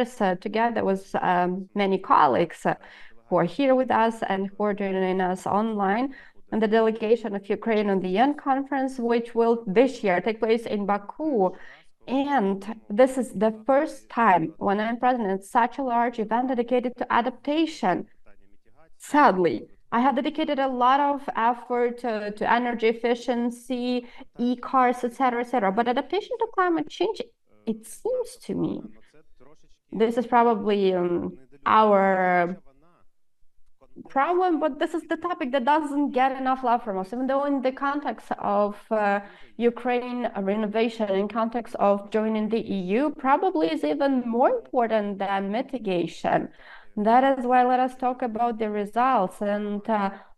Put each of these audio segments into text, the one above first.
years, together with many colleagues who are here with us and who are joining us online, and the delegation of Ukraine on the UN conference, which will this year take place in Baku. And this is the first time when I'm present in such a large event dedicated to adaptation. Sadly, I have dedicated a lot of effort to energy efficiency, e-cars, etc., but adaptation to climate change, it seems to me, this is probably our problem, but this is the topic that doesn't get enough love from us, even though in the context of Ukraine renovation, in context of joining the EU, probably is even more important than mitigation. That is why let us talk about the results and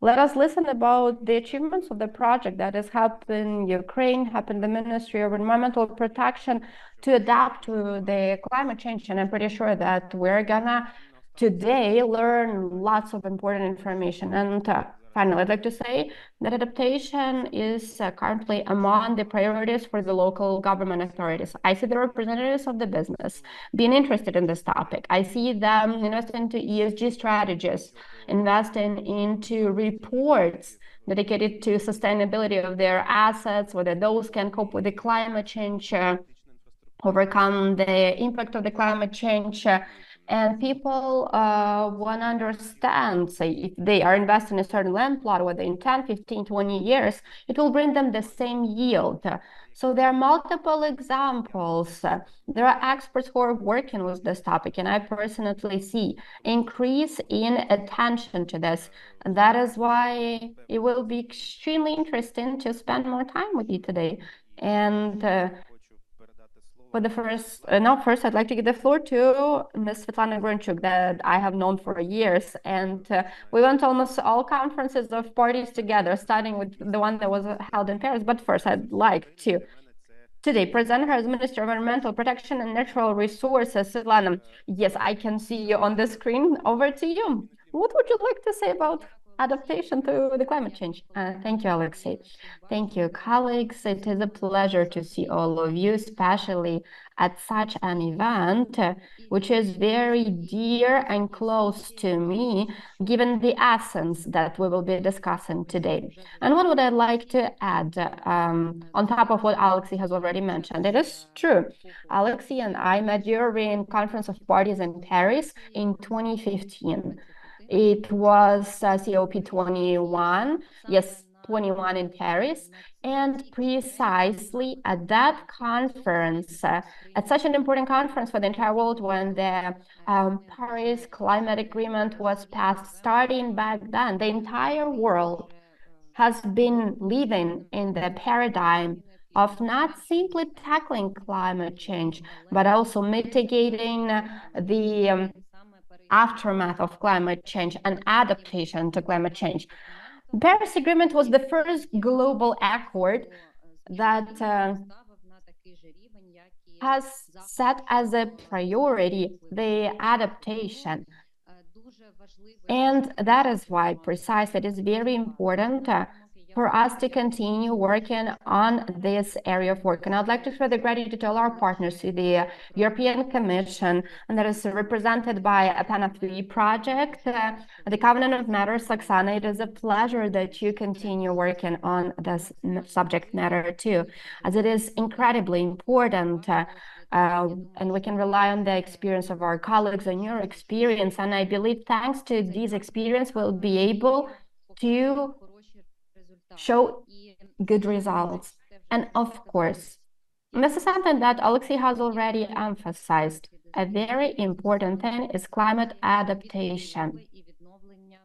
let us listen about the achievements of the project that has helped in Ukraine, helped in the Ministry of Environmental Protection to adapt to the climate change. And I'm pretty sure that we're gonna today learn lots of important information. And finally, I'd like to say that adaptation is currently among the priorities for the local government authorities. I see the representatives of the business being interested in this topic. I see them investing into ESG strategies, investing into reports dedicated to sustainability of their assets, whether those can cope with the climate change, overcome the impact of the climate change. And people want to understand, say, if they are investing in a certain land plot, whether in 10, 15, 20 years, it will bring them the same yield. So there are multiple examples. There are experts who are working with this topic, and I personally see increase in attention to this. And that is why it will be extremely interesting to spend more time with you today. And for the first, I'd like to give the floor to Ms. Svitlana Hrynchuk that I have known for years. And we went to almost all conferences of parties together, starting with the one that was held in Paris. But first, I'd like to today present her as Minister of Environmental Protection and Natural Resources. Svitlana, yes, I can see you on the screen. Over to you. What would you like to say about adaptation to the climate change? Thank you, Alexei. Thank you, colleagues. It is a pleasure to see all of you, especially at such an event, which is very dear and close to me, given the essence that we will be discussing today. And what would I like to add on top of what Alexei has already mentioned? It is true. Alexei and I met during Conference of Parties in Paris in 2015. It was COP21, yes, 21 in Paris, and precisely at that conference, at such an important conference for the entire world, when the Paris Climate Agreement was passed, starting back then, the entire world has been living in the paradigm of not simply tackling climate change, but also mitigating the aftermath of climate change and adaptation to climate change. The Paris Agreement was the first global accord that has set as a priority the adaptation. And that is why precisely it is very important for us to continue working on this area of work. And I'd like to show the gratitude to all our partners, to the European Commission, and that is represented by APENA 3 project, the Covenant of Matters, Oksana. It is a pleasure that you continue working on this subject matter too, as it is incredibly important. And we can rely on the experience of our colleagues and your experience. And I believe thanks to this experience, we'll be able to show good results. And of course, this is something that Alexei has already emphasized. A very important thing is climate adaptation,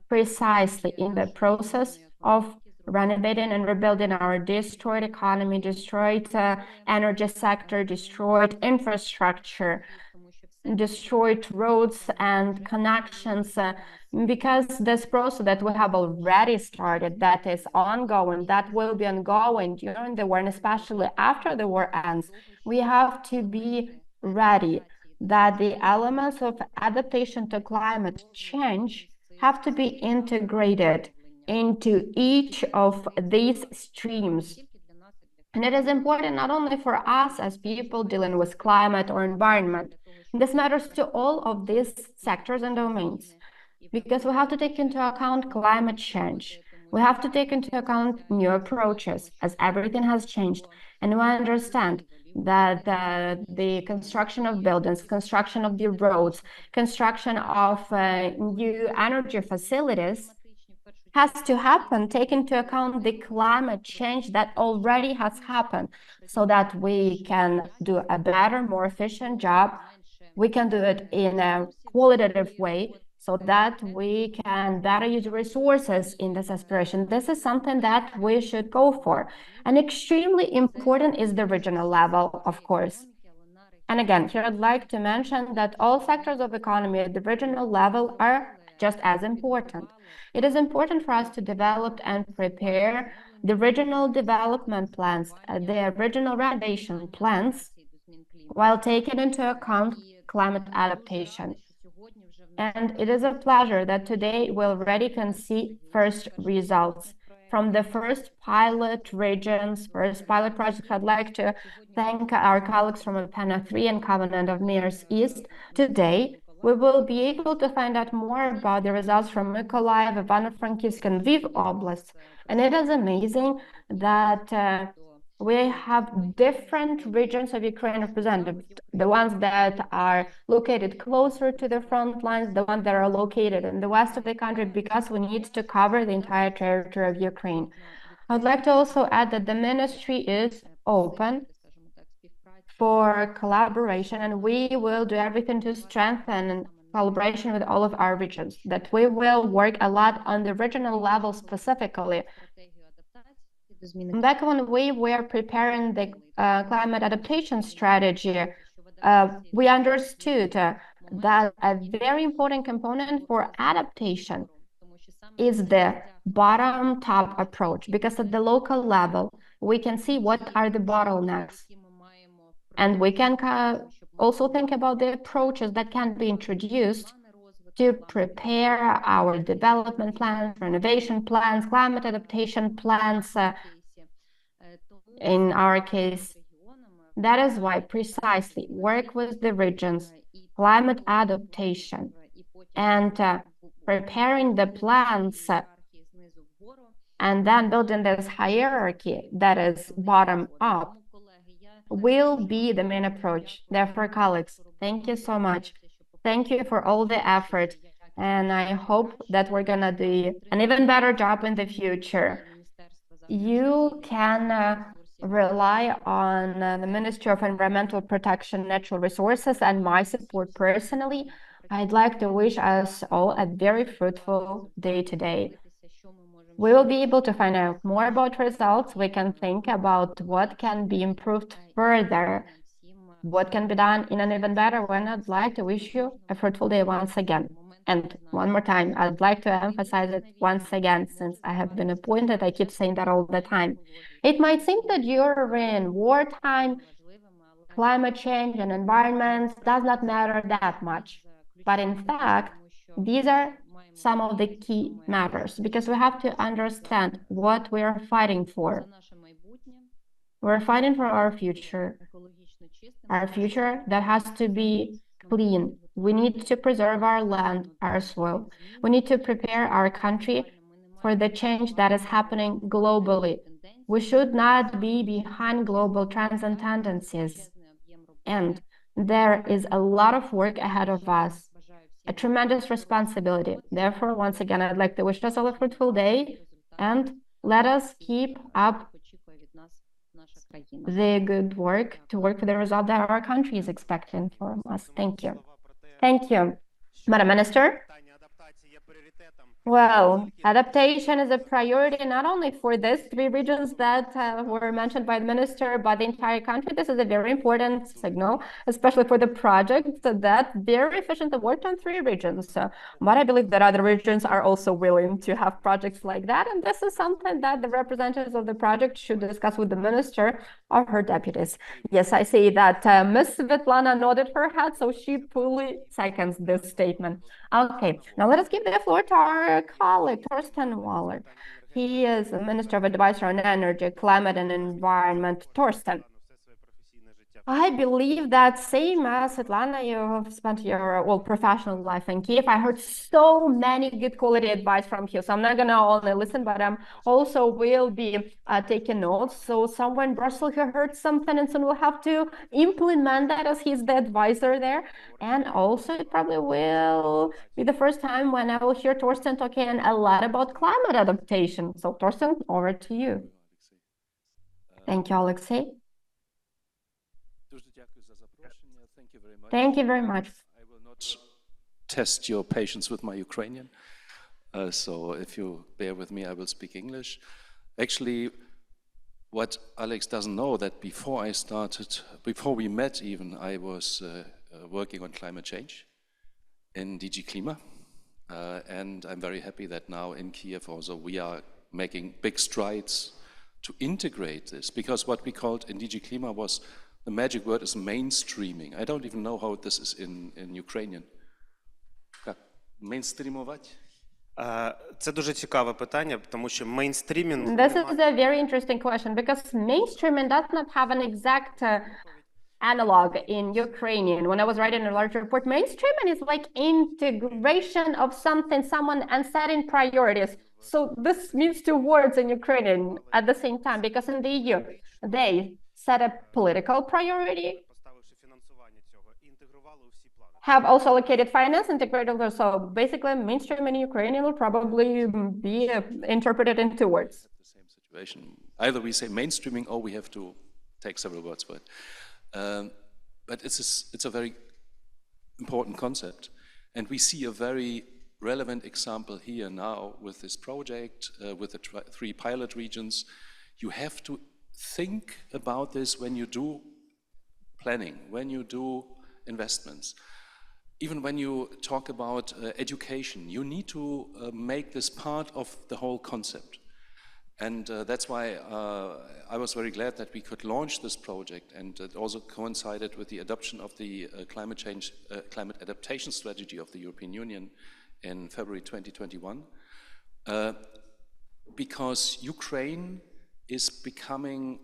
precisely in the process of renovating and rebuilding our destroyed economy, destroyed energy sector, destroyed infrastructure, destroyed roads and connections, because this process that we have already started, that is ongoing, that will be ongoing during the war, and especially after the war ends, we have to be ready that the elements of adaptation to climate change have to be integrated into each of these streams. And it is important not only for us as people dealing with climate or environment, This matters to all of these sectors and domains, because we have to take into account climate change. We have to take into account new approaches as everything has changed. And we understand that the construction of buildings, construction of the roads, construction of new energy facilities has to happen, take into account the climate change that already has happened, so that we can do a better, more efficient job. We can do it in a qualitative way, so that we can better use resources in this aspiration. This is something that we should go for. And extremely important is the regional level, of course. And again, here I'd like to mention that all sectors of economy at the regional level are just as important. It is important for us to develop and prepare the regional development plans, the regional renovation plans, while taking into account climate adaptation. And it is a pleasure that today we already can see first results from the first pilot regions, first pilot project. I'd like to thank our colleagues from APENA 3 and Covenant of Mayors East. Today, we will be able to find out more about the results from Mykolaiv, Ivano-Frankivsk, and Lviv oblasts. And it is amazing that we have different regions of Ukraine represented, the ones that are located closer to the front lines, the ones that are located in the west of the country, because we need to cover the entire territory of Ukraine. I'd like to also add that the ministry is open for collaboration, and we will do everything to strengthen collaboration with all of our regions, that we will work a lot on the regional level specifically. Back when we were preparing the climate adaptation strategy, we understood that a very important component for adaptation is the bottom-top approach, because at the local level, we can see what are the bottlenecks. And we can also think about the approaches that can be introduced to prepare our development plans, renovation plans, climate adaptation plans, in our case. That is why precisely work with the regions, climate adaptation, and preparing the plans, and then building this hierarchy that is bottom up, will be the main approach. Therefore, colleagues, thank you so much. Thank you for all the effort, and I hope that we're gonna do an even better job in the future. You can rely on the Ministry of Environmental Protection, Natural Resources, and my support personally. I'd like to wish us all a very fruitful day today. We will be able to find out more about results. We can think about what can be improved further, what can be done in an even better way. I'd like to wish you a fruitful day once again. And one more time, I'd like to emphasize it once again, since I have been appointed, I keep saying that all the time. It might seem that you're in wartime, climate change and environment does not matter that much. But in fact, these are some of the key matters, because we have to understand what we are fighting for. We're fighting for our future that has to be clean. We need to preserve our land, our soil. We need to prepare our country for the change that is happening globally. We should not be behind global trends and tendencies. And there is a lot of work ahead of us, a tremendous responsibility. Therefore, once again, I'd like to wish us all a fruitful day, and let us keep up the good work to work for the result that our country is expecting from us. Thank you. Thank you. Madam Minister? Well, adaptation is a priority not only for these three regions that were mentioned by the minister, but the entire country. This is a very important signal, especially for the project that very efficiently worked on three regions. But I believe that other regions are also willing to have projects like that. And this is something that the representatives of the project should discuss with the minister or her deputies. Yes, I see that Ms. Svitlana nodded her head, so she fully seconds this statement. Okay, now let us give the floor to our colleague, Torsten Wöllert. He is the Minister of Advisor on Energy, Climate and Environment. Torsten. I believe that same as Svitlana, you have spent your whole professional life in Kyiv. I heard so many good quality advice from you. So I'm not gonna only listen, but I'm also will be taking notes. So someone in Brussels who heard something and soon will have to implement that as he's the advisor there. And also it probably will be the first time when I will hear Torsten talking a lot about climate adaptation. So Torsten, over to you. Thank you, Alexei. Thank you very much. I will not test your patience with my Ukrainian. So if you bear with me, I will speak English. Actually, what Alex doesn't know, that before we met even, I was working on climate change in DG Klima. And I'm very happy that now in Kyiv also we are making big strides to integrate this, because what we called in DG Klima was, the magic word is mainstreaming. I don't even know how this is in Ukrainian. Mainstreamovat? Це дуже цікаве питання, тому що мейнстрімінг... This is a very interesting question, because mainstreaming does not have an exact analog in Ukrainian. When I was writing a large report, mainstreaming is like integration of something, someone, and setting priorities. So this means two words in Ukrainian at the same time, because in the EU, they set a political priority, have also allocated finance, integrated. So basically, mainstream in Ukrainian will probably be interpreted in two words. The same situation. Either we say mainstreaming, or we have to take several words for it. But it's a very important concept, and we see a very relevant example here now with this project, with the 3 pilot regions. You have to think about this when you do planning, when you do investments. Even when you talk about education, you need to make this part of the whole concept. And that's why I was very glad that we could launch this project, and it also coincided with the adoption of the climate adaptation strategy of the European Union in February 2021, because Ukraine is becoming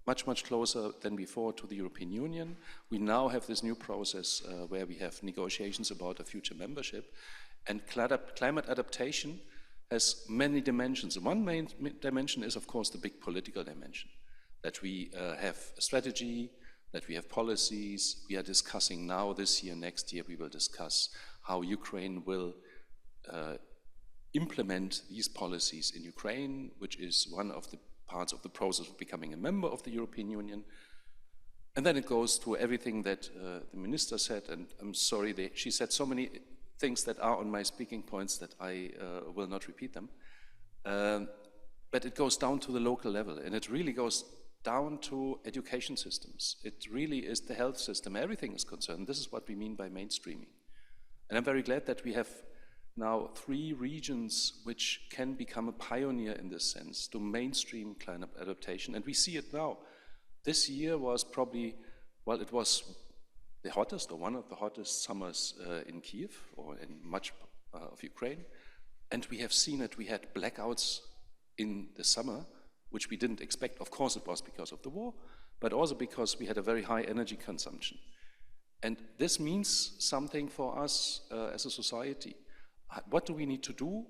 much closer than before to the European Union. We now have this new process where we have negotiations about a future membership, and climate adaptation has many dimensions. One main dimension is, of course, the big political dimension, that we have a strategy, that we have policies. We are discussing now this year, next year, we will discuss how Ukraine will implement these policies in Ukraine, which is one of the parts of the process of becoming a member of the European Union. And then it goes through everything that the minister said, and I'm sorry, she said so many things that are on my speaking points that I will not repeat them. But it goes down to the local level, and it really goes down to education systems. It really is the health system. Everything is concerned. This is what we mean by mainstreaming. And I'm very glad that we have now 3 regions which can become a pioneer in this sense to mainstream climate adaptation. And we see it now. This year was probably, well, it was the hottest, or one of the hottest summers in Kyiv, or in much of Ukraine. And we have seen it. We had blackouts in the summer, which we didn't expect. Of course, it was because of the war, but also because we had a very high energy consumption. And this means something for us as a society. What do we need to do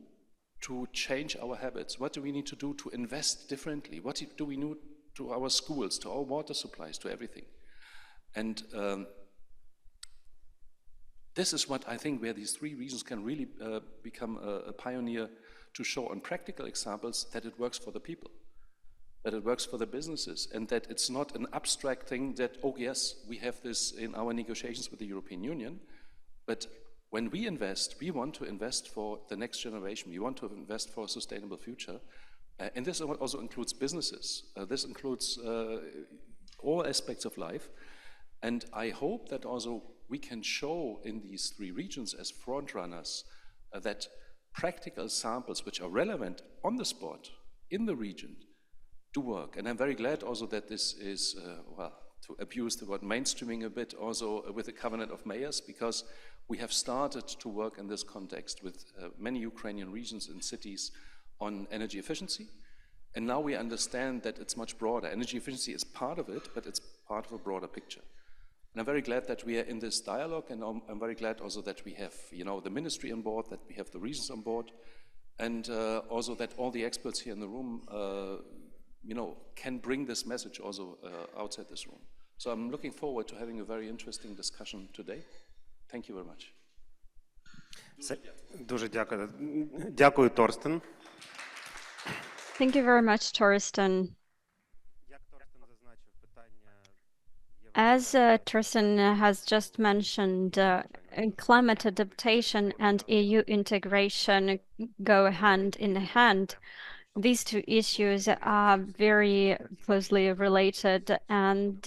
to change our habits? What do we need to do to invest differently? What do we need to our schools, to our water supplies, to everything? And this is what I think where these 3 regions can really become a pioneer, to show on practical examples that it works for the people, that it works for the businesses, and that it's not an abstract thing that, oh yes, we have this in our negotiations with the European Union, but when we invest, we want to invest for the next generation. We want to invest for a sustainable future. And this also includes businesses. This includes all aspects of life. And I hope that also we can show in these 3 regions as frontrunners that practical samples which are relevant on the spot, in the region, do work. And I'm very glad also that this is, well, to abuse the word mainstreaming a bit, also with the Covenant of Mayors, because we have started to work in this context with many Ukrainian regions and cities on energy efficiency. And now we understand that it's much broader. Energy efficiency is part of it, but it's part of a broader picture. And I'm very glad that we are in this dialogue, and I'm very glad also that we have, the ministry on board, that we have the regions on board, and also that all the experts here in the room, can bring this message also outside this room. So I'm looking forward to having a very interesting discussion today. Thank you very much. Дуже дякую. Дякую, Торстен. Thank you very much, Torsten. As Torsten has just mentioned, climate adaptation and EU integration go hand in hand. These two issues are very closely related, and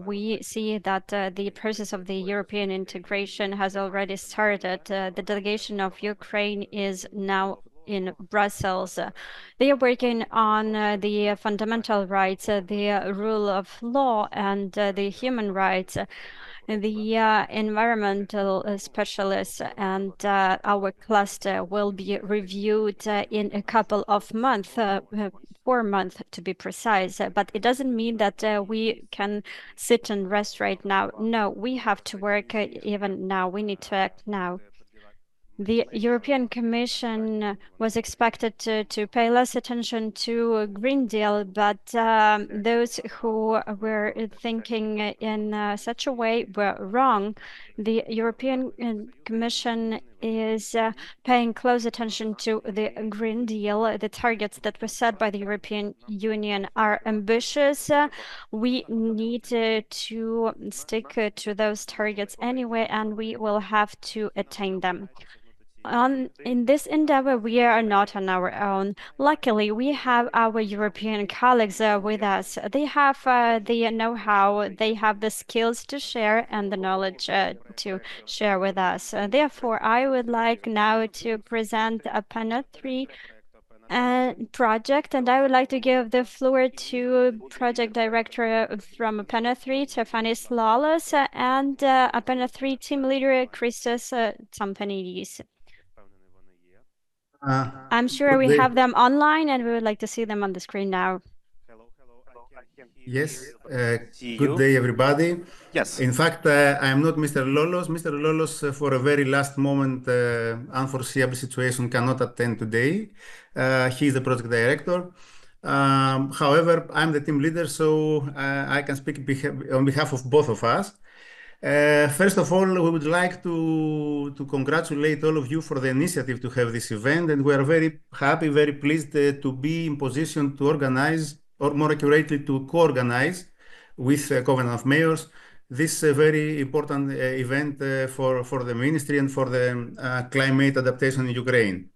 we see that the process of the European integration has already started. The delegation of Ukraine is now in Brussels. They are working on the fundamental rights, the rule of law, and the human rights. The environmental specialists and our cluster will be reviewed in a couple of months, 4 months to be precise. But it doesn't mean that we can sit and rest right now. No, we have to work even now. We need to act now. The European Commission was expected to pay less attention to a Green Deal, but those who were thinking in such a way were wrong. The European Commission is paying close attention to the Green Deal. The targets that were set by the European Union are ambitious. We need to stick to those targets anyway, and we will have to attain them. In this endeavor, we are not on our own. Luckily, we have our European colleagues with us. They have the know-how, they have the skills to share and the knowledge to share with us. Therefore, I would like now to present APENA 3 project, and I would like to give the floor to Project Director from APENA 3, Stefanis Lawless, and APENA 3 Team Leader, Christos Tsampanidis. I'm sure we have them online, and we would like to see them on the screen now. Yes, good day, everybody. Yes. In fact, I am not Mr. Lolos. Mr. Lolos, for a very last moment, unforeseeable situation, cannot attend today. He is the project director. However, I'm the team leader, so I can speak on behalf of both of us. First of all, we would like to congratulate all of you for the initiative to have this event, and we are very happy, very pleased to be in position to organize, or more accurately, to co-organize with Covenant of Mayors this very important event for the ministry and for the climate adaptation in Ukraine.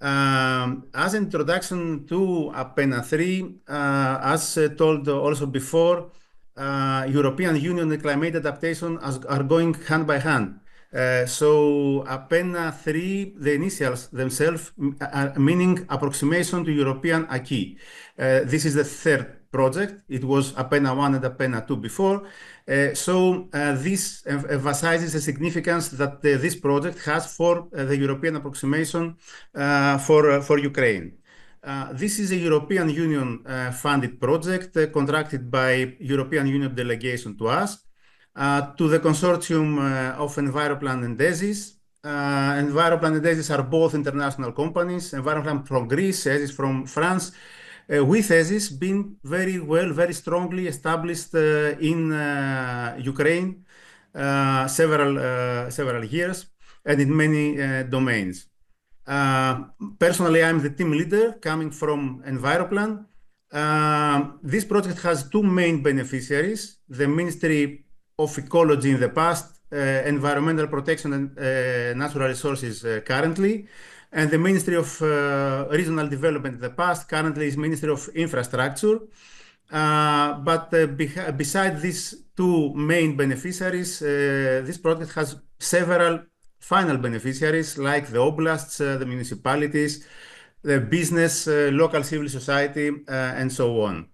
As an introduction to APENA 3, as told also before, European Union and climate adaptation are going hand by hand. So APENA 3, the initials themselves are meaning approximation to European acquis. This is the third project. It was APENA 1 and APENA 2 before. So this emphasizes the significance that this project has for the European approximation for Ukraine. This is a European Union funded project contracted by European Union Delegation to us, to the consortium of Enviroplan and ESIS. Enviroplan and ESIS are both international companies. Enviroplan from Greece, ESIS from France, with ESIS being very strongly established in Ukraine several years and in many domains. Personally, I'm the team leader coming from Enviroplan. This project has two main beneficiaries: the Ministry of Ecology in the past, Environmental Protection and Natural Resources currently, and the Ministry of Regional Development in the past, currently is Ministry of Infrastructure. But beside these two main beneficiaries, this project has several final beneficiaries like the oblasts, the municipalities, the business, local civil society, and so on.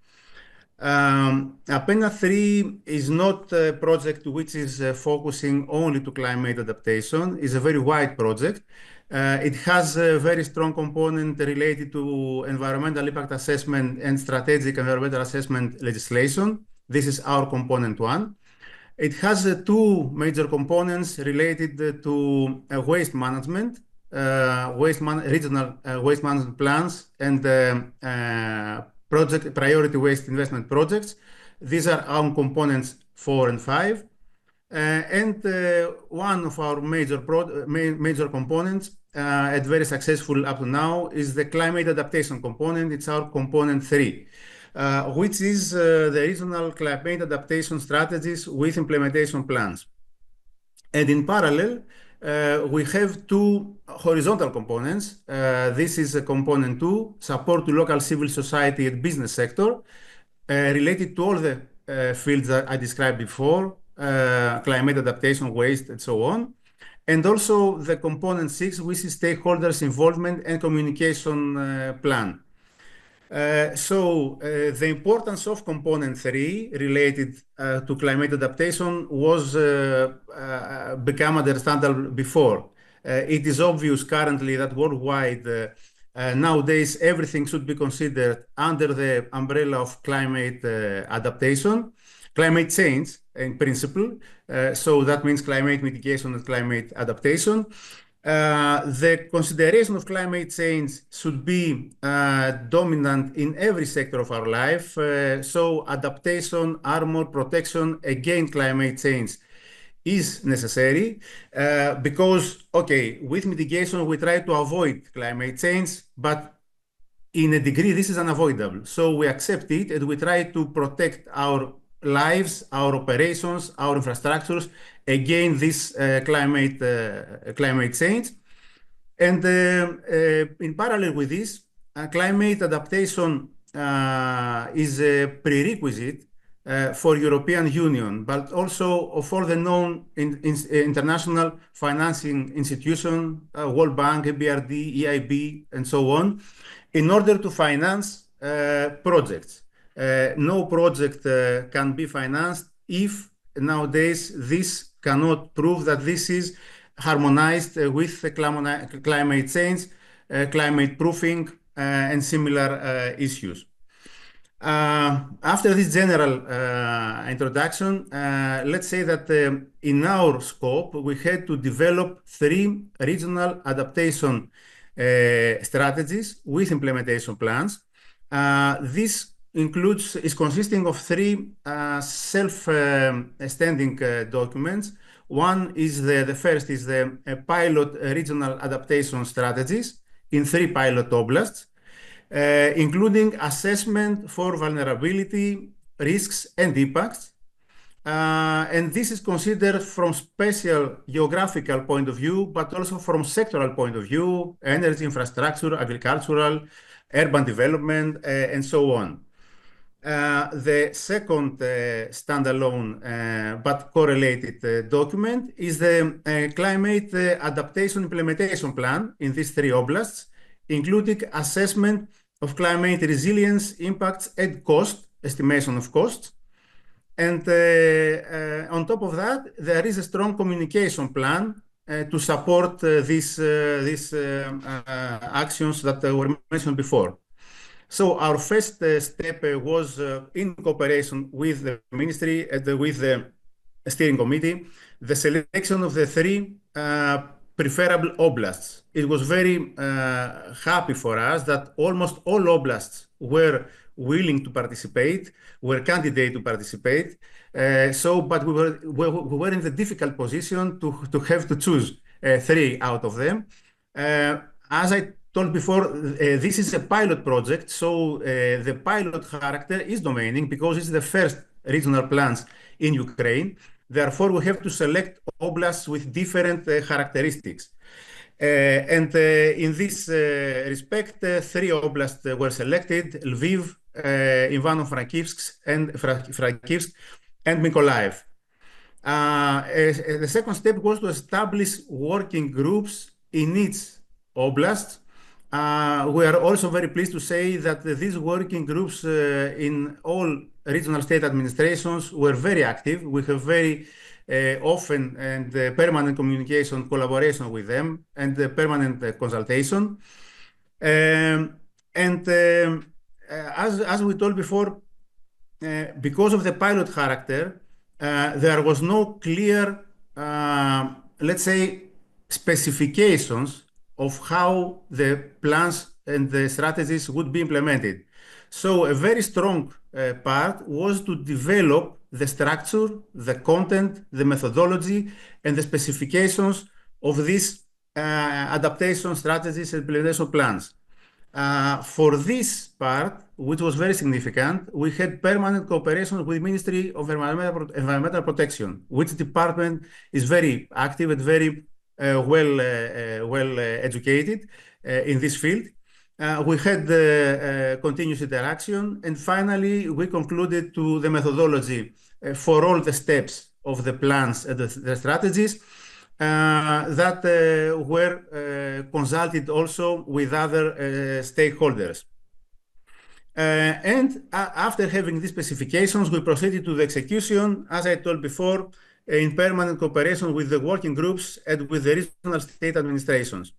APENA 3 is not a project which is focusing only to climate adaptation. It's a very wide project. It has a very strong component related to environmental impact assessment and strategic environmental assessment legislation, This is our component one. It has two major components related to waste management, regional waste management plans, and project priority waste investment projects. These are our components 4 and 5. And one of our major components, and very successful up to now, is the climate adaptation component. It's our component 3. Which is the regional climate adaptation strategies with implementation plans. And in parallel, we have two horizontal components. This is a component 2, support to local civil society and business sector, related to all the fields that I described before, climate adaptation, waste, and so on. And also the component 6, which is stakeholders' involvement and communication plan. The importance of component 3 related to climate adaptation was become understandable before. It is obvious currently that worldwide, nowadays, everything should be considered under the umbrella of climate adaptation, climate change in principle. So that means climate mitigation and climate adaptation. The consideration of climate change should be dominant in every sector of our life. So adaptation, armor, protection against climate change is necessary because, okay, with mitigation, we try to avoid climate change, but in a degree, this is unavoidable. So we accept it and we try to protect our lives, our operations, our infrastructures against this climate change. And in parallel with this, climate adaptation is a prerequisite for European Union, but also for the known international financing institution, World Bank, EBRD, EIB, and so on, in order to finance projects. No project can be financed if nowadays this cannot prove that this is harmonized with climate change, climate proofing, and similar issues. After this general introduction, let's say that in our scope, we had to develop 3 regional adaptation strategies with implementation plans. This is consisting of 3 self-standing documents. One is the first is the pilot regional adaptation strategies in 3 pilot oblasts, including assessment for vulnerability, risks, and impacts. And this is considered from spatial geographical point of view, but also from sectoral point of view, energy infrastructure, agricultural, urban development, and so on. The second standalone but correlated document is the climate adaptation implementation plan in these 3 oblasts, including assessment of climate resilience, impacts, and cost, estimation of costs. And on top of that, there is a strong communication plan to support these actions that were mentioned before. So our first step was in cooperation with the ministry and with the steering committee, the selection of the 3 preferable oblasts. It was very happy for us that almost all oblasts were willing to participate, were candidate to participate. But we were in the difficult position to have to choose 3 out of them. As I told before, this is a pilot project, so the pilot character is domaining because it's the first regional plans in Ukraine. Therefore, we have to select oblasts with different characteristics. And in this respect, 3 oblasts were selected: Lviv, Ivano-Frankivsk, and Mykolaiv. The second step was to establish working groups in each oblast. We are also very pleased to say that these working groups in all regional state administrations were very active. We have very often and permanent communication, collaboration with them, and permanent consultation. As we told before, because of the pilot character, there was no clear, let's say, specifications of how the plans and the strategies would be implemented. So a very strong part was to develop the structure, the content, the methodology, and the specifications of these adaptation strategies and implementation plans. For this part, which was very significant, we had permanent cooperation with Ministry of Environmental Protection, which department is very active and very well educated in this field. We had continuous interaction, and finally, we concluded to the methodology for all the steps of the plans and the strategies that were consulted also with other stakeholders. And after having these specifications, we proceeded to the execution, as I told before, in permanent cooperation with the working groups and with the regional state administrations.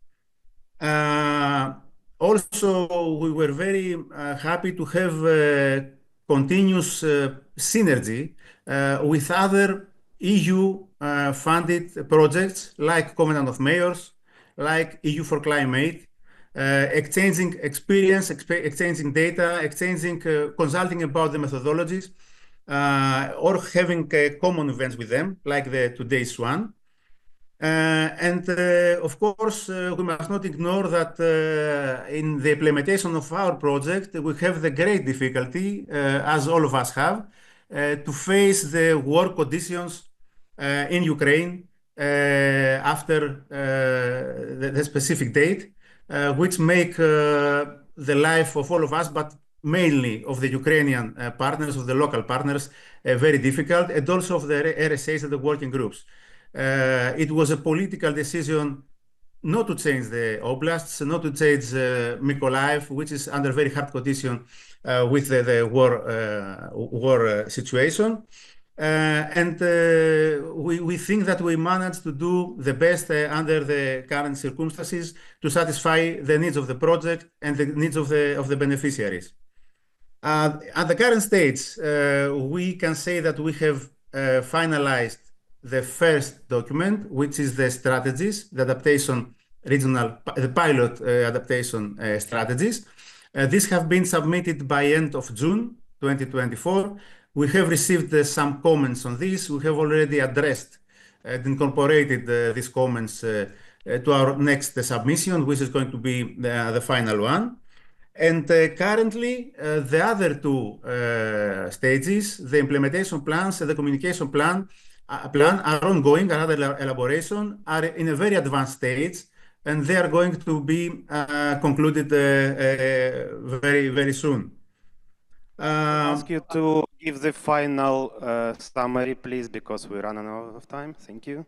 Also, we were very happy to have continuous synergy with other EU funded projects like Covenant of Mayors, like EU for Climate, exchanging experience, exchanging data, exchanging, consulting about the methodologies, or having common events with them, like today's one. Of course, we must not ignore that in the implementation of our project, we have the great difficulty, as all of us have, to face the war conditions in Ukraine after the specific date, which make the life of all of us, but mainly of the Ukrainian partners, of the local partners, very difficult, and also of the RSAs and the working groups. It was a political decision not to change the oblasts, not to change Mykolaiv, which is under very hard condition with the war situation. We think that we managed to do the best under the current circumstances to satisfy the needs of the project and the needs of the beneficiaries. At the current stage, we can say that we have finalized the first document, which is the strategies, the adaptation the pilot adaptation strategies. These have been submitted by end of June 2024. We have received some comments on this. We have already addressed and incorporated these comments to our next submission, which is going to be the final one. And currently, the other two stages, the implementation plans and the communication plan are ongoing, are under elaboration, are in a very advanced stage, and they are going to be concluded very, very soon. I ask you to give the final summary, please, because we're running out of time. Thank you.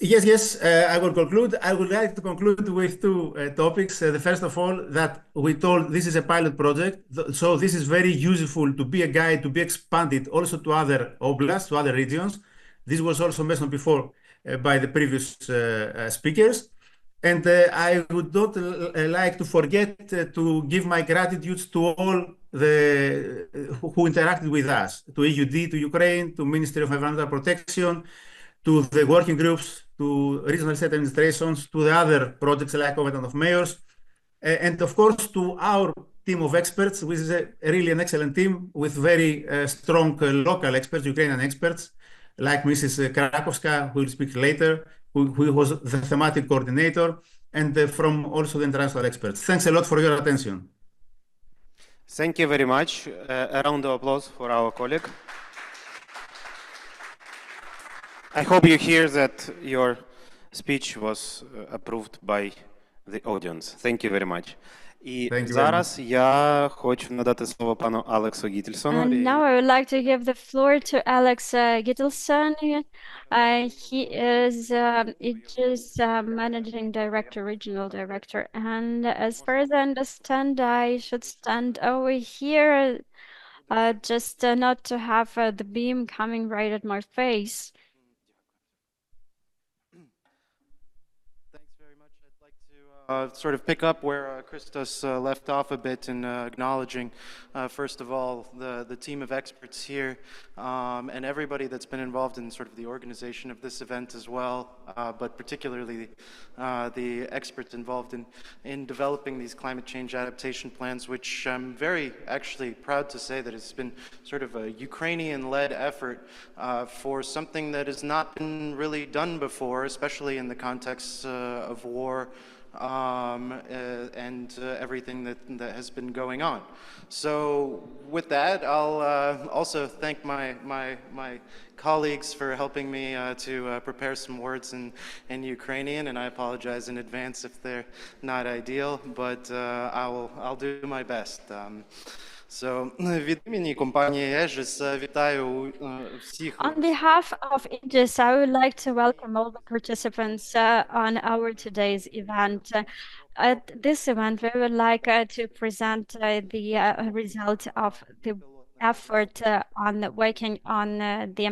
Yes, I will conclude. I would like to conclude with two topics. The first of all, that we told this is a pilot project, so this is very useful to be a guide, to be expanded also to other oblasts, to other regions. This was also mentioned before by the previous speakers. And I would not like to forget to give my gratitude to all who interacted with us, to EUD, to Ukraine, to Ministry of Environmental Protection, to the working groups, to regional state administrations, to the other projects like Covenant of Mayors, and of course to our team of experts, which is really an excellent team with very strong local experts, Ukrainian experts, like Mrs. Krakowska, who will speak later, who was the thematic coordinator, and from also the international experts. Thanks a lot for your attention. Thank you very much. A round of applause for our colleague. I hope you hear that your speech was approved by the audience. Thank you very much. І зараз я хочу надати слово пану Алексу Гітельсону. And now I would like to give the floor to Alex Gitelson. He is EG's Managing Director, Regional Director. And as far as I understand, I should stand over here just not to have the beam coming right at my face. Sort of pick up where Christos left off a bit in acknowledging, first of all, the team of experts here and everybody that's been involved in sort of the organization of this event as well, but particularly the experts involved in developing these climate change adaptation plans, which I'm very actually proud to say that it's been sort of a Ukrainian-led effort for something that has not been really done before, especially in the context of war, and everything that has been going on. So with that, I'll also thank my colleagues for helping me to prepare some words in Ukrainian, and I apologize in advance if they're not ideal, but I'll do my best. Від імені компанії Aegis вітаю всіх. On behalf of Aegis, I would like to welcome all the participants on our today's event. At this event, we would like to present the result of the effort on working on the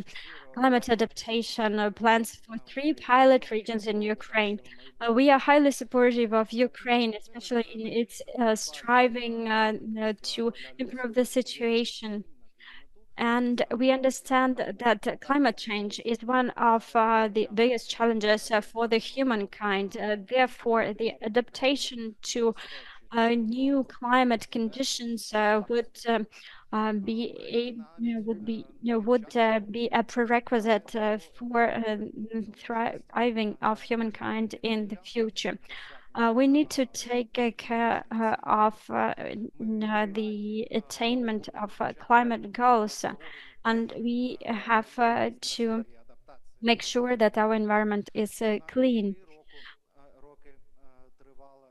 climate adaptation plans for 3 pilot regions in Ukraine. We are highly supportive of Ukraine, especially in its striving to improve the situation. And we understand that climate change is one of the biggest challenges for the humankind. Therefore, the adaptation to new climate conditions would be a prerequisite for thriving of humankind in the future. We need to take care of the attainment of climate goals, and we have to make sure that our environment is clean.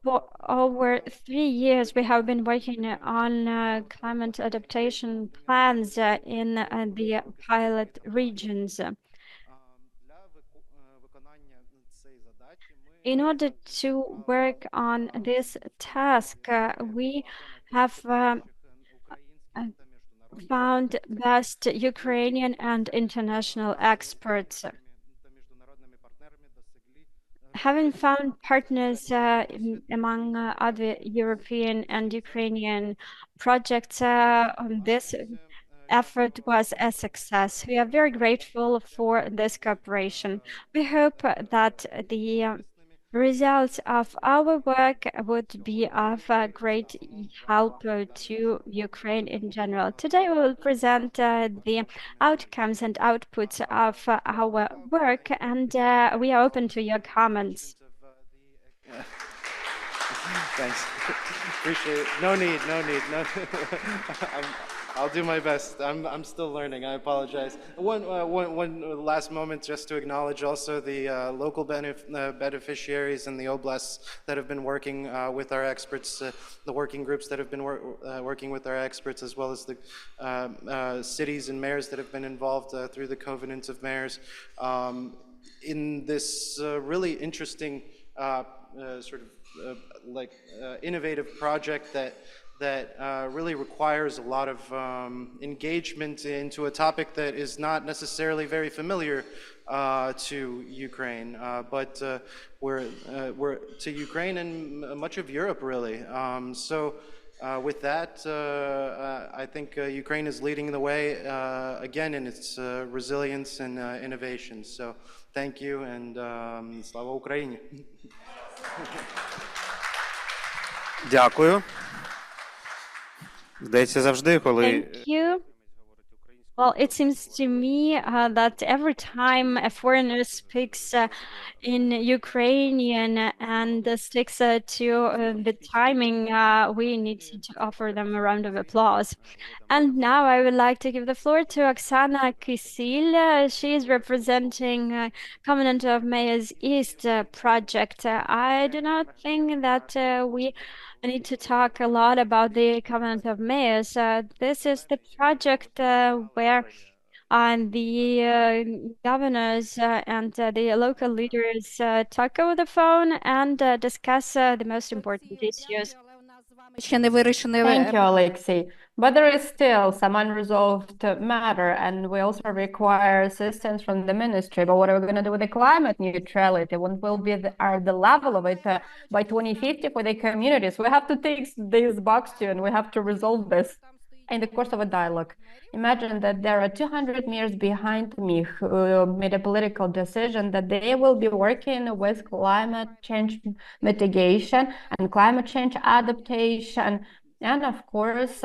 For over 3 years, we have been working on climate adaptation plans in the pilot regions. In order to work on this task, we have found best Ukrainian and international experts. Having found partners among other European and Ukrainian projects, this effort was a success. We are very grateful for this cooperation. We hope that the results of our work would be of great help to Ukraine in general. Today we will present the outcomes and outputs of our work, and we are open to your comments. Thanks. Appreciate it. No need. I'll do my best. I'm still learning. I apologize. One last moment just to acknowledge also the local beneficiaries and the oblasts that have been working with our experts, the working groups that have been working with our experts, as well as the cities and mayors that have been involved through the Covenant of Mayors in this really interesting sort of innovative project that really requires a lot of engagement into a topic that is not necessarily very familiar to Ukraine, but we're to Ukraine and much of Europe, really. With that, I think Ukraine is leading the way again in its resilience and innovation. So thank you, and Slava Ukraini. Дякую. Здається, завжди, коли Thank you. Well, it seems to me that every time a foreigner speaks in Ukrainian and sticks to the timing, we need to offer them a round of applause. And now I would like to give the floor to Oksana Kisil. She is representing Covenant of Mayors East project. I do not think that we need to talk a lot about the Covenant of Mayors. This is the project where the governors and the local leaders talk over the phone and discuss the most important issues. Thank you, Alexei. But there is still some unresolved matter, and we also require assistance from the ministry. But what are we going to do with the climate neutrality? What will be the level of it by 2050 for the communities? We have to take this box too, and we have to resolve this in the course of a dialogue. Imagine that there are 200 mayors behind me who made a political decision that they will be working with climate change mitigation and climate change adaptation, and of course,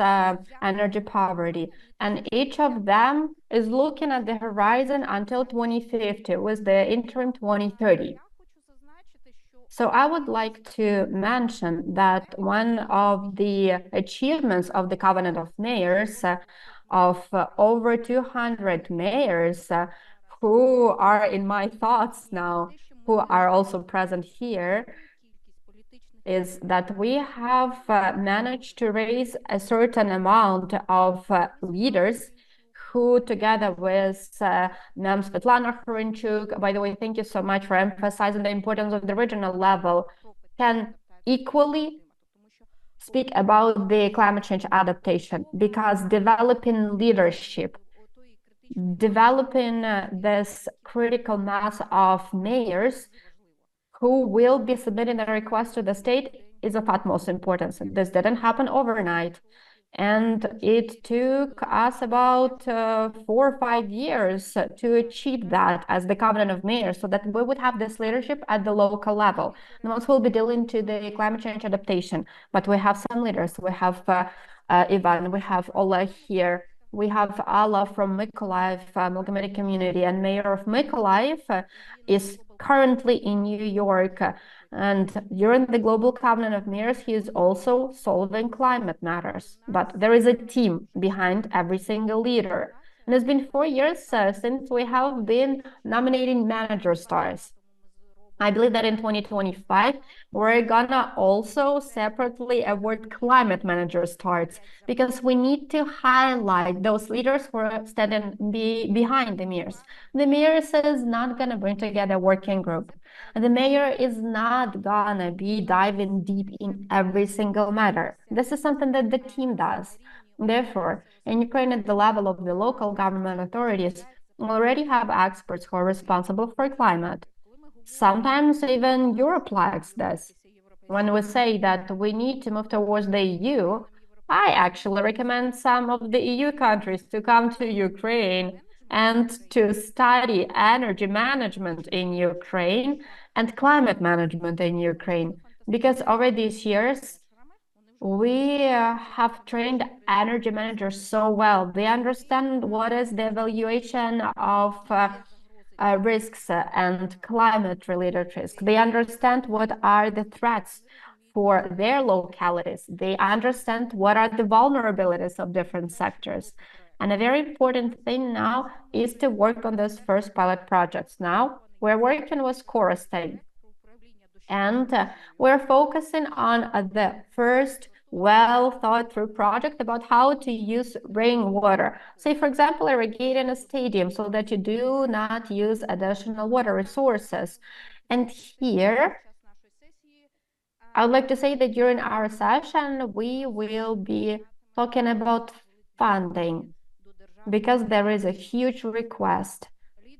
energy poverty. And each of them is looking at the horizon until 2050 with the interim 2030. So I would like to mention that one of the achievements of the Covenant of Mayors, of over 200 mayors who are in my thoughts now, who are also present here, is that we have managed to raise a certain amount of leaders who, together with Ma'am Svitlana Hrynchuk, by the way, thank you so much for emphasizing the importance of the regional level, can equally speak about the climate change adaptation, because developing leadership, developing this critical mass of mayors who will be submitting a request to the state is of utmost importance. This didn't happen overnight. And it took us about 4 or 5 years to achieve that as the Covenant of Mayors, so that we would have this leadership at the local level. And also we'll be dealing to the climate change adaptation. But we have some leaders. We have Ivan, we have Ola here. We have Alla from Mykolaiv, Amalgamated Community, and Mayor of Mykolaiv is currently in New York. And during the Global Covenant of Mayors, he is also solving climate matters. But there is a team behind every single leader. And it's been 4 years since we have been nominating manager stars. I believe that in 2025, we're gonna also separately award climate manager stars, because we need to highlight those leaders who are standing behind the mayors. The mayor is not gonna bring together a working group. The mayor is not gonna be diving deep in every single matter. This is something that the team does. Therefore, in Ukraine, at the level of the local government authorities, we already have experts who are responsible for climate. Sometimes even Europe likes this. When we say that we need to move towards the EU, I actually recommend some of the EU countries to come to Ukraine and to study energy management in Ukraine and climate management in Ukraine, because over these years, we have trained energy managers so well. They understand what is the evaluation of risks and climate-related risks. They understand what are the threats for their localities. They understand what are the vulnerabilities of different sectors. And a very important thing now is to work on those first pilot projects. Now, we're working with Torsten, and we're focusing on the first well-thought-through project about how to use rainwater. Say, for example, irrigating a stadium so that you do not use additional water resources. And here, I would like to say that during our session, we will be talking about funding, because there is a huge request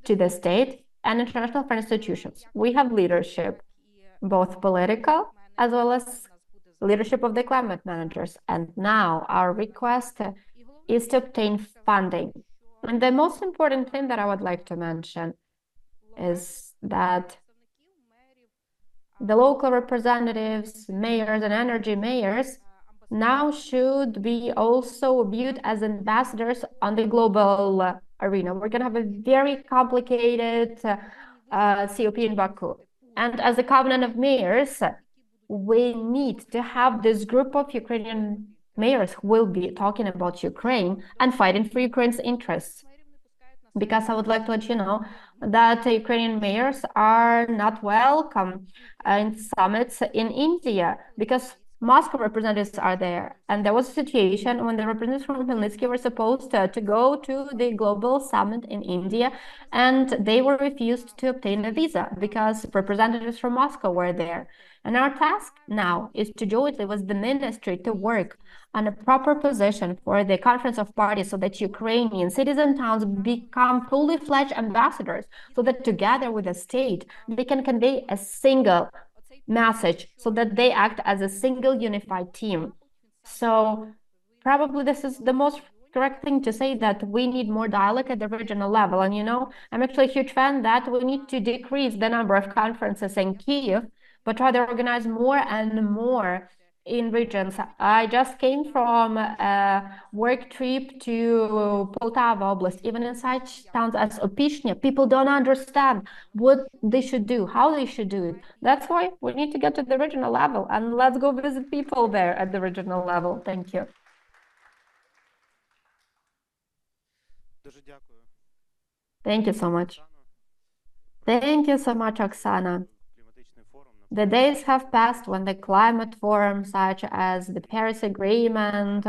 to the state and international institutions. We have leadership, both political as well as leadership of the climate managers. And now our request is to obtain funding. And the most important thing that I would like to mention is that the local representatives, mayors, and energy mayors now should be also viewed as ambassadors on the global arena. We're going to have a very complicated COP in Baku. And as a Covenant of Mayors, we need to have this group of Ukrainian mayors who will be talking about Ukraine and fighting for Ukraine's interests. Because I would like to let you know that Ukrainian mayors are not welcome in summits in India, because Moscow representatives are there. And there was a situation when the representatives from Khmelnytsky were supposed to go to the global summit in India, and they were refused to obtain a visa because representatives from Moscow were there. And our task now is to jointly with the ministry to work on a proper position for the Conference of Parties so that Ukrainian citizen towns become fully fledged ambassadors, so that together with the state, they can convey a single message so that they act as a single unified team. So probably this is the most correct thing to say, that we need more dialogue at the regional level. And I'm actually a huge fan that we need to decrease the number of conferences in Kyiv, but rather organize more and more in regions. I just came from a work trip to Poltava Oblast. Even in such towns as Opishnya, people don't understand what they should do, how they should do it. That's why we need to get to the regional level, and let's go visit people there at the regional level. Thank you. Thank you so much. Thank you so much, Oksana. The days have passed when the climate forum, such as the Paris Agreement,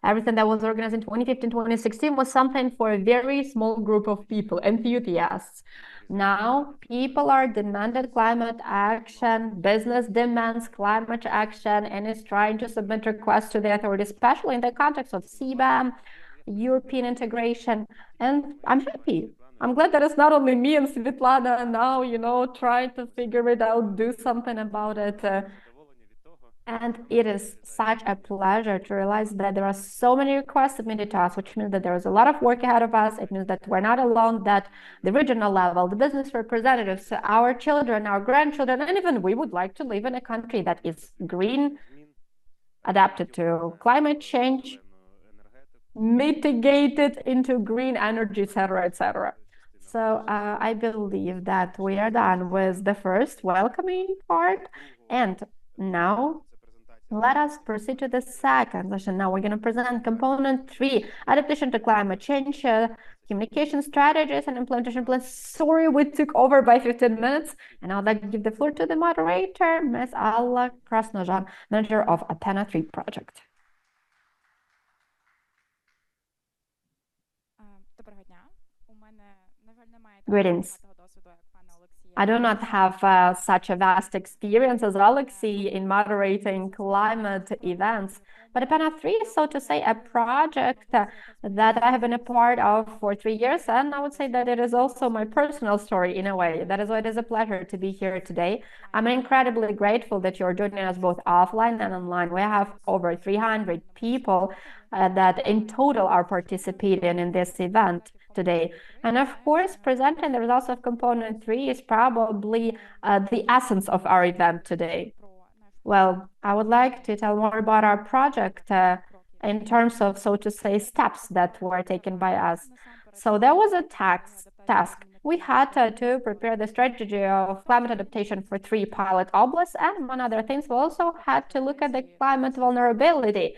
everything that was organized in 2015, 2016 was something for a very small group of people, enthusiasts. Now, people are demanding climate action, business demands climate action, and is trying to submit requests to the authorities, especially in the context of CBAM, European integration, and I'm happy. I'm glad that it's not only me and Svitlana now, trying to figure it out, do something about it. And it is such a pleasure to realize that there are so many requests submitted to us, which means that there is a lot of work ahead of us. It means that we're not alone, that the regional level, the business representatives, our children, our grandchildren, and even we would like to live in a country that is green, adapted to climate change, mitigated into green energy, etc., etc. So I believe that we are done with the first welcoming part, and now let us proceed to the second session. Now we're going to present component 3, adaptation to climate change, communication strategies and implementation plans. Sorry, we took over by 15 minutes, and I'd like to give the floor to the moderator, Ms. Alla Krasnojan, manager of APENA 3 project. Greetings. I do not have such a vast experience as Alexei in moderating climate events, but APENA 3 is, so to say, a project that I have been a part of for 3 years, and I would say that it is also my personal story in a way. That is why it is a pleasure to be here today. I'm incredibly grateful that you're joining us both offline and online. We have over 300 people that in total are participating in this event today. And of course, presenting the results of component 3 is probably the essence of our event today. Well, I would like to tell more about our project in terms of, so to say, steps that were taken by us. So there was a task. We had to prepare the strategy of climate adaptation for 3 pilot oblasts, and among other things, we also had to look at the climate vulnerability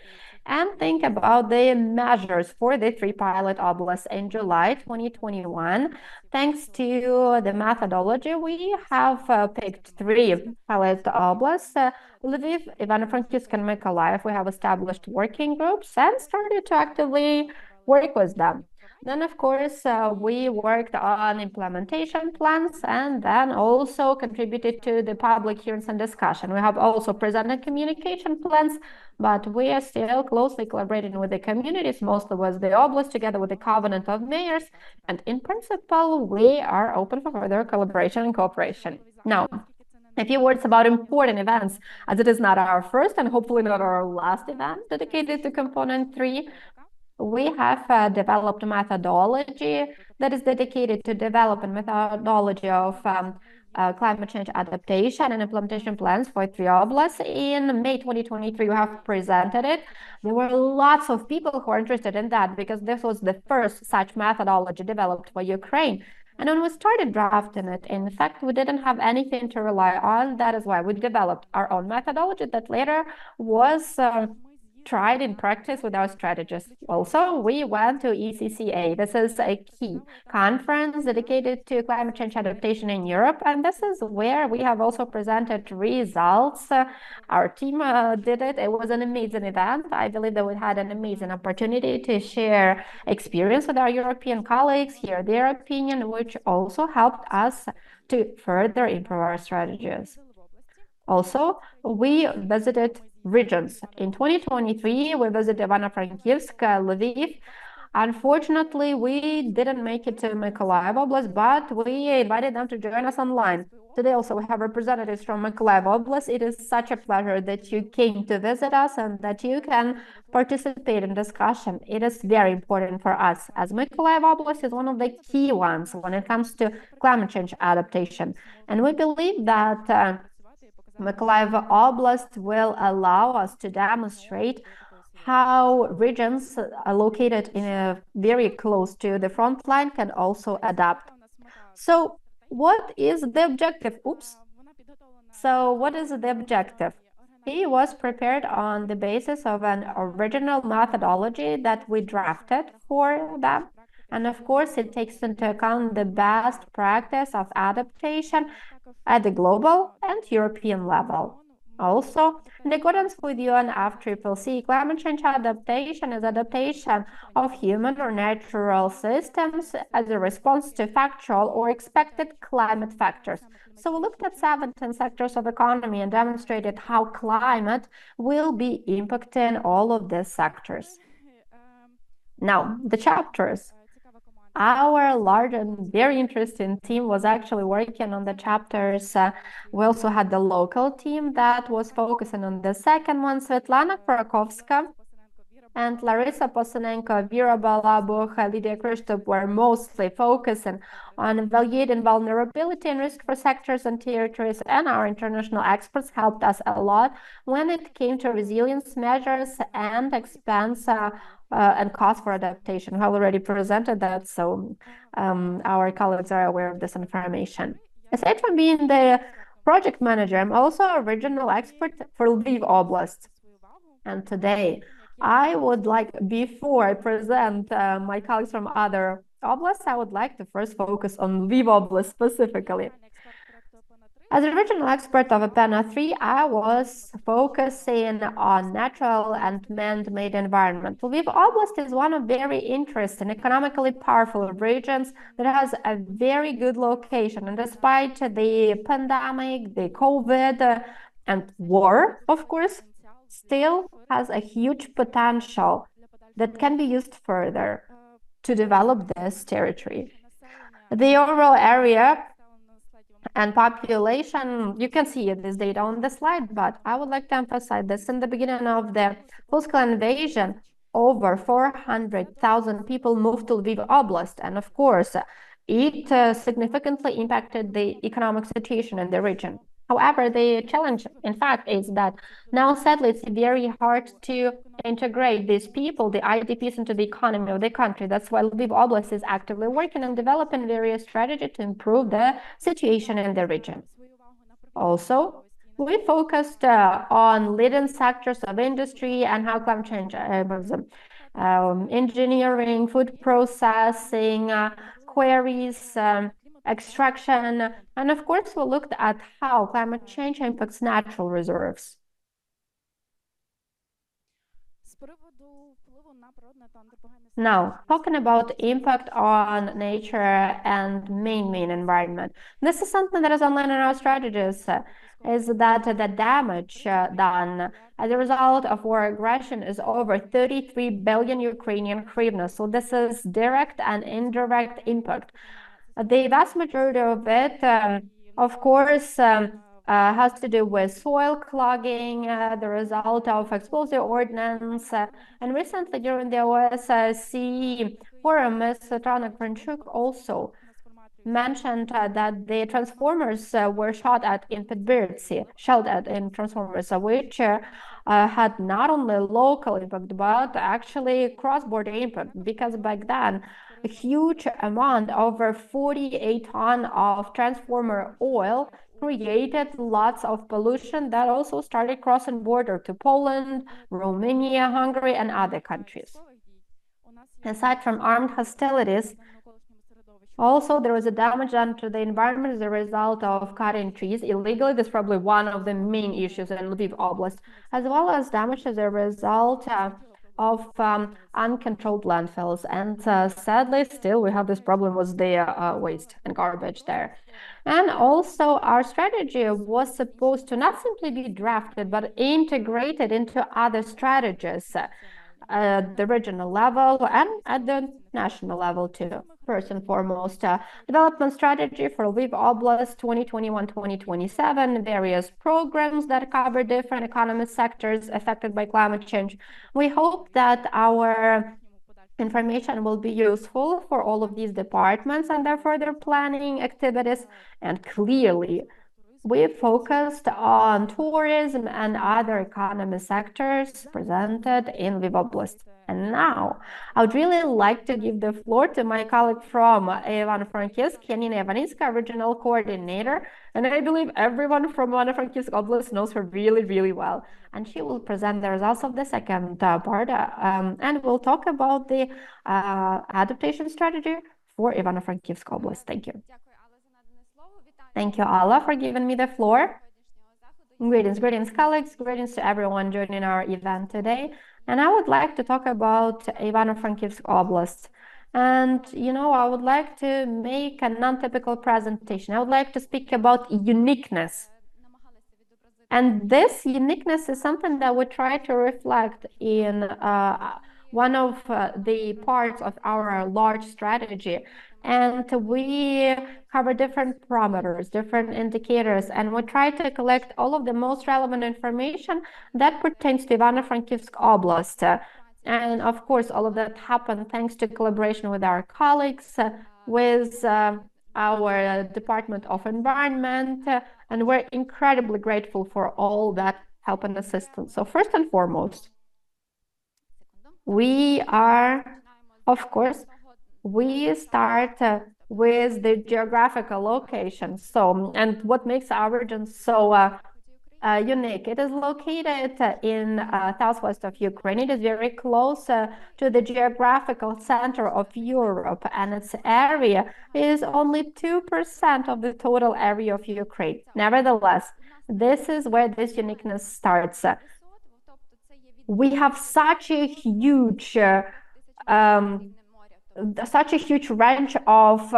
and think about the measures for the 3 pilot oblasts in July 2021. Thanks to the methodology, we have picked 3 pilot oblasts, Lviv, Ivano-Frankivsk, and Mykolaiv. We have established working groups and started to actively work with them. Then, of course, we worked on implementation plans and then also contributed to the public hearings and discussion. We have also presented communication plans, but we are still closely collaborating with the communities, mostly with the oblast, together with the Covenant of Mayors. And in principle, we are open for further collaboration and cooperation. Now, a few words about important events, as it is not our first and hopefully not our last event dedicated to component 3. We have developed a methodology that is dedicated to developing methodology of climate change adaptation and implementation plans for 3 oblasts. In May 2023, we have presented it. There were lots of people who are interested in that because this was the first such methodology developed for Ukraine. And when we started drafting it, in fact, we didn't have anything to rely on. That is why we developed our own methodology that later was tried in practice with our strategists. Also, we went to ECCA. This is a key conference dedicated to climate change adaptation in Europe, and this is where we have also presented results. Our team did it. It was an amazing event. I believe that we had an amazing opportunity to share experience with our European colleagues, hear their opinion, which also helped us to further improve our strategies. Also, we visited regions. In 2023, we visited Ivano-Frankivsk, Lviv. Unfortunately, we didn't make it to Mykolaiv Oblast, but we invited them to join us online. Today also we have representatives from Mykolaiv Oblast. It is such a pleasure that you came to visit us and that you can participate in discussion. It is very important for us, as Mykolaiv Oblast is one of the key ones when it comes to climate change adaptation. And we believe that Mykolaiv Oblast will allow us to demonstrate how regions located in a very close to the front line can also adapt. So what is the objective? So what is the objective? He was prepared on the basis of an original methodology that we drafted for them. And of course, it takes into account the best practice of adaptation at the global and European level. Also, in accordance with UNFCCC, climate change adaptation is adaptation of human or natural systems as a response to factual or expected climate factors. So we looked at 17 sectors of economy and demonstrated how climate will be impacting all of these sectors. Now, the chapters. Our large and very interesting team was actually working on the chapters. We also had the local team that was focusing on the second one. Svitlana Hrynchuk and Larissa Posanenko, Vera Balabuch, Lydia Kristop were mostly focusing on evaluating vulnerability and risk for sectors and territories, and our international experts helped us a lot when it came to resilience measures and expense and cost for adaptation. We have already presented that, so our colleagues are aware of this information. Aside from being the project manager, I'm also a regional expert for Lviv Oblast. And today, I would like, before I present my colleagues from other oblasts, I would like to first focus on Lviv Oblast specifically. As a regional expert of APENA 3, I was focusing on natural and man-made environment. Lviv Oblast is one of very interesting, economically powerful regions that has a very good location. And despite the pandemic, the COVID, and war, of course, still has a huge potential that can be used further to develop this territory. The overall area and population, you can see this data on the slide, but I would like to emphasize this. In the beginning of the full-scale invasion, over 400,000 people moved to Lviv Oblast, and of course, it significantly impacted the economic situation in the region. However, the challenge, in fact, is that now, sadly, it's very hard to integrate these people, the IDPs, into the economy of the country. That's why Lviv Oblast is actively working on developing various strategies to improve the situation in the region. Also, we focused on leading sectors of industry and how climate change, engineering, food processing, quarries, extraction, and of course, we looked at how climate change impacts natural reserves. Now, talking about impact on nature and main environment. This is something that is online in our strategies, is that the damage done as a result of war aggression is over 33 billion Ukrainian hryvnia. So this is direct and indirect impact. The vast majority of it, of course, has to do with soil clogging, the result of explosive ordnance. And recently, during the OSCE forum, Ms. Svitlana Hrynchuk also mentioned that the transformers were shot at in Podberitsi, shelled at in transformers, which had not only local impact, but actually cross-border impact, because back then, a huge amount, over 48 tons of transformer oil created lots of pollution that also started crossing border to Poland, Romania, Hungary, and other countries. Aside from armed hostilities, also there was a damage done to the environment as a result of cutting trees illegally. This is probably one of the main issues in Lviv Oblast, as well as damage as a result of uncontrolled landfills. And sadly, still we have this problem with the waste and garbage there. And also our strategy was supposed to not simply be drafted, but integrated into other strategies at the regional level and at the national level too. First and foremost, development strategy for Lviv Oblast 2021-2027, various programs that cover different economic sectors affected by climate change. We hope that our information will be useful for all of these departments and their further planning activities. And clearly, we focused on tourism and other economy sectors presented in Lviv Oblast. And now, I would really like to give the floor to my colleague from Ivano-Frankivsk, Yanina Ivanitska, regional coordinator. And I believe everyone from Ivano-Frankivsk Oblast knows her really, really well. And she will present the results of the second part. And we'll talk about the adaptation strategy for Ivano-Frankivsk Oblast. Thank you. Thank you, Alla, for giving me the floor. Greetings, colleagues. Greetings to everyone joining our event today. And I would like to talk about Ivano-Frankivsk Oblast. And, I would like to make a non-typical presentation. I would like to speak about uniqueness. And this uniqueness is something that we try to reflect in one of the parts of our large strategy. And we cover different parameters, different indicators, and we try to collect all of the most relevant information that pertains to Ivano-Frankivsk Oblast. And of course, all of that happened thanks to collaboration with our colleagues, with our Department of Environment, and we're incredibly grateful for all that help and assistance. So first and foremost, we start with the geographical location. So, and what makes our region so unique? It is located in southwest of Ukraine. It is very close to the geographical center of Europe, and its area is only 2% of the total area of Ukraine. Nevertheless, this is where this uniqueness starts. We have such a huge range of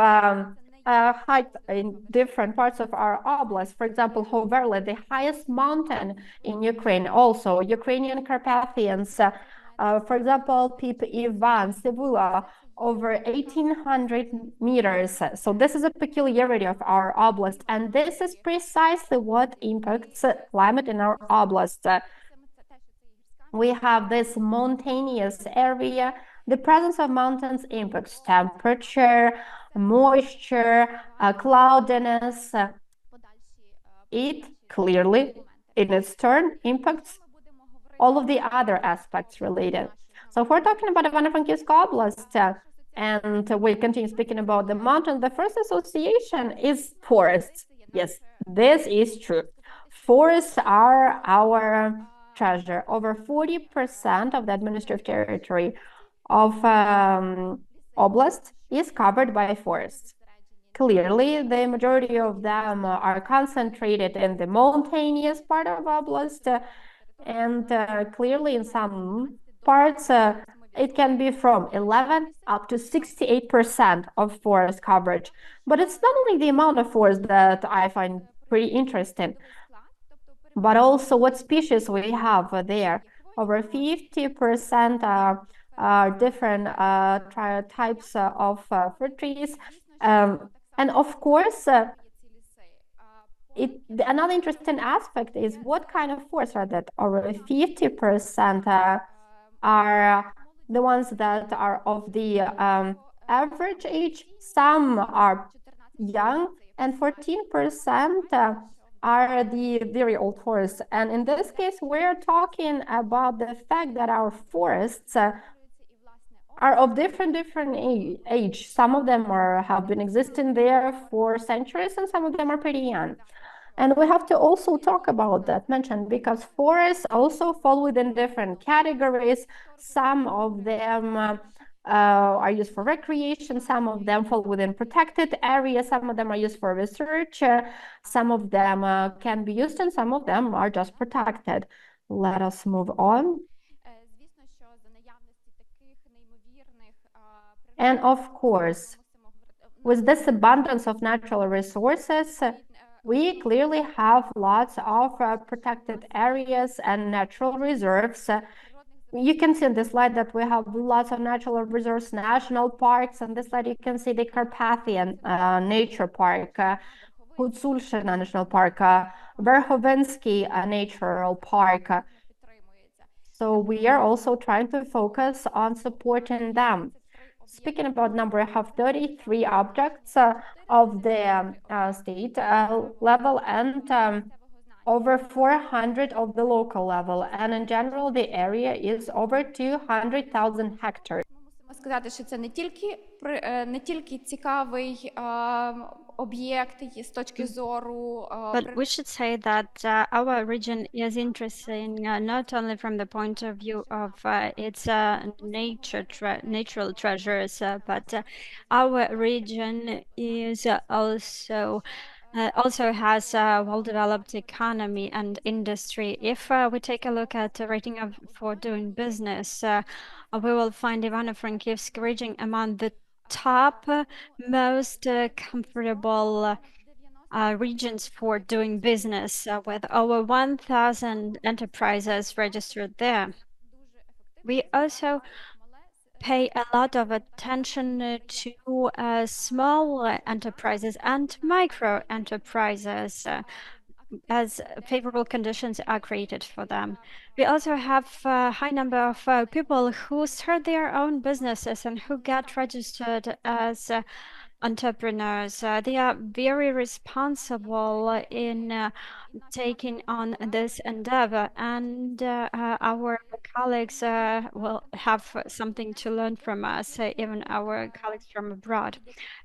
height in different parts of our oblast. For example, Wöllert, the highest mountain in Ukraine, also Ukrainian Carpathians. For example, Peep Ivan, Sivula, over 1,800 meters. So this is a peculiarity of our oblast, and this is precisely what impacts climate in our oblast. We have this mountainous area. The presence of mountains impacts temperature, moisture, cloudiness. It clearly, in its turn, impacts all of the other aspects related. So if we're talking about Ivano-Frankivsk Oblast, and we continue speaking about the mountains, the first association is forests. Yes, this is true. Forests are our treasure. Over 40% of the administrative territory of Oblast is covered by forests. Clearly, the majority of them are concentrated in the mountainous part of Oblast, and clearly in some parts it can be from 11 up to 68% of forest coverage. But it's not only the amount of forest that I find pretty interesting, but also what species we have there. Over 50% are different types of fruit trees. And of course, another interesting aspect is what kind of forests are that. Over 50% are the ones that are of the average age. Some are young, and 14% are the very old forests. And in this case, we're talking about the fact that our forests are of different age. Some of them have been existing there for centuries, and some of them are pretty young. And we have to also talk about that, mention, because forests also fall within different categories. Some of them are used for recreation, some of them fall within protected areas, some of them are used for research, some of them can be used, and some of them are just protected. Let us move on. And of course, with this abundance of natural resources, we clearly have lots of protected areas and natural reserves. You can see on this slide that we have lots of natural reserves, national parks. On this slide, you can see the Carpathian Nature Park, Hudzulshina National Park, Verkhovensky Natural Park. So we are also trying to focus on supporting them. Speaking about number, I have 33 objects of the state level and over 400 of the local level. And in general, the area is over 200,000 hectares. Сказати, що це не тільки цікавий об'єкт з точки зору. But we should say that our region is interesting not only from the point of view of its natural treasures, but our region is also has a well-developed economy and industry. If we take a look at the rating for doing business, we will find Ivano-Frankivsk region among the top most comfortable regions for doing business, with over 1,000 enterprises registered there. We also pay a lot of attention to small enterprises and micro enterprises, as favorable conditions are created for them. We also have a high number of people who start their own businesses and who get registered as entrepreneurs. They are very responsible in taking on this endeavor, and our colleagues will have something to learn from us, even our colleagues from abroad.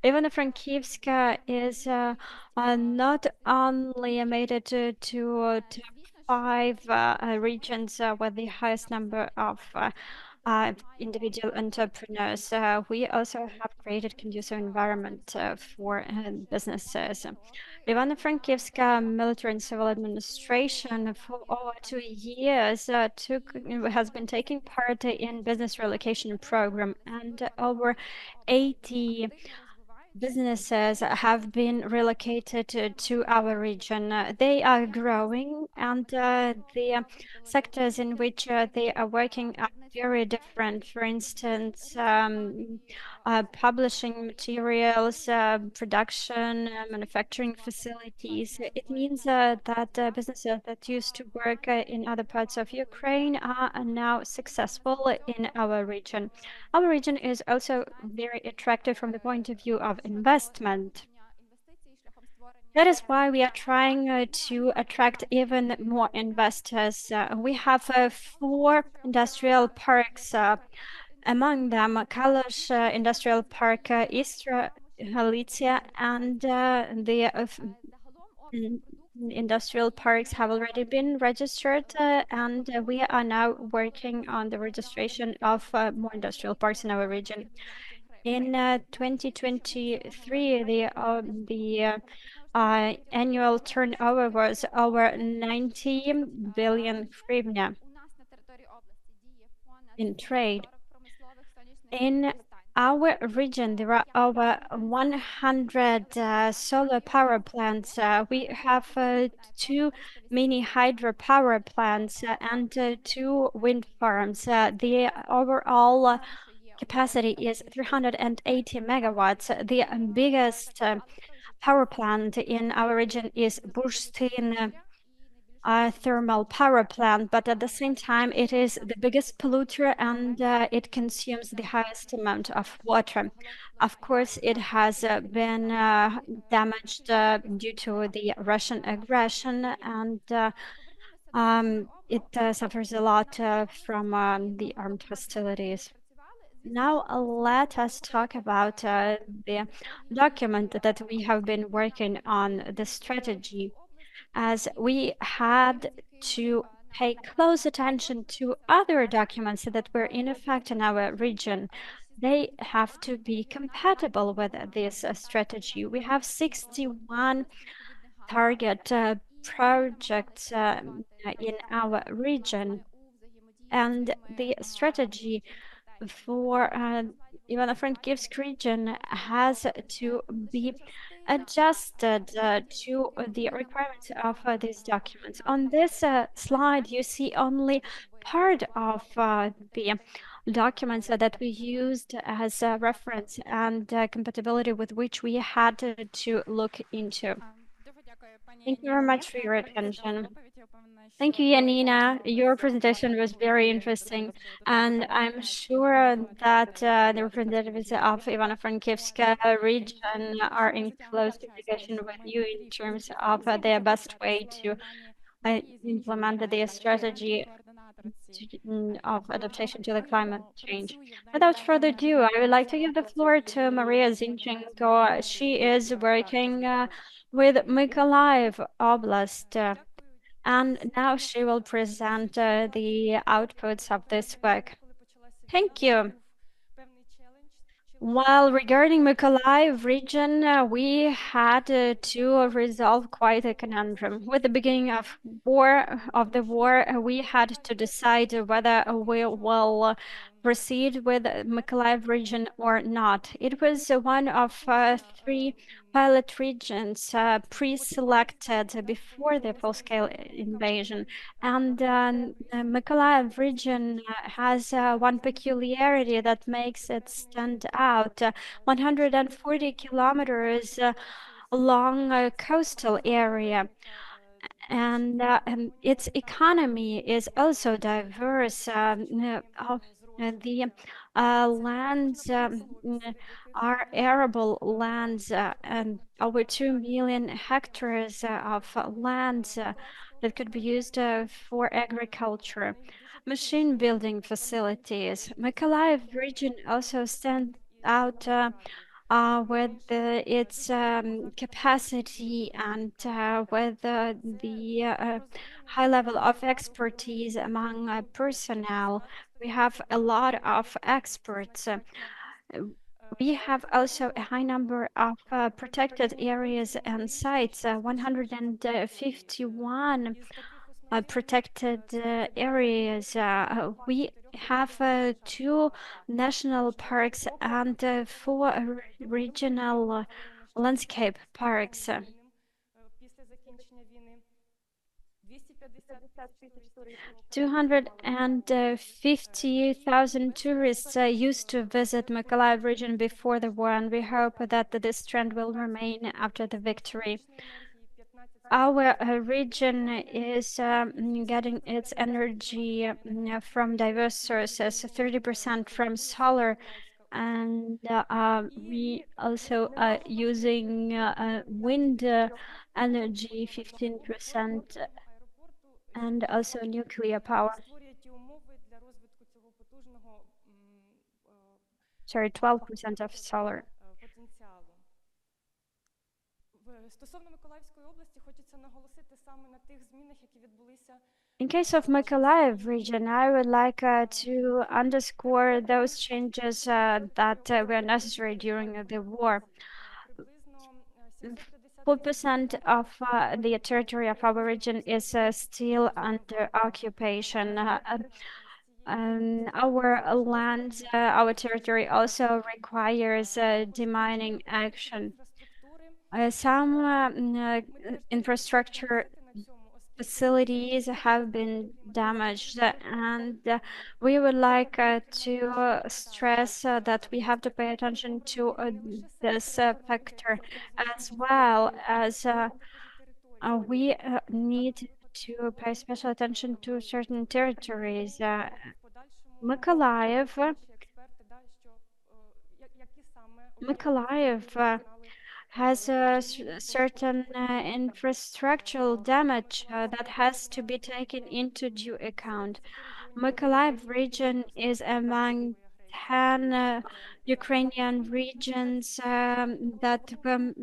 Ivano-Frankivsk is not only made it to top 5 regions with the highest number of individual entrepreneurs. We also have created conducive environment for businesses. Ivano-Frankivsk military and civil administration for over 2 years has been taking part in business relocation program, and over 80 businesses have been relocated to our region. They are growing, and the sectors in which they are working are very different. For instance, publishing materials, production, manufacturing facilities. It means that businesses that used to work in other parts of Ukraine are now successful in our region. Our region is also very attractive from the point of view of investment. That is why we are trying to attract even more investors. We have 4 industrial parks, among them Kalosh Industrial Park, Istra, Galicia, and the industrial parks have already been registered, and we are now working on the registration of more industrial parks in our region. In 2023, the annual turnover was over 90 billion hryvnia in trade. In our region, there are over 100 solar power plants. We have 2 mini hydropower plants and 2 wind farms. The overall capacity is 380 megawatts. The biggest power plant in our region is Burstin thermal power plant, but at the same time it is the biggest polluter, and it consumes the highest amount of water. Of course, it has been damaged due to the Russian aggression, and it suffers a lot from the armed hostilities. Now let us talk about the document that we have been working on, the strategy. as we had to pay close attention to other documents that were in effect in our region. They have to be compatible with this strategy. We have 61 target projects in our region, and the strategy for Ivano-Frankivsk region has to be adjusted to the requirements of these documents. On this slide, you see only part of the documents that we used as a reference and compatibility with which we had to look into. Thank you very much for your attention. Thank you, Janina. Your presentation was very interesting, and I'm sure that the representatives of Ivano-Frankivsk region are in close communication with you in terms of their best way to implement the strategy of adaptation to the climate change. Without further ado, I would like to give the floor to Maria Zinchenko. She is working with Mykolaiv Oblast, and now she will present the outputs of this work. Thank you. While regarding Mykolaiv region, we had to resolve quite a conundrum. With the beginning of the war, we had to decide whether we will proceed with Mykolaiv region or not. It was one of 3 pilot regions pre-selected before the full-scale invasion. And Mykolaiv region has one peculiarity that makes it stand out. 140 kilometers long coastal area. And its economy is also diverse. The lands are arable lands, and over 2 million hectares of lands that could be used for agriculture. Machine building facilities. Mykolaiv region also stands out with its capacity and with the high level of expertise among personnel. We have a lot of experts. We have also a high number of protected areas and sites, 151 protected areas. We have 2 national parks and 4 regional landscape parks. 250,000 tourists used to visit Mykolaiv region before the war, and we hope that this trend will remain after the victory. Our region is getting its energy from diverse sources, 30% from solar, and we also are using wind energy, 15%, and also nuclear power. Sorry, 12% of solar. In case of Mykolaiv region, I would like to underscore those changes that were necessary during the war. 4% of the territory of our region is still under occupation. Our land, our territory also requires demining action. Some infrastructure facilities have been damaged, and we would like to stress that we have to pay attention to this factor, as well as we need to pay special attention to certain territories. Mykolaiv has a certain infrastructural damage that has to be taken into due account. Mykolaiv region is among 10 Ukrainian regions that were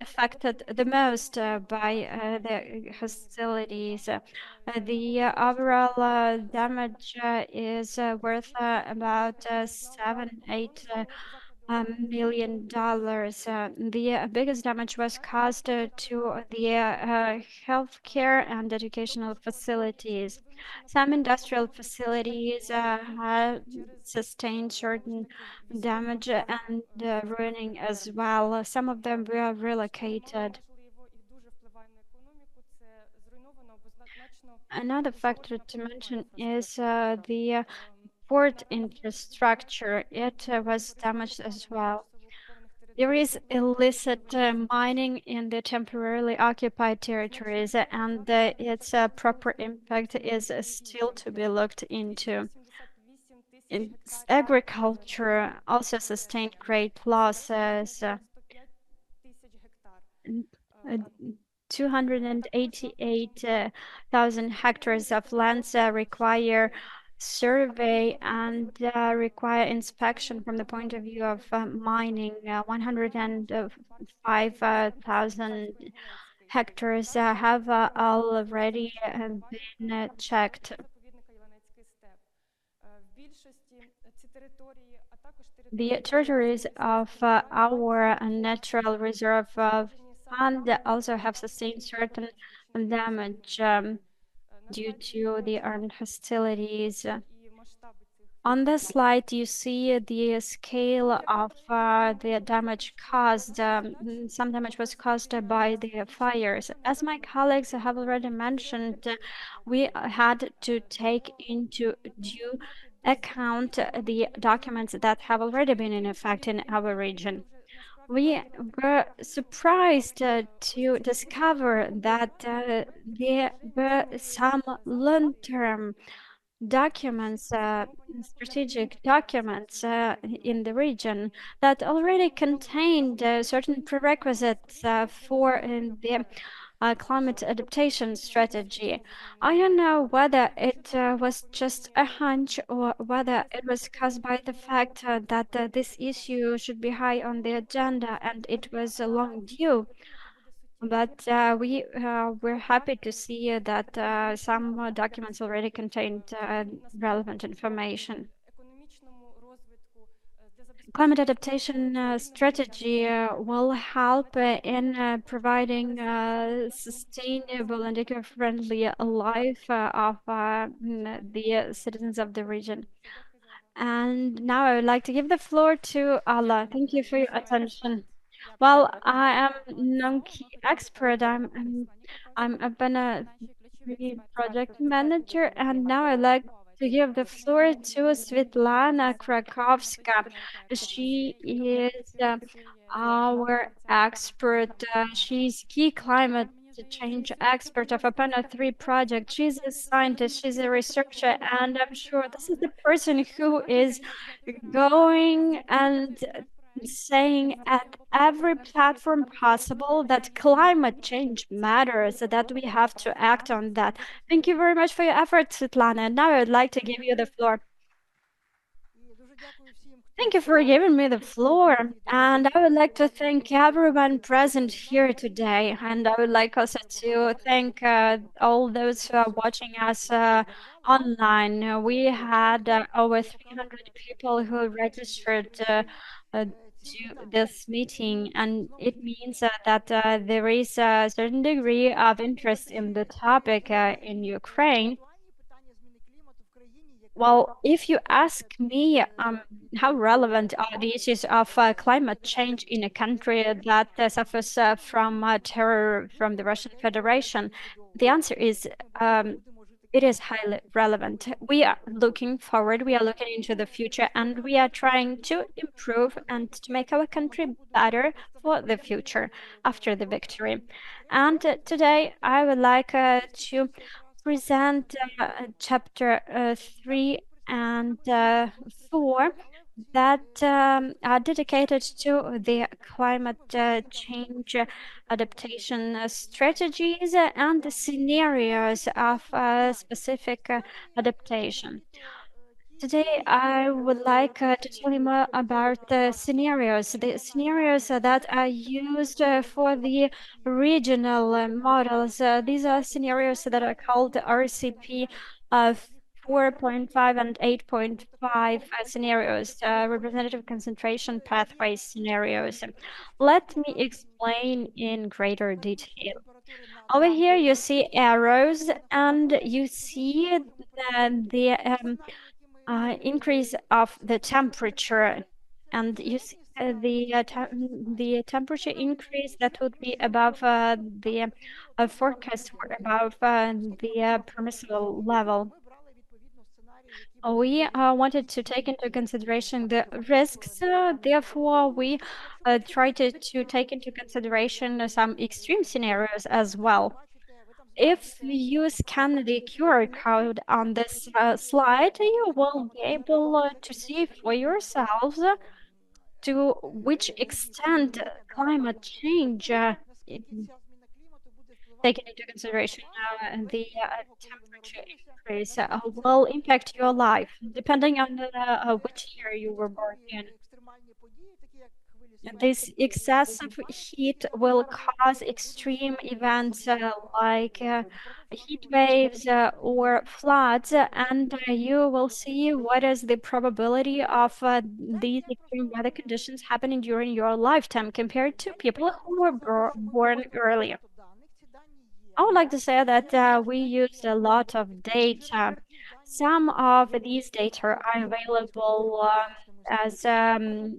affected the most by the hostilities. The overall damage is worth about $7-8 million. The biggest damage was caused to the healthcare and educational facilities. Some industrial facilities have sustained certain damage and ruining as well. Some of them were relocated. Another factor to mention is the port infrastructure. It was damaged as well. There is illicit mining in the temporarily occupied territories, and its proper impact is still to be looked into. Agriculture also sustained great losses. 288,000 hectares of lands require survey and require inspection from the point of view of mining. 105,000 hectares have already been checked. The territories of our natural reserve fund also have sustained certain damage due to the armed hostilities. On the slide, you see the scale of the damage caused. Some damage was caused by the fires. As my colleagues have already mentioned, we had to take into due account the documents that have already been in effect in our region. We were surprised to discover that there were some long-term documents, strategic documents in the region that already contained certain prerequisites for the climate adaptation strategy. I don't know whether it was just a hunch or whether it was caused by the fact that this issue should be high on the agenda and it was long due. But we were happy to see that some documents already contained relevant information. Climate adaptation strategy will help in providing sustainable and eco-friendly life of the citizens of the region. And now I would like to give the floor to Alla. Thank you for your attention. Well, I am non-key expert. I'm a APENA project manager, and now I'd like to give the floor to Svitlana Hrynchuk. She is our expert. She's key climate change expert of APENA 3 project. She's a scientist, she's a researcher, and I'm sure this is the person who is going and saying at every platform possible that climate change matters, that we have to act on that. Thank you very much for your efforts, Svitlana. And now I would like to give you the floor. Thank you for giving me the floor. And I would like to thank everyone present here today. And I would like also to thank all those who are watching us online. We had over 300 people who registered to this meeting, and it means that there is a certain degree of interest in the topic in Ukraine. Well, if you ask me how relevant are the issues of climate change in a country that suffers from terror from the Russian Federation, the answer is it is highly relevant. We are looking forward, we are looking into the future, and we are trying to improve and to make our country better for the future after the victory. And today I would like to present chapter 3 and 4 that are dedicated to the climate change adaptation strategies and the scenarios of specific adaptation. Today, I would like to tell you more about the scenarios that are used for the regional models. These are scenarios that are called RCP 4.5 and 8.5 scenarios, representative concentration pathway scenarios. Let me explain in greater detail. Over here, you see arrows, and you see the increase of the temperature, and you see the temperature increase that would be above the forecast or above the permissible level. We wanted to take into consideration the risks, therefore we tried to take into consideration some extreme scenarios as well. If you scan the QR code on this slide, you will be able to see for yourselves to which extent climate change, taken into consideration the temperature increase, will impact your life, depending on which year you were born in. This excessive heat will cause extreme events like heat waves or floods, and you will see what is the probability of these extreme weather conditions happening during your lifetime compared to people who were born earlier. I would like to say that we used a lot of data. Some of these data are available as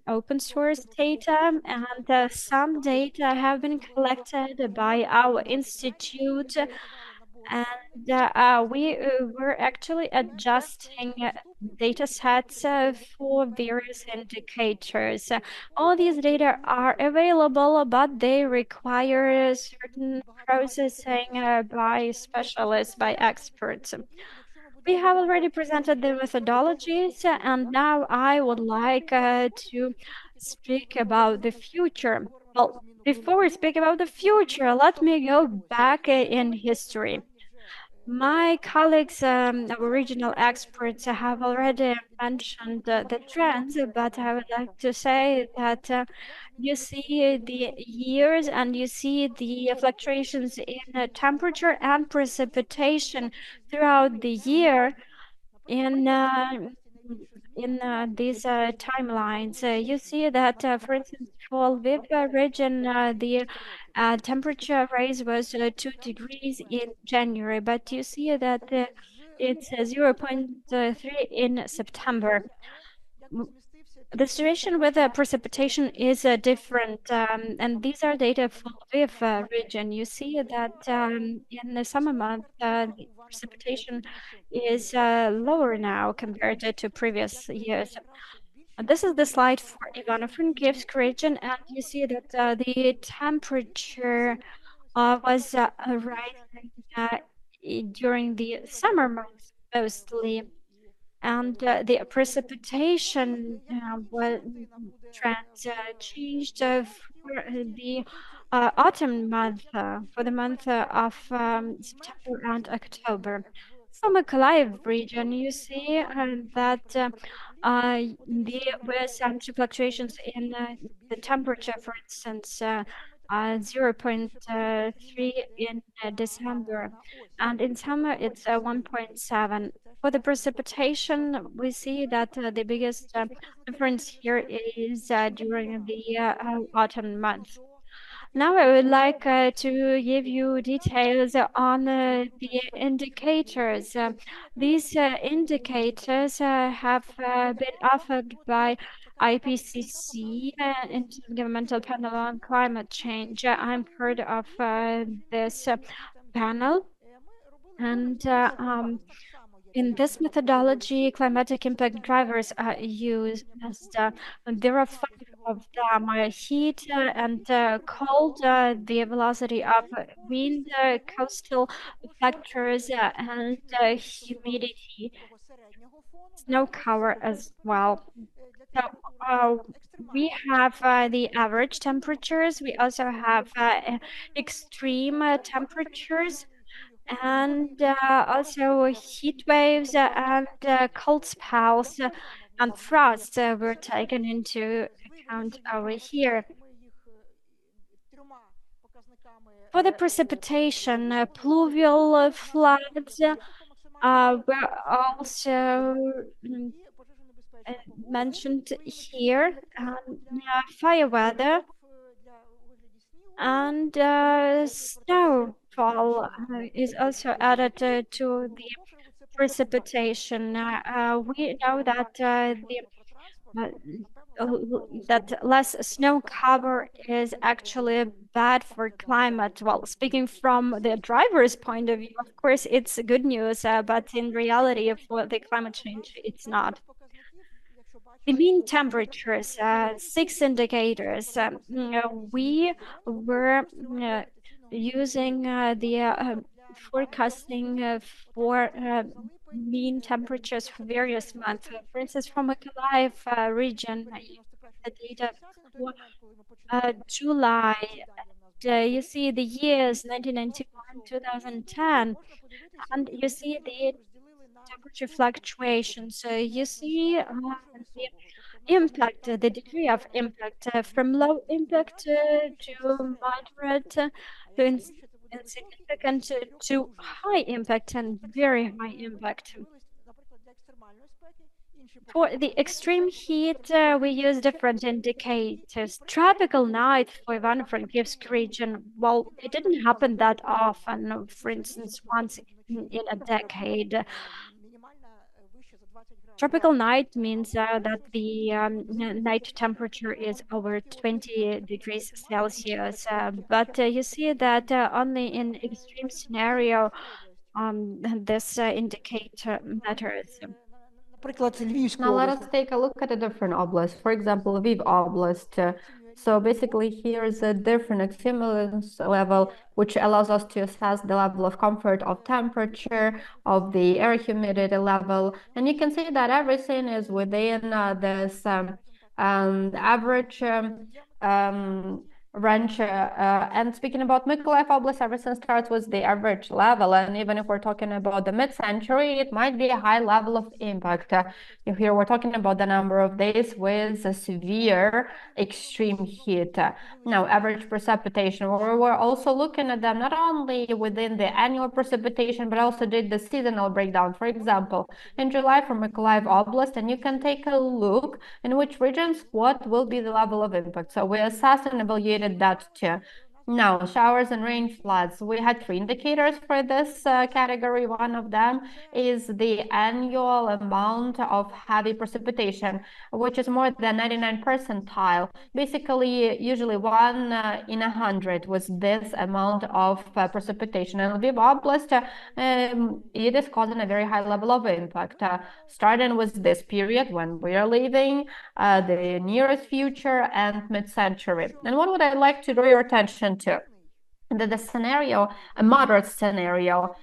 open source data, and some data have been collected by our institute, and we were actually adjusting data sets for various indicators. All these data are available, but they require certain processing by specialists, by experts. We have already presented the methodologies, and now I would like to speak about the future. Well, before we speak about the future, let me go back in history. My colleagues, our regional experts, have already mentioned the trends, but I would like to say that you see the years and you see the fluctuations in temperature and precipitation throughout the year in these timelines. You see that, for instance, for Lviv region, the temperature rise was 2 degrees in January, but you see that it's 0.3 in September. The situation with precipitation is different, and these are data for Lviv region. You see that in the summer month, the precipitation is lower now compared to previous years. This is the slide for Ivano-Frankivsk region, and you see that the temperature was rising during the summer months mostly, and the precipitation trends changed for the autumn month, for the month of September and October. For Mykolaiv region, you see that there were some fluctuations in the temperature, for instance, 0.3 in December, and in summer it's 1.7. For the precipitation, we see that the biggest difference here is during the autumn month. Now I would like to give you details on the indicators. These indicators have been offered by IPCC, Intergovernmental Panel on Climate Change. I'm part of this panel, and in this methodology, climatic impact drivers are used. There are 5 of them: heat and cold, the velocity of wind, coastal factors, and humidity, snow cover as well. So we have the average temperatures. We also have extreme temperatures. and also heat waves and cold spells and frosts were taken into account over here. For the precipitation, pluvial floods were also mentioned here, fire weather and snowfall is also added to the precipitation. We know that that less snow cover is actually bad for climate. Well, speaking from the driver's point of view, of course, it's good news, but in reality, for the climate change, it's not. The mean temperatures, 6 indicators. We were using the forecasting for mean temperatures for various months. For instance, from Mykolaiv region, the data for July. You see the years 1991, 2010, and you see the temperature fluctuations. So you see the impact, the degree of impact from low impact to moderate to insignificant to high impact and very high impact. For the extreme heat, we use different indicators. Tropical night for Ivano-Frankivsk region, well, it didn't happen that often, for instance, once in a decade. Tropical night means that the night temperature is over 20 degrees Celsius, but you see that only in extreme scenario this indicator matters. Now let us take a look at a different oblast. For example, Lviv oblast. So basically here is a different accumulance level, which allows us to assess the level of comfort of temperature, of the air humidity level. And you can see that everything is within this average range. And speaking about Mykolaiv Oblast, everything starts with the average level. And even if we're talking about the mid-century, it might be a high level of impact. If here we're talking about the number of days with a severe extreme heat. Now, average precipitation, we're also looking at them not only within the annual precipitation, but also did the seasonal breakdown. For example, in July for Mykolaiv Oblast, and you can take a look in which regions what will be the level of impact. So we assess and evaluated that too. Now, showers and rain floods. We had 3 indicators for this category. One of them is the annual amount of heavy precipitation, which is more than 99 percentile. Basically, usually 1 in 100 was this amount of precipitation. And Lviv Oblast, it is causing a very high level of impact, starting with this period when we are living, the nearest future and mid-century. And what would I like to draw your attention to? That the scenario, a moderate scenario,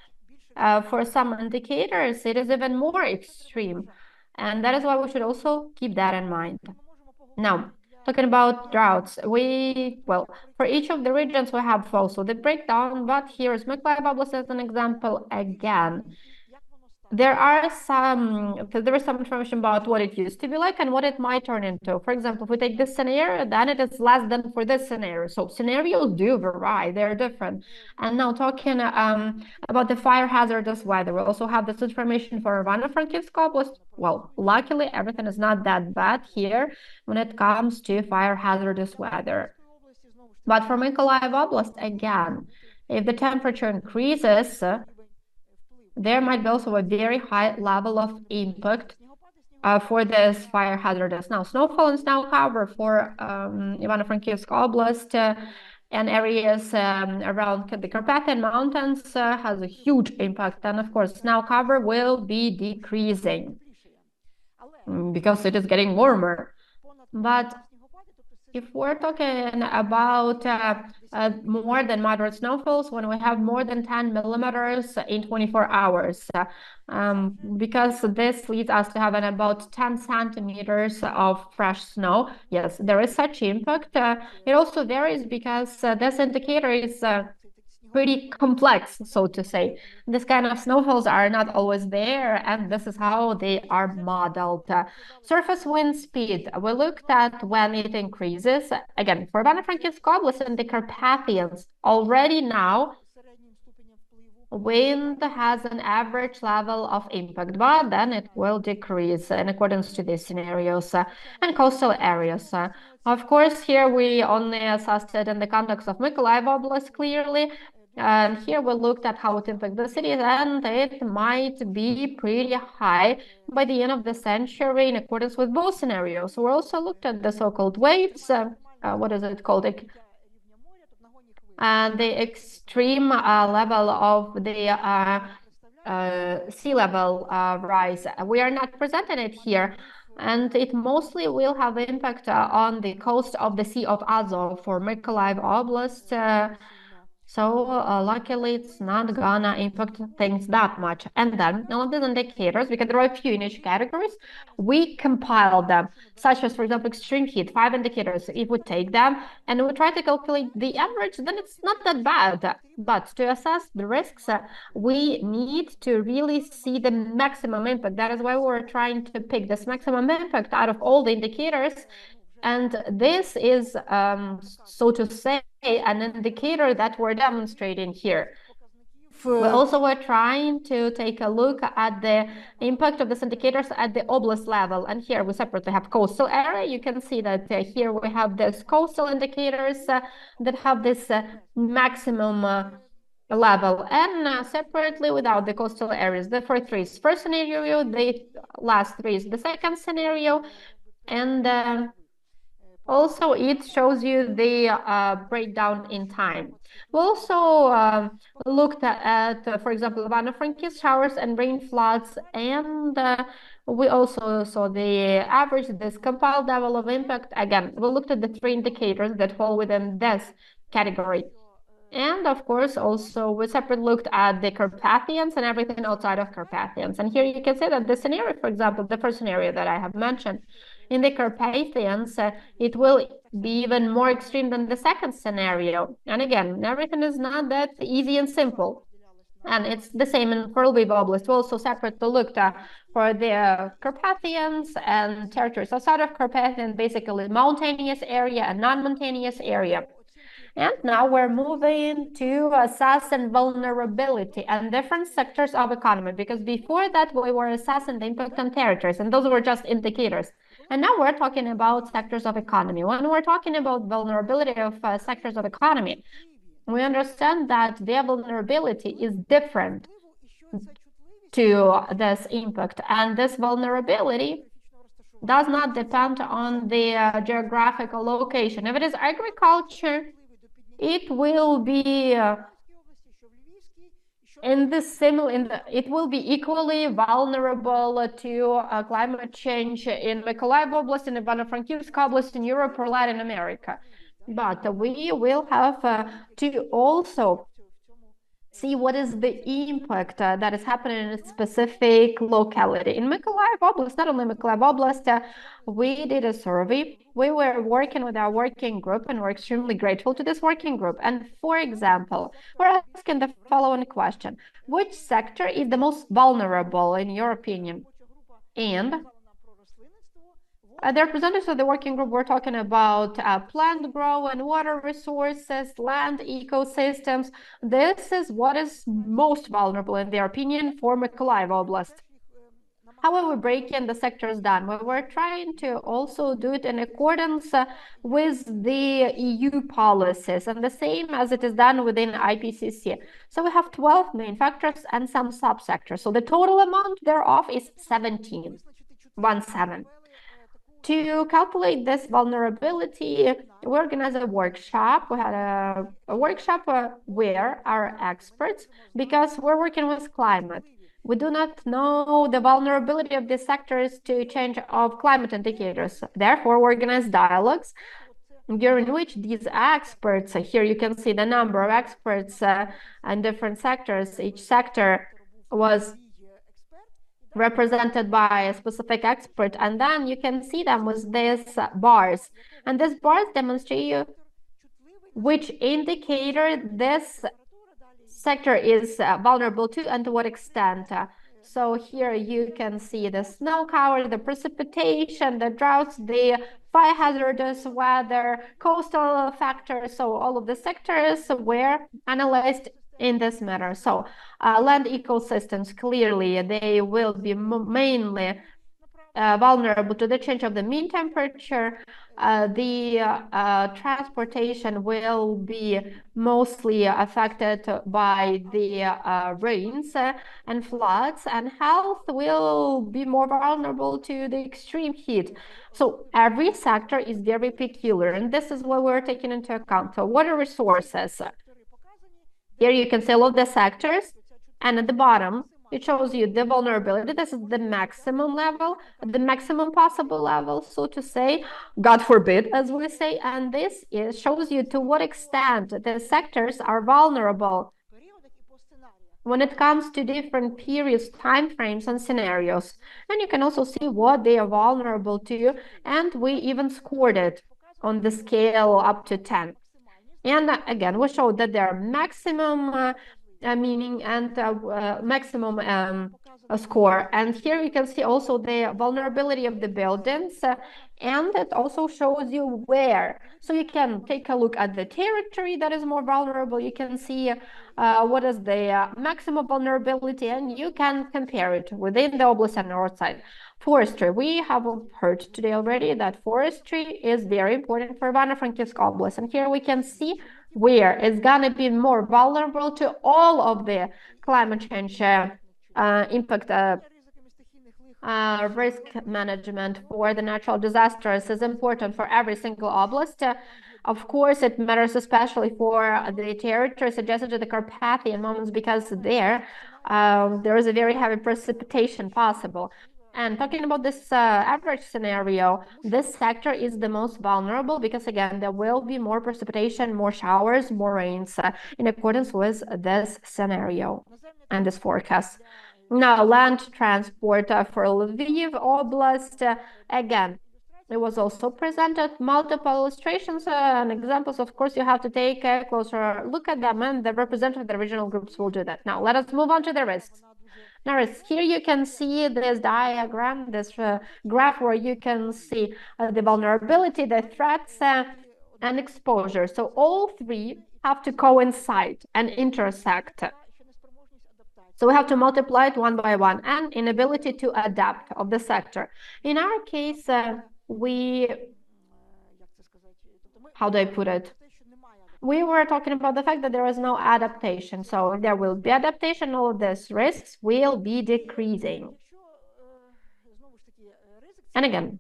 for some indicators, it is even more extreme. And that is why we should also keep that in mind. Now, talking about droughts, for each of the regions we have also the breakdown, but here is Mykolaiv Oblast as an example again. There is some information about what it used to be like and what it might turn into. For example, if we take this scenario, then it is less than for this scenario. So scenarios do vary, they're different. And now talking about the fire hazardous weather, we also have this information for Ivano-Frankivsk Oblast. Well, luckily, everything is not that bad here when it comes to fire hazardous weather. But for Mykolaiv Oblast, again, if the temperature increases, there might be also a very high level of impact for this fire hazardous. Now, snowfall and snow cover for Ivano-Frankivsk Oblast and areas around the Carpathian Mountains has a huge impact. And of course, snow cover will be decreasing because it is getting warmer. But if we're talking about more than moderate snowfalls, when we have more than 10 millimeters in 24 hours, because this leads us to having about 10 centimeters of fresh snow. Yes, there is such impact. It also varies because this indicator is pretty complex, so to say. This kind of snowfalls are not always there, and this is how they are modeled. Surface wind speed, we looked at when it increases. Again, for Ivano-Frankivsk Oblast and the Carpathians, already now, wind has an average level of impact, but then it will decrease in accordance to these scenarios and coastal areas. Of course, here we only assessed it in the context of Mykolaiv Oblast clearly. And here we looked at how it impacts the cities, and it might be pretty high by the end of the century in accordance with both scenarios. We also looked at the so-called waves, what is it called? The extreme level of the sea level rise. We are not presenting it here, and it mostly will have impact on the coast of the Sea of Azov for Mykolaiv Oblast. So luckily, it's not gonna impact things that much. And then all of these indicators, because there are a few in each categories, we compile them, such as, for example, extreme heat, 5 indicators. If we take them and we try to calculate the average, then it's not that bad. But to assess the risks, we need to really see the maximum impact. That is why we're trying to pick this maximum impact out of all the indicators. And this is, so to say, an indicator that we're demonstrating here. We also were trying to take a look at the impact of these indicators at the oblast level. And here we separately have coastal area. You can see that here we have these coastal indicators that have this maximum level, and separately without the coastal areas. The first 3 is first scenario, the last 3 is the second scenario. And also, it shows you the breakdown in time. We also looked at, for example, Ivano-Frankivsk showers and rain floods, and we also saw the average, this compiled level of impact. Again, we looked at the 3 indicators that fall within this category. And of course, also we separately looked at the Carpathians and everything outside of Carpathians. And here you can see that the scenario, for example, the first scenario that I have mentioned, in the Carpathians, it will be even more extreme than the second scenario. And again, everything is not that easy and simple. And it's the same in Lviv Oblast. We also separately looked for the Carpathians and territories outside of Carpathian, basically mountainous area and non-mountainous area. And now we're moving to assess and vulnerability and different sectors of economy, because before that we were assessing the impact on territories, and those were just indicators. And now we're talking about sectors of economy. When we're talking about vulnerability of sectors of economy, we understand that their vulnerability is different to this impact. And this vulnerability does not depend on the geographical location. If it is agriculture, it will be it will be equally vulnerable to climate change in Mykolaiv Oblast, in Ivano-Frankivsk Oblast, in Europe or Latin America. But we will have to also see what is the impact that is happening in a specific locality. In Mykolaiv Oblast, not only Mykolaiv Oblast, we did a survey. We were working with our working group, and we're extremely grateful to this working group. And for example, we're asking the following question: which sector is the most vulnerable in your opinion? And the representatives of the working group were talking about plant growth and water resources, land ecosystems. This is what is most vulnerable, in their opinion, for Mykolaiv Oblast. How are we breaking the sectors down? Well, we're trying to also do it in accordance with the EU policies, and the same as it is done within IPCC. So we have 12 main factors and some subsectors. So the total amount thereof is 17. To calculate this vulnerability, we organized a workshop. We had a workshop where our experts, because we're working with climate, we do not know the vulnerability of these sectors to change of climate indicators. Therefore, we organized dialogues during which these experts, here you can see the number of experts in different sectors. Each sector was represented by a specific expert, and then you can see them with these bars. And these bars demonstrate you which indicator this sector is vulnerable to and to what extent. So here you can see the snow cover, the precipitation, the droughts, the fire hazardous weather, coastal factors. So all of the sectors were analyzed in this matter. So land ecosystems, clearly, they will be mainly vulnerable to the change of the mean temperature. The transportation will be mostly affected by the rains and floods, and health will be more vulnerable to the extreme heat. So every sector is very peculiar, and this is what we're taking into account. So water resources. Here you can see all of the sectors, and at the bottom, it shows you the vulnerability. This is the maximum level, the maximum possible level, so to say, God forbid, as we say. And this shows you to what extent the sectors are vulnerable when it comes to different periods, time frames, and scenarios. And you can also see what they are vulnerable to. And we even scored it on the scale up to 10. And again, we showed that there are maximum meaning and maximum score. And here you can see also the vulnerability of the buildings, and it also shows you where. So you can take a look at the territory that is more vulnerable. You can see what is the maximum vulnerability, and you can compare it within the oblast and north side. Forestry. We have heard today already that forestry is very important for Ivano-Frankivsk Oblast. And here we can see where it's going to be more vulnerable to all of the climate change impact. Risk management for the natural disasters is important for every single oblast. Of course, it matters especially for the territories adjacent to the Carpathian Mountains, because there is a very heavy precipitation possible. And talking about this average scenario, this sector is the most vulnerable because, again, there will be more precipitation, more showers, more rains in accordance with this scenario and this forecast. Now, land transport for Lviv Oblast, again, it was also presented multiple illustrations and examples. Of course, you have to take a closer look at them, and the representative of the regional groups will do that. Now, let us move on to the risks. Now, here you can see this diagram, this graph where you can see the vulnerability, the threats, and exposure. So all three have to coincide and intersect. So we have to multiply it one by one, and inability to adapt of the sector. In our case, how do I put it? We were talking about the fact that there is no adaptation. So if there will be adaptation, all of these risks will be decreasing. And again,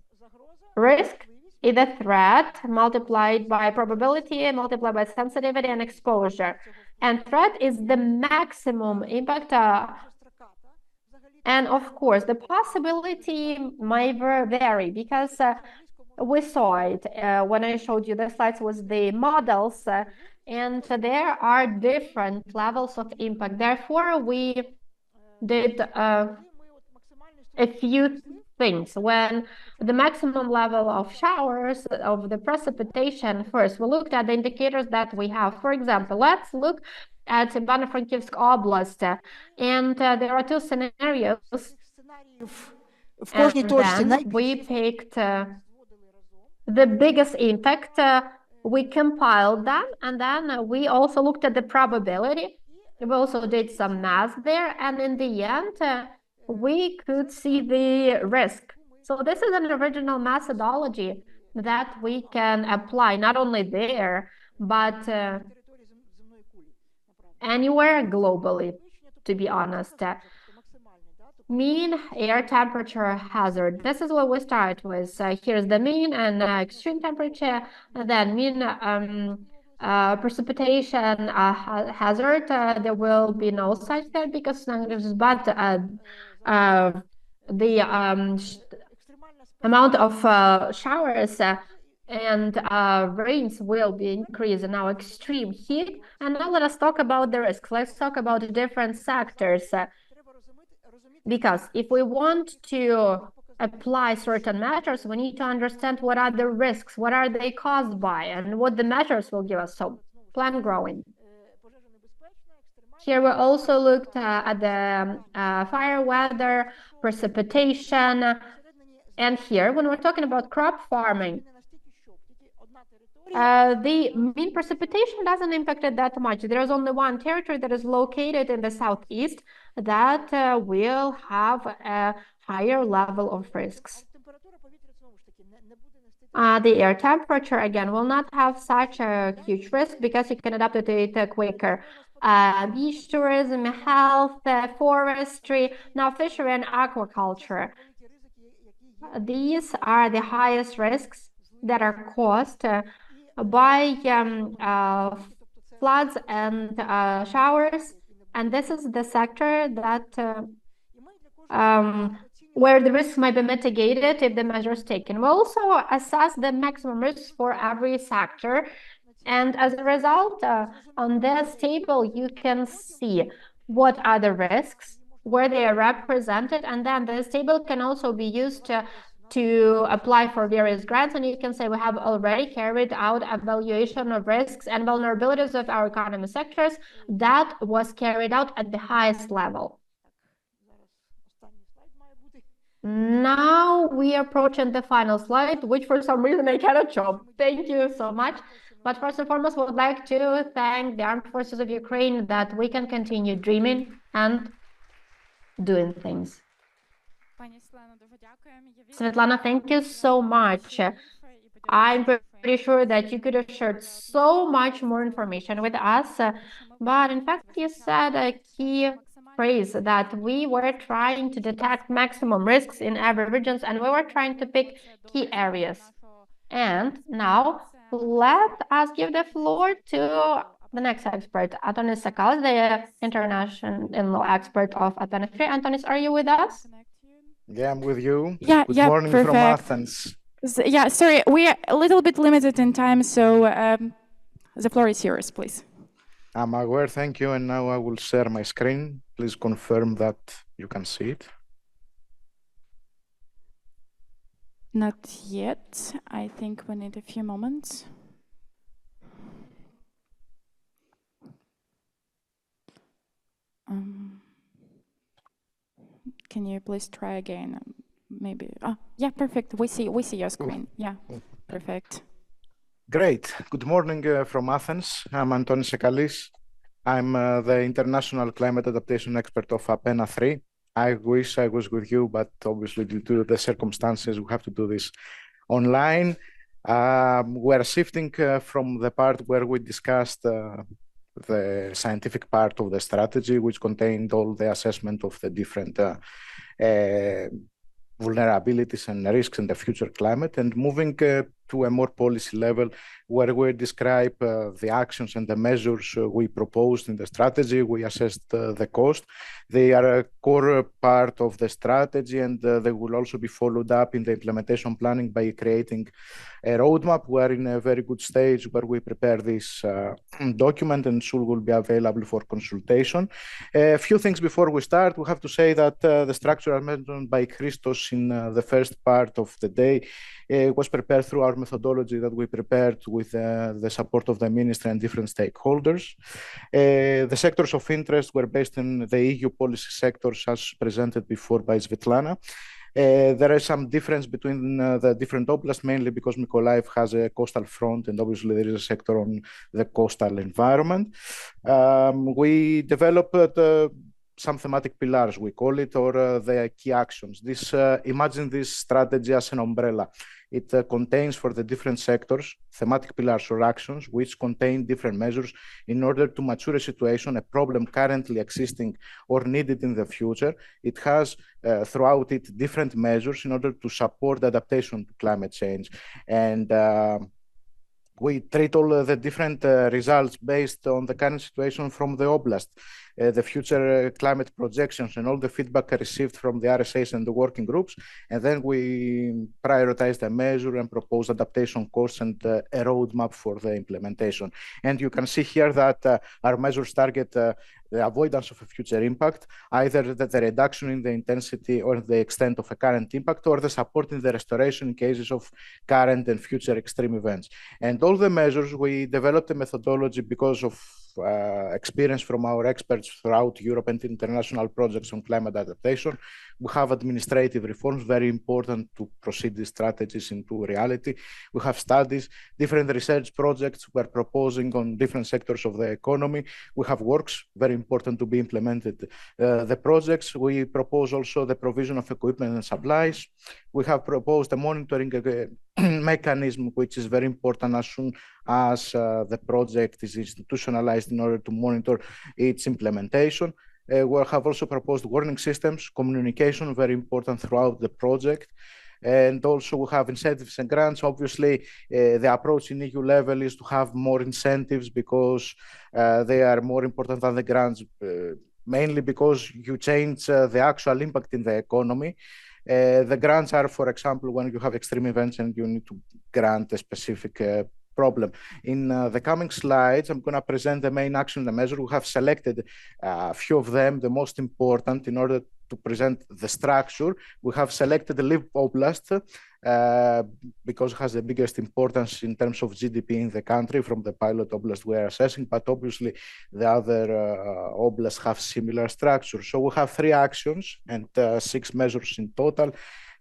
risk is a threat multiplied by probability, multiplied by sensitivity and exposure. And threat is the maximum impact. And of course, the possibility might vary because we saw it when I showed you the slides with the models, and there are different levels of impact. Therefore, we did a few things. When the maximum level of showers, of the precipitation, first, we looked at the indicators that we have. For example, let's look at Ivano-Frankivsk Oblast, and there are two scenarios. And then we picked the biggest impact, we compiled them, and then we also looked at the probability. We also did some math there, and in the end, we could see the risk. So this is an original methodology that we can apply not only there, but anywhere globally, to be honest. Mean air temperature hazard. This is what we start with. Here's the mean and extreme temperature, and then mean precipitation hazard. There will be no such there because but the amount of showers and rains will be increased. Now, extreme heat. And now let us talk about the risks. Let's talk about the different sectors. Because if we want to apply certain measures, we need to understand what are the risks, what are they caused by, and what the measures will give us. So, plant growing. Here we also looked at the fire weather, precipitation, and here when we're talking about crop farming, the mean precipitation doesn't impact it that much. There's only one territory that is located in the southeast that will have a higher level of risks. The air temperature, again, will not have such a huge risk because you can adapt to it quicker. Beach tourism, health, forestry, now fishery and aquaculture. These are the highest risks that are caused by floods and showers, and this is the sector that where the risks might be mitigated if the measures taken. We'll also assess the maximum risks for every sector, and as a result, on this table, you can see what are the risks, where they are represented, and then this table can also be used to apply for various grants, and you can say we have already carried out evaluation of risks and vulnerabilities of our economy sectors that was carried out at the highest level. Now we are approaching the final slide, which for some reason I cannot show. Thank you so much. But first and foremost, we would like to thank the Armed Forces of Ukraine that we can continue dreaming and doing things. Svitlana, thank you so much. I'm pretty sure that you could have shared so much more information with us, but in fact, you said a key phrase that we were trying to detect maximum risks in every region, and we were trying to pick key areas. And now let us give the floor to the next expert, Antonis Sakalas, the international expert of APENA 3. Antonis, are you with us? Yeah, I'm with you. Yeah, Good morning perfect. from Athens. Yeah, sorry, we are a little bit limited in time, so the floor is yours, please. I'm aware, thank you. And now I will share my screen. Please confirm that you can see it. Not yet. I think we need a few moments. Can you please try again? Maybe. Oh, yeah, perfect. We see your screen. Yeah, perfect. Great. Good morning from Athens. I'm Antonis Sakalas. I'm the international climate adaptation expert of APENA 3. I wish I was with you, but obviously due to the circumstances, we have to do this online. We're shifting from the part where we discussed the scientific part of the strategy, which contained all the assessment of the different vulnerabilities and risks in the future climate, and moving to a more policy level where we describe the actions and the measures we proposed in the strategy. We assessed the cost. They are a core part of the strategy, and they will also be followed up in the implementation planning by creating a roadmap. We're in a very good stage where we prepare this document, and soon will be available for consultation. A few things before we start. We have to say that the structure mentioned by Christos in the first part of the day was prepared through our methodology that we prepared with the support of the ministry and different stakeholders. The sectors of interest were based in the EU policy sectors as presented before by Svitlana. There is some difference between the different oblasts, mainly because Mykolaiv has a coastal front, and obviously there is a sector on the coastal environment. We developed some thematic pillars, we call it, or the key actions. Imagine this strategy as an umbrella. It contains for the different sectors thematic pillars or actions which contain different measures in order to mature a situation, a problem currently existing or needed in the future. It has throughout it different measures in order to support adaptation to climate change. And we treat all the different results based on the current situation from the oblast, the future climate projections, and all the feedback received from the RSAs and the working groups. And then we prioritize the measure and propose adaptation costs and a roadmap for the implementation. And you can see here that our measures target the avoidance of a future impact, either the reduction in the intensity or the extent of a current impact, or the support in the restoration in cases of current and future extreme events. And all the measures, we developed a methodology because of experience from our experts throughout Europe and international projects on climate adaptation. We have administrative reforms, very important to proceed these strategies into reality. We have studies, different research projects we're proposing on different sectors of the economy. We have works, very important to be implemented. The projects, we propose also the provision of equipment and supplies. We have proposed a monitoring mechanism, which is very important as soon as the project is institutionalized in order to monitor its implementation. We have also proposed warning systems, communication, very important throughout the project. And also we have incentives and grants. Obviously, the approach in EU level is to have more incentives because they are more important than the grants, mainly because you change the actual impact in the economy. The grants are, for example, when you have extreme events and you need to grant a specific problem. In the coming slides, I'm going to present the main action, the measure. We have selected a few of them, the most important, in order to present the structure. We have selected the Lviv Oblast because it has the biggest importance in terms of GDP in the country from the pilot oblast we are assessing, but obviously the other oblasts have similar structure. So we have 3 actions and 6 measures in total.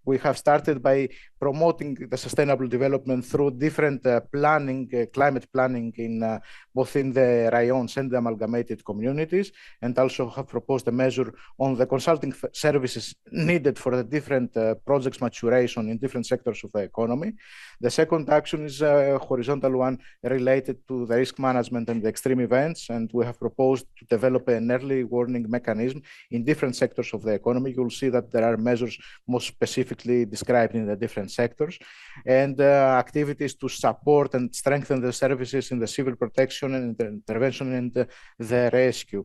We have started by promoting the sustainable development through different planning, climate planning in both in the rayons and the amalgamated communities, and also have proposed a measure on the consulting services needed for the different projects maturation in different sectors of the economy. The second action is a horizontal one related to the risk management and the extreme events, and we have proposed to develop an early warning mechanism in different sectors of the economy. You'll see that there are measures more specifically described in the different sectors, and activities to support and strengthen the services in the civil protection and the intervention and the rescue.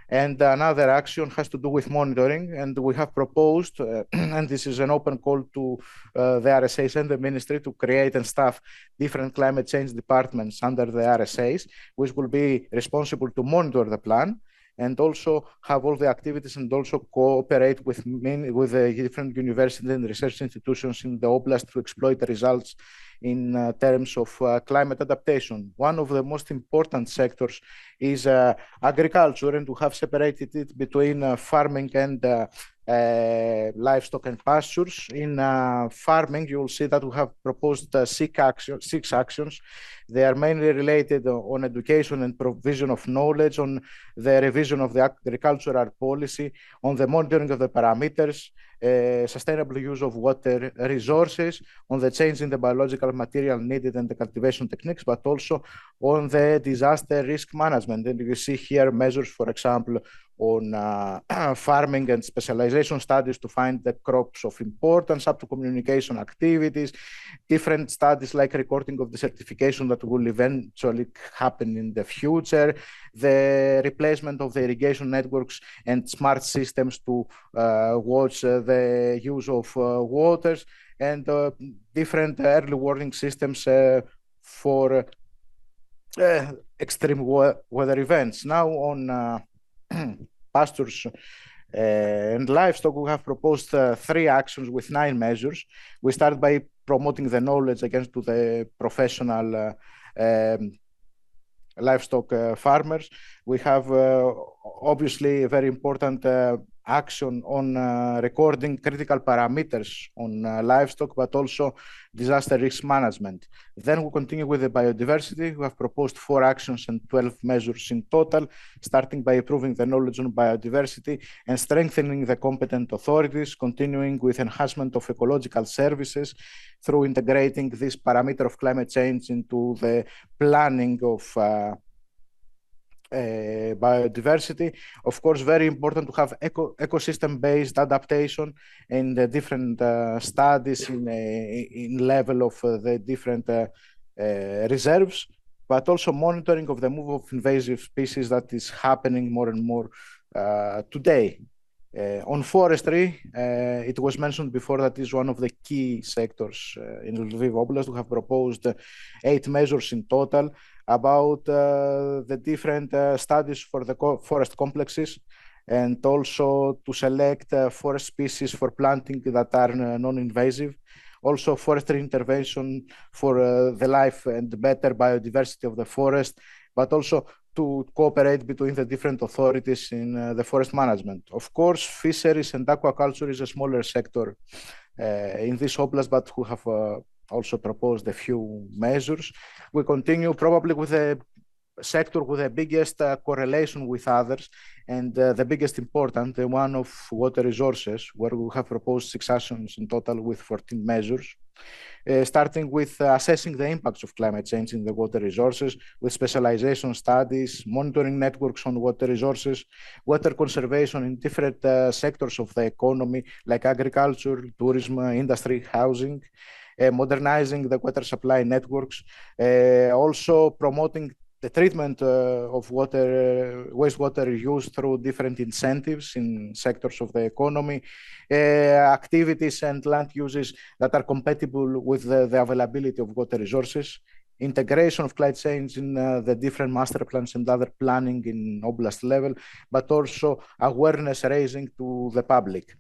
And another action has to do with monitoring, and we have proposed, and this is an open call to the RSAs and the ministry to create and staff different climate change departments under the RSAs, which will be responsible to monitor the plan and also have all the activities and also cooperate with the different universities and research institutions in the oblast to exploit the results in terms of climate adaptation. One of the most important sectors is agriculture, and we have separated it between farming and livestock and pastures. In farming, you will see that we have proposed 6 actions. They are mainly related on education and provision of knowledge, on the revision of the agricultural policy, on the monitoring of the parameters, sustainable use of water resources, on the change in the biological material needed and the cultivation techniques, but also on the disaster risk management. And you see here measures, for example, on farming and specialization studies to find the crops of importance, up to communication activities, different studies like recording of the certification that will eventually happen in the future, the replacement of the irrigation networks and smart systems to watch the use of waters, and different early warning systems for extreme weather events. Now on pastures and livestock, we have proposed 3 actions with 9 measures. We start by promoting the knowledge against to the professional livestock farmers. We have obviously a very important action on recording critical parameters on livestock, but also disaster risk management. Then we continue with the biodiversity. We have proposed 4 actions and 12 measures in total, starting by improving the knowledge on biodiversity and strengthening the competent authorities, continuing with enhancement of ecological services through integrating this parameter of climate change into the planning of biodiversity. Of course, very important to have ecosystem-based adaptation in the different studies in level of the different reserves, but also monitoring of the move of invasive species that is happening more and more today. On forestry, it was mentioned before that is one of the key sectors in Lviv Oblast. We have proposed 8 measures in total about the different studies for the forest complexes, and also to select forest species for planting that are non-invasive. Also forestry intervention for the life and better biodiversity of the forest, but also to cooperate between the different authorities in the forest management. Of course, fisheries and aquaculture is a smaller sector in this oblast, but who have also proposed a few measures. We continue probably with the sector with the biggest correlation with others and the biggest important, the one of water resources, where we have proposed 6 actions in total with 14 measures. Starting with assessing the impacts of climate change in the water resources with specialization studies, monitoring networks on water resources, water conservation in different sectors of the economy like agriculture, tourism, industry, housing, modernizing the water supply networks, also promoting the treatment of wastewater use through different incentives in sectors of the economy, activities and land uses that are compatible with the availability of water resources, integration of climate change in the different master plans and other planning in oblast level, but also awareness raising to the public.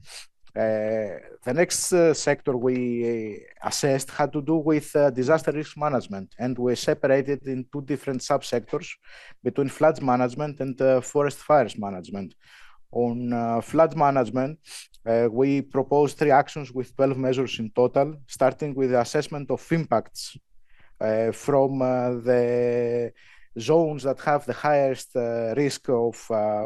The next sector we assessed had to do with disaster risk management, and we separated in 2 different subsectors between floods management and forest fires management. On flood management, we proposed 3 actions with 12 measures in total, starting with the assessment of impacts from the zones that have the highest risk of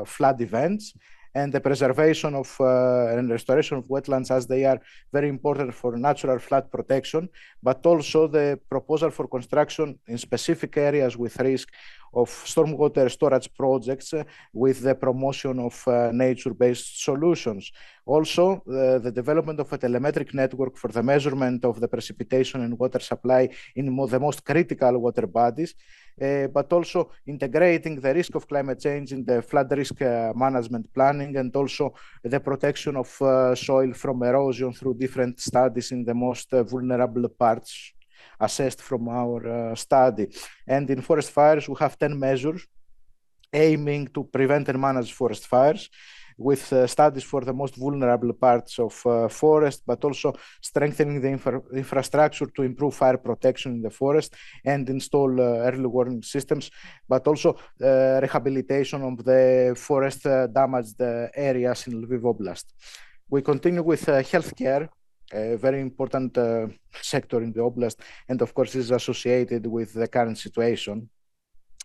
flood events, and the preservation of and restoration of wetlands, as they are very important for natural flood protection, but also the proposal for construction in specific areas with risk of stormwater storage projects with the promotion of nature-based solutions. Also, the development of a telemetric network for the measurement of the precipitation and water supply in the most critical water bodies, but also integrating the risk of climate change in the flood risk management planning, and also the protection of soil from erosion through different studies in the most vulnerable parts assessed from our study. And in forest fires, we have 10 measures aiming to prevent and manage forest fires, with studies for the most vulnerable parts of forest, but also strengthening the infrastructure to improve fire protection in the forest and install early warning systems, but also rehabilitation of the forest damaged areas in Lviv Oblast. We continue with healthcare, a very important sector in the oblast, and of course is associated with the current situation.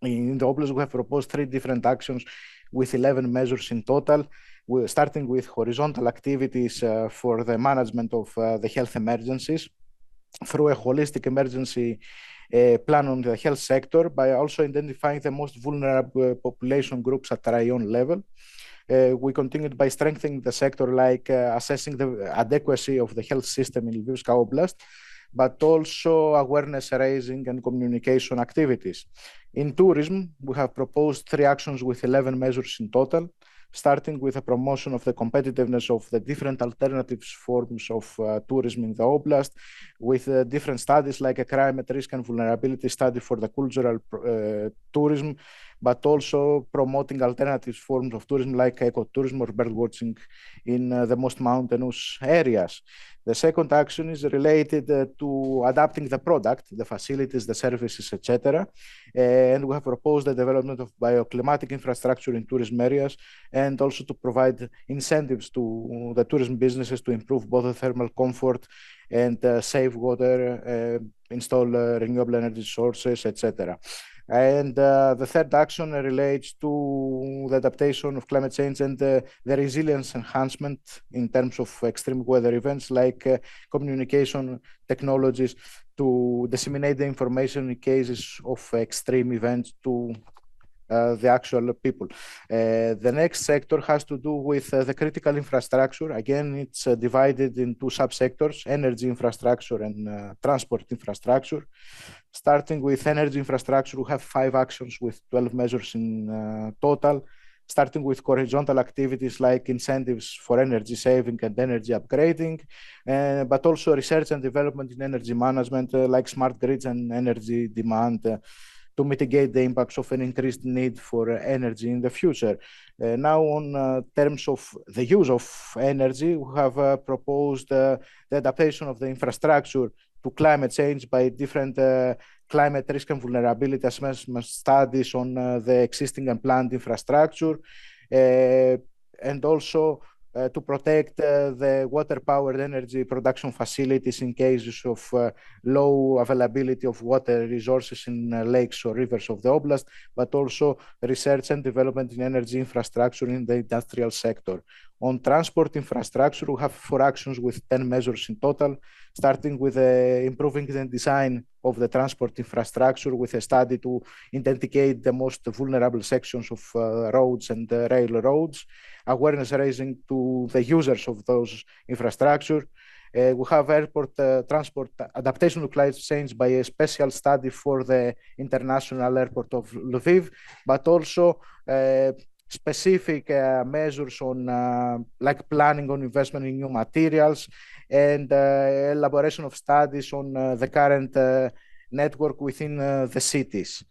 In the oblast, we have proposed 3 different actions with 11 measures in total. We're starting with horizontal activities for the management of the health emergencies through a holistic emergency plan on the health sector, by also identifying the most vulnerable population groups at rayon level. We continued by strengthening the sector, like assessing the adequacy of the health system in Lviv Oblast, but also awareness raising and communication activities. In tourism, we have proposed 3 actions with 11 measures in total, starting with a promotion of the competitiveness of the different alternatives forms of tourism in the oblast, with different studies like a climate risk and vulnerability study for the cultural tourism, but also promoting alternative forms of tourism like ecotourism or birdwatching in the most mountainous areas. The second action is related to adapting the product, the facilities, the services, etc. And we have proposed the development of bioclimatic infrastructure in tourism areas, and also to provide incentives to the tourism businesses to improve both the thermal comfort and save water, install renewable energy sources, etc. And the third action relates to the adaptation of climate change and the resilience enhancement in terms of extreme weather events, like communication technologies to disseminate the information in cases of extreme events to the actual people. The next sector has to do with the critical infrastructure. Again, it's divided in 2 subsectors: energy infrastructure and transport infrastructure. Starting with energy infrastructure, we have 5 actions with 12 measures in total, starting with horizontal activities like incentives for energy saving and energy upgrading, but also research and development in energy management, like smart grids and energy demand, to mitigate the impacts of an increased need for energy in the future. Now, on terms of the use of energy, we have proposed the adaptation of the infrastructure to climate change by different climate risk and vulnerability assessment studies on the existing and planned infrastructure, and also to protect the water-powered energy production facilities in cases of low availability of water resources in lakes or rivers of the oblast, but also research and development in energy infrastructure in the industrial sector. On transport infrastructure, we have 4 actions with 10 measures in total, starting with improving the design of the transport infrastructure with a study to identify the most vulnerable sections of roads and railroads, awareness raising to the users of those infrastructure. We have airport transport adaptation to climate change by a special study for the international airport of Lviv, but also specific measures on like planning on investment in new materials and elaboration of studies on the current network within the cities.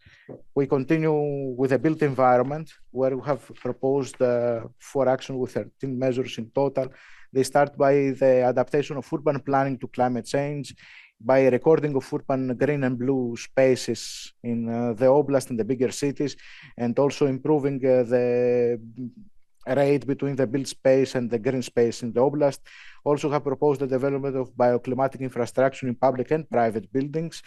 We continue with the built environment, where we have proposed 4 actions with 13 measures in total. They start by the adaptation of urban planning to climate change, by recording of urban green and blue spaces in the oblast and the bigger cities, and also improving the rate between the built space and the green space in the oblast. Also have proposed the development of bioclimatic infrastructure in public and private buildings.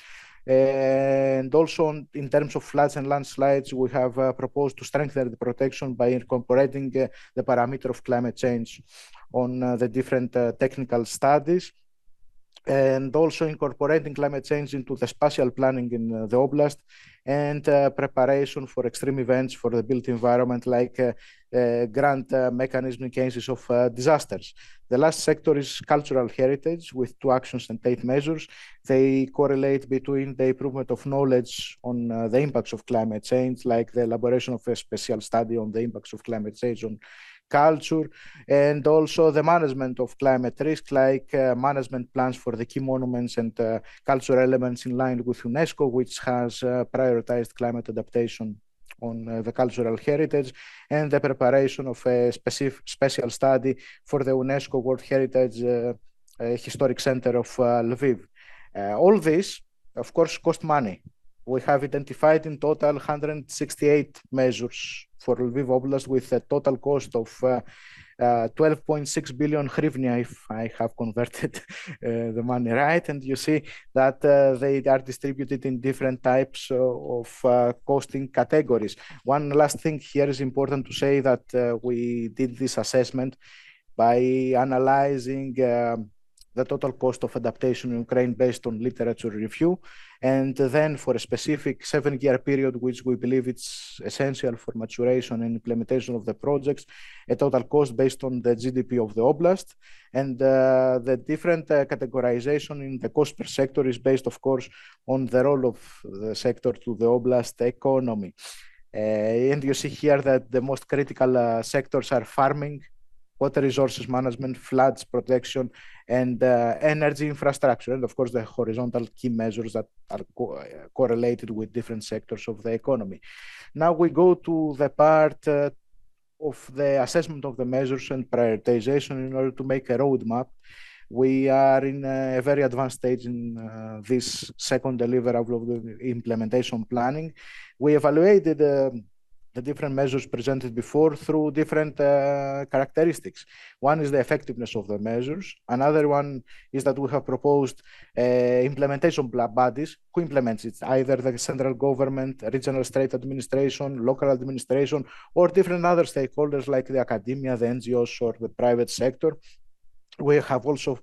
And also in terms of floods and landslides, we have proposed to strengthen the protection by incorporating the parameter of climate change on the different technical studies, and also incorporating climate change into the spatial planning in the oblast, and preparation for extreme events for the built environment, like grant mechanism in cases of disasters. The last sector is cultural heritage, with 2 actions and 8 measures. They correlate between the improvement of knowledge on the impacts of climate change, like the elaboration of a special study on the impacts of climate change on culture, and also the management of climate risk, like management plans for the key monuments and cultural elements in line with UNESCO, which has prioritized climate adaptation on the cultural heritage, and the preparation of a special study for the UNESCO World Heritage Historic Center of Lviv. All this, of course, cost money. We have identified in total 168 measures for Lviv Oblast with a total cost of 12.6 billion hryvnia, if I have converted the money right. And you see that they are distributed in different types of costing categories. One last thing here is important to say that we did this assessment by analyzing the total cost of adaptation in Ukraine based on literature review, and then for a specific 7-year period, which we believe it's essential for maturation and implementation of the projects, a total cost based on the GDP of the oblast, and the different categorization in the cost per sector is based, of course, on the role of the sector to the oblast economy. And you see here that the most critical sectors are farming, water resources management, floods protection, and energy infrastructure, and of course the horizontal key measures that are correlated with different sectors of the economy. Now we go to the part of the assessment of the measures and prioritization in order to make a roadmap. We are in a very advanced stage in this second deliverable of the implementation planning. We evaluated the different measures presented before through different characteristics. One is the effectiveness of the measures. Another one is that we have proposed implementation bodies. Who implements it? Either the central government, regional state administration, local administration, or different other stakeholders like the academia, the NGOs, or the private sector. We have also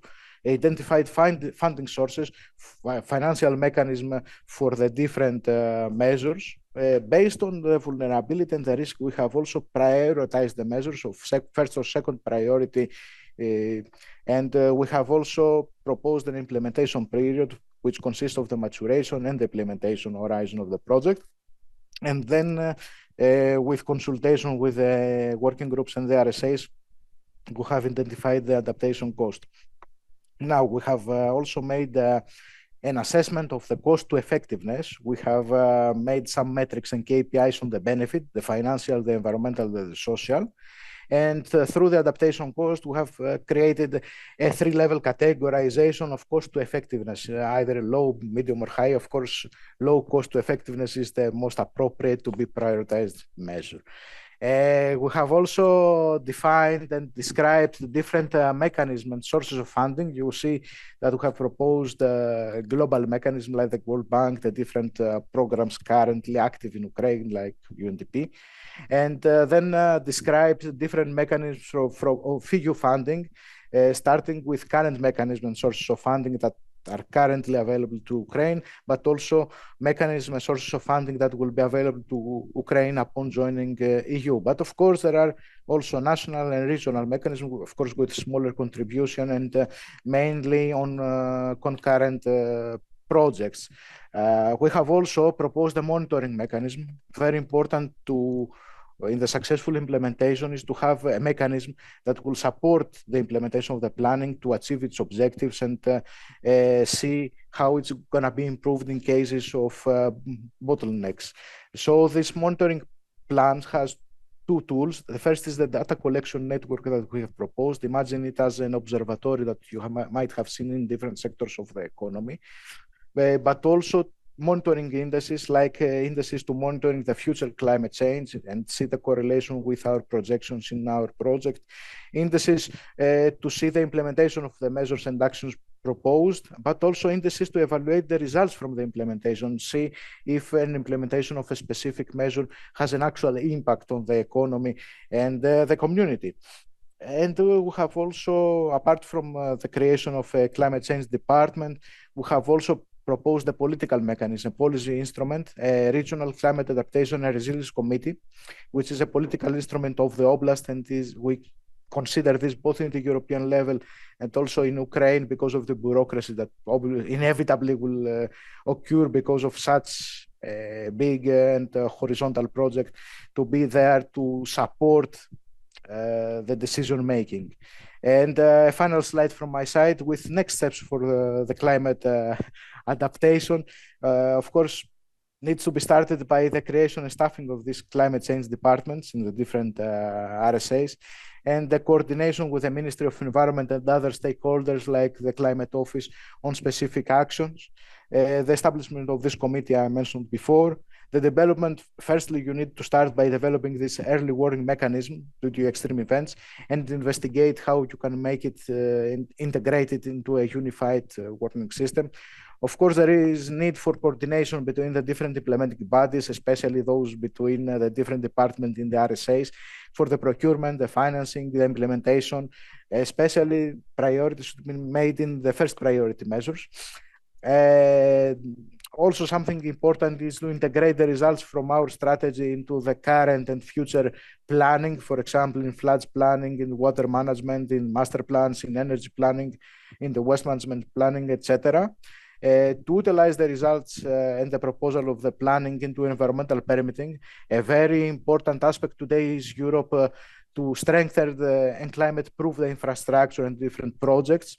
identified funding sources, financial mechanism for the different measures. Based on the vulnerability and the risk, we have also prioritized the measures of first or second priority, and we have also proposed an implementation period which consists of the maturation and the implementation horizon of the project. And then with consultation with the working groups and the RSAs, we have identified the adaptation cost. Now we have also made an assessment of the cost to effectiveness. We have made some metrics and KPIs on the benefit, the financial, the environmental, the social. And through the adaptation cost, we have created a 3-level categorization of cost to effectiveness, either low, medium, or high. Of course, low cost to effectiveness is the most appropriate to be prioritized measure. We have also defined and described the different mechanisms and sources of funding. You see that we have proposed a global mechanism like the World Bank, the different programs currently active in Ukraine, like UNDP, and then described different mechanisms of FIU funding, starting with current mechanisms and sources of funding that are currently available to Ukraine, but also mechanisms and sources of funding that will be available to Ukraine upon joining EU. But of course, there are also national and regional mechanisms, of course, with smaller contribution and mainly on concurrent projects. We have also proposed a monitoring mechanism. Very important in the successful implementation is to have a mechanism that will support the implementation of the planning to achieve its objectives and see how it's going to be improved in cases of bottlenecks. So this monitoring plan has two tools. The first is the data collection network that we have proposed. Imagine it as an observatory that you might have seen in different sectors of the economy, but also monitoring indices like indices to monitoring the future climate change and see the correlation with our projections in our project, indices to see the implementation of the measures and actions proposed, but also indices to evaluate the results from the implementation, see if an implementation of a specific measure has an actual impact on the economy and the community. And we have also, apart from the creation of a climate change department, we have also proposed a political mechanism, policy instrument, a regional climate adaptation and resilience committee, which is a political instrument of the oblast, and we consider this both in the European level and also in Ukraine because of the bureaucracy that inevitably will occur because of such a big and horizontal project, to be there to support the decision making. And a final slide from my side with next steps for the climate adaptation. Of course, needs to be started by the creation and staffing of these climate change departments in the different RSAs, and the coordination with the Ministry of Environment and other stakeholders like the Climate Office on specific actions. The establishment of this committee I mentioned before. The development, firstly, you need to start by developing this early warning mechanism due to extreme events and investigate how you can make it integrated into a unified warning system. Of course, there is need for coordination between the different implementing bodies, especially those between the different departments in the RSAs, for the procurement, the financing, the implementation, especially priorities should be made in the first priority measures. Also, something important is to integrate the results from our strategy into the current and future planning, for example, in floods planning, in water management, in master plans, in energy planning, in the waste management planning, etc. To utilize the results and the proposal of the planning into environmental permitting. A very important aspect today is Europe to strengthen and climate-proof the infrastructure and different projects.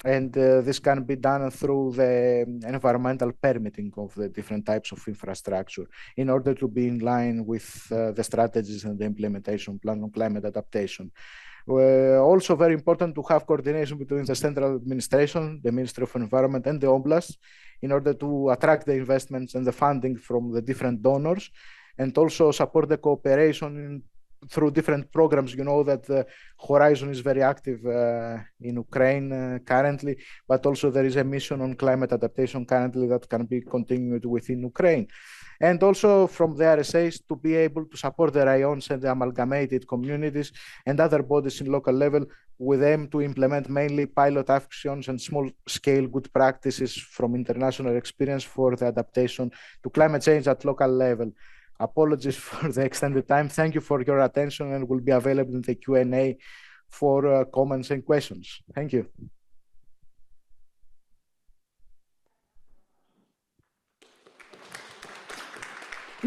And this can be done through the environmental permitting of the different types of infrastructure in order to be in line with the strategies and the implementation plan on climate adaptation. Also very important to have coordination between the central administration, the Ministry of Environment and the Oblast in order to attract the investments and the funding from the different donors, and also support the cooperation through different programs. You know that the Horizon is very active in Ukraine currently, but also there is a mission on climate adaptation currently that can be continued within Ukraine. And also from the RSAs to be able to support the rayons and the amalgamated communities and other bodies in local level with them to implement mainly pilot actions and small-scale good practices from international experience for the adaptation to climate change at local level. Apologies for the extended time. Thank you for your attention, and will be available in the Q&A for comments and questions. Thank you.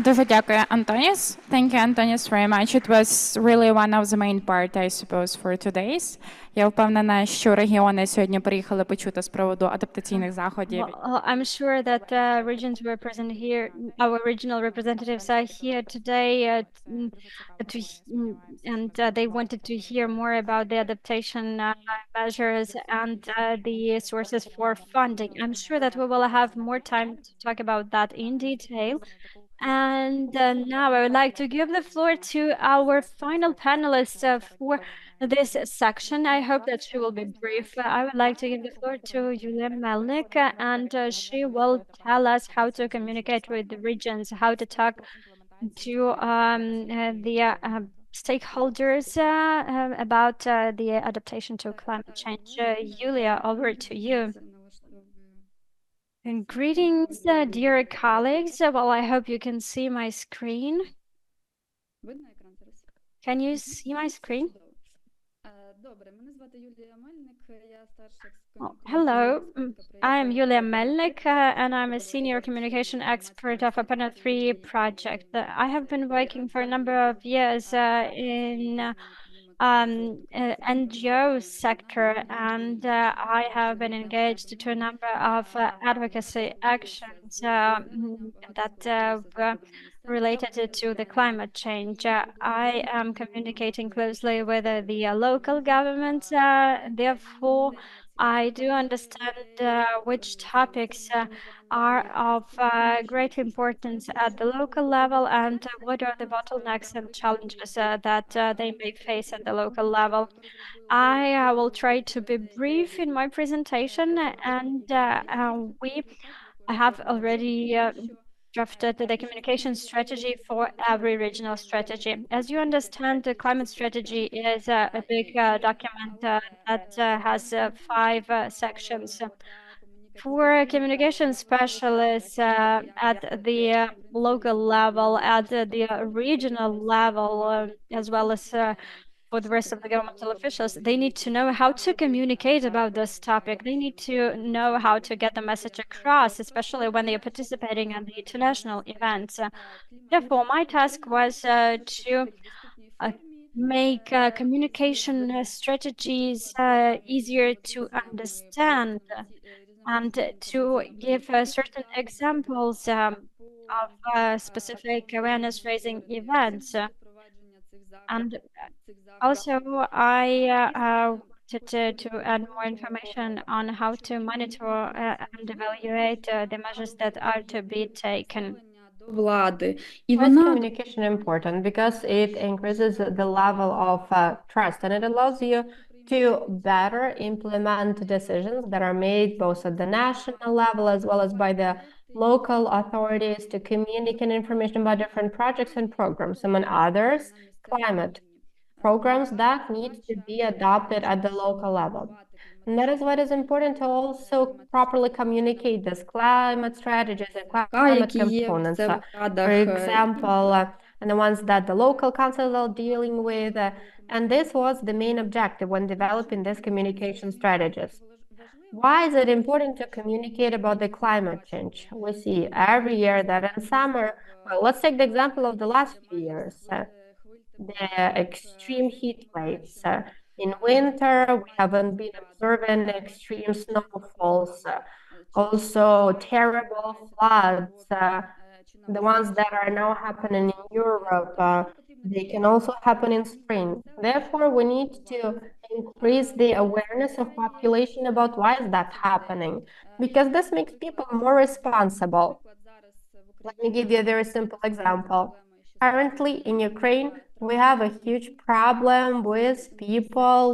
Дуже дякую, Антоніс. Thank you, Антоніс, very much. It was really one of the main part, I suppose, for today's. Я впевнена, що регіони сьогодні приїхали почути з приводу адаптаційних заходів. Well, I'm sure that regions were present here. Our regional representatives are here today, and they wanted to hear more about the adaptation measures and the sources for funding. I'm sure that we will have more time to talk about that in detail. And now I would like to give the floor to our final panelist for this section. I hope that she will be brief. I would like to give the floor to Yulia Melnik, and she will tell us how to communicate with the regions, how to talk to the stakeholders about the adaptation to climate change. Yulia, over to you. And greetings, dear colleagues. Well, I hope you can see my screen. Can you see my screen? Hello, I am Yulia Melnik, and I'm a senior communication expert of APENA 3 project. I have been working for a number of years in NGO sector, and I have been engaged to a number of advocacy actions that were related to the climate change. I am communicating closely with the local government. Therefore, I do understand which topics are of great importance at the local level, and what are the bottlenecks and challenges that they may face at the local level. I will try to be brief in my presentation, and we have already drafted the communication strategy for every regional strategy. As you understand, the climate strategy is a big document that has 5 sections. For communication specialists at the local level, at the regional level, as well as for the rest of the governmental officials, they need to know how to communicate about this topic. They need to know how to get the message across, especially when they are participating in the international events. Therefore, my task was to make communication strategies easier to understand, and to give certain examples of specific awareness-raising events. And also, I wanted to add more information on how to monitor and evaluate the measures that are to be taken. Why is communication important? Because it increases the level of trust, and it allows you to better implement decisions that are made both at the national level as well as by the local authorities to communicate information about different projects and programs, among others, climate programs that need to be adopted at the local level. And that is what is important to also properly communicate this climate strategies and climate components. For example, and the ones that the local councils are dealing with. And this was the main objective when developing these communication strategies. Why is it important to communicate about the climate change? We see every year that in summer, well, let's take the example of the last few years. The extreme heat waves. In winter, we haven't been observing extreme snowfalls. Also, terrible floods, the ones that are now happening in Europe. They can also happen in spring. Therefore, we need to increase the awareness of population about why is that happening, because this makes people more responsible. Let me give you a very simple example. Currently in Ukraine, we have a huge problem with people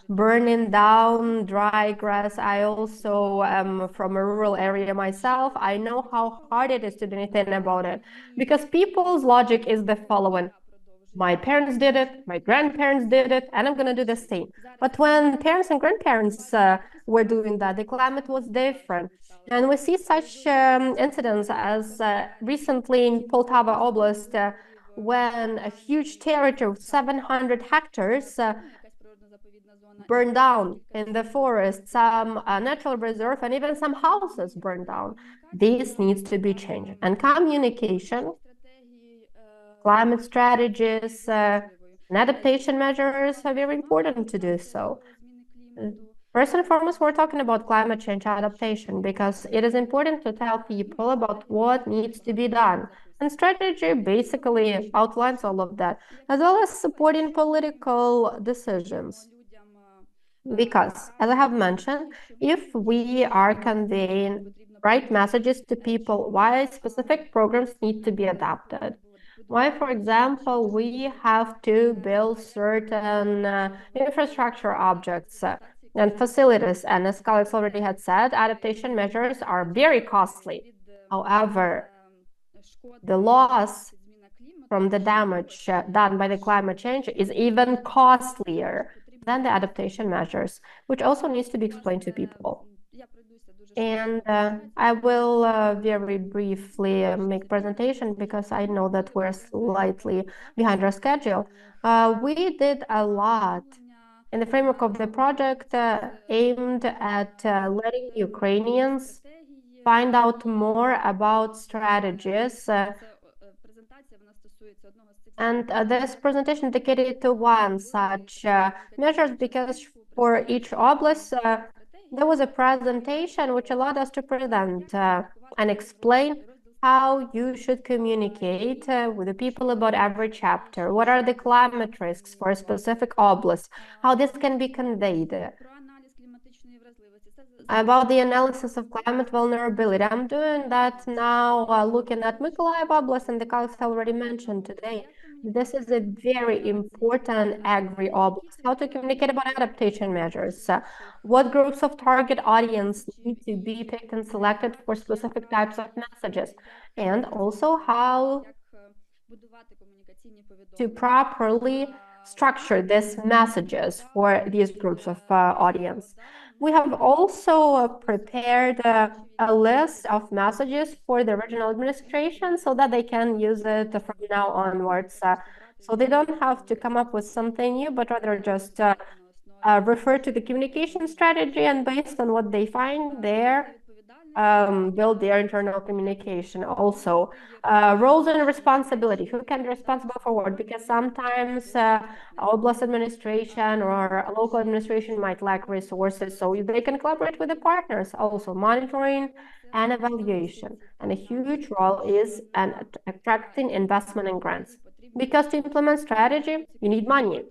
burning down dry grass. I also am from a rural area myself. I know how hard it is to do anything about it, because people's logic is the following. My parents did it, my grandparents did it, and I'm going to do the same. But when parents and grandparents were doing that, the climate was different. And we see such incidents as recently in Poltava Oblast, when a huge territory of 700 hectares burned down in the forest, some natural reserve, and even some houses burned down. This needs to be changed. And communication climate strategies and adaptation measures are very important to do so. First and foremost, we're talking about climate change adaptation because it is important to tell people about what needs to be done. And strategy basically outlines all of that, as well as supporting political decisions. Because, as I have mentioned, if we are conveying right messages to people why specific programs need to be adapted, why, for example, we have to build certain infrastructure objects and facilities, and as colleagues already had said, adaptation measures are very costly. However, the loss from the damage done by the climate change is even costlier than the adaptation measures, which also needs to be explained to people. And I will very briefly make presentation because I know that we're slightly behind our schedule. We did a lot in the framework of the project aimed at letting Ukrainians find out more about strategies. And this presentation dedicated to one such measures because for each oblast, there was a presentation which allowed us to present and explain how you should communicate with the people about every chapter. What are the climate risks for a specific oblast? How this can be conveyed? About the analysis of climate vulnerability. I'm doing that now looking at Mykolaiv Oblast, and the colleagues already mentioned today. This is a very important agri-oblast. How to communicate about adaptation measures. What groups of target audience need to be picked and selected for specific types of messages. And also how to properly structure these messages for these groups of audience. We have also prepared a list of messages for the regional administration so that they can use it from now onwards. So they don't have to come up with something new, but rather just refer to the communication strategy and based on what they find there, build their internal communication. Also, roles and responsibility. Who can be responsible for what? Because sometimes oblast administration or a local administration might lack resources, so they can collaborate with the partners. Also, monitoring and evaluation. And a huge role is attracting investment and grants. Because to implement strategy, you need money.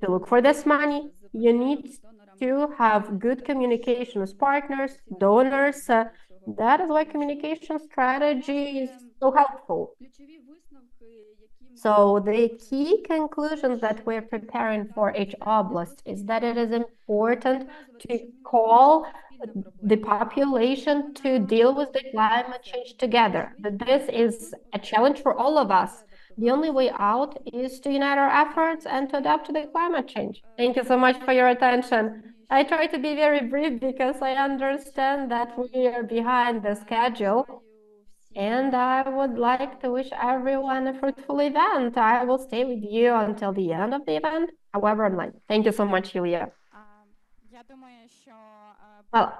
To look for this money, you need to have good communication with partners, donors. That is why communication strategy is so helpful. So the key conclusions that we're preparing for each oblast is that it is important to call the population to deal with the climate change together. That this is a challenge for all of us. The only way out is to unite our efforts and to adapt to the climate change. Thank you so much for your attention. I try to be very brief because I understand that we are behind the schedule. And I would like to wish everyone a fruitful event. I will stay with you until the end of the event, however online. Thank you so much, Yulia. Well,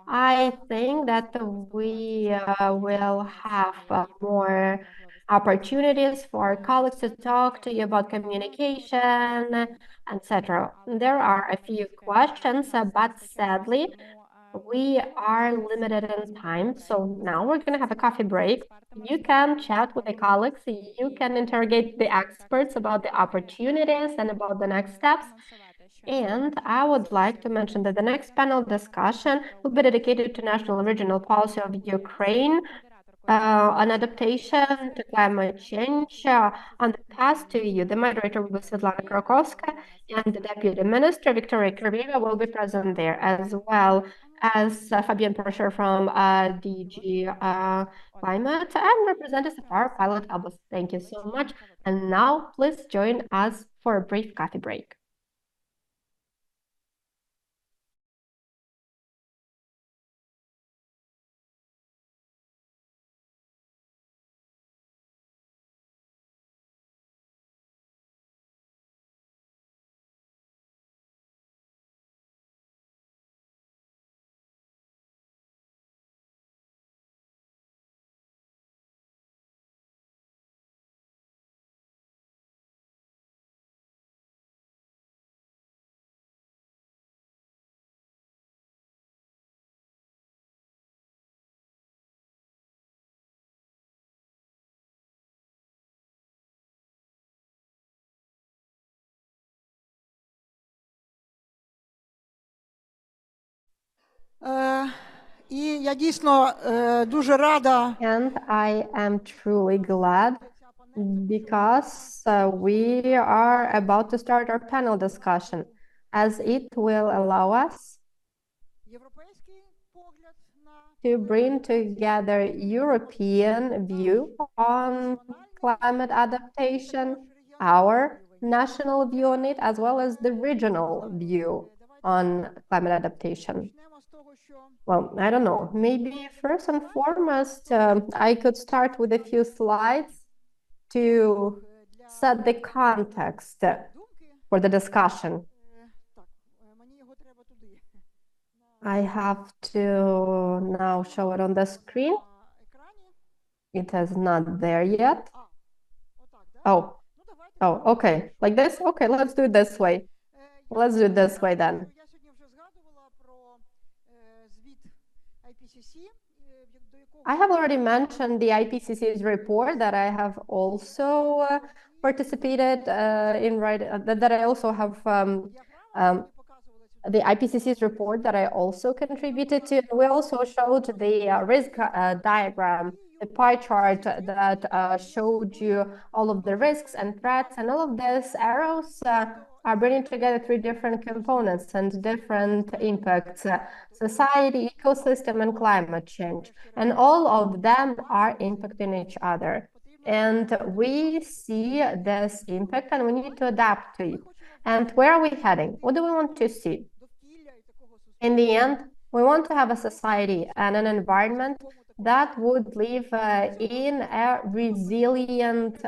I think that we will have more opportunities for colleagues to talk to you about communication, etc. There are a few questions, but sadly, we are limited in time. So now we're going to have a coffee break. You can chat with the colleagues. You can interrogate the experts about the opportunities and about the next steps. And I would like to mention that the next panel discussion will be dedicated to national and regional policy of Ukraine on adaptation to climate change. On the past to you, the moderator will be Svitlana Hrynchuk, and the Deputy Minister, Victoria Kirvieva, will be present there, as well as Fabian Perscher from DG Climate and representatives of our pilot oblast. Thank you so much. And now, please join us for a brief coffee break. And I am truly glad because we are about to start our panel discussion, as it will allow us to bring together European view on climate adaptation, our national view on it, as well as the regional view on climate adaptation. Well, I don't know, maybe first and foremost, I could start with a few slides to set the context for the discussion. I have to now show it on the screen. It is not there yet. Oh, okay, like this? Okay, let's do it this way. Let's do it this way then. I have already mentioned the IPCC's report that I have also participated in, that I also have the IPCC's report that I also contributed to. We also showed the risk diagram, the pie chart that showed you all of the risks and threats, and all of these arrows are bringing together three different components and different impacts: society, ecosystem, and climate change. And all of them are impacting each other. And we see this impact and we need to adapt to it. And where are we heading? What do we want to see? In the end, we want to have a society and an environment that would live in a resilient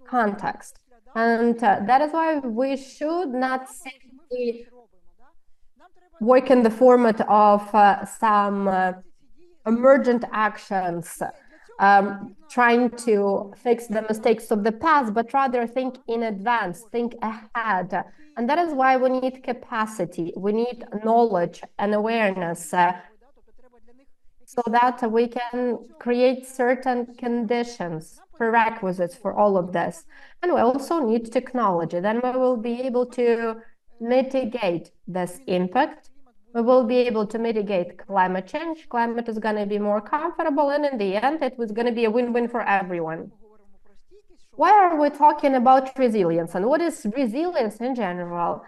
context. And that is why we should not simply work in the format of some emergent actions, trying to fix the mistakes of the past, but rather think in advance, think ahead. And that is why we need capacity, we need knowledge and awareness, so that we can create certain conditions, prerequisites for all of this. And we also need technology. Then we will be able to mitigate this impact. We will be able to mitigate climate change. Climate is going to be more comfortable, and in the end, it was going to be a win-win for everyone. Why are we talking about resilience, and what is resilience in general?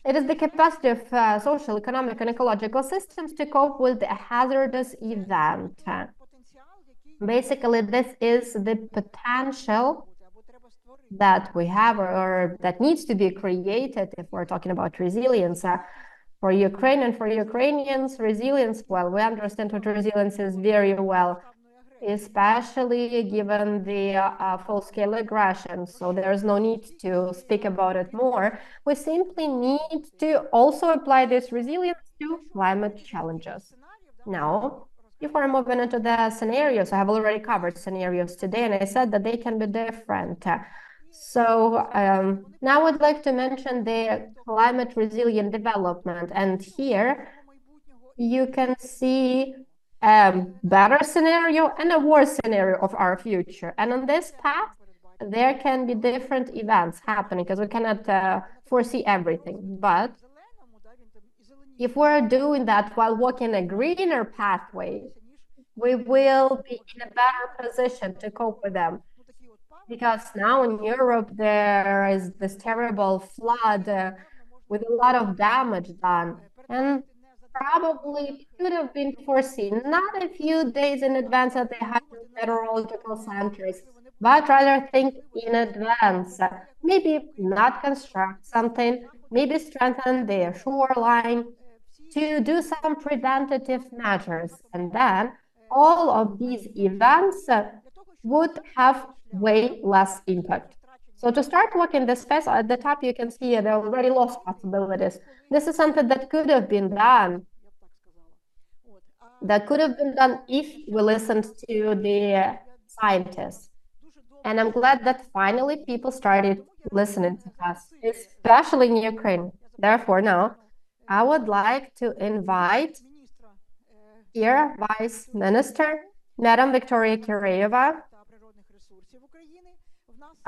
It is the capacity of social, economic, and ecological systems to cope with a hazardous event. Basically, this is the potential that we have or that needs to be created if we're talking about resilience. For Ukraine and for Ukrainians, resilience, well, we understand what resilience is very well, especially given the full-scale aggression. So there's no need to speak about it more. We simply need to also apply this resilience to climate challenges. Now, before moving into the scenarios, I have already covered scenarios today, and I said that they can be different. So now I'd like to mention the climate resilient development. And here you can see a better scenario and a worse scenario of our future. And on this path, there can be different events happening because we cannot foresee everything. But if we're doing that while walking a greener pathway, we will be in a better position to cope with them. Because now in Europe, there is this terrible flood with a lot of damage done. And probably could have been foreseen, not a few days in advance at the hydrometeorological centers, but rather think in advance. Maybe not construct something, maybe strengthen the shoreline to do some preventative measures. And then all of these events would have way less impact. So to start working this space, at the top you can see the already lost possibilities. This is something that could have been done. That could have been done if we listened to the scientists. And I'm glad that finally people started listening to us, especially in Ukraine. Therefore, now I would like to invite here Vice Minister, Madam Victoria Kireyeva,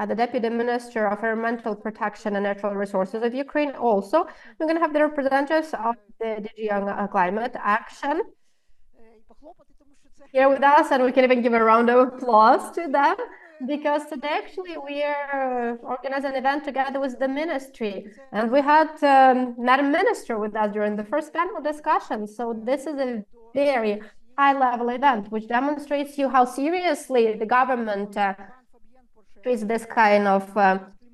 the Deputy Minister of Environmental Protection and Natural Resources of Ukraine. Also, we're going to have the representatives of the DG on Climate Action here with us, and we can even give a round of applause to them, because today actually we are organizing an event together with the ministry, and we had Madam Minister with us during the first panel discussion. So this is a very high-level event, which demonstrates you how seriously the government treats this kind of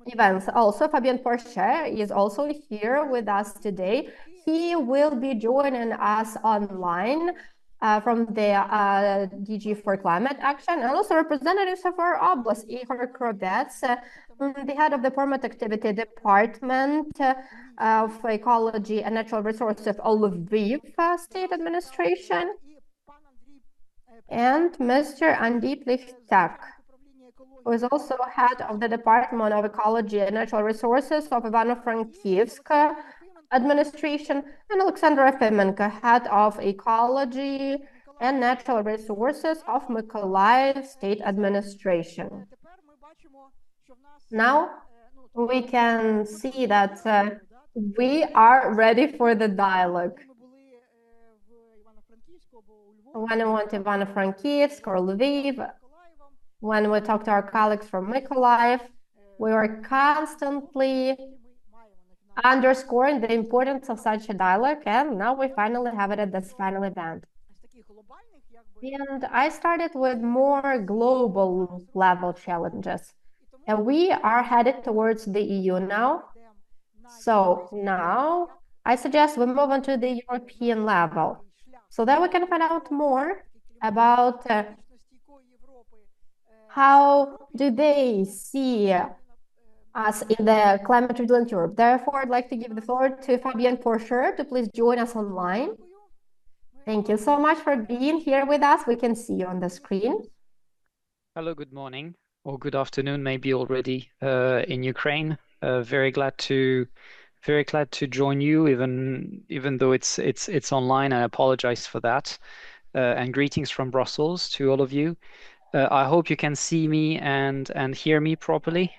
events. Also, Fabien Porcher is also here with us today. He will be joining us online from the DG for Climate Action, and also representatives of our oblast, Igor Krovets, the head of the Permit Activity Department of Ecology and Natural Resources of Lviv State Administration, and Mr. Andriy Plivtsak, who is also head of the Department of Ecology and Natural Resources of Ivano-Frankivsk Administration, and Alexander Efemenko, head of Ecology and Natural Resources of Mykolaiv State Administration. Now we can see that we are ready for the dialogue. When we went to Ivano-Frankivsk or Lviv, when we talk to our colleagues from Mykolaiv, we were constantly underscoring the importance of such a dialogue, and now we finally have it at this final event. And I started with more global level challenges, and we are headed towards the EU now. So now I suggest we move on to the European level, so that we can find out more about how do they see us in the climate resilient Europe. Therefore, I'd like to give the floor to Fabien Porcher to please join us online. Thank you so much for being here with us. We can see you on the screen. Hello, good morning, or good afternoon, maybe already in Ukraine. Very glad to join you, even though it's online. I apologize for that. And greetings from Brussels to all of you. I hope you can see me and hear me properly.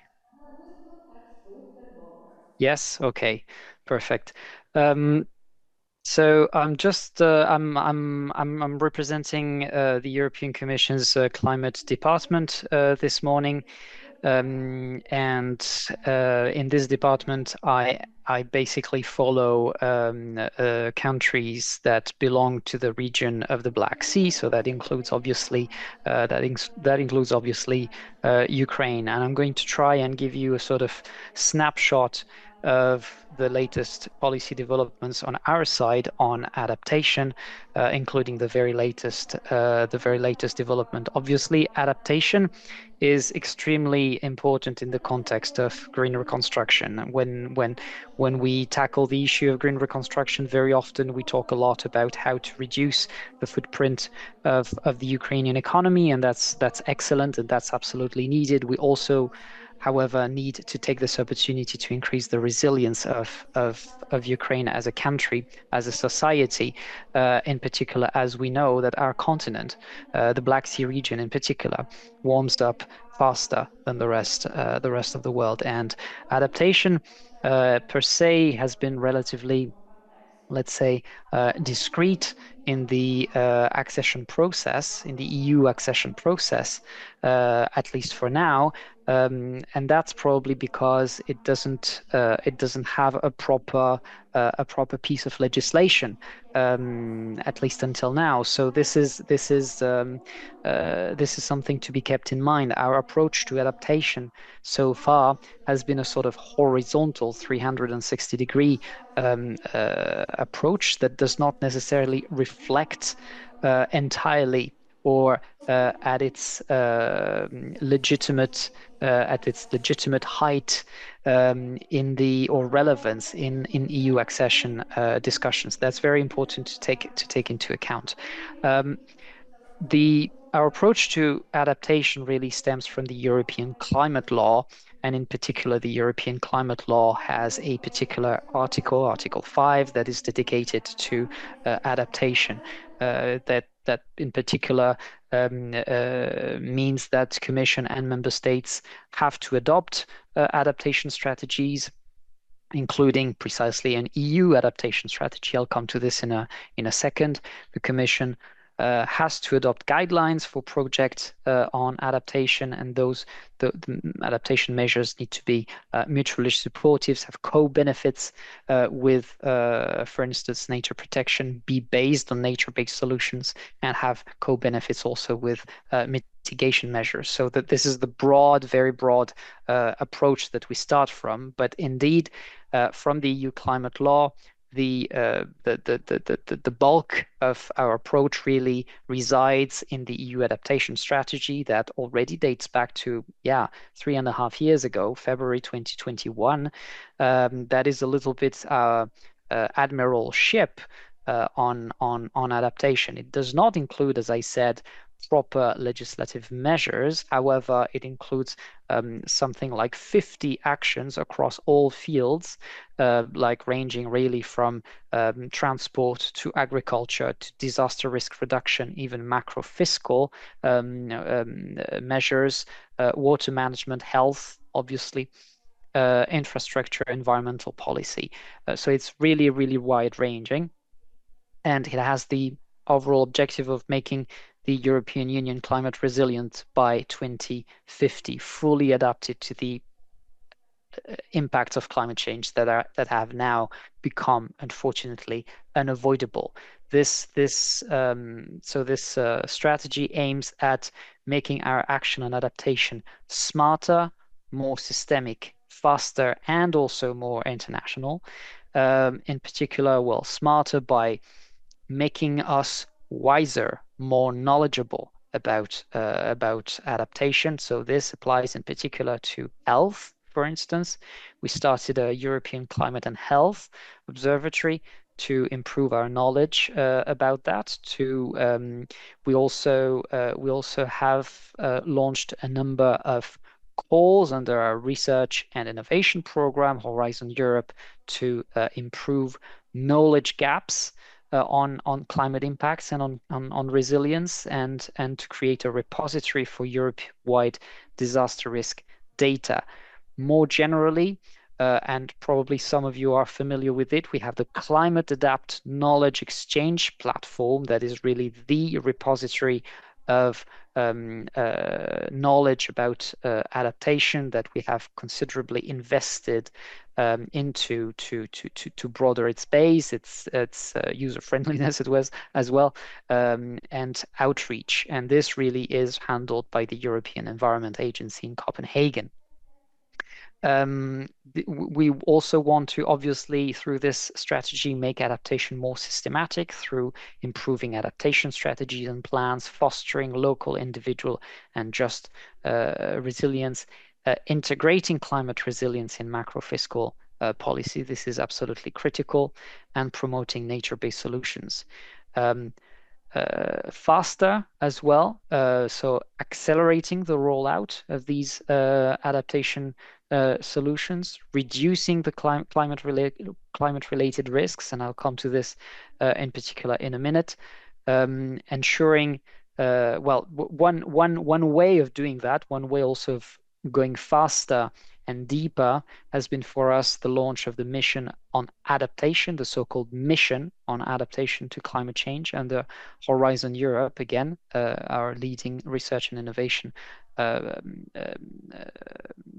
Yes, okay, perfect. So I'm just I'm representing the European Commission's Climate Department this morning, and in this department I basically follow countries that belong to the region of the Black Sea. So that includes obviously Ukraine, and I'm going to try and give you a sort of snapshot of the latest policy developments on our side on adaptation, including the very latest development. Obviously, adaptation is extremely important in the context of green reconstruction. When we tackle the issue of green reconstruction, very often we talk a lot about how to reduce the footprint of the Ukrainian economy, and that's excellent and that's absolutely needed. We also, however, need to take this opportunity to increase the resilience of Ukraine as a country, as a society, in particular, as we know that our continent, the Black Sea region in particular, warms up faster than the rest of the world. And adaptation per se has been relatively, let's say, discreet in the accession process, in the EU accession process, at least for now, and that's probably because it doesn't have a proper piece of legislation, at least until now. So this is something to be kept in mind. Our approach to adaptation so far has been a sort of horizontal 360-degree approach that does not necessarily reflect entirely or at its legitimate height or relevance in EU accession discussions. That's very important to take into account. Our approach to adaptation really stems from the European climate law, and in particular, the European climate law has a particular article, Article 5, that is dedicated to adaptation. That in particular means that Commission and member states have to adopt adaptation strategies, including precisely an EU adaptation strategy. I'll come to this in a second. The Commission has to adopt guidelines for projects on adaptation, and the adaptation measures need to be mutually supportive, have co-benefits with, for instance, nature protection, be based on nature-based solutions, and have co-benefits also with mitigation measures. So that this is the broad, very broad approach that we start from. But indeed, from the EU climate law, the bulk of our approach really resides in the EU adaptation strategy that already dates back to 3.5 years ago, February 2021. That is a little bit admiral ship on adaptation. It does not include, as I said, proper legislative measures. However, it includes something like 50 actions across all fields, like ranging really from transport to agriculture to disaster risk reduction, even macro fiscal measures, water management, health, obviously, infrastructure, environmental policy. So it's really, really wide ranging. And it has the overall objective of making the European Union climate resilient by 2050, fully adapted to the impacts of climate change that have now become, unfortunately, unavoidable. This strategy aims at making our action on adaptation smarter, more systemic, faster, and also more international. In particular, smarter by making us wiser, more knowledgeable about adaptation. So this applies in particular to health. For instance, we started a European Climate and Health Observatory to improve our knowledge about that. We also have launched a number of calls under our research and innovation program, Horizon Europe, to improve knowledge gaps on climate impacts and on resilience, and to create a repository for Europe-wide disaster risk data. More generally, and probably some of you are familiar with it, we have the Climate Adapt Knowledge Exchange platform that is really the repository of knowledge about adaptation that we have considerably invested into to broader its base, its user friendliness as well, and outreach. And this really is handled by the European Environment Agency in Copenhagen. We also want to, obviously, through this strategy, make adaptation more systematic through improving adaptation strategies and plans, fostering local, individual, and just resilience, integrating climate resilience in macro fiscal policy. This is absolutely critical, and promoting nature-based solutions. Faster as well, so accelerating the rollout of these adaptation solutions, reducing the climate-related risks, and I'll come to this in particular in a minute. Ensuring, one way of doing that, one way also of going faster and deeper, has been for us the launch of the mission on adaptation, the so-called mission on adaptation to climate change, and the Horizon Europe, again, our leading research and innovation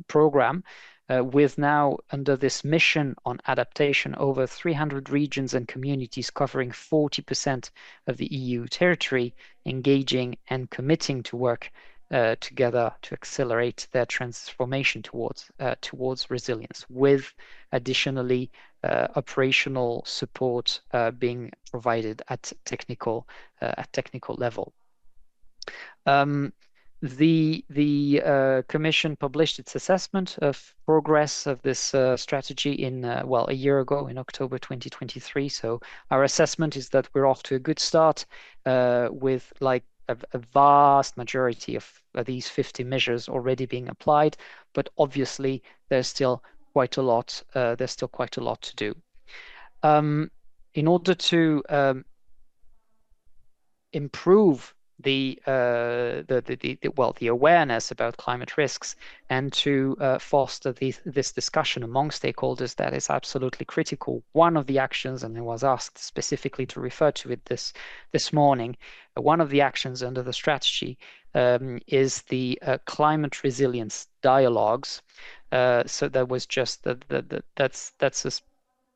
program, with now, under this mission on adaptation, over 300 regions and communities covering 40% of the EU territory, engaging and committing to work together to accelerate their transformation towards resilience, with additionally operational support being provided at technical level. The Commission published its assessment of progress of this strategy in a year ago, in October 2023. So our assessment is that we're off to a good start with a vast majority of these 50 measures already being applied, but obviously there's still quite a lot. To do. In order to improve the awareness about climate risks and to foster this discussion among stakeholders that is absolutely critical. One of the actions, and I was asked specifically to refer to it this morning, one of the actions under the strategy is the climate resilience dialogues. So that was just that's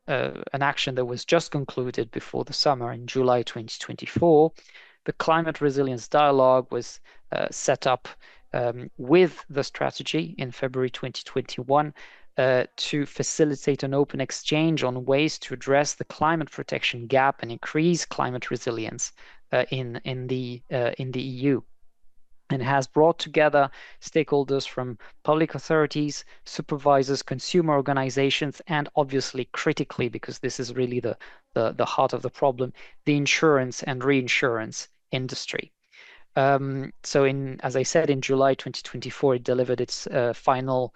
an action that was just concluded before the summer in July 2024. The climate resilience dialogue was set up with the strategy in February 2021 to facilitate an open exchange on ways to address the climate protection gap and increase climate resilience in the EU. And has brought together stakeholders from public authorities, supervisors, consumer organizations, and obviously critically, because this is really the heart of the problem, the insurance and reinsurance industry. So as I said, in July 2024, it delivered its final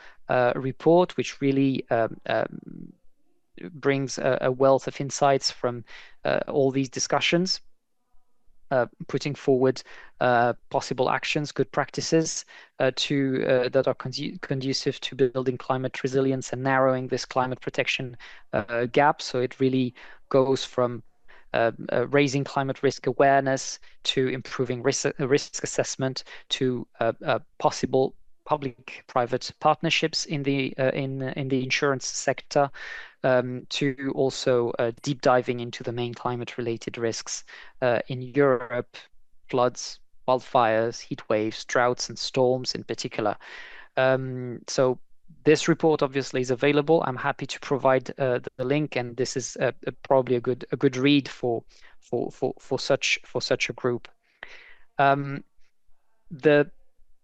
report, which really brings a wealth of insights from all these discussions. Putting forward possible actions, good practices that are conducive to building climate resilience and narrowing this climate protection gap. So it really goes from raising climate risk awareness to improving risk assessment to possible public-private partnerships in the insurance sector, to also deep diving into the main climate-related risks in Europe: floods, wildfires, heat waves, droughts, and storms in particular. So this report obviously is available. I'm happy to provide the link, and this is probably a good read for such a group.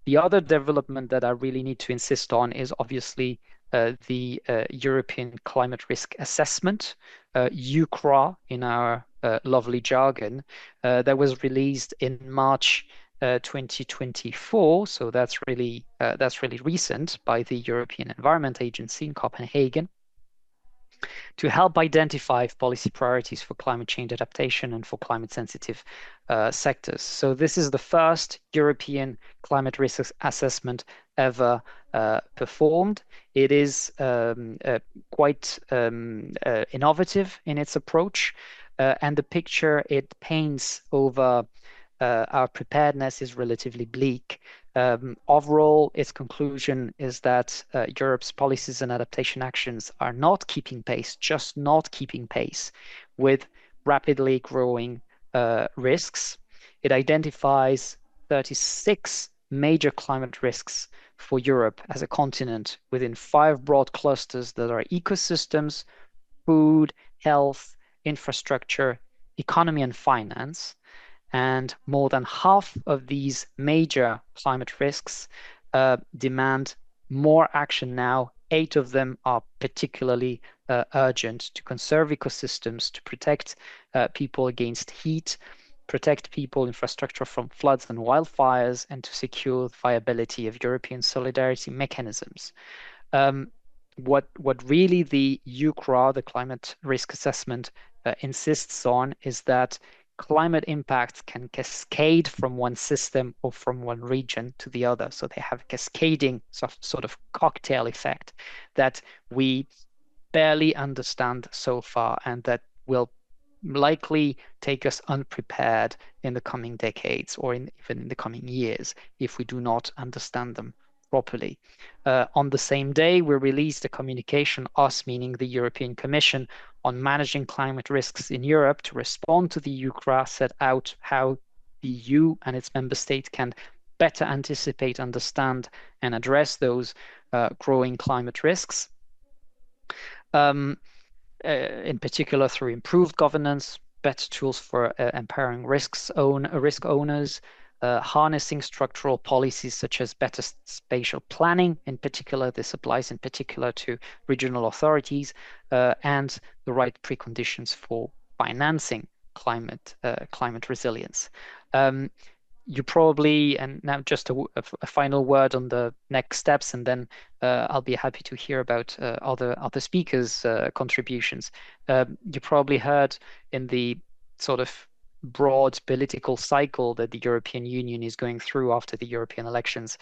The other development that I really need to insist on is obviously the European Climate Risk Assessment, EUCRA in our lovely jargon, that was released in March 2024. So that's really recent, by the European Environment Agency in Copenhagen, to help identify policy priorities for climate change adaptation and for climate-sensitive sectors. So this is the first European climate risk assessment ever performed. It is quite innovative in its approach, and the picture it paints over our preparedness is relatively bleak. Overall, its conclusion is that Europe's policies and adaptation actions are not keeping pace, just not keeping pace with rapidly growing risks. It identifies 36 major climate risks for Europe as a continent within 5 broad clusters that are ecosystems, food, health, infrastructure, economy, and finance. And more than half of these major climate risks demand more action now. 8 of them are particularly urgent: to conserve ecosystems, to protect people against heat, protect people, infrastructure from floods and wildfires, and to secure the viability of European solidarity mechanisms. What really the EUCRA, the Climate Risk Assessment, insists on is that climate impacts can cascade from one system or from one region to the other. So they have a cascading sort of cocktail effect that we barely understand so far, and that will likely take us unprepared in the coming decades, or even in the coming years, if we do not understand them properly. On the same day, we released a communication, us meaning the European Commission, on managing climate risks in Europe to respond to the EUCRA, set out how the EU and its member states can better anticipate, understand, and address those growing climate risks. In particular, through improved governance, better tools for empowering risk owners, harnessing structural policies such as better spatial planning. In particular, this applies in particular to regional authorities, and the right preconditions for financing climate resilience. You probably, and now just a final word on the next steps, and then I'll be happy to hear about other speakers' contributions. You probably heard in the sort of broad political cycle that the European Union is going through after the European elections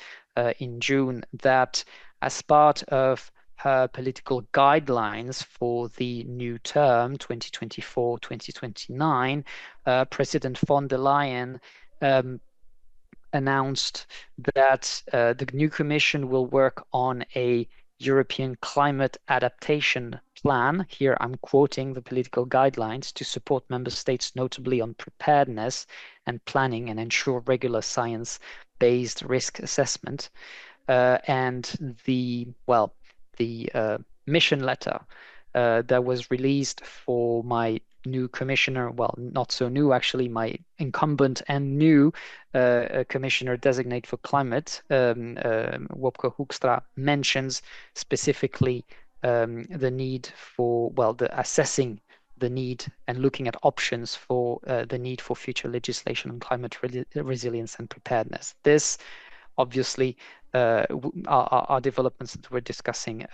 in June, that as part of her political guidelines for the new term, 2024-2029, President von der Leyen announced that the new Commission will work on a European climate adaptation plan. Here I'm quoting the political guidelines to support member states, notably on preparedness and planning, and ensure regular science-based risk assessment. And the mission letter that was released for my new commissioner, well, not so new actually, my incumbent and new commissioner designate for climate, Wopke Hoekstra, mentions specifically the need for, assessing the need and looking at options for the need for future legislation on climate resilience and preparedness. This obviously are developments that we're discussing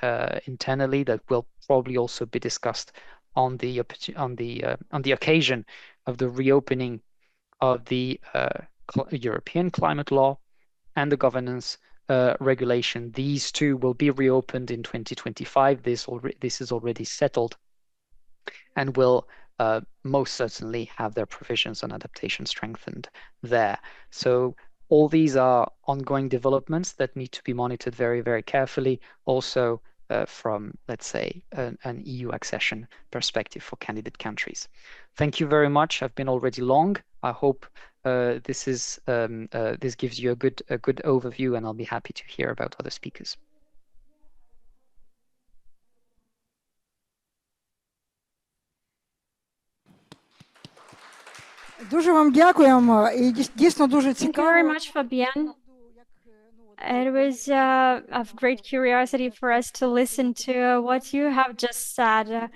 internally that will probably also be discussed on the occasion of the reopening of the European climate law and the governance regulation. These two will be reopened in 2025. This is already settled, and will most certainly have their provisions on adaptation strengthened there. So all these are ongoing developments that need to be monitored very, very carefully, also from, let's say, an EU accession perspective for candidate countries. Thank you very much. I've been already long. I hope this gives you a good overview, and I'll be happy to hear about other speakers. Дуже вам дякуємо, і дійсно дуже Thank you very much, Fabienne. It was of great curiosity for us to listen to what you have just said.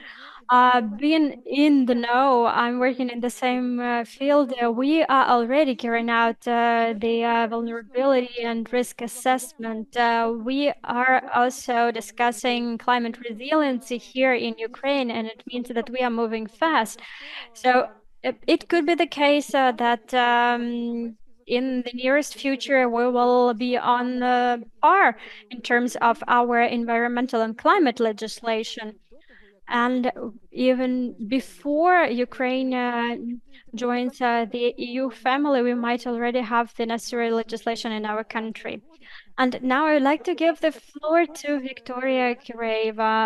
Being in the know, I'm working in the same field. We are already carrying out the vulnerability and risk assessment. We are also discussing climate resiliency here in Ukraine, and it means that we are moving fast. So it could be the case that in the nearest future, we will be on par in terms of our environmental and climate legislation. And even before Ukraine joins the EU family, we might already have the necessary legislation in our country. And now I would like to give the floor to Victoria Kireva.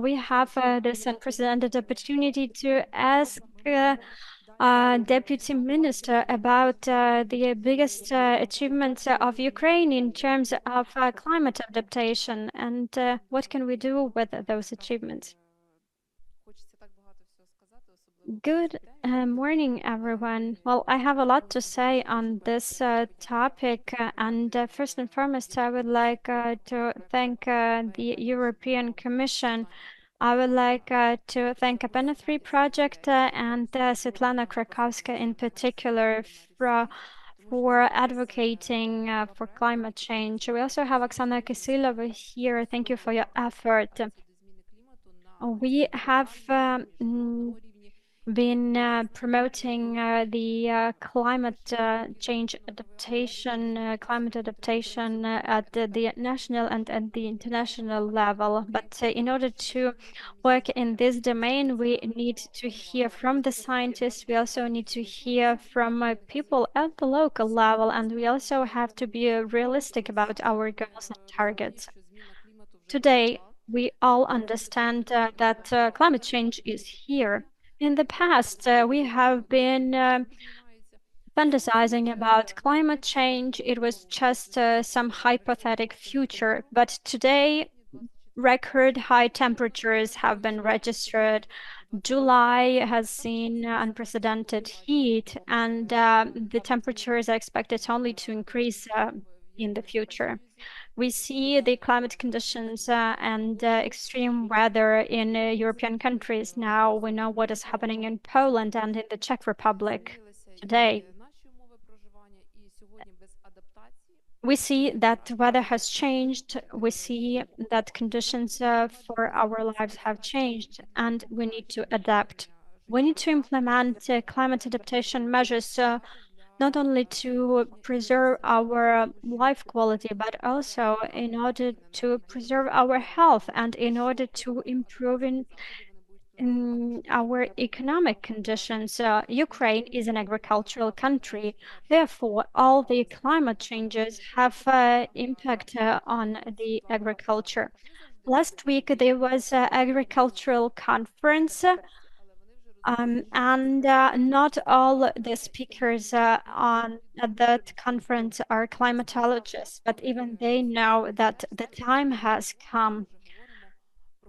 We have this unprecedented opportunity to ask Deputy Minister about the biggest achievements of Ukraine in terms of climate adaptation, and what can we do with those achievements? Good morning, everyone. Well, I have a lot to say on this topic, and first and foremost, I would like to thank the European Commission. I would like to thank APENA 3 project and Svitlana Hrynchuk in particular for advocating for climate change. We also have Oksana Kisilova here. Thank you for your effort. We have been promoting the climate change adaptation, climate adaptation at the national and at the international level. But in order to work in this domain, we need to hear from the scientists. We also need to hear from people at the local level, and we also have to be realistic about our goals and targets. Today, we all understand that climate change is here. In the past, we have been fantasizing about climate change. It was just some hypothetical future. But today, record high temperatures have been registered. July has seen unprecedented heat, and the temperatures are expected only to increase in the future. We see the climate conditions and extreme weather in European countries now. We know what is happening in Poland and in the Czech Republic today. We see that weather has changed. We see that conditions for our lives have changed, and we need to adapt. We need to implement climate adaptation measures not only to preserve our life quality, but also in order to preserve our health and in order to improve in our economic conditions. Ukraine is an agricultural country. Therefore, all the climate changes have impact on the agriculture. Last week, there was an agricultural conference, and not all the speakers at that conference are climatologists, but even they know that the time has come.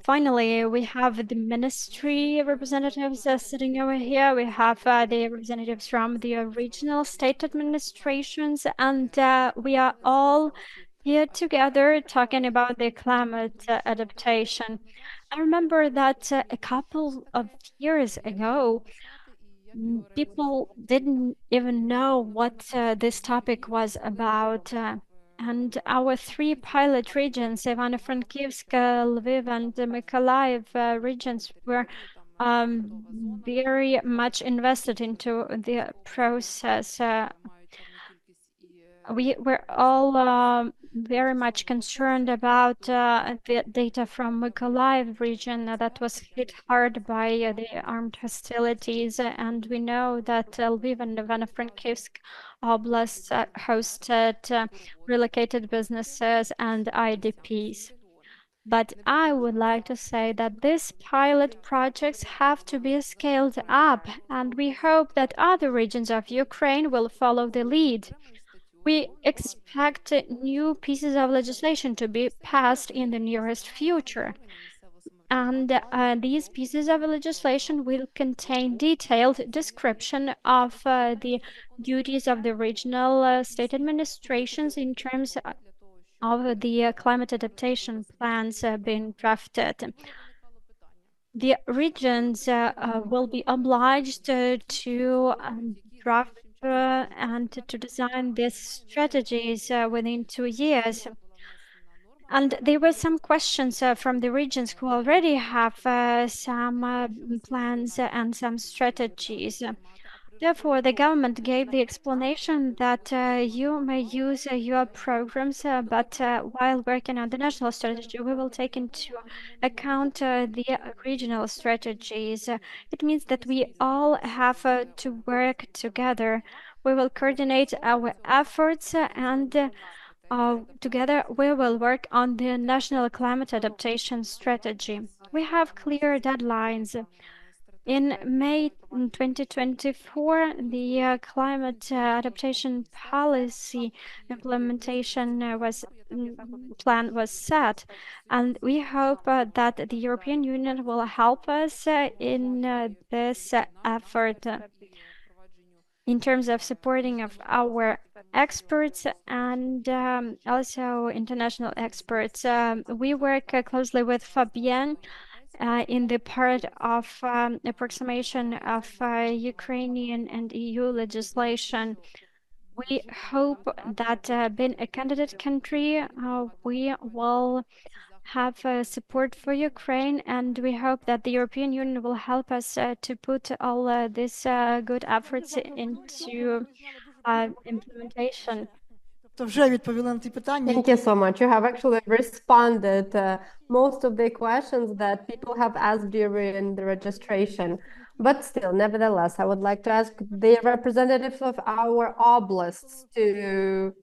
Finally, we have the ministry representatives sitting over here. We have the representatives from the regional state administrations, and we are all here together talking about the climate adaptation. I remember that a couple of years ago, people didn't even know what this topic was about. And our three pilot regions, Ivano-Frankivsk, Lviv, and Mykolaiv regions, were very much invested into the process. We were all very much concerned about the data from Mykolaiv region that was hit hard by the armed hostilities, and we know that Lviv and Ivano-Frankivsk oblasts hosted relocated businesses and IDPs. But I would like to say that these pilot projects have to be scaled up, and we hope that other regions of Ukraine will follow the lead. We expect new pieces of legislation to be passed in the nearest future. And these pieces of legislation will contain detailed description of the duties of the regional state administrations in terms of the climate adaptation plans being drafted. The regions will be obliged to draft and to design these strategies within 2 years. And there were some questions from the regions who already have some plans and some strategies. Therefore, the government gave the explanation that you may use your programs, but while working on the national strategy, we will take into account the regional strategies. It means that we all have to work together. We will coordinate our efforts and together we will work on the national climate adaptation strategy. We have clear deadlines. In May 2024, the climate adaptation policy implementation plan was set, and we hope that the European Union will help us in this effort in terms of supporting of our experts and also international experts. We work closely with Fabienne in the part of approximation of Ukrainian and EU legislation. We hope that being a candidate country, we will have support for Ukraine, and we hope that the European Union will help us to put all these good efforts into implementation. Thank you so much. You have actually responded most of the questions that people have asked during the registration. But still, nevertheless, I would like to ask the representatives of our oblasts to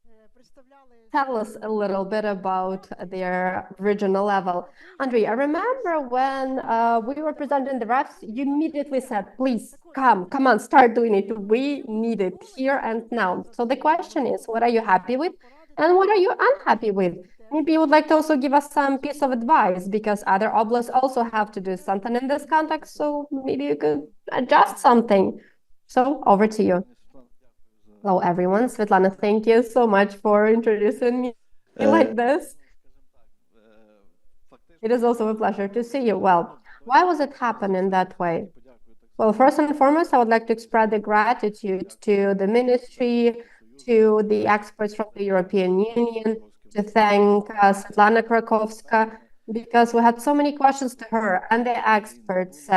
tell us a little bit about their regional level. Andrei, I remember when we were presenting the refs, you immediately said, please, come on, start doing it. We need it here and now. So the question is, what are you happy with? And what are you unhappy with? Maybe you would like to also give us some piece of advice, because other oblasts also have to do something in this context. So maybe you could adjust something. So over to you. Hello, everyone. Svitlana, thank you so much for introducing me like this. It is also a pleasure to see you. Well, why was it happening that way? Well, first and foremost, I would like to express the gratitude to the ministry, to the experts from the European Union, to thank Svitlana Hrynchuk, because we had so many questions to her and the experts.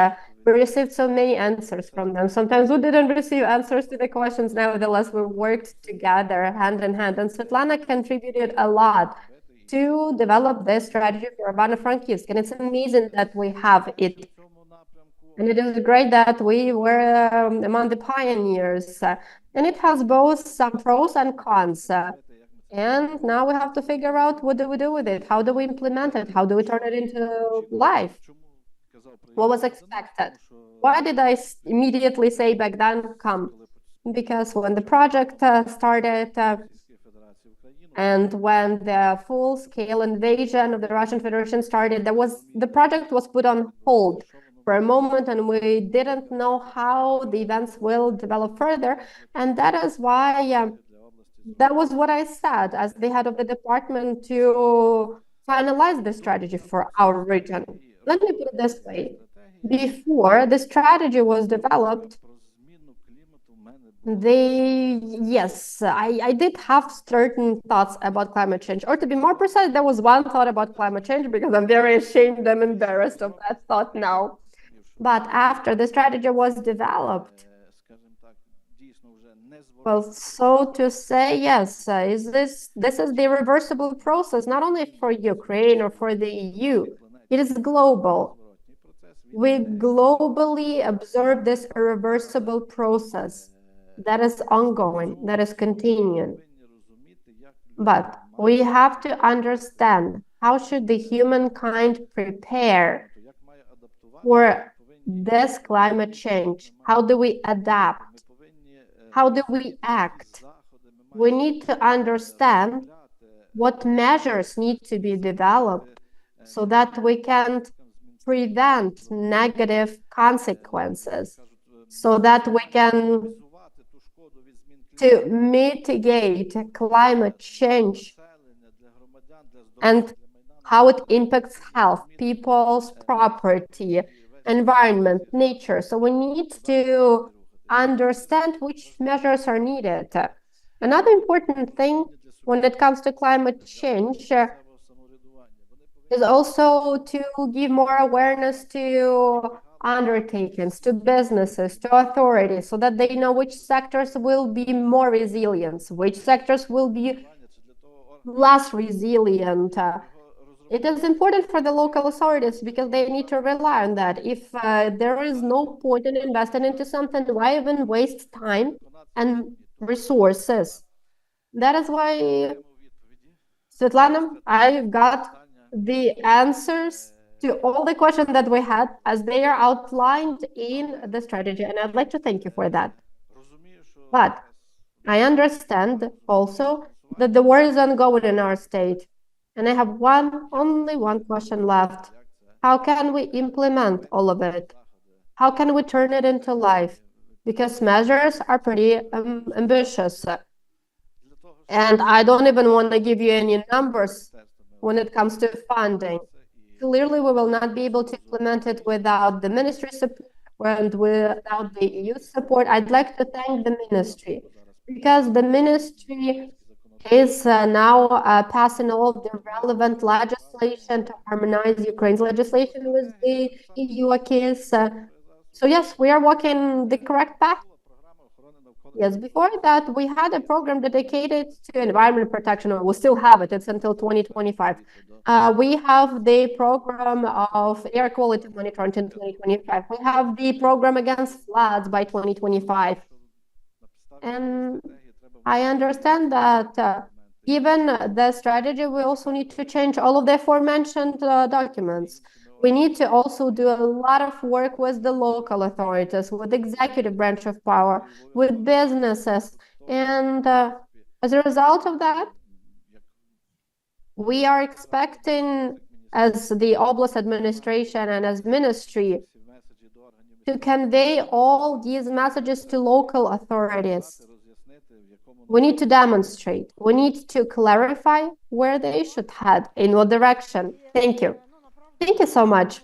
We received so many answers from them. Sometimes we didn't receive answers to the questions. Nevertheless, we worked together hand in hand. And Svitlana contributed a lot to develop this strategy for Ivano-Frankivsk. And it's amazing that we have it. And it is great that we were among the pioneers. And it has both some pros and cons. And now we have to figure out what do we do with it? How do we implement it? How do we turn it into life? What was expected? Why did I immediately say back then, come? Because when the project started and when the full-scale invasion of the Russian Federation started, the project was put on hold for a moment, and we didn't know how the events will develop further. And that is why that was what I said as the head of the department to finalize the strategy for our region. Let me put it this way. Before the strategy was developed, I did have certain thoughts about climate change. Or to be more precise, there was one thought about climate change because I'm very ashamed and embarrassed of that thought now. But after the strategy was developed, well, so to say, yes, this is the irreversible process, not only for Ukraine or for the EU, it is global. We globally observe this irreversible process that is ongoing, that is continuing. But we have to understand how should the humankind prepare for this climate change? How do we adapt? How do we act? We need to understand what measures need to be developed so that we can prevent negative consequences, so that we can to mitigate climate change and how it impacts health, people's property, environment, nature. So we need to understand which measures are needed. Another important thing when it comes to climate change is also to give more awareness to undertakings, to businesses, to authorities, so that they know which sectors will be more resilient, which sectors will be less resilient. It is important for the local authorities because they need to rely on that. If there is no point in investing into something, why even waste time and resources? That is why, Svitlana, I got the answers to all the questions that we had as they are outlined in the strategy, and I'd like to thank you for that. But I understand also that the war is ongoing in our state, and I have only one question left. How can we implement all of it? How can we turn it into life? Because measures are pretty ambitious. And I don't even want to give you any numbers when it comes to funding. Clearly, we will not be able to implement it without the ministry support and without the EU support. I'd like to thank the ministry because the ministry is now passing all of the relevant legislation to harmonize Ukraine's legislation with the EU acquis. So yes, we are walking the correct path. Yes, before that, we had a program dedicated to environment protection. We still have it. It's until 2025. We have the program of air quality monitoring in 2025. We have the program against floods by 2025. And I understand that given the strategy, we also need to change all of the aforementioned documents. We need to also do a lot of work with the local authorities, with the executive branch of power, with businesses. And as a result of that, we are expecting, as the Oblast administration and as ministry, to convey all these messages to local authorities. We need to demonstrate. We need to clarify where they should head, in what direction. Thank you. Thank you so much.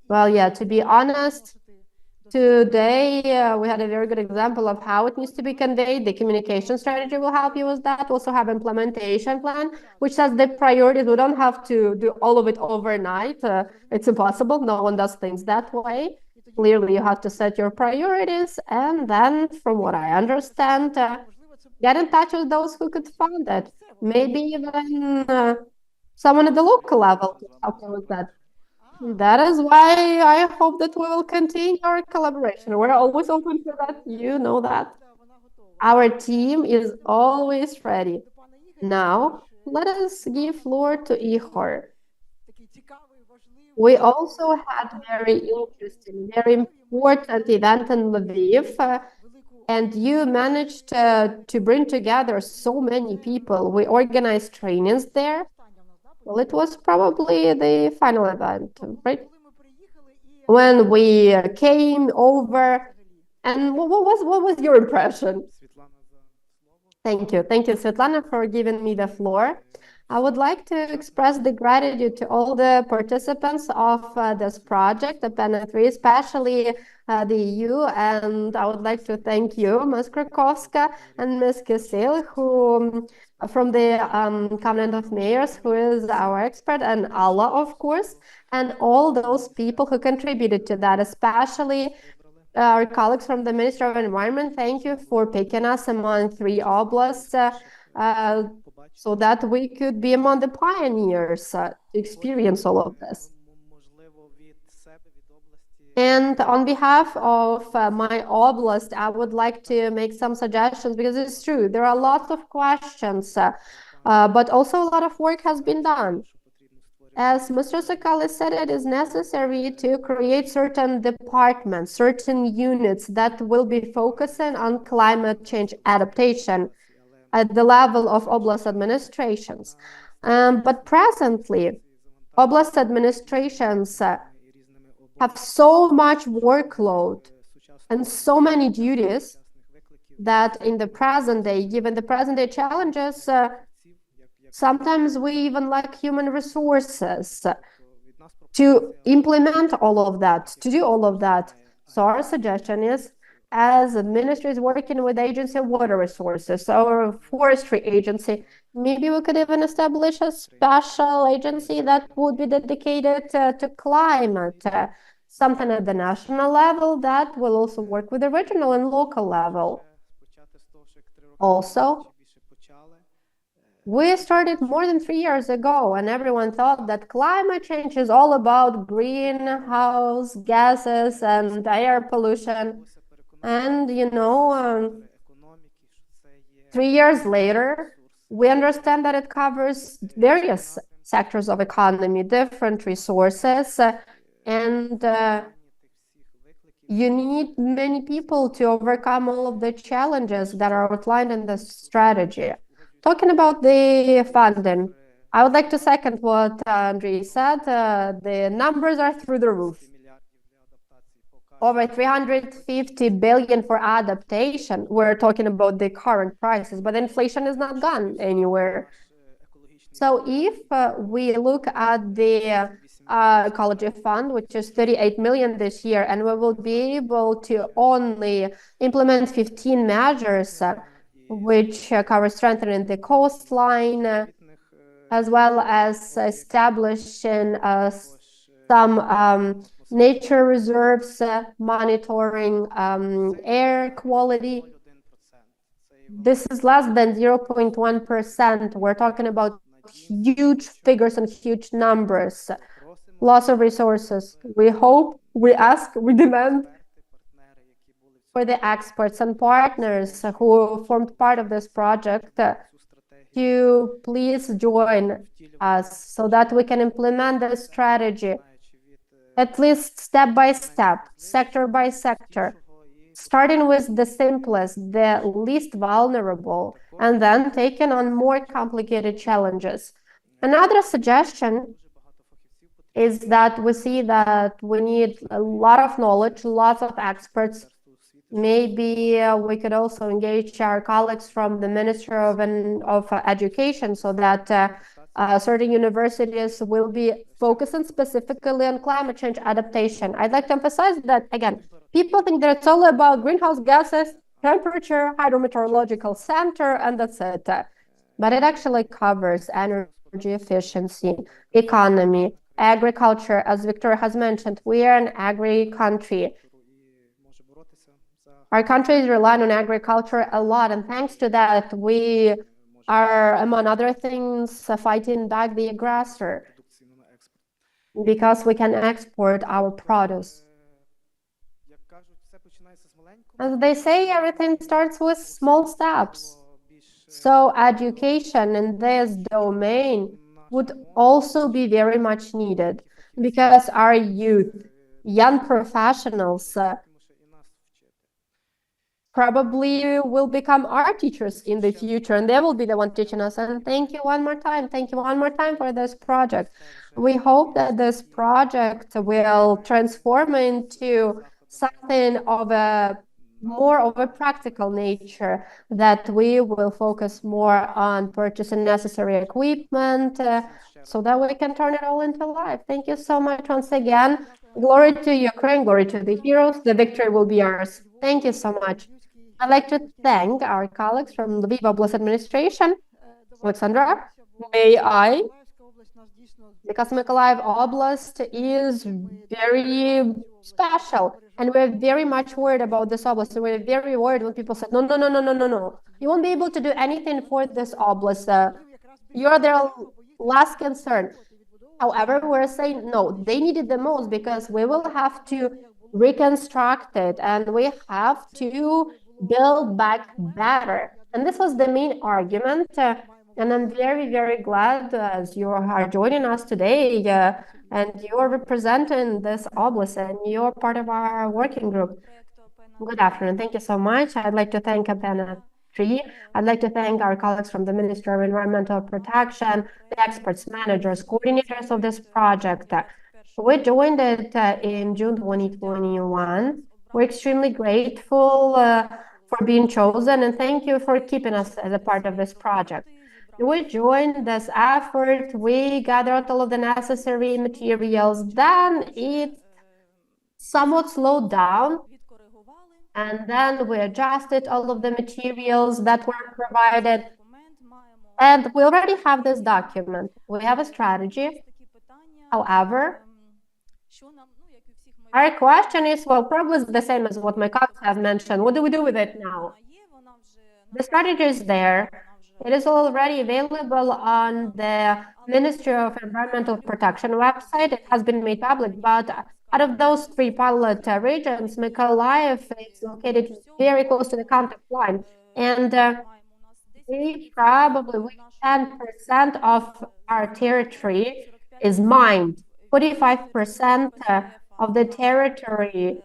Well, yeah, to be honest, today we had a very good example of how it needs to be conveyed. The communication strategy will help you with that. We also have implementation plan, which says the priorities. We don't have to do all of it overnight. It's impossible. No one does things that way. Clearly, you have to set your priorities, and then, from what I understand, get in touch with those who could fund it. Maybe even someone at the local level could help you with that. That is why I hope that we will continue our collaboration. We're always open for that. You know that. Our team is always ready. Now, let us give floor to Ihor. We also had very interesting, very important event in Lviv, and you managed to bring together so many people. We organized trainings there. Well, it was probably the final event, right? When we came over, and what was your impression? Thank you, Svitlana, for giving me the floor. I would like to express the gratitude to all the participants of this project, APENA 3, especially the EU, and I would like to thank you, Ms. Krakowska and Ms. Kisil, who from the Covenant of Mayors, who is our expert, and Allah, of course, and all those people who contributed to that, especially our colleagues from the Ministry of Environment. Thank you for picking us among 3 oblasts so that we could be among the pioneers to experience all of this. And on behalf of my oblast, I would like to make some suggestions, because it's true, there are lots of questions, but also a lot of work has been done. As Mr. Sakali said, it is necessary to create certain departments, certain units that will be focusing on climate change adaptation at the level of oblast administrations. But presently, oblast administrations have so much workload and so many duties that in the present day, given the present day challenges, sometimes we even lack human resources to implement all of that, to do all of that. So our suggestion is, as the ministry is working with the Agency of Water Resources or Forestry Agency, maybe we could even establish a special agency that would be dedicated to climate, something at the national level that will also work with the regional and local level. Also, we started more than 3 years ago, and everyone thought that climate change is all about greenhouse gases and air pollution. And, 3 years later, we understand that it covers various sectors of economy, different resources, and you need many people to overcome all of the challenges that are outlined in the strategy. Talking about the funding, I would like to second what Andrei said. The numbers are through the roof. Over 350 billion for adaptation. We're talking about the current prices, but inflation is not gone anywhere. So if we look at the ecology fund, which is 38 million this year, and we will be able to only implement 15 measures, which cover strengthening the coastline, as well as establishing some nature reserves, monitoring air quality. This is less than 0.1%. We're talking about huge figures and huge numbers. Loss of resources. We hope, we ask, we demand for the experts and partners who formed part of this project to please join us so that we can implement the strategy, at least step by step, sector by sector, starting with the simplest, the least vulnerable, and then taking on more complicated challenges. Another suggestion is that we see that we need a lot of knowledge, lots of experts. Maybe we could also engage our colleagues from the Ministry of Education so that certain universities will be focusing specifically on climate change adaptation. I'd like to emphasize that, again, people think that it's all about greenhouse gases, temperature, hydrometeorological center, and that's it. But it actually covers energy efficiency, economy, agriculture, as Victoria has mentioned. We are an agri country. Our country is relying on agriculture a lot, and thanks to that, we are, among other things, fighting back the aggressor because we can export our produce. As they say, everything starts with small steps. So education in this domain would also be very much needed because our youth, young professionals, probably will become our teachers in the future, and they will be the one teaching us. And thank you one more time. Thank you one more time for this project. We hope that this project will transform into something of a more of a practical nature, that we will focus more on purchasing necessary equipment so that we can turn it all into life. Thank you so much once again. Glory to Ukraine, glory to the heroes. The victory will be ours. Thank you so much. I'd like to thank our colleagues from Lviv Oblast Administration. Alexandra, may I? Because Mykolaiv Oblast is very special, and we're very much worried about this oblast. So we're very worried when people say, no, no, no, no, no, no, no. You won't be able to do anything for this oblast. You're their last concern. However, we're saying, no, they need it the most because we will have to reconstruct it and we have to build back better. And this was the main argument. And I'm very, very glad as you are joining us today and you're representing this oblast and you're part of our working group. Good afternoon. Thank you so much. I'd like to thank APENA 3. I'd like to thank our colleagues from the Ministry of Environmental Protection, the experts, managers, coordinators of this project. We joined it in June 2021. We're extremely grateful for being chosen, and thank you for keeping us as a part of this project. We joined this effort, we gathered all of the necessary materials, then it somewhat slowed down, and then we adjusted all of the materials that were provided, and we already have this document. We have a strategy. However, our question is, well, probably the same as what my colleagues have mentioned. What do we do with it now? The strategy is there. It is already available on the Ministry of Environmental Protection website. It has been made public, but out of those 3 pilot regions, Mykolaiv is located very close to the contact line. And we probably 10% of our territory is mined. 45% of the territory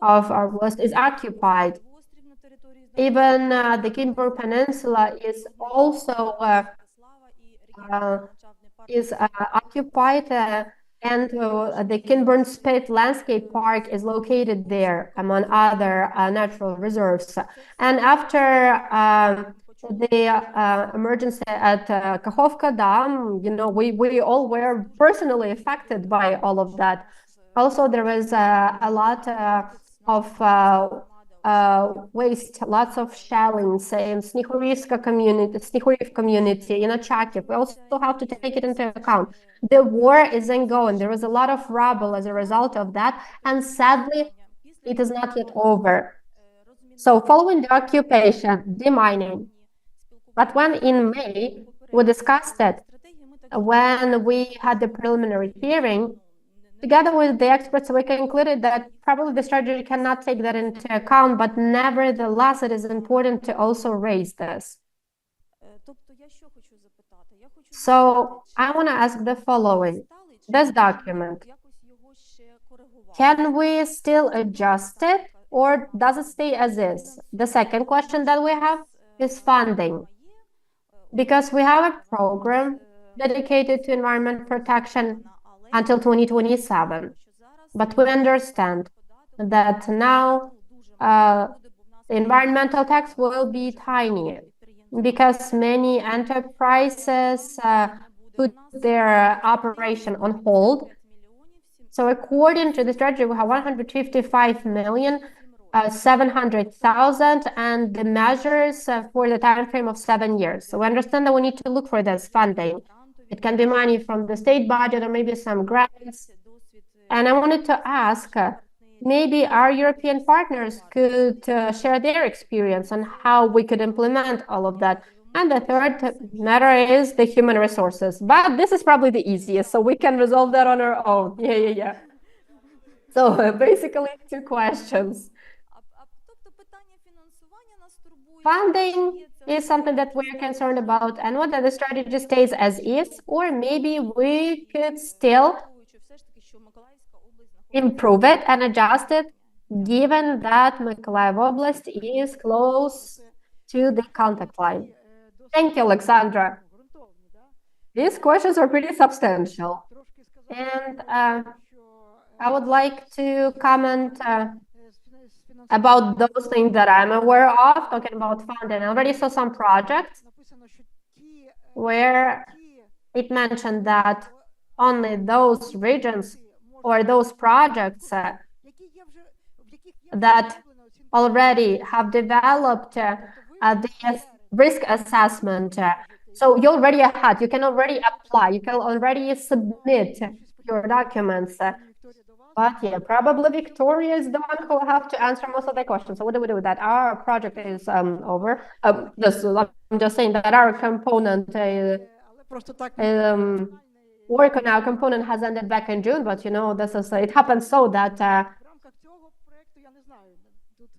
of our oblast is occupied. Even the Kyiv Peninsula is also occupied, and the Kyiv Spit Landscape Park is located there, among other natural reserves. And after the emergency at Kakhovka Dam, you know, we all were personally affected by all of that. Also, there was a lot of waste, lots of shellings in Snihurivsk community, in Charkiv. We also have to take it into account. The war is ongoing. There was a lot of rubble as a result of that, and sadly, it is not yet over. So, following the occupation, demining. But when in May, we discussed it, when we had the preliminary hearing, together with the experts, we concluded that probably the strategy cannot take that into account, but nevertheless, it is important to also raise this. So I want to ask the following. This document, can we still adjust it, or does it stay as is? The second question that we have is funding. Because we have a program dedicated to environment protection until 2027. But we understand that now the environmental tax will be tiny because many enterprises put their operation on hold. So according to the strategy, we have 155,700,000 and the measures for the time frame of 7 years. So we understand that we need to look for this funding. It can be money from the state budget or maybe some grants. And I wanted to ask, maybe our European partners could share their experience on how we could implement all of that. And the third matter is the human resources. But this is probably the easiest, so we can resolve that on our own. Yeah. So basically, two questions. Funding is something that we're concerned about, and whether the strategy stays as is, or maybe we could still improve it and adjust it, given that Mykolaiv Oblast is close to the contact line. Thank you, Alexandra. These questions are pretty substantial. And I would like to comment about those things that I'm aware of, talking about funding. I already saw some projects where it mentioned that only those regions or those projects that already have developed the risk assessment. So you're already ahead, you can already apply, you can already submit your documents. But yeah, probably Victoria is the one who will have to answer most of the questions. So what do we do with that? Our project is over. I'm just saying that our component work on our component has ended back in June, but you know, this is it happens so that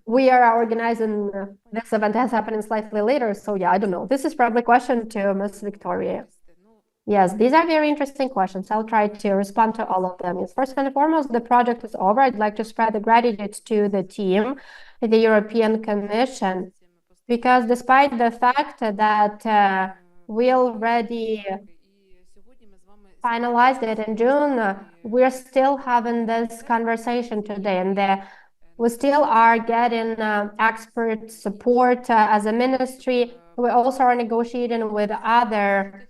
we are organizing this event has happened slightly later. So yeah, I don't know. This is probably a question to Ms. Victoria. Yes, these are very interesting questions. I'll try to respond to all of them. Yes, first and foremost, the project is over. I'd like to spread the gratitude to the team, the European Commission, because despite the fact that we already finalized it in June, we're still having this conversation today, and we still are getting expert support as a ministry. We also are negotiating with other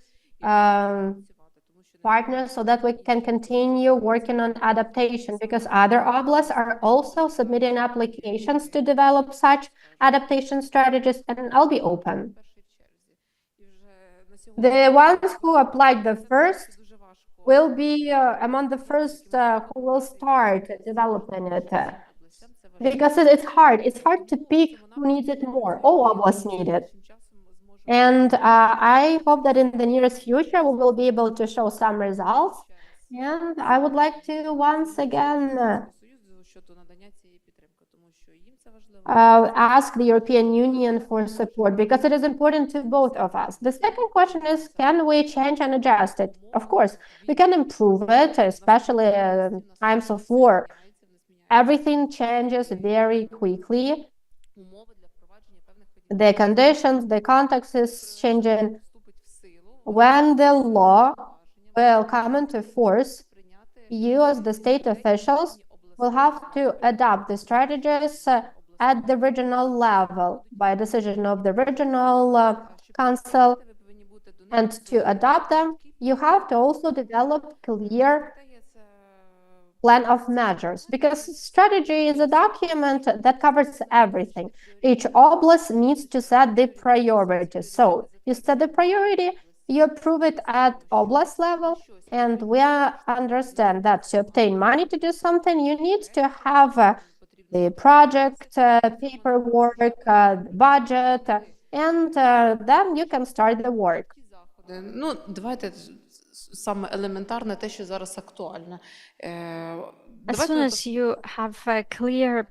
partners so that we can continue working on adaptation, because other oblasts are also submitting applications to develop such adaptation strategies, and I'll be open. The ones who applied the first will be among the first who will start developing it, because it's hard to pick who needs it more. All oblasts need it. And I hope that in the nearest future, we will be able to show some results. And I would like to once again ask the European Union for support, because it is important to both of us. The second question is, can we change and adjust it? Of course, we can improve it, especially in times of war. Everything changes very quickly. The conditions, the context is changing. When the law will come into force, you as the state officials will have to adopt the strategies at the regional level by decision of the regional council. And to adopt them, you have to also develop clear plan of measures, because strategy is a document that covers everything. Each oblast needs to set the priority. So you set the priority, you approve it at oblast level, and we understand that to obtain money to do something, you need to have the project, paperwork, budget, and then you can start the work. Ну, давайте саме елементарне те, що зараз актуальне. As soon as you have clear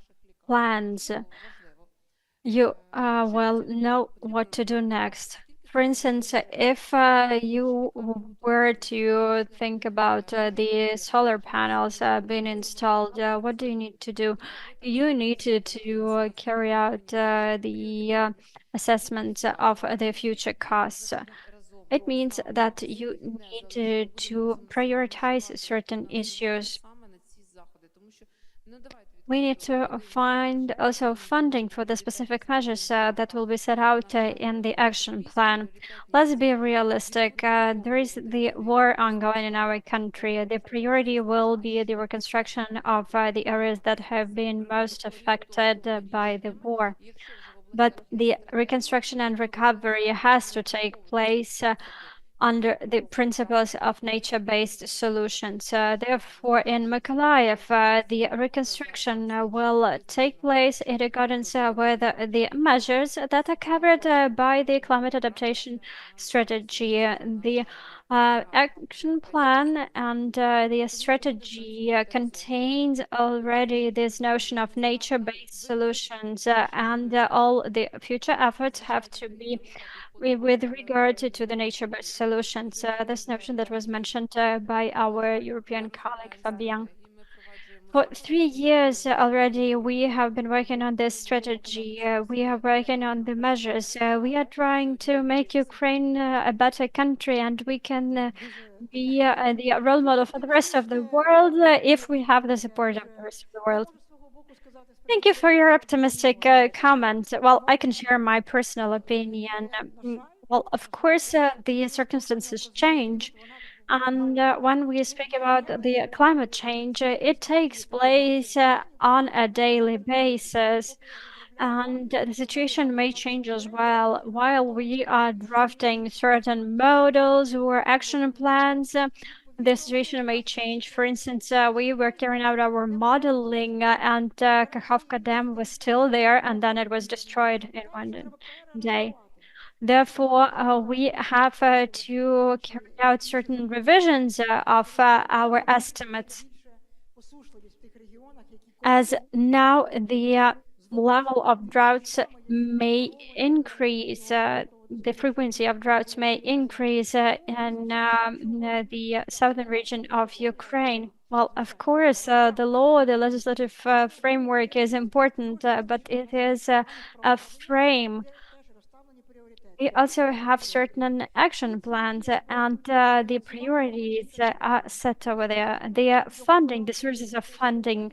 plans, you will know what to do next. For instance, if you were to think about the solar panels being installed, what do you need to do? You need to carry out the assessment of the future costs. It means that you need to prioritize certain issues. We need to find also funding for the specific measures that will be set out in the action plan. Let's be realistic. There is the war ongoing in our country. The priority will be the reconstruction of the areas that have been most affected by the war. But the reconstruction and recovery has to take place under the principles of nature-based solutions. Therefore, in Mykolaiv, the reconstruction will take place in accordance with the measures that are covered by the climate adaptation strategy. The action plan and the strategy contains already this notion of nature-based solutions, and all the future efforts have to be with regard to the nature-based solutions. This notion that was mentioned by our European colleague Fabian. For 3 years already, we have been working on this strategy. We are working on the measures. We are trying to make Ukraine a better country, and we can be the role model for the rest of the world if we have the support of the rest of the world. Thank you for your optimistic comment. Well, I can share my personal opinion. Well, of course, the circumstances change. And when we speak about the climate change, it takes place on a daily basis. And the situation may change as well. While we are drafting certain models or action plans, the situation may change. For instance, we were carrying out our modeling and Kakhovka Dam was still there, and then it was destroyed in one day. Therefore, we have to carry out certain revisions of our estimates. As now the level of droughts may increase, the frequency of droughts may increase in the southern region of Ukraine. Well, of course, the law, the legislative framework is important, but it is a frame. We also have certain action plans, and the priorities are set over there. The funding, the sources of funding,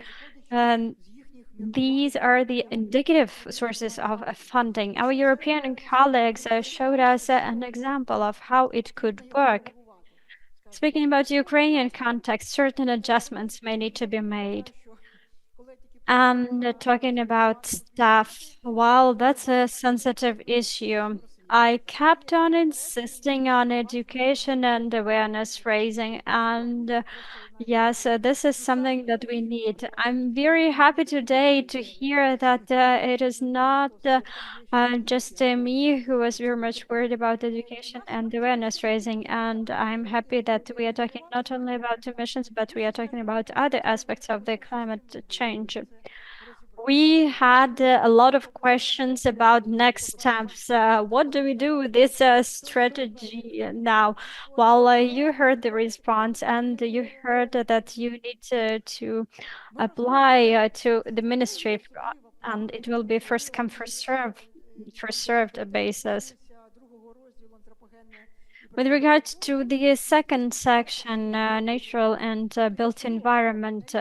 these are the indicative sources of funding. Our European colleagues showed us an example of how it could work. Speaking about the Ukrainian context, certain adjustments may need to be made. And talking about staff, well, that's a sensitive issue. I kept on insisting on education and awareness raising, and yes, this is something that we need. I'm very happy today to hear that it is not just me who was very much worried about education and awareness raising, and I'm happy that we are talking not only about emissions, but we are talking about other aspects of the climate change. We had a lot of questions about next steps. What do we do with this strategy now? Well, you heard the response, and you heard that you need to apply to the ministry, and it will be first come, first served basis. With regard to the second section, natural and built environment,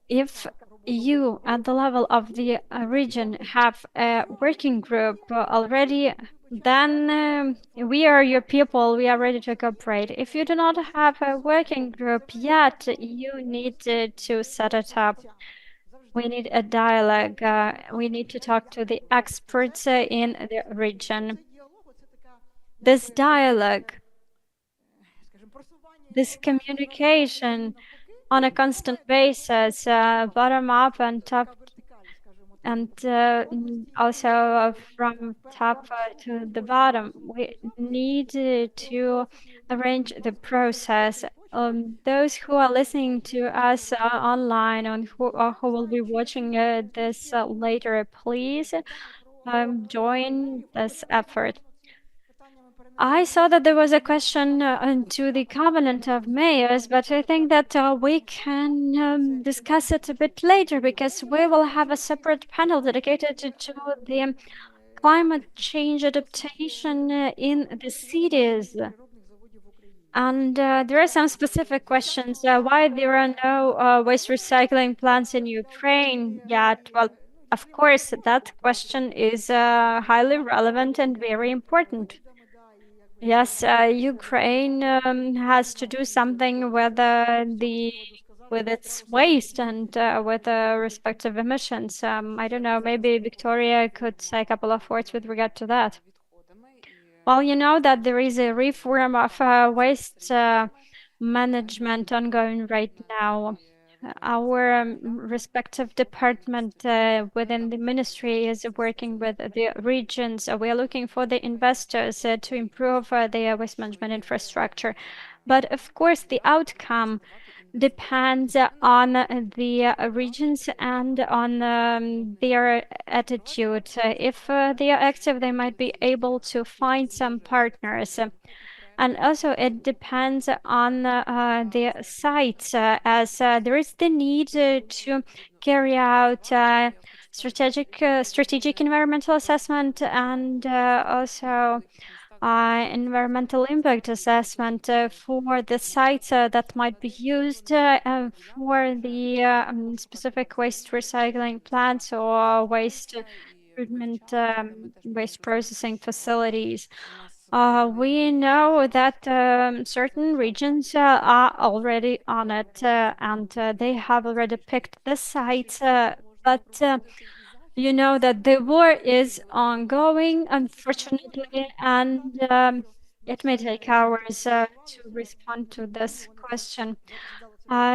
if you at the level of the region have a working group already, then we are your people, we are ready to cooperate. If you do not have a working group yet, you need to set it up. We need a dialogue. We need to talk to the experts in the region. This dialogue, this communication on a constant basis, bottom up and top, and also from top to the bottom. We need to arrange the process. Those who are listening to us online and who will be watching this later, please join this effort. I saw that there was a question to the Covenant of Mayors, but I think that we can discuss it a bit later, because we will have a separate panel dedicated to the climate change adaptation in the cities. And there are some specific questions. Why there are no waste recycling plants in Ukraine yet? Well, of course, that question is highly relevant and very important. Yes, Ukraine has to do something with its waste and with the respective emissions. I don't know, maybe Victoria could say a couple of words with regard to that. Well, you know that there is a reform of waste management ongoing right now. Our respective department within the ministry is working with the regions. We are looking for the investors to improve their waste management infrastructure. But of course, the outcome depends on the regions and on their attitude. If they are active, they might be able to find some partners. And also it depends on the sites, as there is the need to carry out strategic environmental assessment and also environmental impact assessment for the sites that might be used for the specific waste recycling plants or waste treatment, waste processing facilities. We know that certain regions are already on it and they have already picked the sites, but you know that the war is ongoing, unfortunately, and it may take hours to respond to this question.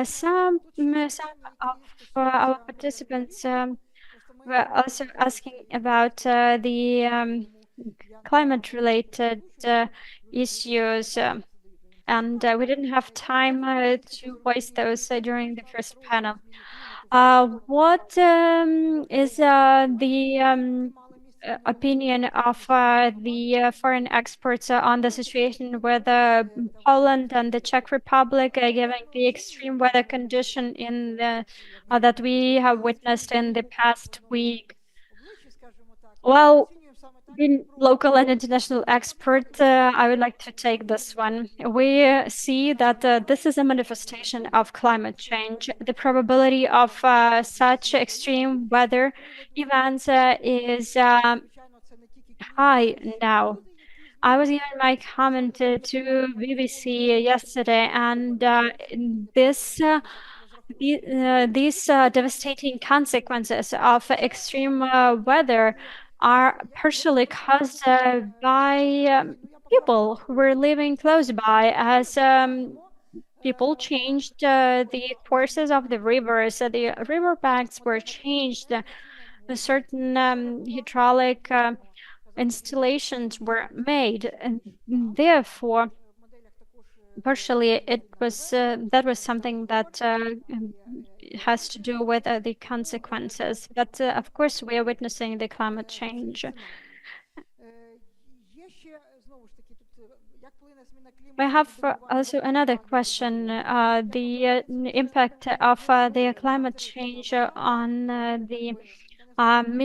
Some of our participants were also asking about the climate-related issues, and we didn't have time to voice those during the first panel. What is the opinion of the foreign experts on the situation with Poland and the Czech Republic, given the extreme weather condition in the that we have witnessed in the past week? Well, being local and international expert, I would like to take this one. We see that this is a manifestation of climate change. The probability of such extreme weather events is high now. I was giving my comment to BBC yesterday, and these devastating consequences of extreme weather are partially caused by people who were living close by, as people changed the courses of the rivers. The river banks were changed. Certain hydraulic installations were made, and therefore partially it was that was something that has to do with the consequences, but of course we are witnessing the climate change. I have also another question. The impact of the climate change on the on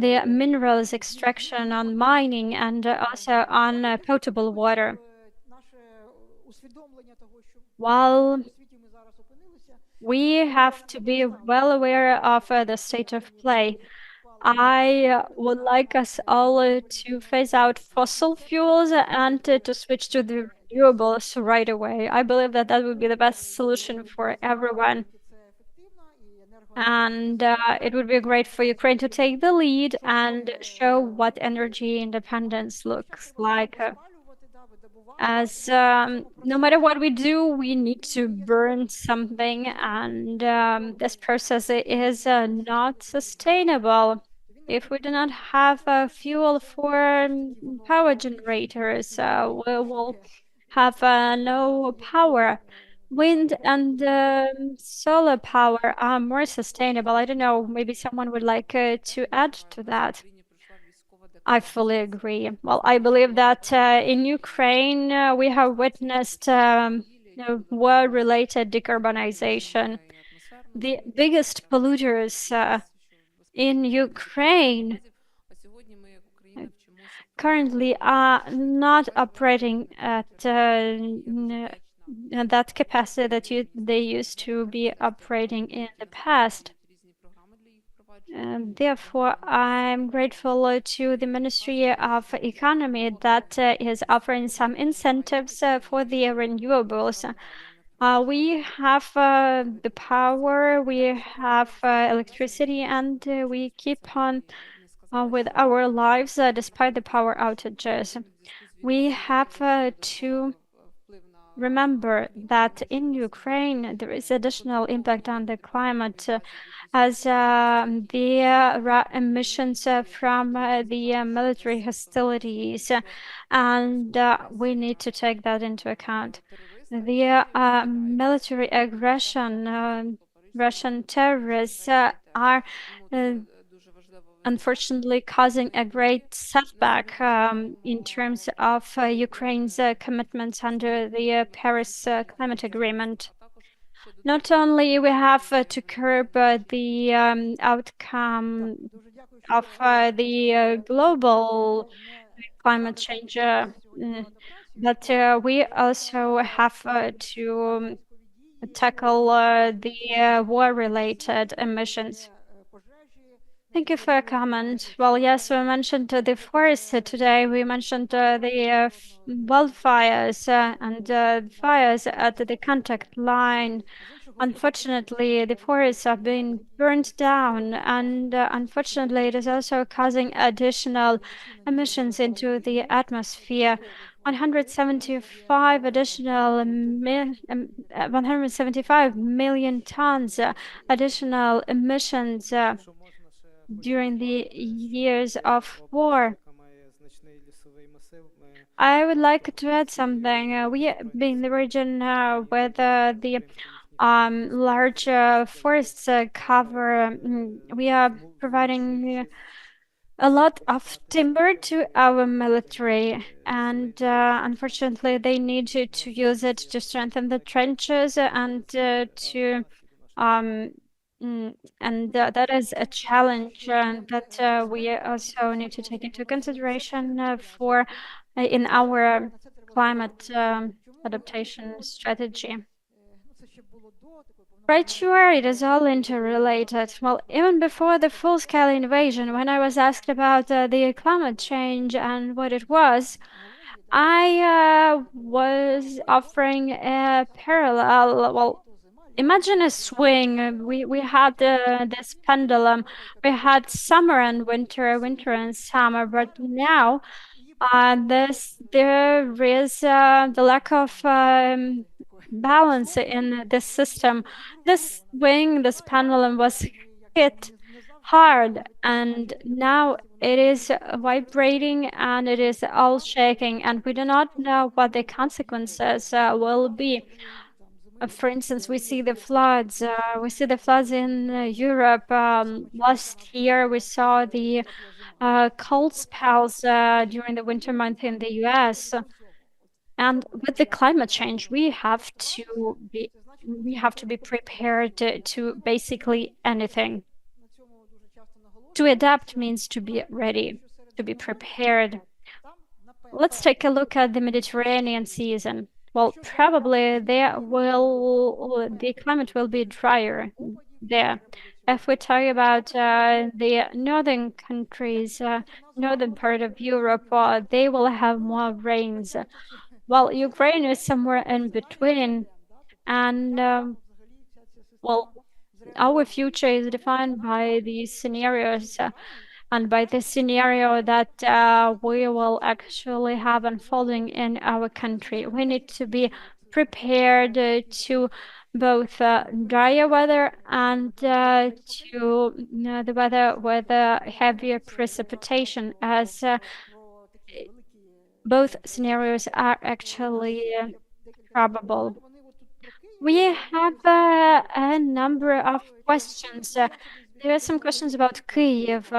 the minerals extraction, on mining, and also on potable water. While we have to be well aware of the state of play, I would like us all to phase out fossil fuels and to switch to the renewables right away. I believe that that would be the best solution for everyone. And it would be great for Ukraine to take the lead and show what energy independence looks like. As no matter what we do, we need to burn something, and this process is not sustainable. If we do not have fuel for power generators, we will have no power. Wind and solar power are more sustainable. I don't know, maybe someone would like to add to that. I fully agree. Well, I believe that in Ukraine we have witnessed war-related decarbonization. The biggest polluters in Ukraine currently are not operating at that capacity that they used to be operating in the past. Therefore, I'm grateful to the Ministry of Economy that is offering some incentives for the renewables. We have the power, we have electricity, and we keep on with our lives despite the power outages. We have to remember that in Ukraine there is additional impact on the climate as the emissions from the military hostilities, and we need to take that into account. The military aggression, Russian terrorists are unfortunately causing a great setback in terms of Ukraine's commitments under the Paris Climate Agreement. Not only we have to curb the outcome of the global climate change, but we also have to tackle the war-related emissions. Thank you for your comment. Well, yes, we mentioned the forest today. We mentioned the wildfires and fires at the contact line. Unfortunately, the forests are being burned down, and unfortunately, it is also causing additional emissions into the atmosphere. 175 million tons additional emissions during the years of war. I would like to add something. We being the region with the large forests cover, we are providing a lot of timber to our military, and unfortunately they need to use it to strengthen the trenches and to and that is a challenge that we also need to take into consideration for in our climate adaptation strategy. Right, sure, it is all interrelated. Well, even before the full-scale invasion, when I was asked about the climate change and what it was, I was offering a parallel. Well, imagine a swing. We had this pendulum. We had summer and winter, winter and summer, but now there is the lack of balance in this system. This swing, this pendulum was hit hard, and now it is vibrating and it is all shaking, and we do not know what the consequences will be. For instance, we see the floods. We see the floods in Europe. Last year, we saw the cold spells during the winter month in the US. And with the climate change, we have to be prepared to basically anything. To adapt means to be ready, to be prepared. Let's take a look at the Mediterranean season. Well, probably the climate will be drier there. If we talk about the northern countries, northern part of Europe, they will have more rains. Well, Ukraine is somewhere in between, and well, our future is defined by these scenarios and by the scenario that we will actually have unfolding in our country. We need to be prepared to both drier weather and to the weather with heavier precipitation, as both scenarios are actually probable. We have a number of questions. There are some questions about Kyiv.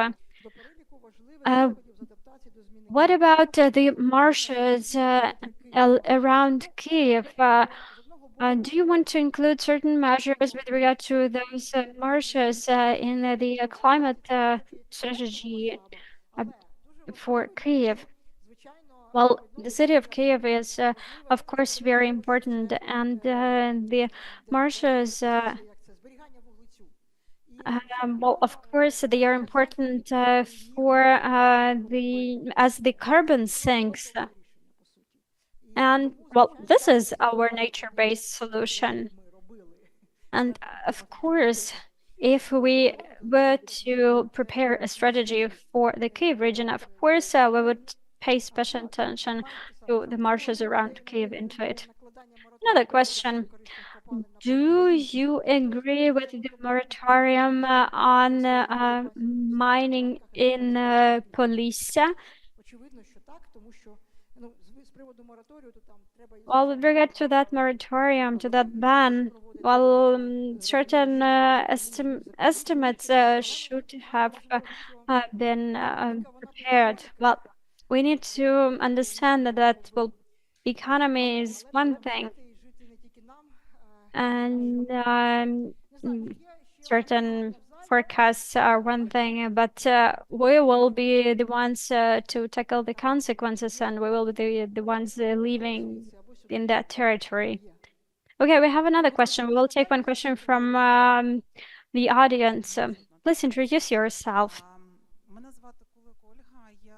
What about the marshes around Kyiv? Do you want to include certain measures with regard to those marshes in the climate strategy for Kyiv? Well, the city of Kyiv is, of course, very important, and the marshes, well, of course, they are important for as the carbon sinks. And, well, this is our nature-based solution. And, of course, if we were to prepare a strategy for the Kyiv region, of course, we would pay special attention to the marshes around Kyiv into it. Another question. Do you agree with the moratorium on mining in Polissa? Well, with regard to that moratorium, to that ban, well, certain estimates should have been prepared. Well, we need to understand that, well, economy is one thing, and certain forecasts are one thing, but we will be the ones to tackle the consequences, and we will be the ones living in that territory. Okay, we have another question. We will take one question from the audience. Please introduce yourself.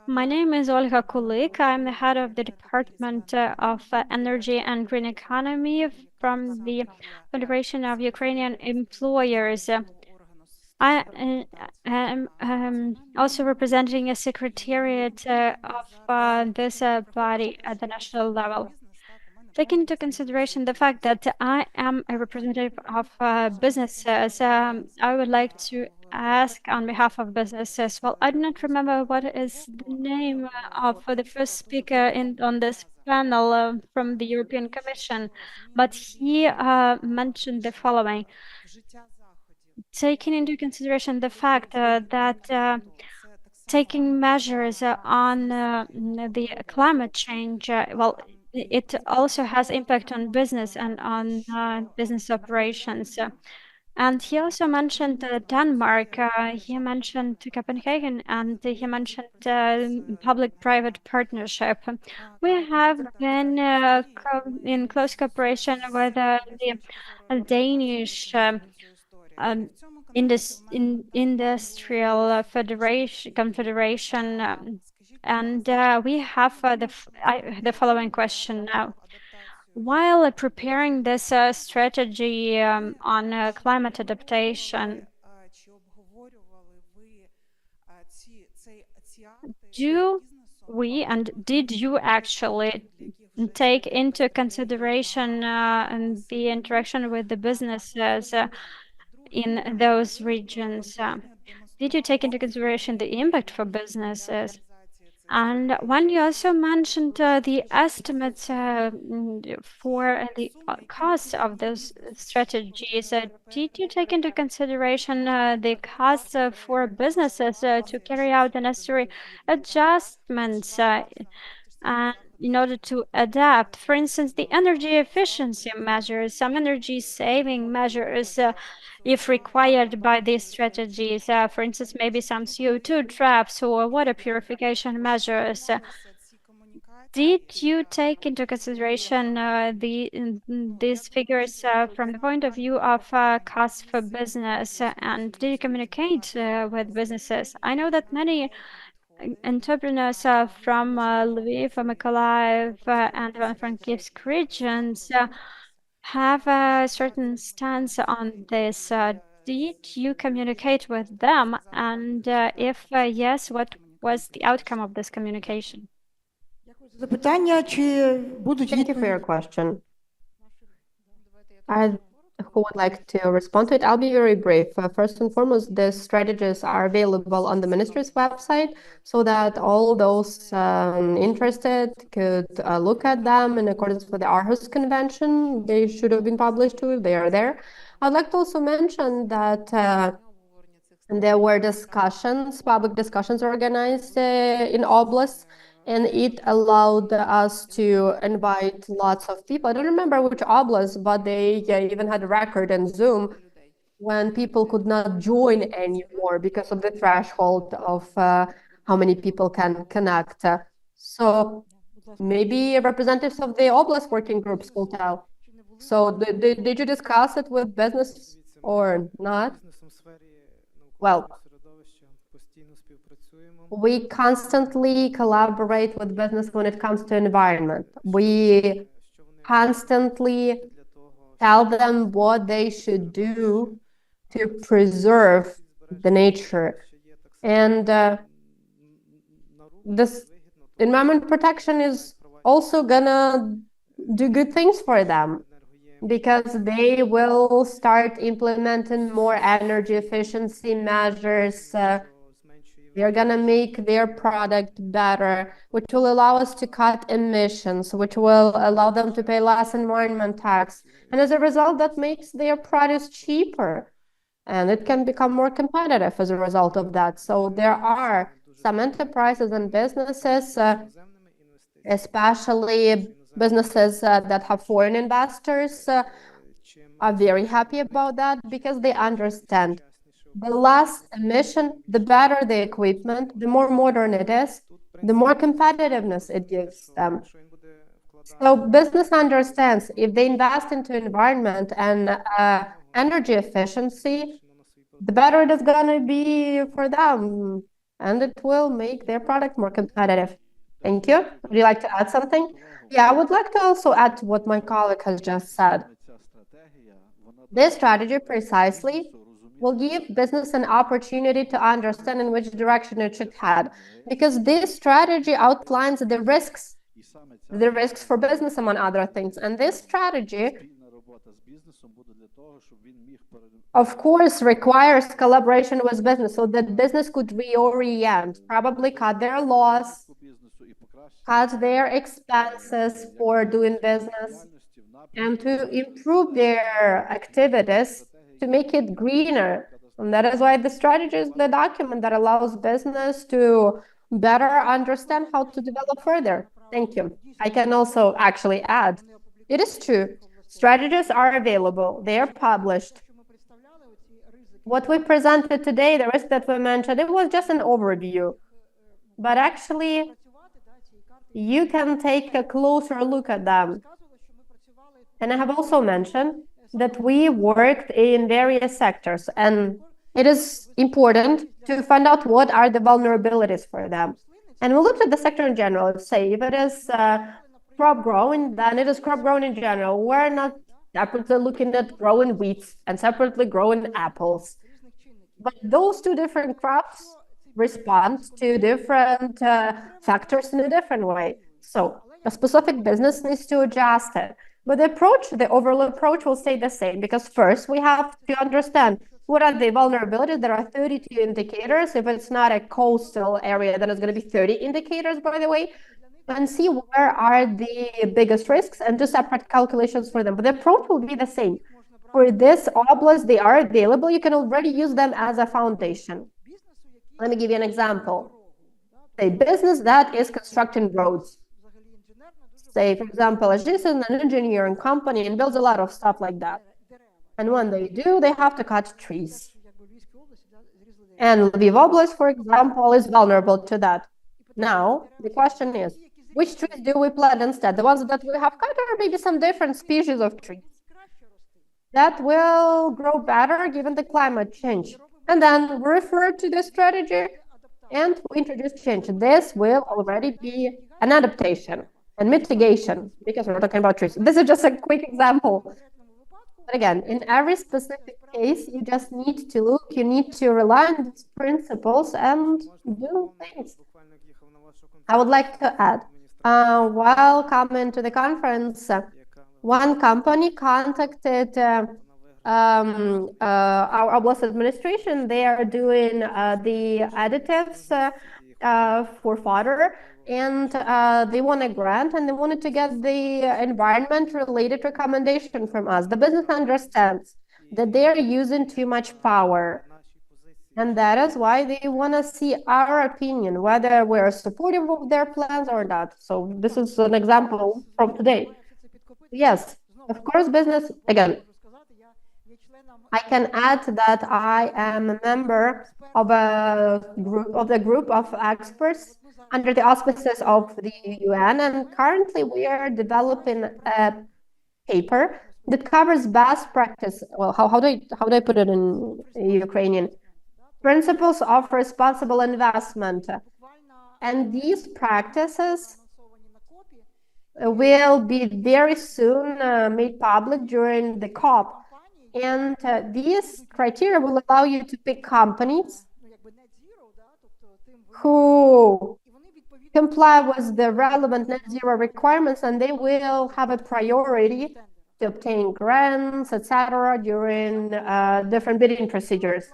My name is Olga Kulik. I'm the head of the Department of Energy and Green Economy from the Federation of Ukrainian Employers. I am also representing a secretariat of this body at the national level. Taking into consideration the fact that I am a representative of businesses, I would like to ask on behalf of businesses. Well, I do not remember what is the name of the first speaker on this panel from the European Commission, but he mentioned the following. Taking into consideration the fact that taking measures on the climate change, well, it also has impact on business and on business operations. And he also mentioned Denmark, he mentioned Copenhagen, and he mentioned public-private partnership. We have been in close cooperation with the Danish industrial confederation, and we have the following question now. While preparing this strategy on climate adaptation, did you actually take into consideration the interaction with the businesses in those regions? Did you take into consideration the impact for businesses? And when you also mentioned the estimates for the cost of those strategies, did you take into consideration the costs for businesses to carry out the necessary adjustments in order to adapt? For instance, the energy efficiency measures, some energy saving measures, if required by these strategies, for instance, maybe some CO2 traps or water purification measures. Did you take into consideration these figures from the point of view of cost for business, and did you communicate with businesses? I know that many entrepreneurs from Lviv, Mykolaiv, and Ivano-Frankivsk regions have a certain stance on this. Did you communicate with them? And if yes, what was the outcome of this communication? Thank you for your question. Who would like to respond to it? I'll be very brief. First and foremost, the strategies are available on the ministry's website so that all those interested could look at them in accordance with the Aarhus Convention. They should have been published too. They are there. I'd like to also mention that there were discussions, public discussions organized in oblasts, and it allowed us to invite lots of people. I don't remember which oblast, but they even had a record in Zoom when people could not join anymore because of the threshold of how many people can connect. So maybe representatives of the oblast working groups will tell. So did you discuss it with business or not? Well, we constantly collaborate with business when it comes to environment. We constantly tell them what they should do to preserve the nature. And this environment protection is also gonna do good things for them, because they will start implementing more energy efficiency measures. They're gonna make their product better, which will allow us to cut emissions, which will allow them to pay less environment tax. And as a result, that makes their produce cheaper, and it can become more competitive as a result of that. So there are some enterprises and businesses, especially businesses that have foreign investors, are very happy about that, because they understand the less emission, the better the equipment, the more modern it is, the more competitiveness it gives them. So business understands if they invest into environment and energy efficiency, the better it is gonna be for them, and it will make their product more competitive. Thank you. Would you like to add something? Yeah, I would like to also add to what my colleague has just said. This strategy precisely will give business an opportunity to understand in which direction it should head, because this strategy outlines the risks for business, among other things. And this strategy, of course, requires collaboration with business, so that business could reorient, probably cut their loss, cut their expenses for doing business, and to improve their activities to make it greener. And that is why the strategy is the document that allows business to better understand how to develop further. Thank you. I can also actually add, it is true, strategies are available, they are published. What we presented today, the risk that we mentioned, it was just an overview. But actually, you can take a closer look at them. And I have also mentioned that we worked in various sectors, and it is important to find out what are the vulnerabilities for them. And we looked at the sector in general. Say if it is crop growing, then it is crop growing in general. We're not separately looking at growing wheats and separately growing apples. But those two different crops respond to different factors in a different way. So a specific business needs to adjust it. But the approach, the overall approach will stay the same, because first we have to understand what are the vulnerabilities. There are 32 indicators. If it's not a coastal area, then it's going to be 30 indicators, by the way, and see where are the biggest risks and do separate calculations for them. But the approach will be the same. For this oblast, they are available. You can already use them as a foundation. Let me give you an example. A business that is constructing roads. Say, for example, Ajis is an engineering company and builds a lot of stuff like that. And when they do, they have to cut trees. And Lviv Oblast, for example, is vulnerable to that. Now, the question is, which trees do we plant instead? The ones that we have cut, or maybe some different species of trees that will grow better given the climate change? And then we refer to the strategy and we introduce change. This will already be an adaptation and mitigation, because we're talking about trees. This is just a quick example. But again, in every specific case, you just need to look, you need to rely on these principles and do things. I would like to add, while coming to the conference, one company contacted our oblast administration. They are doing the additives for fodder, and they won a grant, and they wanted to get the environment-related recommendation from us. The business understands that they are using too much power, and that is why they want to see our opinion, whether we're supportive of their plans or not. So this is an example from today. Yes, of course, business, again, I can add that I am a member of the group of experts under the auspices of the UN, and currently we are developing a paper that covers best practice. Well, how do I put it in Ukrainian? Principles of responsible investment. And these practices will be very soon made public during the COP. And these criteria will allow you to pick companies who comply with the relevant net zero requirements, and they will have a priority to obtain grants, etc., during different bidding procedures.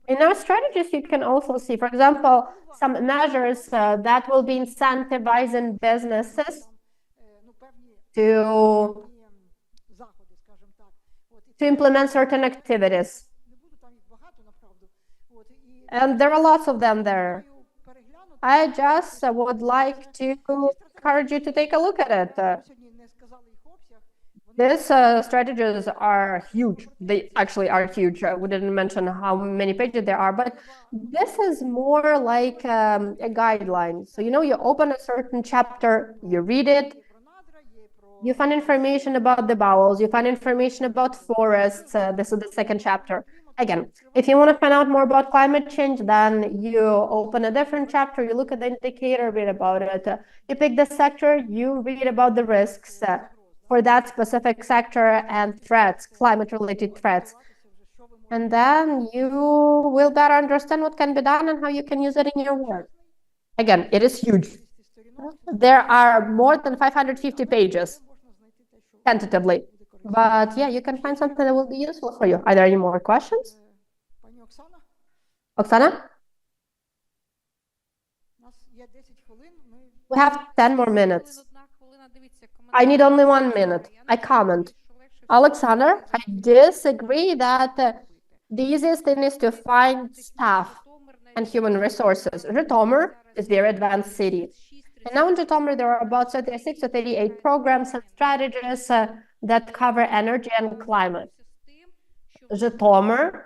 In our strategies, you can also see, for example, some measures that will be incentivizing businesses to implement certain activities. And there are lots of them there. I just would like to encourage you to take a look at it. These strategies are huge. They actually are huge. We didn't mention how many pages there are, but this is more like a guideline. So, you open a certain chapter, you read it, you find information about the bowels, you find information about forests. This is the second chapter. Again, if you want to find out more about climate change, then you open a different chapter, you look at the indicator, read about it. You pick the sector, you read about the risks for that specific sector and threats, climate-related threats. And then you will better understand what can be done and how you can use it in your work. Again, it is huge. There are more than 550 pages, tentatively. But yeah, you can find something that will be useful for you. Are there any more questions? Oksana? We have 10 more minutes. I need only 1 minute. I comment. Alexander, I disagree that the easiest thing is to find staff and human resources. Zhytomyr is a very advanced city. And now in Zhytomyr, there are about 36 or 38 programs and strategies that cover energy and climate. Zhytomyr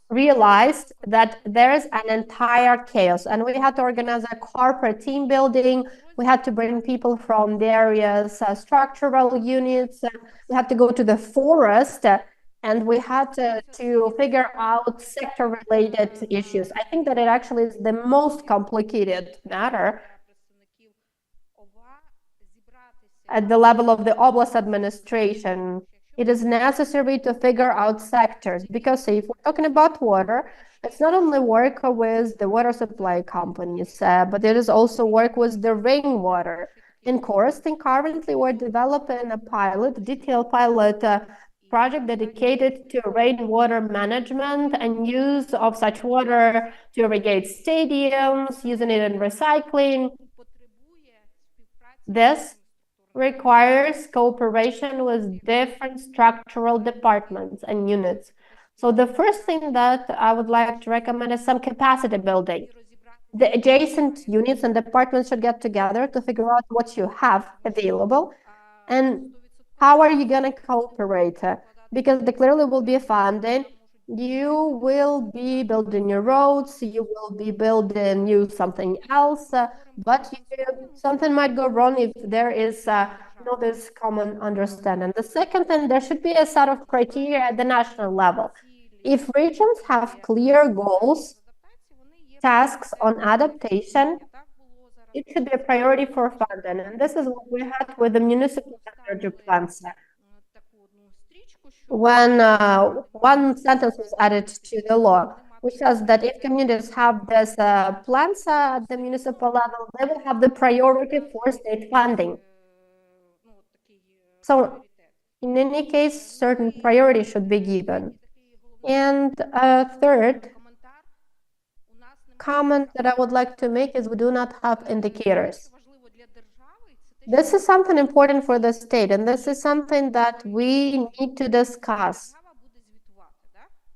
realized that there's an entire chaos, and we had to organize a corporate team building. We had to bring people from various structural units. We had to go to the forest, and we had to figure out sector-related issues. I think that it actually is the most complicated matter at the level of the oblast administration. It is necessary to figure out sectors, because if we're talking about water, it's not only work with the water supply companies, but it is also work with the rainwater. In Torsten, currently we're developing a detailed pilot project dedicated to rainwater management and use of such water to irrigate stadiums, using it in recycling. This requires cooperation with different structural departments and units. So the first thing that I would like to recommend is some capacity building. The adjacent units and departments should get together to figure out what you have available and how are you going to cooperate, because there clearly will be funding. You will be building your roads, you will be building something else, but something might go wrong if there is not this common understanding. The second thing, there should be a set of criteria at the national level. If regions have clear goals, tasks on adaptation, it should be a priority for funding. And this is what we had with the municipal energy plans. When one sentence was added to the law, which says that if communities have this plans at the municipal level, they will have the priority for state funding. So in any case, certain priority should be given. And a third comment that I would like to make is we do not have indicators. This is something important for the state, and this is something that we need to discuss.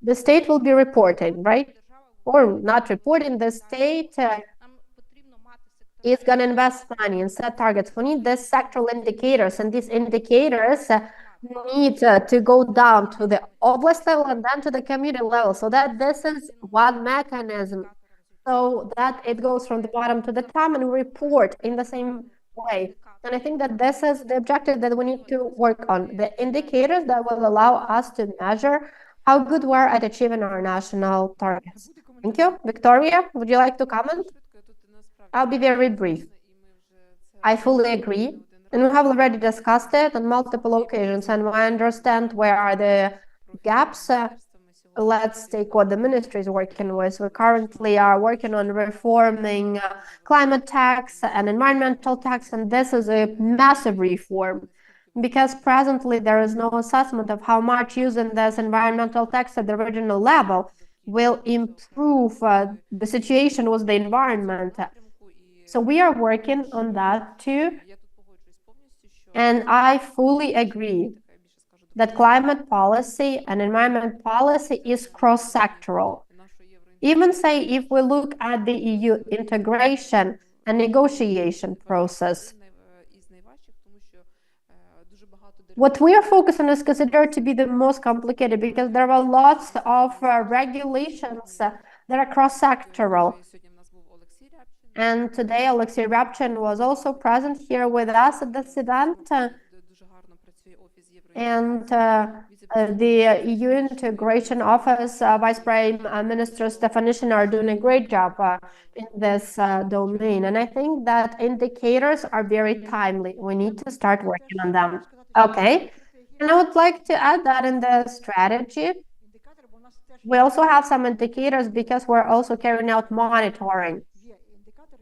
The state will be reporting, right? Or not reporting. The state is going to invest money and set targets. We need these sectoral indicators, and these indicators need to go down to the oblast level and then to the community level, so that this is one mechanism, so that it goes from the bottom to the top and report in the same way. And I think that this is the objective that we need to work on, the indicators that will allow us to measure how good we are at achieving our national targets. Thank you. Victoria, would you like to comment? I'll be very brief. I fully agree And we have already discussed it on multiple occasions, and we understand where are the gaps. Let's take what the ministry is working with. We currently are working on reforming climate tax and environmental tax, and this is a massive reform because presently there is no assessment of how much using this environmental tax at the regional level will improve the situation with the environment. So we are working on that too. And I fully agree that climate policy and environment policy is cross-sectoral. Even say if we look at the EU integration and negotiation process, what we are focusing on is considered to be the most complicated because there are lots of regulations that are cross-sectoral. And today Alexei Ryabchin was also present here with us at this event. And the EU Integration Office Vice Prime Minister Stefanishin are doing a great job in this domain. And I think that indicators are very timely. We need to start working on them. Okay. And I would like to add that in the strategy, we also have some indicators because we're also carrying out monitoring.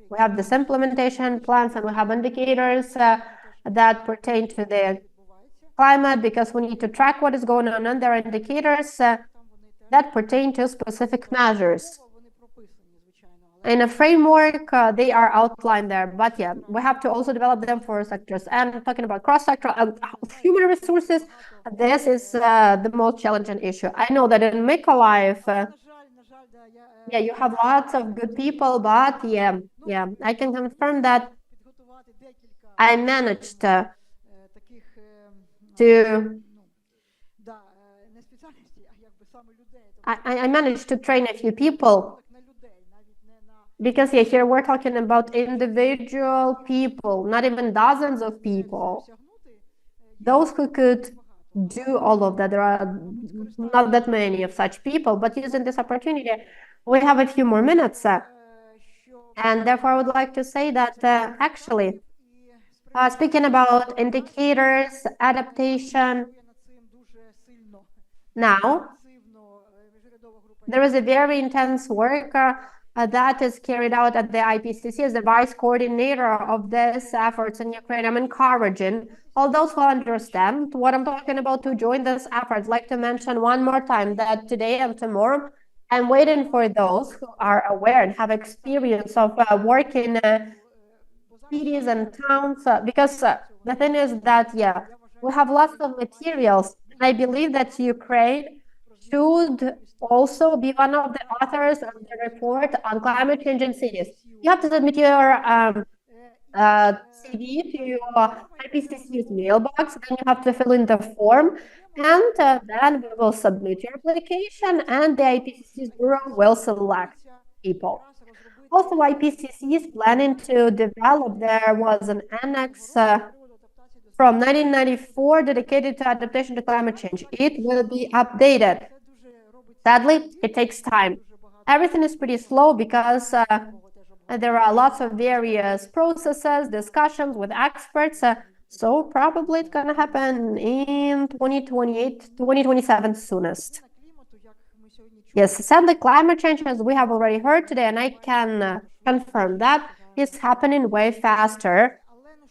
We have this implementation plans and we have indicators that pertain to the climate because we need to track what is going on, and there are indicators that pertain to specific measures. In a framework, they are outlined there, but yeah, we have to also develop them for sectors. And talking about cross-sectoral human resources, this is the most challenging issue. I know that in Mykolaiv, yeah, you have lots of good people, but yeah, I can confirm that I managed to I managed to train a few people because yeah, here we're talking about individual people, not even dozens of people. Those who could do all of that, there are not that many of such people, but using this opportunity, we have a few more minutes. And therefore, I would like to say that actually, speaking about indicators, adaptation, now, there is a very intense work that is carried out at the IPCC as the vice coordinator of these efforts in Ukraine. I'm encouraging all those who understand what I'm talking about to join this effort. I'd like to mention one more time that today and tomorrow, I'm waiting for those who are aware and have experience of working cities and towns, because the thing is that, yeah, we have lots of materials. I believe that Ukraine should also be one of the authors of the report on climate change in cities. You have to submit your CV to IPCC's mailbox, then you have to fill in the form, and then we will submit your application, and the IPCC's bureau will select people. Also, IPCC is planning to develop, there was an annex from 1994 dedicated to adaptation to climate change. It will be updated. Sadly, it takes time. Everything is pretty slow because there are lots of various processes, discussions with experts. So probably it's going to happen in 2028, 2027 soonest. Yes, sadly, climate change, as we have already heard today, and I can confirm that, is happening way faster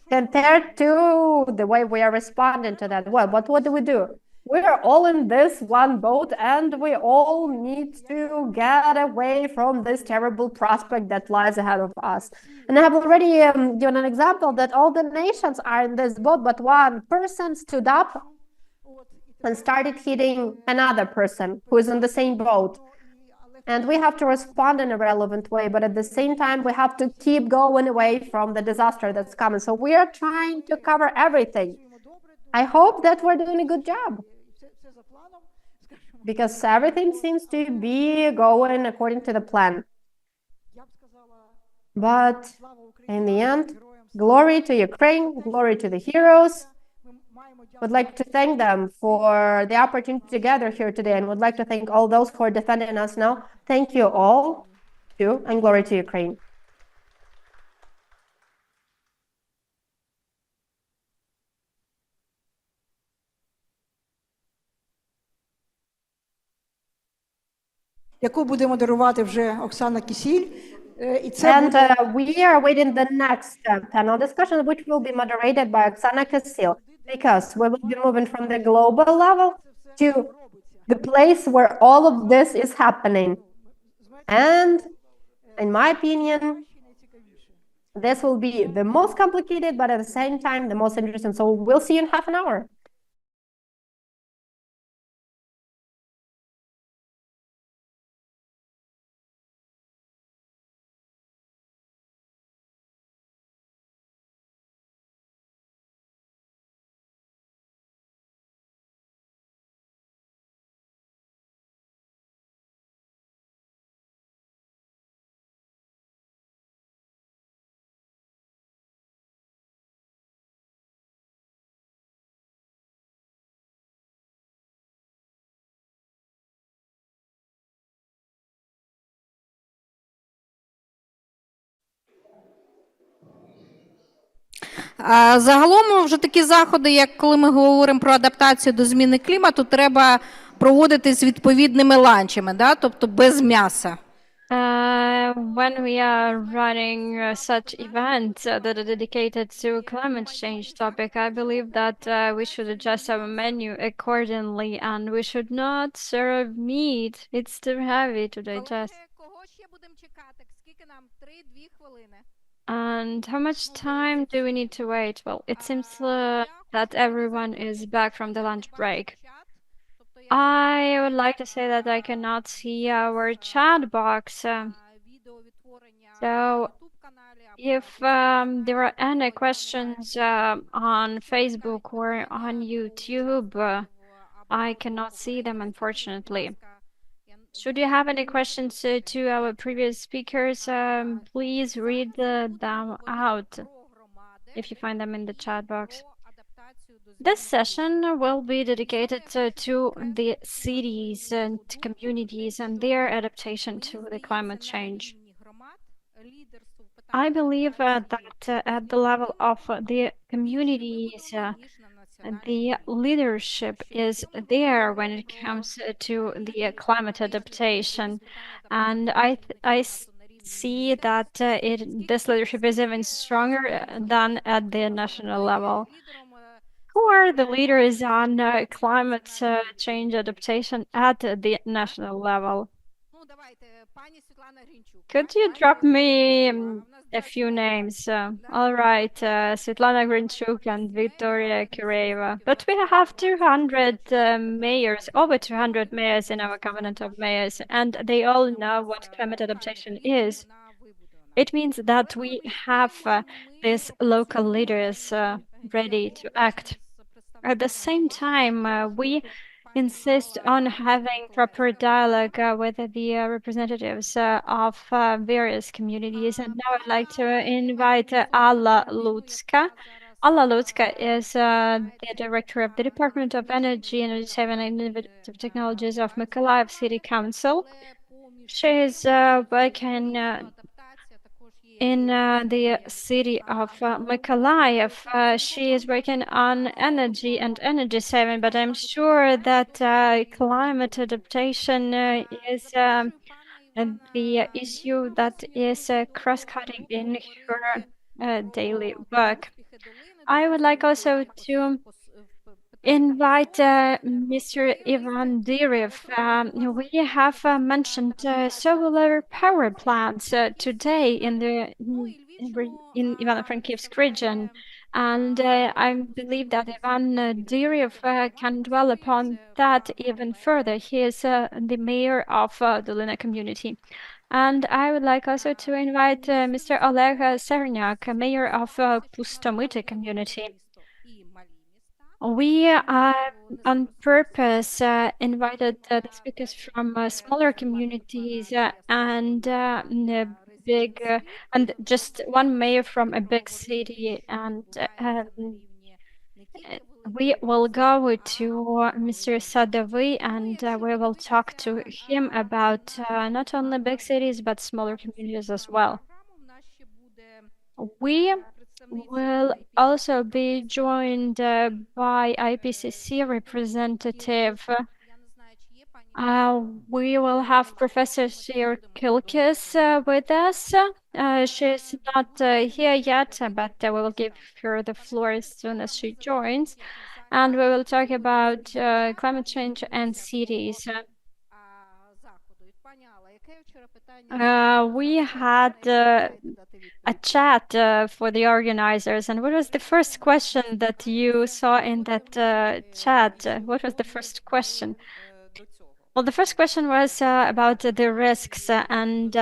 compared to the way we are responding to that. Well, but what do? We are all in this one boat, and we all need to get away from this terrible prospect that lies ahead of us. And I have already given an example that all the nations are in this boat, but one person stood up and started hitting another person who is in the same boat. And we have to respond in a relevant way, but at the same time, we have to keep going away from the disaster that's coming. So we are trying to cover everything. I hope that we're doing a good job, because everything seems to be going according to the plan. But in the end, glory to Ukraine, glory to the heroes. Would like to thank them for the opportunity to gather here today, and would like to thank all those who are defending us now. Thank you all, too, and glory to Ukraine. яку буде модерувати вже Оксана Кісіль. And we are waiting the next panel discussion, which will be moderated by Oksana Kasil, because we will be moving from the global level to the place where all of this is happening. And in my opinion, this will be the most complicated, but at the same time, the most interesting. So we'll see you in half an hour. Загалом вже такі заходи, як коли ми говоримо про адаптацію до зміни клімату, треба проводити з відповідними ланчами, да? Тобто без м'яса. When we are running such events that are dedicated to climate change topic, I believe that we should adjust our menu accordingly and we should not serve meat. It's too heavy to digest. And how much time do we need to wait? Well, it seems that everyone is back from the lunch break. I would like to say that I cannot see our chat box. So if there are any questions on Facebook or on YouTube, I cannot see them, unfortunately. Should you have any questions to our previous speakers, please read them out if you find them in the chat box. This session will be dedicated to the cities and communities and their adaptation to the climate change. I believe that at the level of the communities, the leadership is there when it comes to the climate adaptation, and I see that this leadership is even stronger than at the national level. Who are the leaders on climate change adaptation at the national level? Could you drop me a few names? All right, Svitlana Hrynchuk and Victoria Kireva. But we have 200 mayors, over 200 mayors in our Covenant of Mayors, and they all know what climate adaptation is. It means that we have these local leaders ready to act. At the same time, we insist on having proper dialogue with the representatives of various communities. And now I'd like to invite Alla Lutska. Alla Lutska is the director of the Department of Energy, Energy Saving and Innovative Technologies of Mykolaiv City Council. She is working in the city of Mykolaiv. She is working on energy and energy saving, but I'm sure that climate adaptation is the issue that is cross-cutting in her daily work. I would like also to invite Mr. Ivan Direv. We have mentioned solar power plants today in Ivano-Frankivsk region, and I believe that Ivan Direv can dwell upon that even further. He is the mayor of the Lena community. And I would like also to invite Mr. Oleg Serniak, mayor of Pustomyty community. We on purpose invited the speakers from smaller communities and big, and just one mayor from a big city. And we will go to Mr. Sadovy and we will talk to him about not only big cities but smaller communities as well. We will also be joined by IPCC representative. We will have Professor Sirkilkis with us. She's not here yet, but we will give her the floor as soon as she joins. And we will talk about climate change and cities. We had a chat for the organizers, and what was the first question that you saw in that chat? What was the first question? Well, the first question was about the risks, and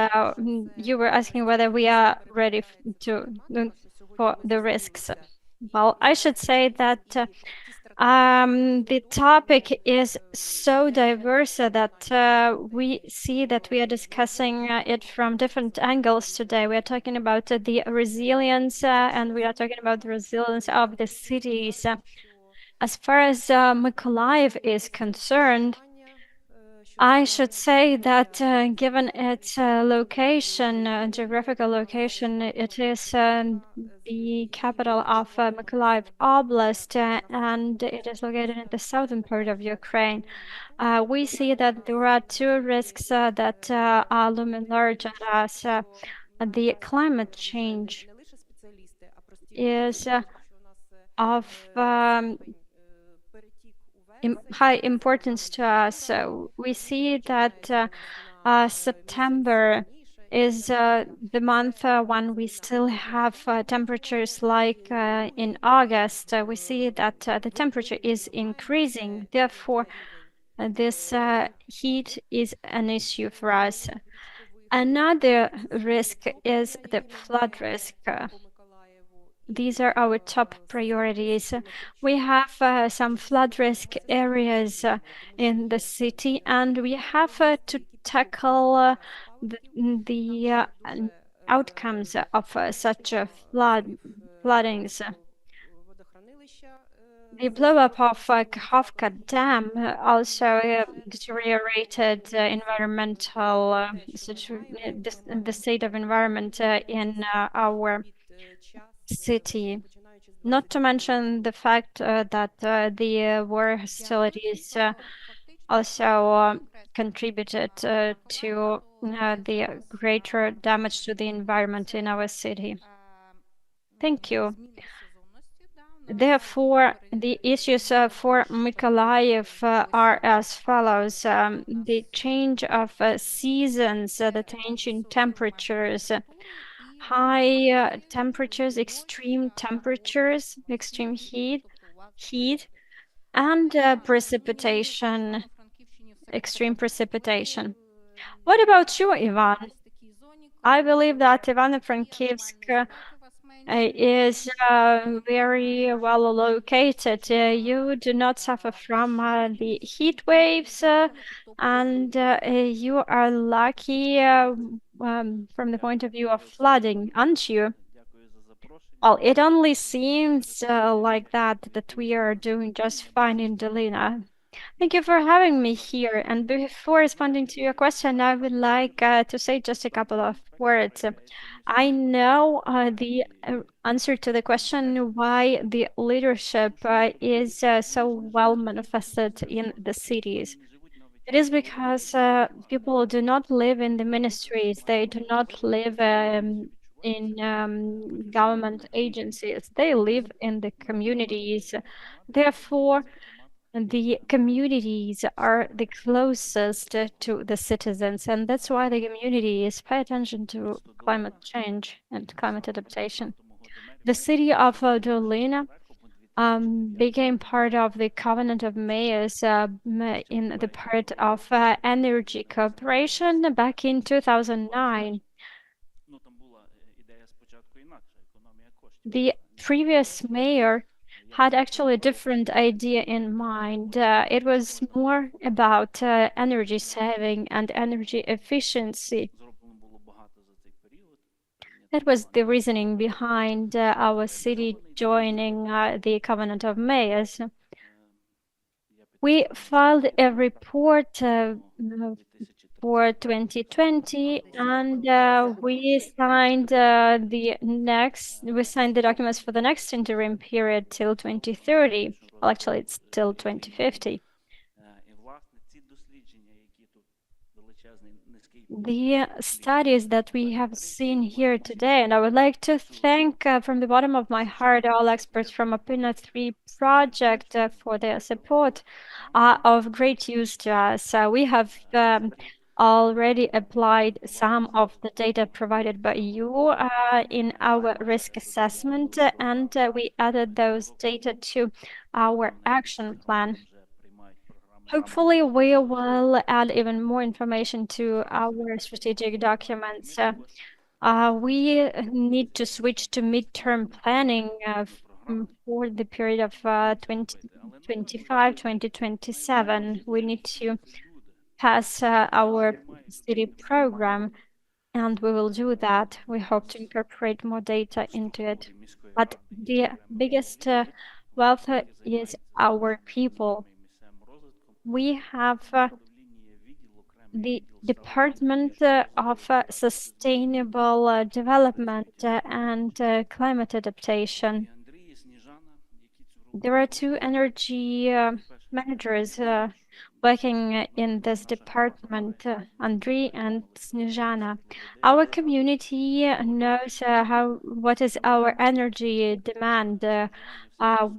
you were asking whether we are ready for the risks. Well, I should say that the topic is so diverse that we see that we are discussing it from different angles today. We are talking about the resilience, and we are talking about the resilience of the cities. As far as Mykolaiv is concerned, I should say that given its location, geographical location, it is the capital of Mykolaiv Oblast, and it is located in the southern part of Ukraine. We see that there are two risks that are looming large at us. The climate change is of high importance to us. We see that September is the month when we still have temperatures like in August. We see that the temperature is increasing. Therefore, this heat is an issue for us. Another risk is the flood risk. These are our top priorities. We have some flood risk areas in the city, and we have to tackle the outcomes of such floodings. The blow-up of Kakhovka Dam also deteriorated environmental the state of environment in our city. Not to mention the fact that the war hostilities also contributed to the greater damage to the environment in our city. Thank you. Therefore, the issues for Mykolaiv are as follows. The change of seasons, the change in temperatures, high temperatures, extreme heat, and precipitation, extreme precipitation. What about you, Ivan? I believe that Ivano-Frankivsk is very well located. You do not suffer from the heat waves, and you are lucky from the point of view of flooding, aren't you? Well, it only seems like that we are doing just fine in Dolina. Thank you for having me here. And before responding to your question, I would like to say just a couple of words. I know the answer to the question why the leadership is so well manifested in the cities. It is because people do not live in the ministries. They do not live in government agencies. They live in the communities. Therefore, the communities are the closest to the citizens, and that's why the communities pay attention to climate change and climate adaptation. The city of Dolina became part of the Covenant of Mayors in the part of energy cooperation back in 2009. The previous mayor had actually a different idea in mind. It was more about energy saving and energy efficiency. That was the reasoning behind our city joining the Covenant of Mayors. We filed a report for 2020, and we signed the documents for the next interim period till 2030. Well, actually, it's till 2050. the studies that we have seen here today, and I would like to thank from the bottom of my heart all experts from APENA 3 project for their support, are of great use to us. We have already applied some of the data provided by you in our risk assessment, and we added those data to our action plan. Hopefully, we will add even more information to our strategic documents. We need to switch to midterm planning for the period of 2025-2027. We need to pass our city program, and we will do that. We hope to incorporate more data into it. But the biggest wealth is our people. We have the Department of Sustainable Development and Climate Adaptation. There are two energy managers working in this department, Andriy and Snezhana. Our community knows what is our energy demand.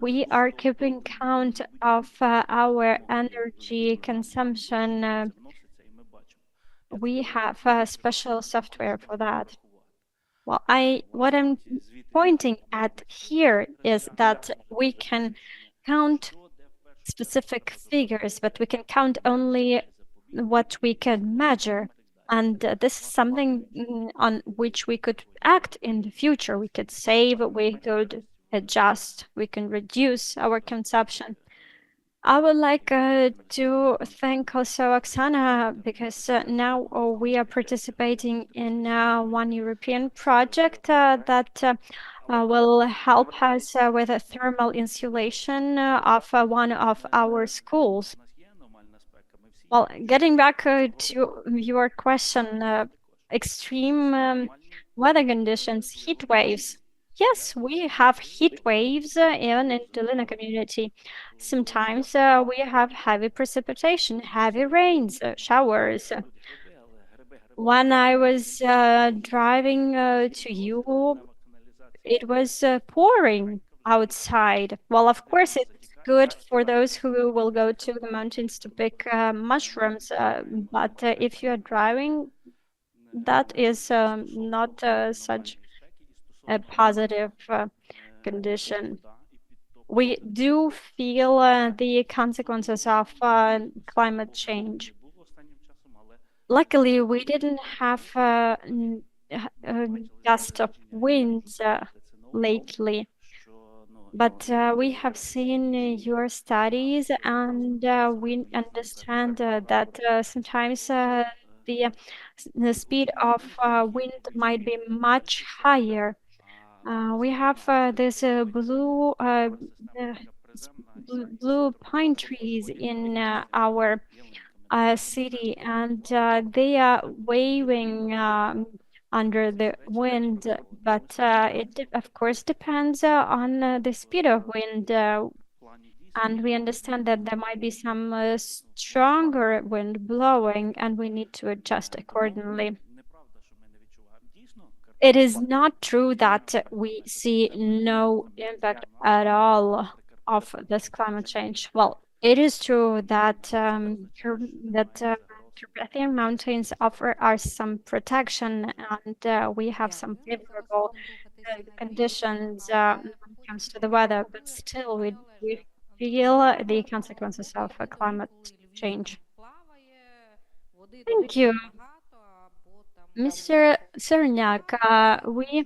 We are keeping count of our energy consumption. We have special software for that. Well, what I'm pointing at here is that we can count specific figures, but we can count only what we can measure. And this is something on which we could act in the future. We could save, we could adjust, we can reduce our consumption. I would like to thank also Oksana, because now we are participating in one European project that will help us with a thermal insulation of one of our schools. Well, getting back to your question, extreme weather conditions, heat waves. Yes, we have heat waves even in the Dolina community. Sometimes we have heavy precipitation, heavy rains, showers. When I was driving to you, it was pouring outside. Well, of course, it's good for those who will go to the mountains to pick mushrooms, but if you are driving, that is not such a positive condition. We do feel the consequences of climate change. Luckily, we didn't have gust of winds lately, but we have seen your studies, and we understand that sometimes the speed of wind might be much higher. We have this blue pine trees in our city, and they are waving under the wind, but it of course depends on the speed of wind, and we understand that there might be some stronger wind blowing, and we need to adjust accordingly. It is not true that we see no impact at all of this climate change. Well, it is true that Carpathian Mountains offer us some protection, and we have some favorable conditions when it comes to the weather, but still we feel the consequences of climate change. Thank you. Mr. Hrynchuk, we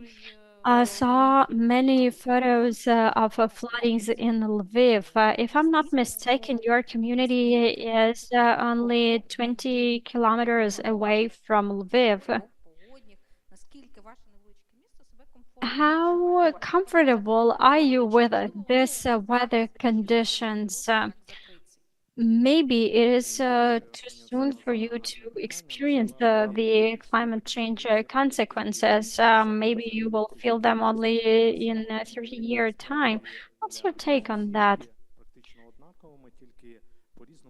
saw many photos of floodings in Lviv. If I'm not mistaken, your community is only 20 kilometers away from Lviv. How comfortable are you with this weather conditions? Maybe it is too soon for you to experience the climate change consequences. Maybe you will feel them only in a 30-year time. What's your take on that?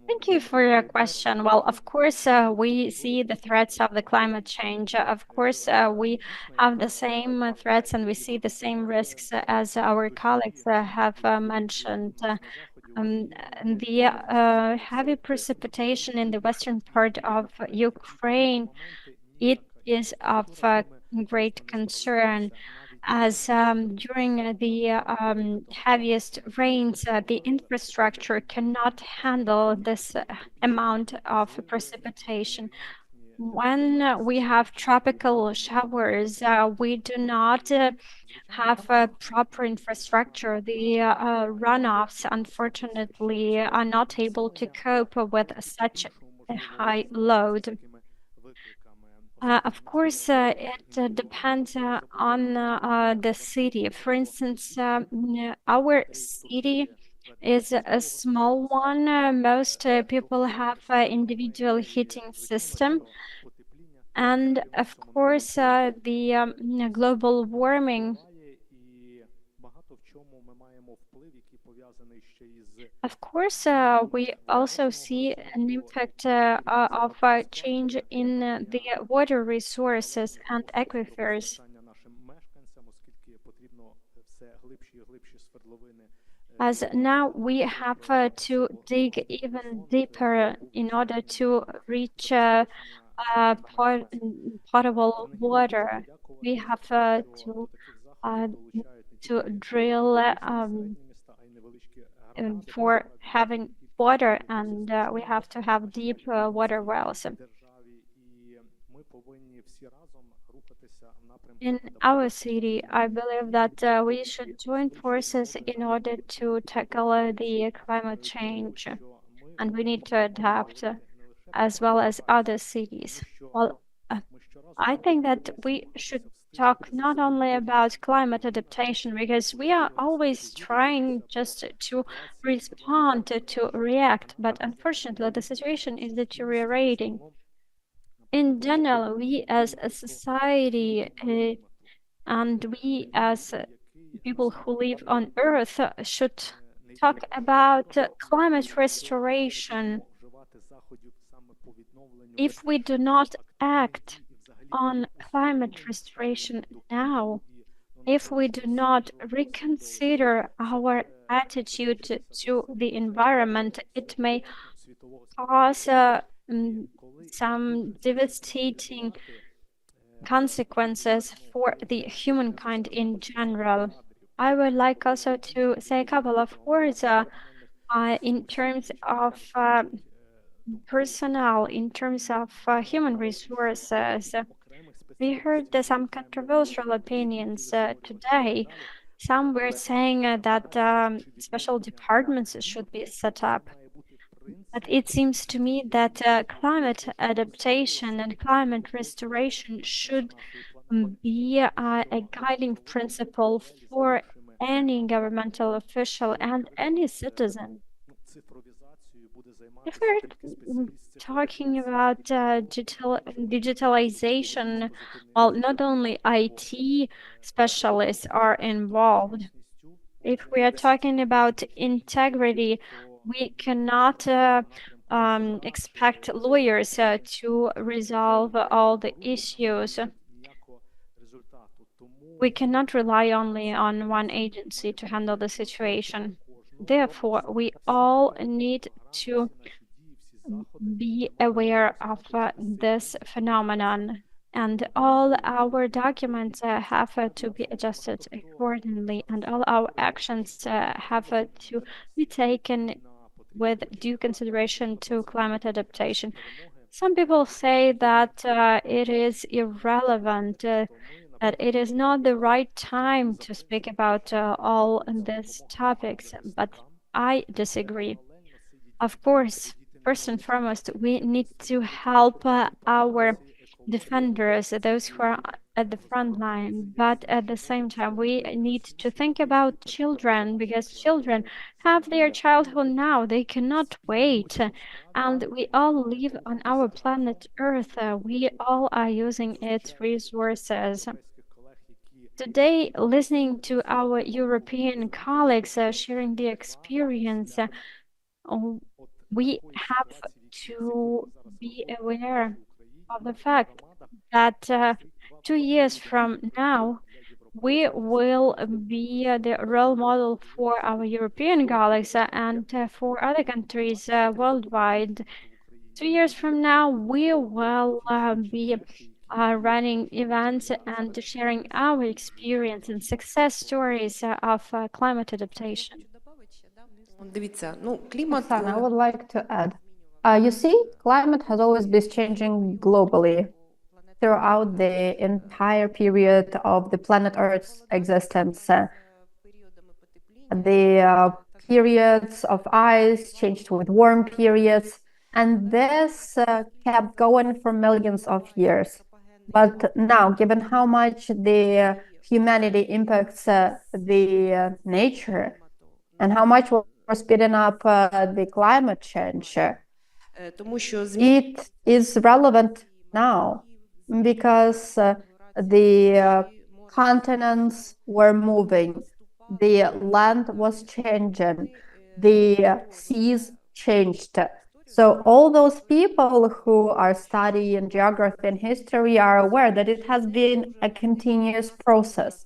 Thank you for your question. Well, of course, we see the threats of the climate change. Of course, we have the same threats and we see the same risks as our colleagues have mentioned. The heavy precipitation in the western part of Ukraine, it is of great concern, as during the heaviest rains, the infrastructure cannot handle this amount of precipitation. When we have tropical showers, we do not have a proper infrastructure. The runoffs, unfortunately, are not able to cope with such a high load. Of course, it depends on the city. For instance, our city is a small one. Most people have individual heating system. And of course, the global warming, of course, we also see an impact of change in the water resources and aquifers. As now we have to dig even deeper in order to reach potable water. We have to drill for having water, and we have to have deep water wells. In our city, I believe that we should join forces in order to tackle the climate change, and we need to adapt as well as other cities. Well, I think that we should talk not only about climate adaptation, because we are always trying just to respond, to react, but unfortunately the situation is deteriorating. In general, we as a society and we as people who live on Earth should talk about climate restoration. If we do not act on climate restoration now, if we do not reconsider our attitude to the environment, it may cause some devastating consequences for the humankind in general. I would like also to say a couple of words in terms of personnel, in terms of human resources. We heard some controversial opinions today. Some were saying that special departments should be set up. But it seems to me that climate adaptation and climate restoration should be a guiding principle for any governmental official and any citizen. If we're talking about digitalization, well, not only IT specialists are involved. If we are talking about integrity, we cannot expect lawyers to resolve all the issues. We cannot rely only on one agency to handle the situation. Therefore, we all need to be aware of this phenomenon, and all our documents have to be adjusted accordingly, and all our actions have to be taken with due consideration to climate adaptation. Some people say that it is irrelevant, that it is not the right time to speak about all these topics, but I disagree. Of course, first and foremost, we need to help our defenders, those who are at the front line, but at the same time, we need to think about children, because children have their childhood now. They cannot wait, and we all live on our planet Earth. We all are using its resources. Today, listening to our European colleagues sharing the experience, we have to be aware of the fact that 2 years from now, we will be the role model for our European colleagues and for other countries worldwide. 2 years from now, we will be running events and sharing our experience and success stories of climate adaptation. Oksana, I would like to add. You see, climate has always been changing globally throughout the entire period of the planet Earth's existence. The periods of ice changed with warm periods, and this kept going for millions of years. But now, given how much the humanity impacts the nature and how much we're speeding up the climate change, it is relevant now because the continents were moving, the land was changing, the seas changed. So all those people who are studying geography and history are aware that it has been a continuous process.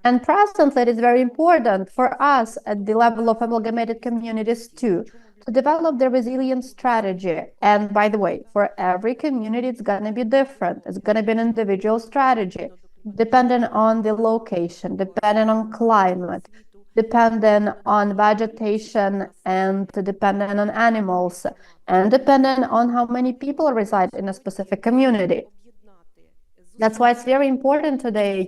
And presently, it is very important for us at the level of amalgamated communities too, to develop the resilience strategy. And by the way, for every community, it's going to be different. It's going to be an individual strategy, depending on the location, depending on climate, dependent on vegetation, and dependent on animals, and dependent on how many people reside in a specific community. That's why it's very important today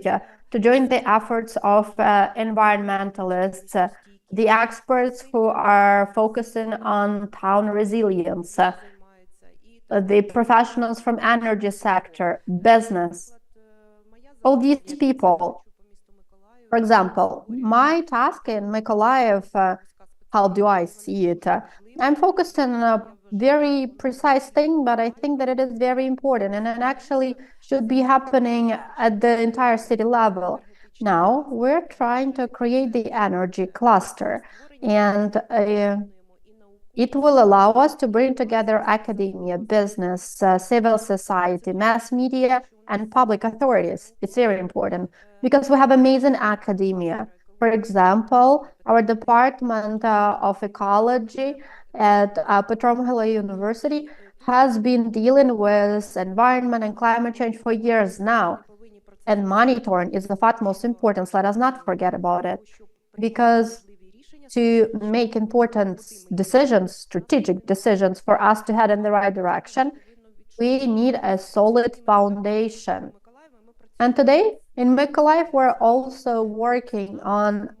to join the efforts of environmentalists, the experts who are focusing on town resilience, the professionals from energy sector, business, all these people. For example, my task in Mykolaiv, how do I see it? I'm focused on a very precise thing, but I think that it is very important and it actually should be happening at the entire city level. Now, we're trying to create the energy cluster, and it will allow us to bring together academia, business, civil society, mass media, and public authorities. It's very important because we have amazing academia. For example, our Department of Ecology at Petromohila University has been dealing with environment and climate change for years now. And monitoring is of utmost importance. Let us not forget about it. Because to make important decisions, strategic decisions for us to head in the right direction, we need a solid foundation. And today, in Mykolaiv, we're also working on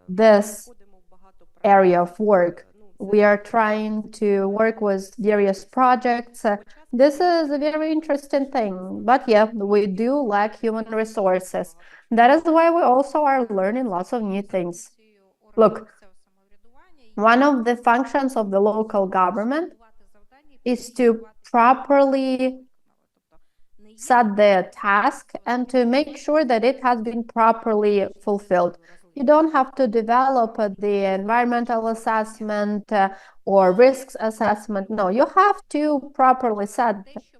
this area of work. We are trying to work with various projects. This is a very interesting thing. But yeah, we do lack human resources. That is why we also are learning lots of new things. Look, one of the functions of the local government is to properly set the task and to make sure that it has been properly fulfilled. You don't have to develop the environmental assessment or risks assessment. No, you have to properly set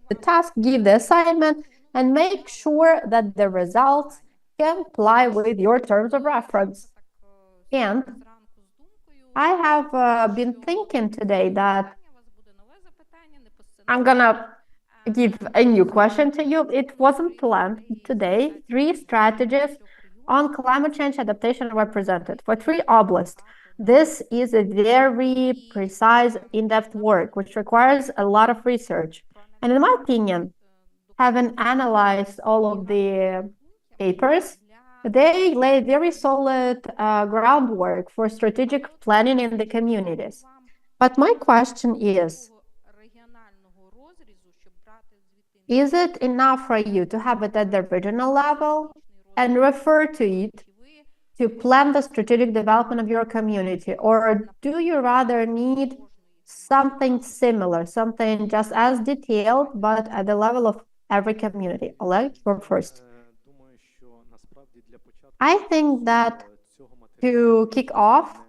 the task, give the assignment, and make sure that the results comply with your terms of reference. And I have been thinking today that I'm gonna give a new question to you. It wasn't planned today. 3 strategies on climate change adaptation were presented for 3 oblasts. This is a very precise, in-depth work, which requires a lot of research. And in my opinion, having analyzed all of the papers, they lay very solid groundwork for strategic planning in the communities. But my question is it enough for you to have it at the regional level and refer to it to plan the strategic development of your community? Or do you rather need something similar, something just as detailed, but at the level of every community? Oleg, you're first. I think that to kick off,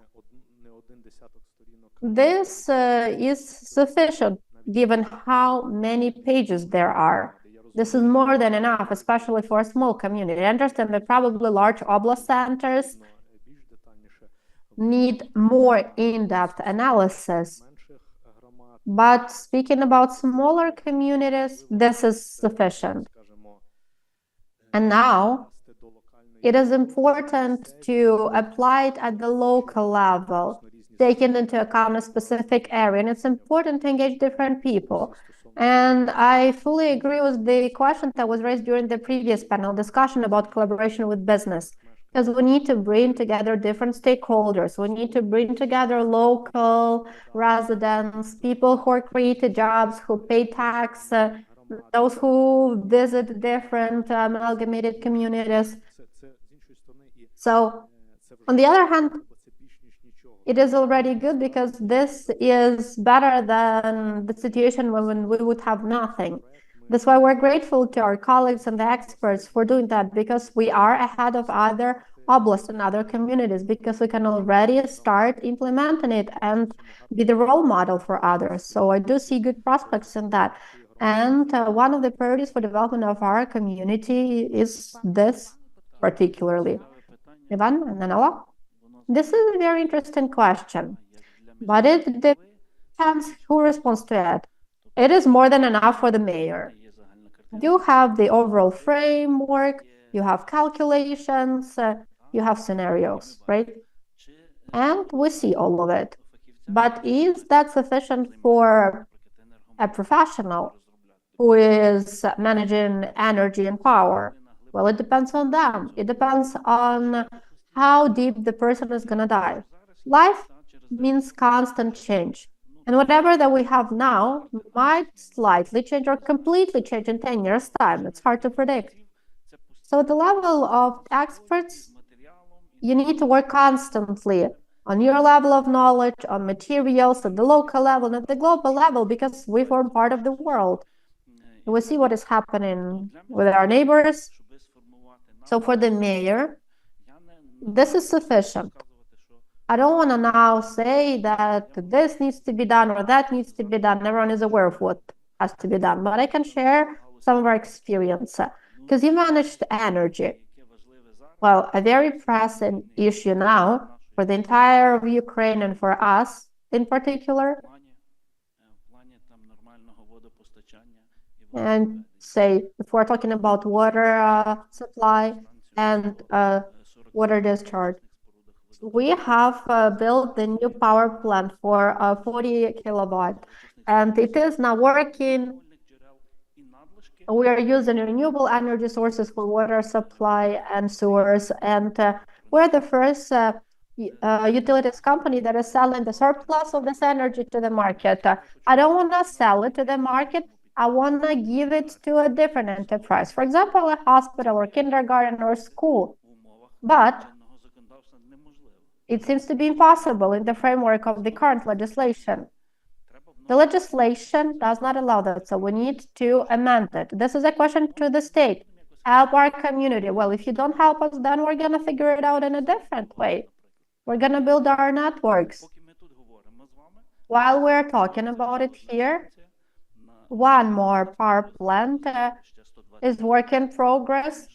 This is sufficient given how many pages there are. This is more than enough, especially for a small community. I understand that probably large oblast centers need more in-depth analysis. But speaking about smaller communities, this is sufficient. And now it is important to apply it at the local level, taking into account a specific area. And it's important to engage different people. And I fully agree with the question that was raised during the previous panel discussion about collaboration with business, because we need to bring together different stakeholders. We need to bring together local residents, people who are created jobs, who pay tax, those who visit different amalgamated communities. So, on the other hand, it is already good because this is better than the situation when we would have nothing. That's why we're grateful to our colleagues and the experts for doing that, because we are ahead of other oblasts and other communities, because we can already start implementing it and be the role model for others. So I do see good prospects in that. And one of the priorities for development of our community is this particularly. Ivan and Anala? This is a very interesting question, but it depends who responds to it. It is more than enough for the mayor. You have the overall framework, you have calculations, you have scenarios, right? And we see all of it. But is that sufficient for a professional who is managing energy and power? Well, it depends on them. It depends on how deep the person is going to dive. Life means constant change. And whatever that we have now might slightly change or completely change in 10 years' time. It's hard to predict. So at the level of experts, you need to work constantly on your level of knowledge, on materials, at the local level, and at the global level, because we form part of the world. We see what is happening with our neighbors. So for the mayor, this is sufficient. I don't want to now say that this needs to be done or that needs to be done. Everyone is aware of what has to be done, but I can share some of our experience. Because you managed energy. Well, a very pressing issue now for the entire of Ukraine and for us in particular. And say, if we're talking about water supply and water discharge, we have built the new power plant for 40 kilowatt, and it is now working. We are using renewable energy sources for water supply and sewers, and we're the first utilities company that is selling the surplus of this energy to the market. I don't want to sell it to the market. I want to give it to a different enterprise, for example, a hospital or kindergarten or school. But it seems to be impossible in the framework of the current legislation. The legislation does not allow that, so we need to amend it. This is a question to the state. Help our community. Well, if you don't help us, then we're going to figure it out in a different way. We're going to build our networks. While we're talking about it here, one more power plant is work in progress.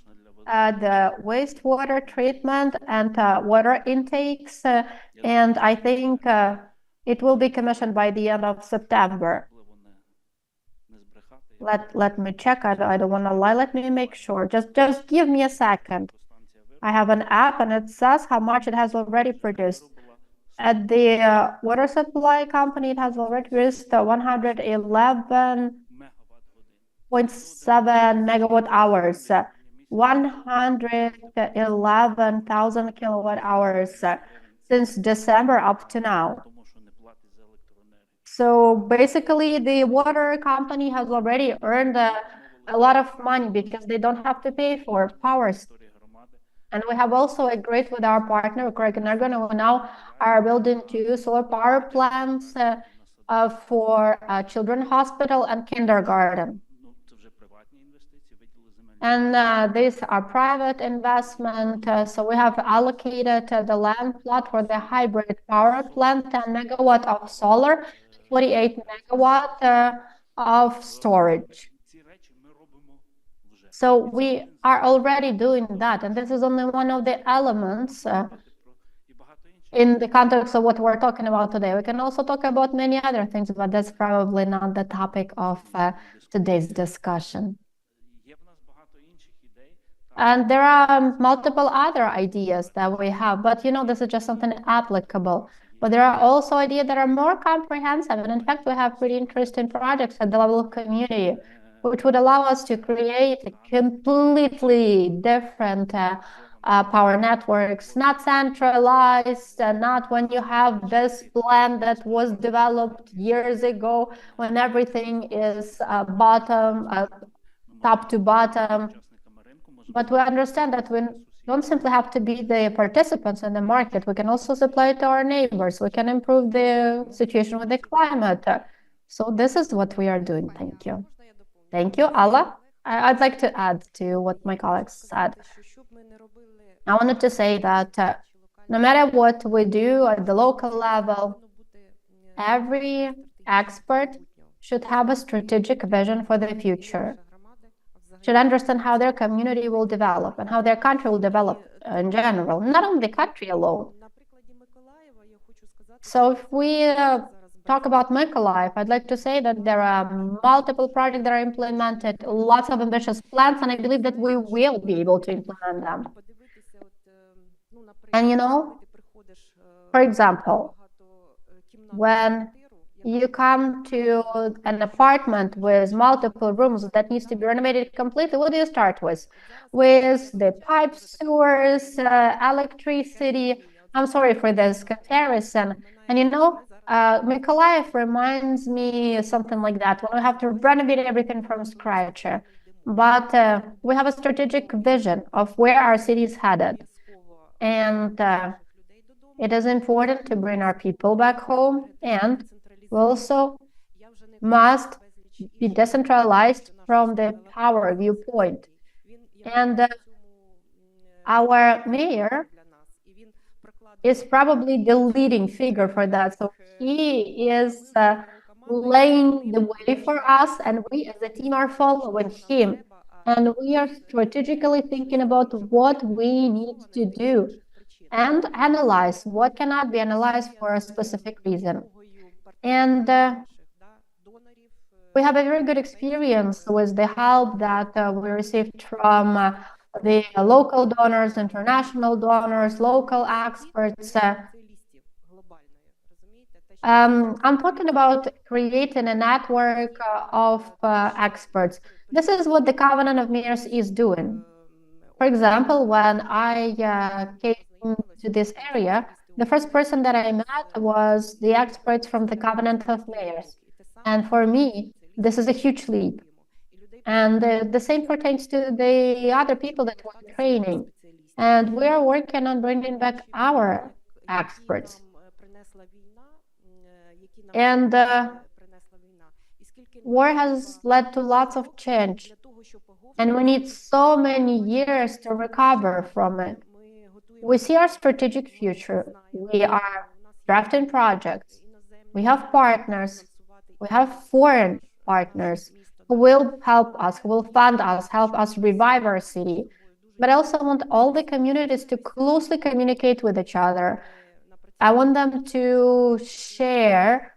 The wastewater treatment and water intakes, and I think it will be commissioned by the end of September. Let me check. I don't want to lie. Let me make sure. Just give me a second. I have an app and it says how much it has already produced. At the water supply company, it has already produced 111.7 megawatt hours, 111,000 kilowatt hours since December up to now. So basically, the water company has already earned a lot of money because they don't have to pay for powers. And we have also agreed with our partner, Ukrainenergo, and we now are building 2 solar power plants for children's hospital and kindergarten. And these are private investment. So we have allocated the land plot for the hybrid power plant, 10 megawatt of solar, 48 megawatt of storage. So we are already doing that, and this is only one of the elements in the context of what we're talking about today. We can also talk about many other things, but that's probably not the topic of today's discussion. And there are multiple other ideas that we have, but you know, this is just something applicable. But there are also ideas that are more comprehensive. And in fact, we have pretty interesting projects at the level of community, which would allow us to create a completely different power networks, not centralized, not when you have this plan that was developed years ago, when everything is top to bottom. But we understand that we don't simply have to be the participants in the market. We can also supply it to our neighbors. We can improve the situation with the climate. So this is what we are doing. Thank you. Thank you, Alla. I'd like to add to what my colleagues said. I wanted to say that no matter what we do at the local level, every expert should have a strategic vision for the future, should understand how their community will develop and how their country will develop in general, not only the country alone. So if we talk about Mykolaiv, I'd like to say that there are multiple projects that are implemented, lots of ambitious plans, and I believe that we will be able to implement them. And you know, for example, when you come to an apartment with multiple rooms that needs to be renovated completely, what do you start with? With the pipes, sewers, electricity. I'm sorry for this comparison. And you know, Mykolaiv reminds me something like that, when we have to renovate everything from scratch. But we have a strategic vision of where our city is headed. And it is important to bring our people back home, and we also must be decentralized from the power viewpoint. And our mayor is probably the leading figure for that. So he is laying the way for us, and we as a team are following him. And we are strategically thinking about what we need to do and analyze what cannot be analyzed for a specific reason. And we have a very good experience with the help that we received from the local donors, international donors, local experts. I'm talking about creating a network of experts. This is what the Covenant of Mayors is doing. For example, when I came to this area, the first person that I met was the experts from the Covenant of Mayors. And for me, this is a huge leap. And the same pertains to the other people that we're training. And we are working on bringing back our experts. And war has led to lots of change. And we need so many years to recover from it. We see our strategic future. We are drafting projects. We have partners. We have foreign partners who will help us, who will fund us, help us revive our city. But I also want all the communities to closely communicate with each other. I want them to share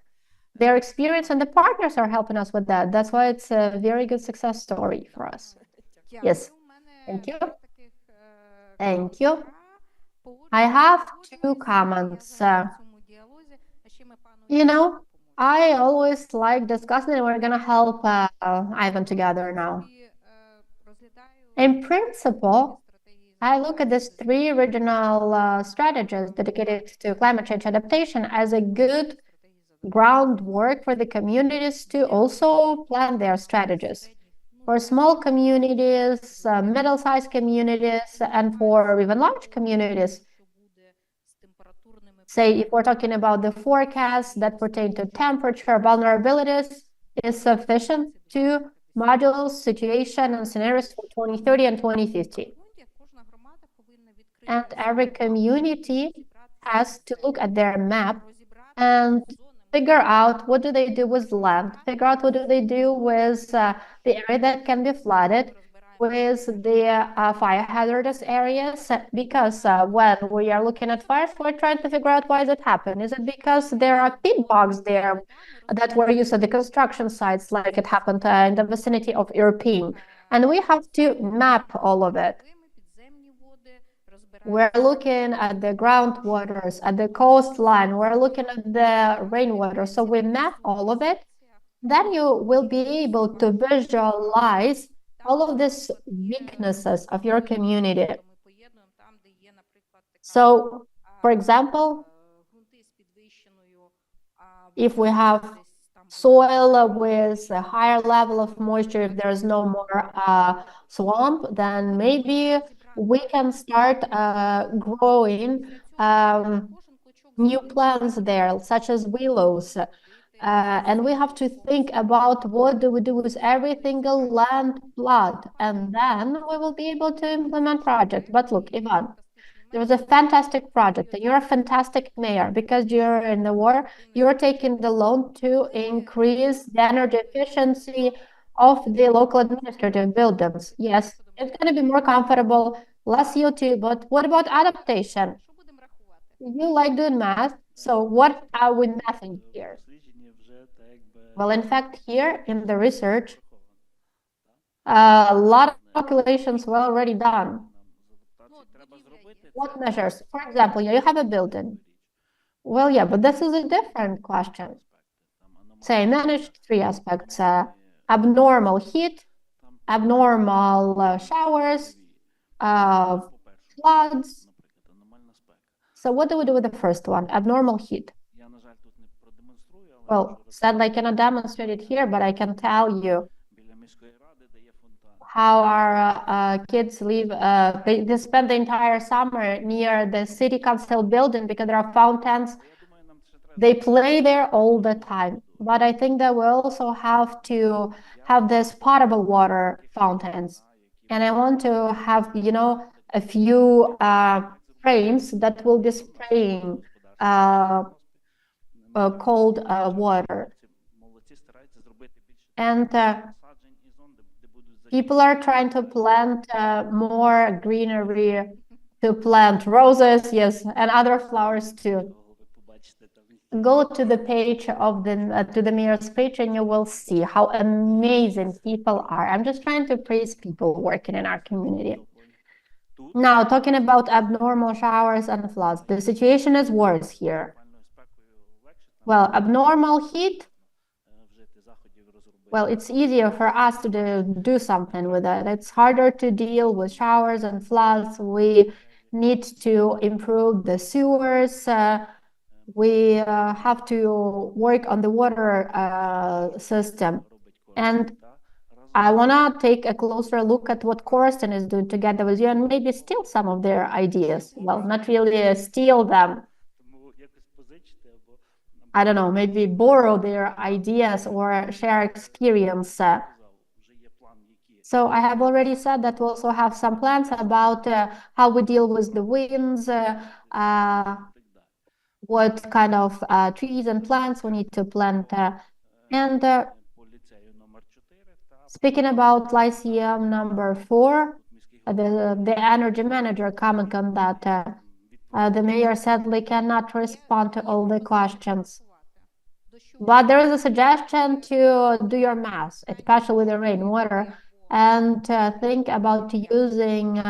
their experience, and the partners are helping us with that. That's why it's a very good success story for us. Yes, thank you. Thank you. I have two comments. You know, I always like discussing, and we're going to help Ivan together now. In principle, I look at these three regional strategies dedicated to climate change adaptation as a good groundwork for the communities to also plan their strategies. For small communities, middle-sized communities, and for even large communities, say if we're talking about the forecasts that pertain to temperature vulnerabilities, is sufficient to modules, situation, and scenarios for 2030 and 2050. And every community has to look at their map and figure out what do they do with land, figure out what do they do with the area that can be flooded, with the fire hazardous areas, because when we are looking at fires, we're trying to figure out why that happened. Is it because there are pit bogs there that were used at the construction sites, like it happened in the vicinity of European? And we have to map all of it. We're looking at the groundwaters, at the coastline, we're looking at the rainwater. So we map all of it. Then you will be able to visualize all of these weaknesses of your community. So, for example, if we have soil with a higher level of moisture, if there's no more swamp, then maybe we can start growing new plants there, such as willows. And we have to think about what do we do with every single land plot, and then we will be able to implement project. But look, Ivan, there was a fantastic project, and you're a fantastic mayor because you're in the war. You're taking the loan to increase the energy efficiency of the local administrative buildings. Yes, it's going to be more comfortable, less CO2, but what about adaptation? You like doing math, so what are we mathing here? Well, in fact, here in the research, a lot of calculations were already done. What measures? For example, you have a building. Well, yeah, but this is a different question. Say, managed three aspects: abnormal heat, abnormal showers, floods. So what do we do with the first one? Abnormal heat. Well, sadly, I cannot demonstrate it here, but I can tell you how our kids live. They spend the entire summer near the city council building because there are fountains. They play there all the time. But I think that we also have to have this potable water fountains. And I want to have, you know, a few frames that will be spraying cold water. And people are trying to plant more greenery, to plant roses, yes, and other flowers too. Go to the page of the mayor's page and you will see how amazing people are. I'm just trying to praise people working in our community. Now, talking about abnormal showers and floods, the situation is worse here. Well, abnormal heat, well, it's easier for us to do something with it. It's harder to deal with showers and floods. We need to improve the sewers. We have to work on the water system. And I want to take a closer look at what Torsten is doing together with you and maybe steal some of their ideas. Well, not really steal them. I don't know, maybe borrow their ideas or share experience. So I have already said that we also have some plans about how we deal with the winds, what kind of trees and plants we need to plant. And speaking about Lyceum number 4, the energy manager comment on that. The mayor sadly cannot respond to all the questions. But there is a suggestion to do your math, especially with the rainwater, and think about using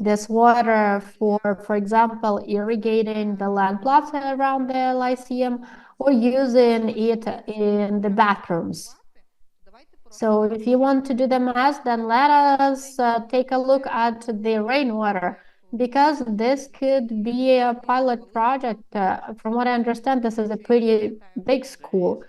this water for example, irrigating the land plots around the Lyceum or using it in the bathrooms. So if you want to do the math, then let us take a look at the rainwater, because this could be a pilot project. From what I understand, this is a pretty big school.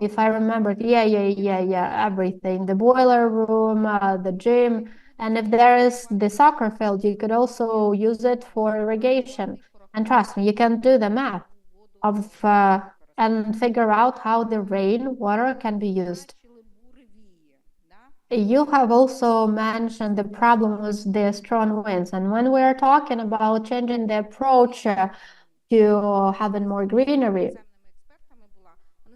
If I remember, yeah, everything. The boiler room, the gym, and if there is the soccer field, you could also use it for irrigation. And trust me, you can do the math of and figure out how the rainwater can be used. You have also mentioned the problem with the strong winds. And when we're talking about changing the approach to having more greenery,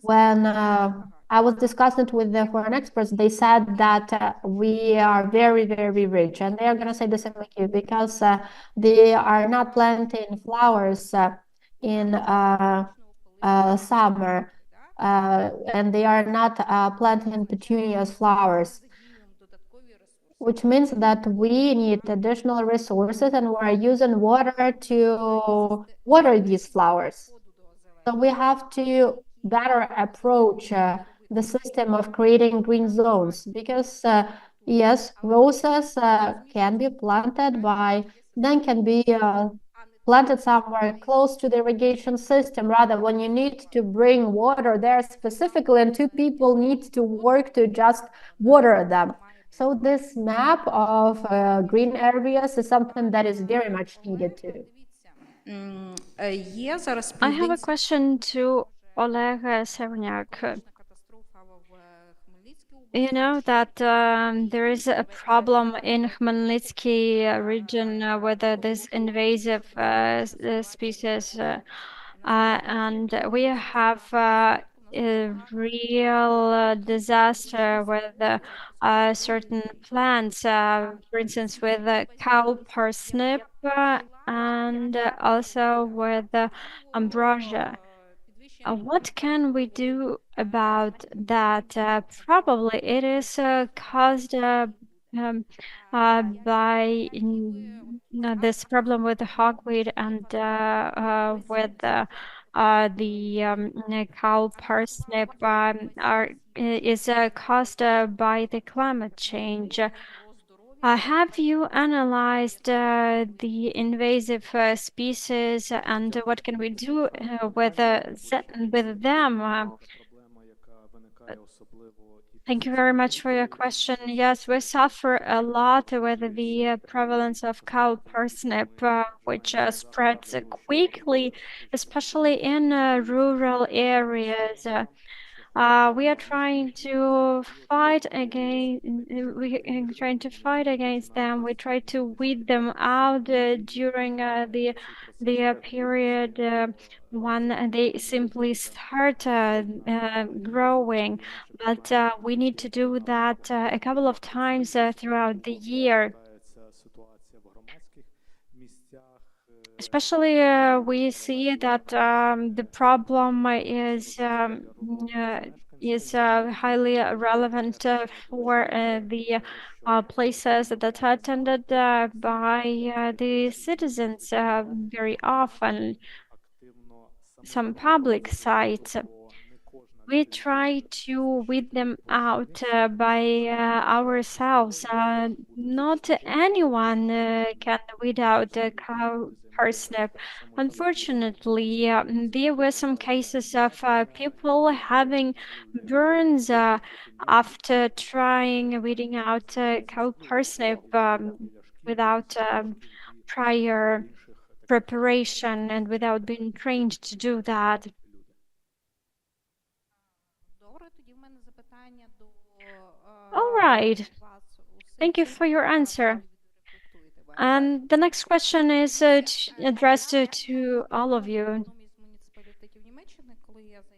when I was discussing it with the foreign experts, they said that we are very, very rich. And they are going to say the same like you, because they are not planting flowers in summer. And they are not planting petunias flowers, which means that we need additional resources and we're using water to water these flowers. So we have to better approach the system of creating green zones, because yes, roses can be planted then can be planted somewhere close to the irrigation system, rather when you need to bring water there specifically and two people need to work to just water them. So this map of green areas is something that is very much needed too. I have a question to Oleg Severnyak. You know that there is a problem in Khmelnytsky region with this invasive species, and we have a real disaster with certain plants, for instance, with cow parsnip and also with ambrosia. What can we do about that? Probably it is caused by this problem with the hogweed and with the cow parsnip is caused by the climate change. Have you analyzed the invasive species and what can we do with them? Thank you very much for your question. Yes, we suffer a lot with the prevalence of cow parsnip, which spreads quickly, especially in rural areas. We are trying to fight against. Them. We try to weed them out during the period when they simply start growing. But we need to do that a couple of times throughout the year. Especially, we see that the problem is highly relevant for the places that are attended by the citizens very often, some public sites. We try to weed them out by ourselves. Not anyone can weed out the cow parsnip. Unfortunately, there were some cases of people having burns after trying weeding out cow parsnip without prior preparation and without being trained to do that. All right. Thank you for your answer. And the next question is addressed to all of you.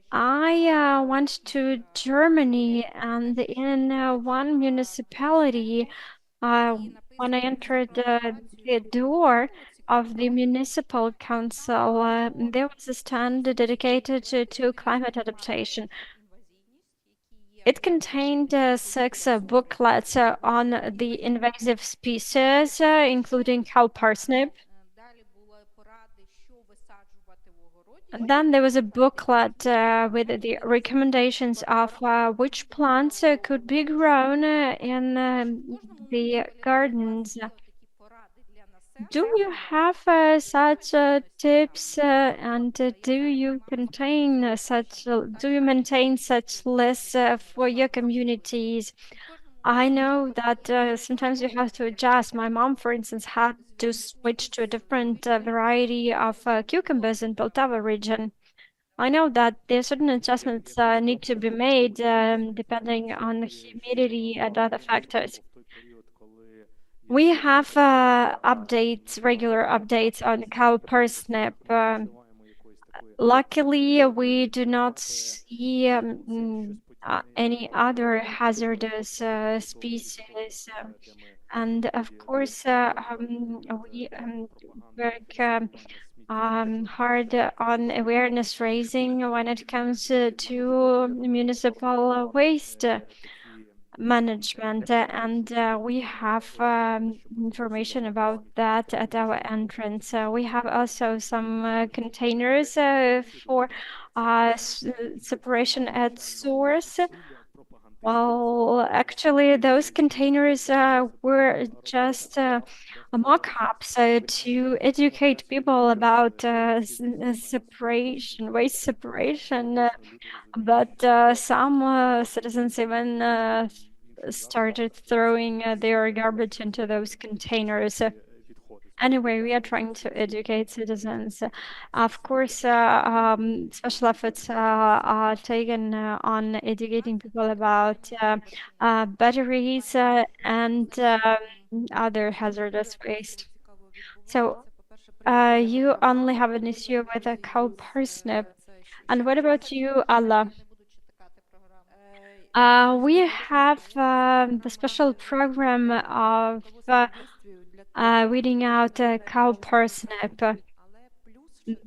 I went to Germany, and in one municipality, when I entered the door of the municipal council, there was a stand dedicated to climate adaptation. It contained 6 booklets on the invasive species, including cow parsnip. And then there was a booklet with the recommendations of which plants could be grown in the gardens. Do you have such tips and do you maintain such lists for your communities? I know that sometimes you have to adjust. My mom, for instance, had to switch to a different variety of cucumbers in Poltava region. I know that there are certain adjustments need to be made depending on the humidity and other factors. We have updates, regular updates on cow parsnip. Luckily, we do not see any other hazardous species. And of course, we work hard on awareness raising when it comes to municipal waste management, and we have information about that at our entrance. We have also some containers for separation at source. Well, actually, those containers were just mock-ups to educate people about separation, waste separation. But some citizens even started throwing their garbage into those containers. Anyway, we are trying to educate citizens. Of course, special efforts are taken on educating people about batteries and other hazardous waste. So you only have an issue with a cow parsnip. And what about you, Allah? We have the special program of weeding out cow parsnip.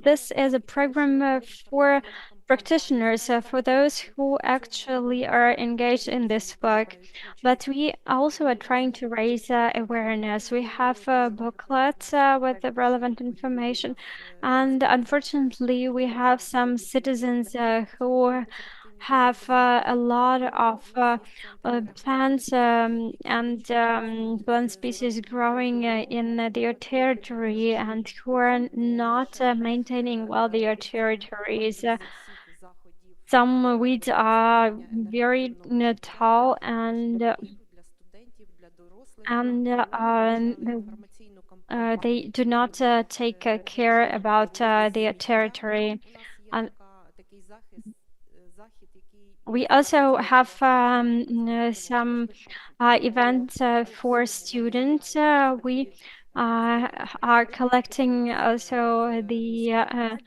This is a program for practitioners, for those who actually are engaged in this work. But we also are trying to raise awareness. We have booklets with the relevant information. And unfortunately, we have some citizens who have a lot of plants and plant species growing in their territory and who are not maintaining well their territories. Some weeds are very tall and they do not take care about their territory. And we also have some events for students. We are collecting also the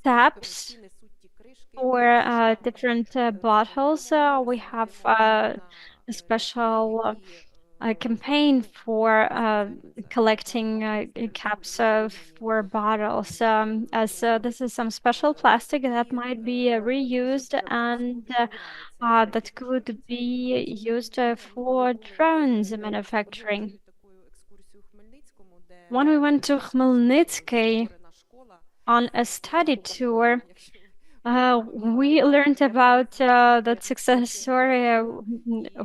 taps for different bottles. We have a special campaign for collecting caps for bottles, as this is some special plastic that might be reused and that could be used for drones manufacturing. When we went to Khmelnytsky on a study tour, we learned about that success story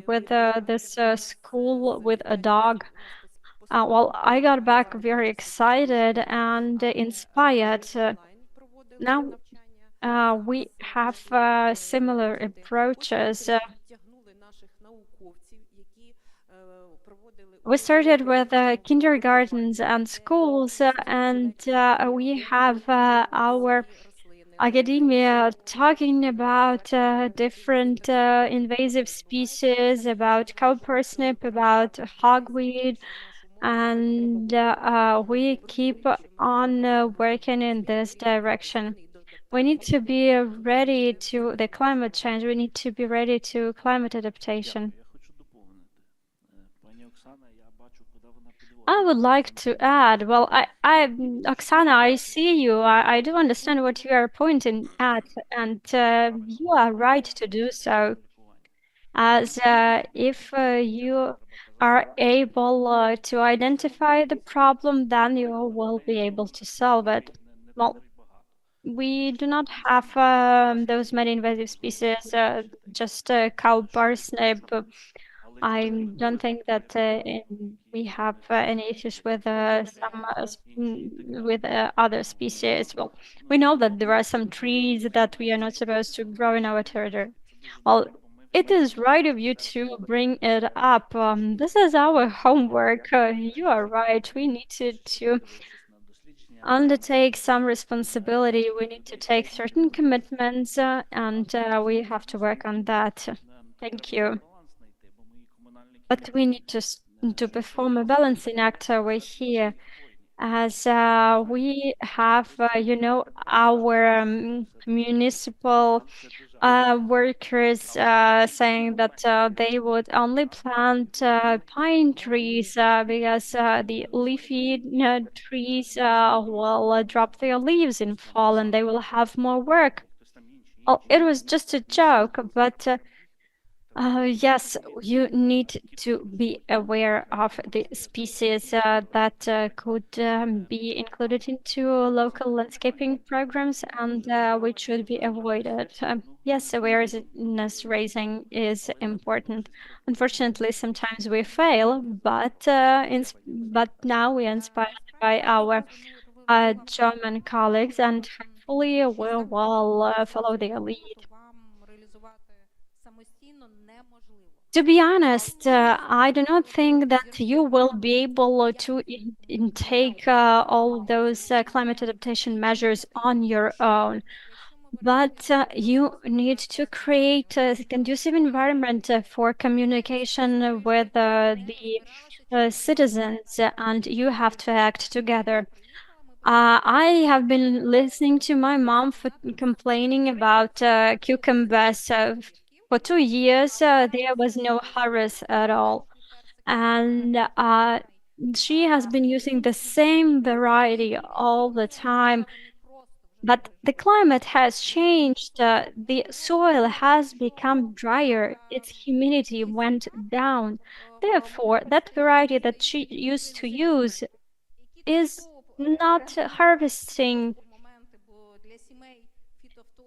with this school with a dog. Well, I got back very excited and inspired. Now we have similar approaches. We started with kindergartens and schools, and we have our academia talking about different invasive species, about cow parsnip, about hogweed, and we keep on working in this direction. We need to be ready to the climate change. We need to be ready to climate adaptation. I would like to add, well, Oksana, I see you. I do understand what you are pointing at, and you are right to do so. As if you are able to identify the problem, then you will be able to solve it. Well, we do not have those many invasive species, just cow parsnip. I don't think that we have any issues with with other species. Well, we know that there are some trees that we are not supposed to grow in our territory. Well, it is right of you to bring it up. This is our homework. You are right. We need to undertake some responsibility. We need to take certain commitments, and we have to work on that. Thank you. But we need to perform a balancing act over here, as we have, our municipal workers saying that they would only plant pine trees because the leafy trees will drop their leaves in fall and they will have more work. Oh, it was just a joke, but yes, you need to be aware of the species that could be included into local landscaping programs and which should be avoided. Yes, awareness raising is important. Unfortunately, sometimes we fail, but now we are inspired by our German colleagues, and hopefully we will follow their lead. To be honest, I do not think that you will be able to take all those climate adaptation measures on your own. But you need to create a conducive environment for communication with the citizens, and you have to act together. I have been listening to my mom complaining about cucumbers. For 2 years, there was no harvest at all. And she has been using the same variety all the time. But the climate has changed. The soil has become drier. Its humidity went down. Therefore, that variety that she used to use is not harvesting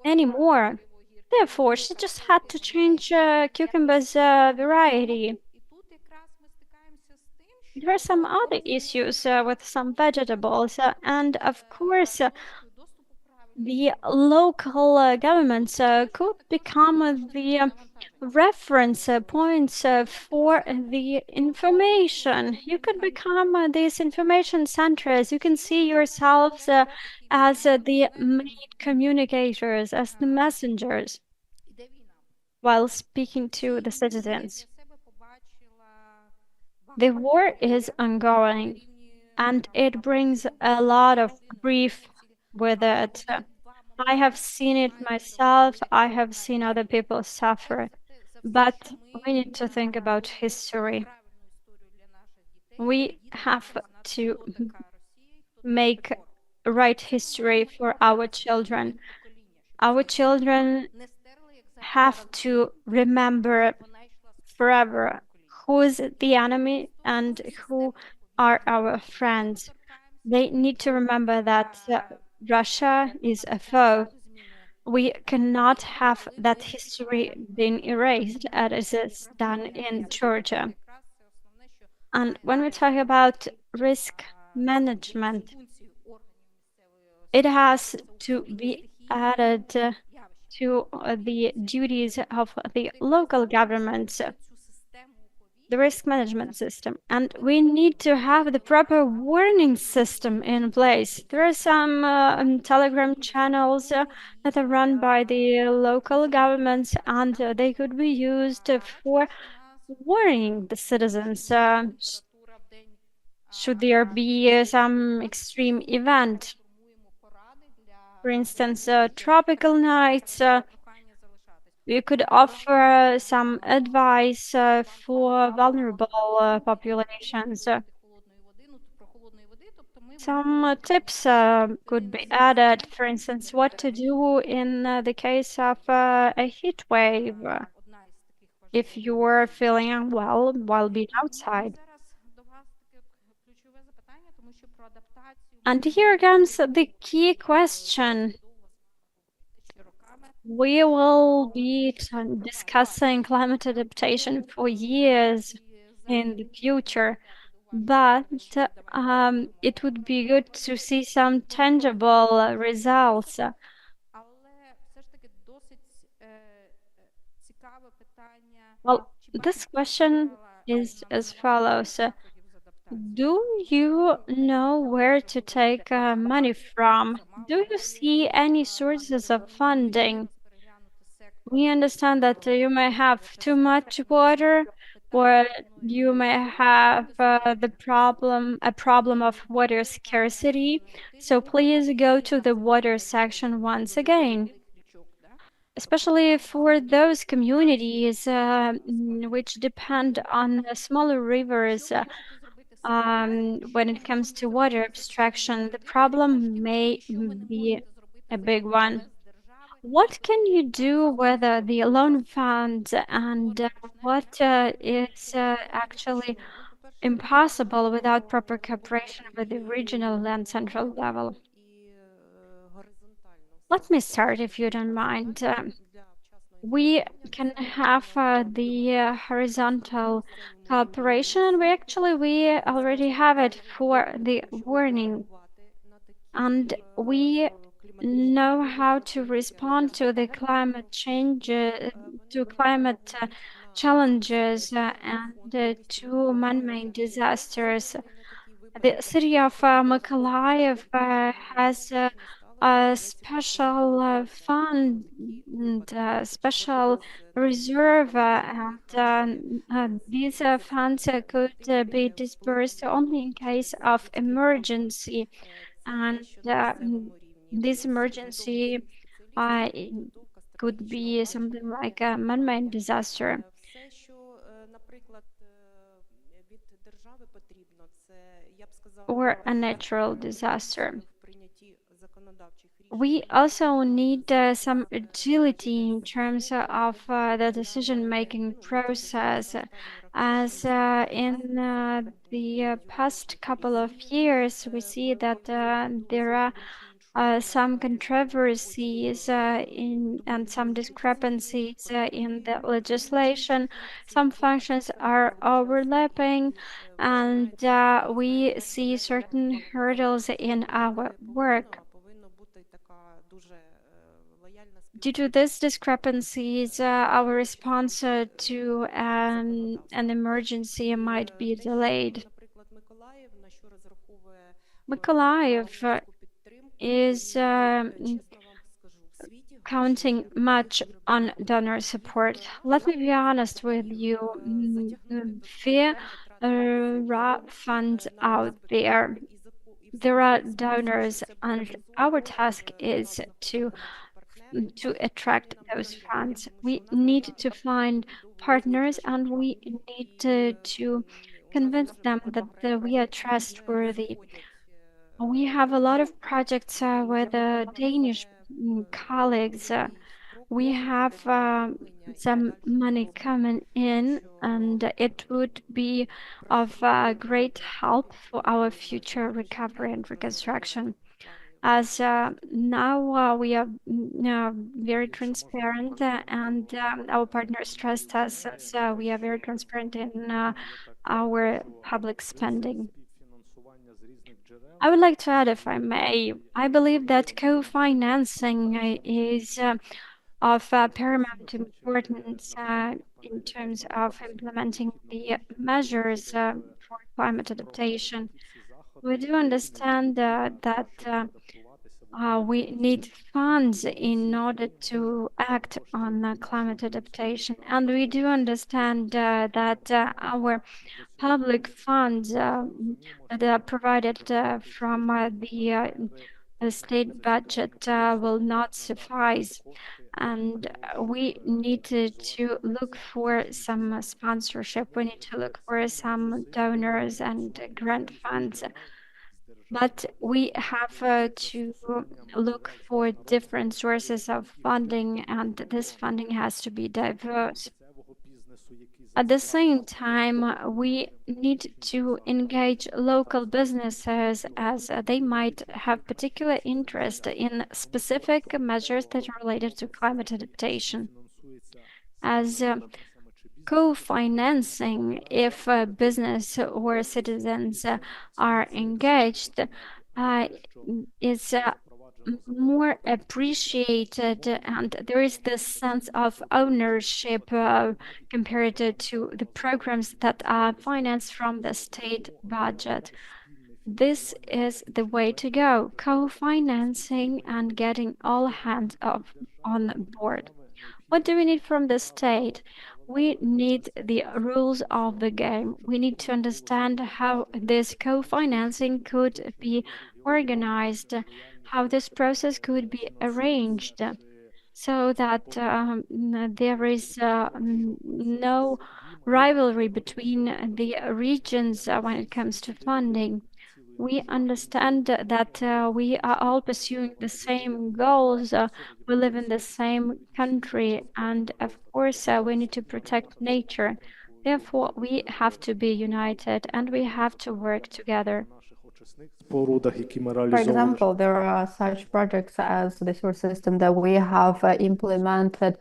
anymore. Therefore, she just had to change cucumbers variety. There are some other issues with some vegetables, and of course, the local governments could become the reference points for the information. You could become these information centers. You can see yourselves as the main communicators, as the messengers, while speaking to the citizens. The war is ongoing, and it brings a lot of grief with it. I have seen it myself. I have seen other people suffer. But we need to think about history. We have to make right history for our children. Our children have to remember forever who is the enemy and who are our friends. They need to remember that Russia is a foe. We cannot have that history being erased as it's done in Georgia. And when we talk about risk management, it has to be added to the duties of the local governments, the risk management system. And we need to have the proper warning system in place. There are some Telegram channels that are run by the local governments, and they could be used for warning the citizens should there be some extreme event. For instance, tropical nights, we could offer some advice for vulnerable populations. Some tips could be added, for instance, what to do in the case of a heat wave if you're feeling unwell while being outside. And here comes the key question. We will be discussing climate adaptation for years in the future, but it would be good to see some tangible results. Well, this question is as follows. Do you know where to take money from? Do you see any sources of funding? We understand that you may have too much water, or you may have a problem of water scarcity. So please go to the water section once again. Especially for those communities which depend on smaller rivers when it comes to water abstraction, the problem may be a big one. What can you do with the loan funds, and what is actually impossible without proper cooperation with the regional and central level? Let me start, if you don't mind. We can have the horizontal cooperation, and we already have it for the warning, and we know how to respond to the climate change, to climate challenges, and to man-made disasters. The city of Mykolaiv has a special fund and special reserve, and these funds could be disbursed only in case of emergency, and this emergency uh, could be something like a man-made disaster or a natural disaster. We also need some agility in terms of the decision-making process, as in the past couple of years, we see that there are some controversies and some discrepancies in the legislation. Some functions are overlapping, and we see certain hurdles in our work. Due to these discrepancies, our response to an emergency might be delayed. Mykolaiv is counting much on donor support. Let me be honest with you. There are funds out there. There are donors, and our task is to attract those funds. We need to find partners, and we need to convince them that we are trustworthy. We have a lot of projects with Danish colleagues. We have some money coming in, and it would be of great help for our future recovery and reconstruction. As now we are very transparent, and our partners trust us, since we are very transparent in our public spending. I would like to add, if I may, I believe that co-financing is of paramount importance in terms of implementing the measures for climate adaptation. We do understand that we need funds in order to act on climate adaptation, and we do understand that our public funds that are provided from the state budget will not suffice, and we need to look for some sponsorship. We need to look for some donors and grant funds. But we have to look for different sources of funding, and this funding has to be diverse. At the same time, we need to engage local businesses, as they might have particular interest in specific measures that are related to climate adaptation. As co-financing, if business or citizens are engaged, is more appreciated, and there is this sense of ownership compared to the programs that are financed from the state budget. This is the way to go, co-financing and getting all hands on board. What do we need from the state? We need the rules of the game. We need to understand how this co-financing could be organized, how this process could be arranged, so that there is no rivalry between the regions when it comes to funding. We understand that we are all pursuing the same goals. We live in the same country, and of course, we need to protect nature. Therefore, we have to be united and we have to work together. For example, there are such projects as the sewer system that we have implemented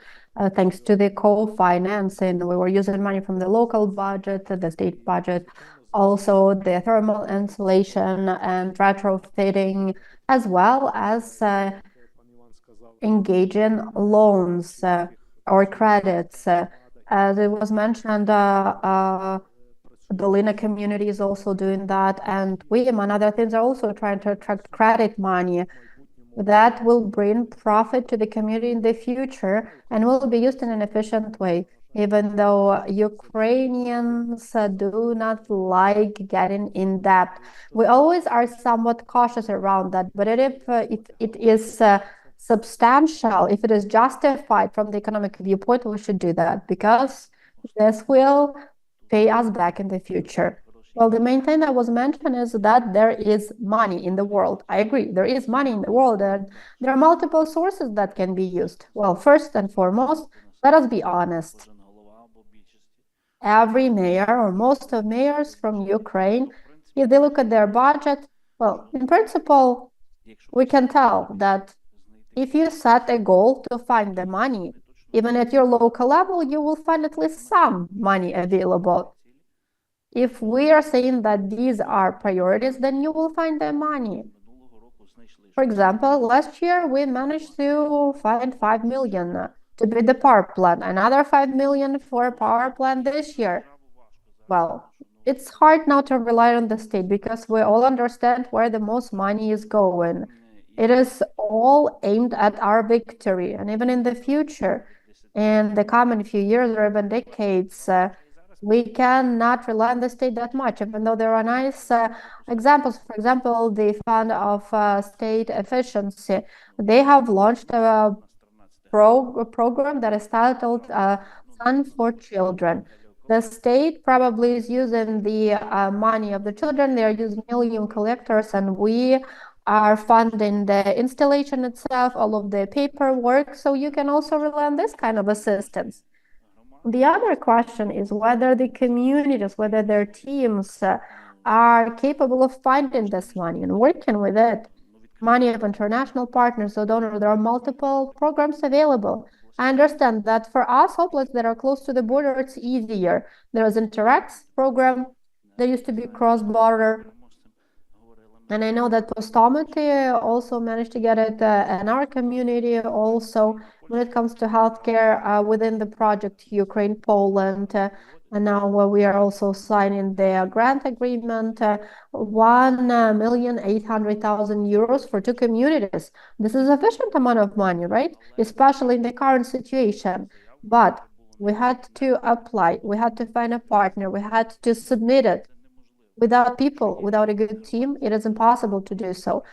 thanks to the co-financing. We were using money from the local budget, the state budget, also the thermal insulation and retrofitting, as well as engaging loans or credits. As it was mentioned, the Lina community is also doing that, and we, among other things, are also trying to attract credit money that will bring profit to the community in the future and will be used in an efficient way. Even though Ukrainians do not like getting in debt, we always are somewhat cautious around that. But if it is substantial, if it is justified from the economic viewpoint, we should do that, because this will pay us back in the future. Well, the main thing that was mentioned is that there is money in the world. I agree, there is money in the world, and there are multiple sources that can be used. Well, first and foremost, let us be honest. Every mayor, or most of mayors from Ukraine, if they look at their budget, well, in principle, we can tell that if you set a goal to find the money, even at your local level, you will find at least some money available. If we are saying that these are priorities, then you will find the money. For example, last year we managed to find 5 million to build the power plant, another 5 million for a power plant this year. Well, it's hard now to rely on the state, because we all understand where the most money is going. It is all aimed at our victory, and even in the future, in the coming few years or even decades, we cannot rely on the state that much, even though there are nice examples. For example, the Fund of State Efficiency. They have launched a program that is titled Fund for Children. The state probably is using the money of the children. They are using million collectors, and we are funding the installation itself, all of the paperwork, so you can also rely on this kind of assistance. The other question is whether the communities, whether their teams are capable of finding this money and working with it. Money of international partners or donors, there are multiple programs available. I understand that for us, hopeless that are close to the border, it's easier. There is Interact program, there used to be cross-border. And I know that Postomity also managed to get it in our community also when it comes to healthcare within the project Ukraine, Poland. And now we are also signing the grant agreement, 1,800,000 euros for 2 communities. This is a sufficient amount of money, right? Especially in the current situation. But we had to apply, we had to find a partner, we had to submit it. Without people, without a good team, it is impossible to do so.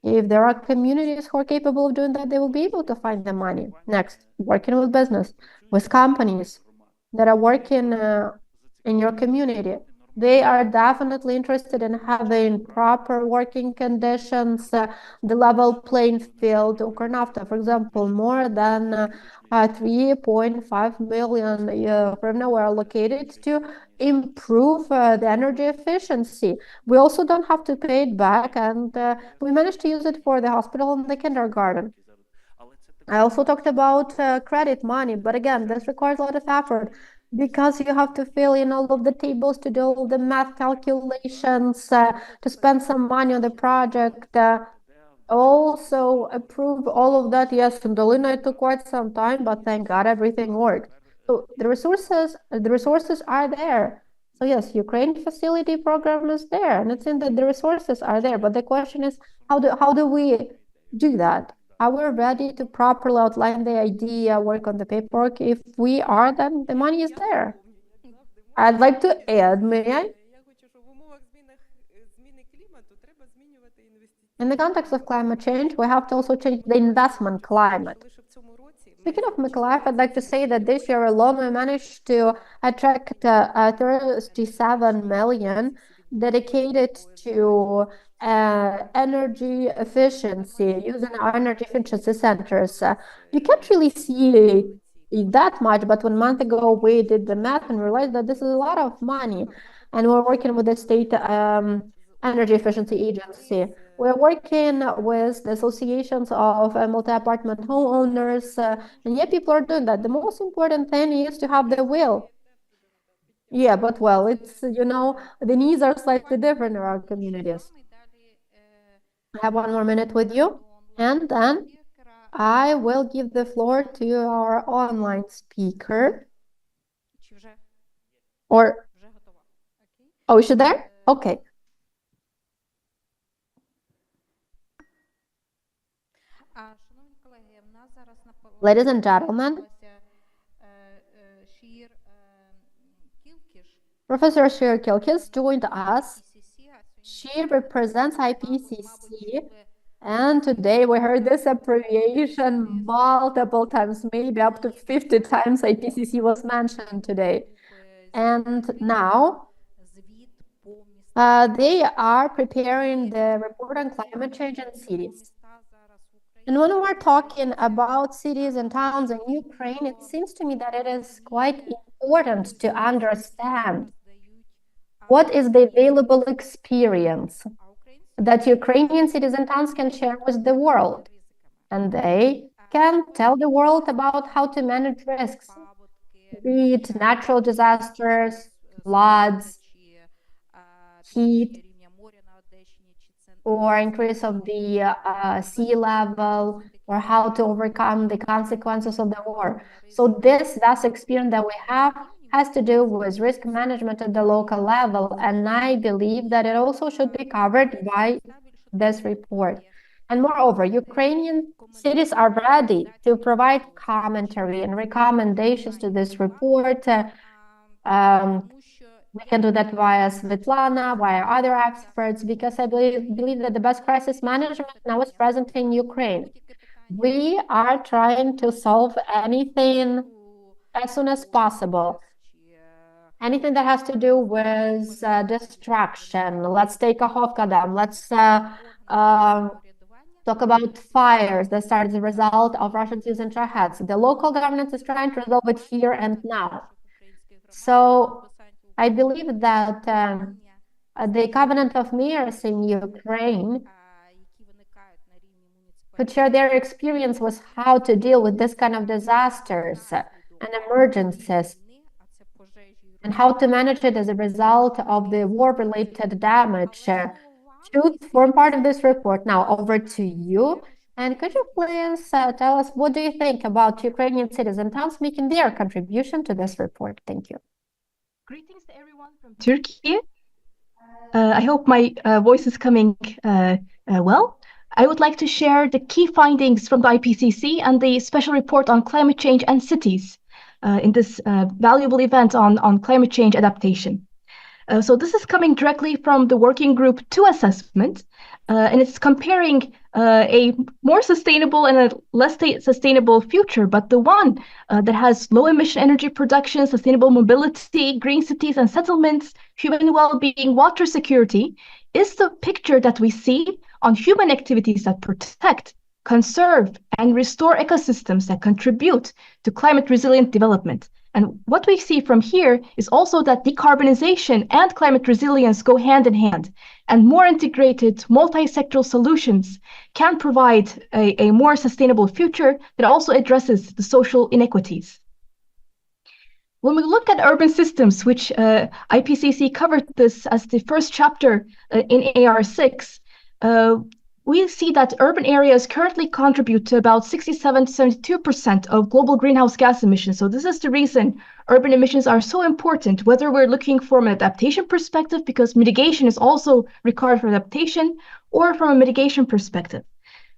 If there are communities who are capable of doing that, they will be able to find the money. Next, working with business, with companies that are working in your community. They are definitely interested in having proper working conditions, the level playing field. Ukernafta, for example, more than 3.5 million were allocated to improve the energy efficiency. We also don't have to pay it back, and we managed to use it for the hospital and the kindergarten. I also talked about credit money, but again, this requires a lot of effort, because you have to fill in all of the tables, to do all the math calculations, to spend some money on the project. also approve all of that. Yes, in Dolina it took quite some time, but thank God everything worked. So the resources are there. So yes, Ukraine facility program is there, and it's in the resources are there. But the question is, how do we do that? Are we ready to properly outline the idea, work on the paperwork? If we are, then the money is there. I'd like to add, may I? In the context of climate change, we have to also change the investment climate. Speaking of Mykolaiv, I'd like to say that this year alone we managed to attract 37 million dedicated to energy efficiency, using our energy efficiency centers. You can't really see that much, but 1 month ago we did the math and realized that this is a lot of money. And we're working with the state energy efficiency agency. We're working with the associations of multi-apartment homeowners, and yeah, people are doing that. The most important thing is to have the will. Yeah, but well, it's, the needs are slightly different in our communities. I have 1 more minute with you, and then I will give the floor to our online speaker. Or, oh, is she there? Okay. Ladies and gentlemen, Professor Shir Kilkis joined us. She represents IPCC, and today we heard this abbreviation multiple times, maybe up to 50 times IPCC was mentioned today. And now they are preparing the report on climate change in cities. And when we're talking about cities and towns in Ukraine, it seems to me that it is quite important to understand what is the available experience that Ukrainian cities and towns can share with the world. And they can tell the world about how to manage risks, be it natural disasters, floods, heat, or increase of the sea level, or how to overcome the consequences of the war. So this vast experience that we have has to do with risk management at the local level, and I believe that it also should be covered by this report. And moreover, Ukrainian cities are ready to provide commentary and recommendations to this report. We can do that via Svitlana, via other experts, because I believe that the best crisis management now is present in Ukraine. We are trying to solve anything as soon as possible. Anything that has to do with destruction. Let's take Kakhovka Dam. Let's talk about fires that started as a result of Russians using Shaheds. The local government is trying to resolve it here and now. So I believe that the Covenant of Mayors in Ukraine could share their experience with how to deal with this kind of disasters and emergencies, and how to manage it as a result of the war-related damage, should form part of this report. Now, over to you. And could you please tell us, what do you think about Ukrainian cities and towns making their contribution to this report? Thank you. Greetings to everyone from Turkey. I hope my voice is coming well. I would like to share the key findings from the IPCC and the special report on climate change and cities in this valuable event on climate change adaptation. So this is coming directly from the Working Group 2 assessment, and it's comparing a more sustainable and a less sustainable future, but the one that has low emission energy production, sustainable mobility, green cities and settlements, human well-being, water security, is the picture that we see on human activities that protect, conserve, and restore ecosystems that contribute to climate resilient development. And what we see from here is also that decarbonization and climate resilience go hand in hand, and more integrated multi-sectoral solutions can provide a more sustainable future that also addresses the social inequities. When we look at urban systems, which IPCC covered this as the first chapter in AR6, we see that urban areas currently contribute to about 67 to 72% of global greenhouse gas emissions. So this is the reason urban emissions are so important, whether we're looking from an adaptation perspective, because mitigation is also required for adaptation, or from a mitigation perspective.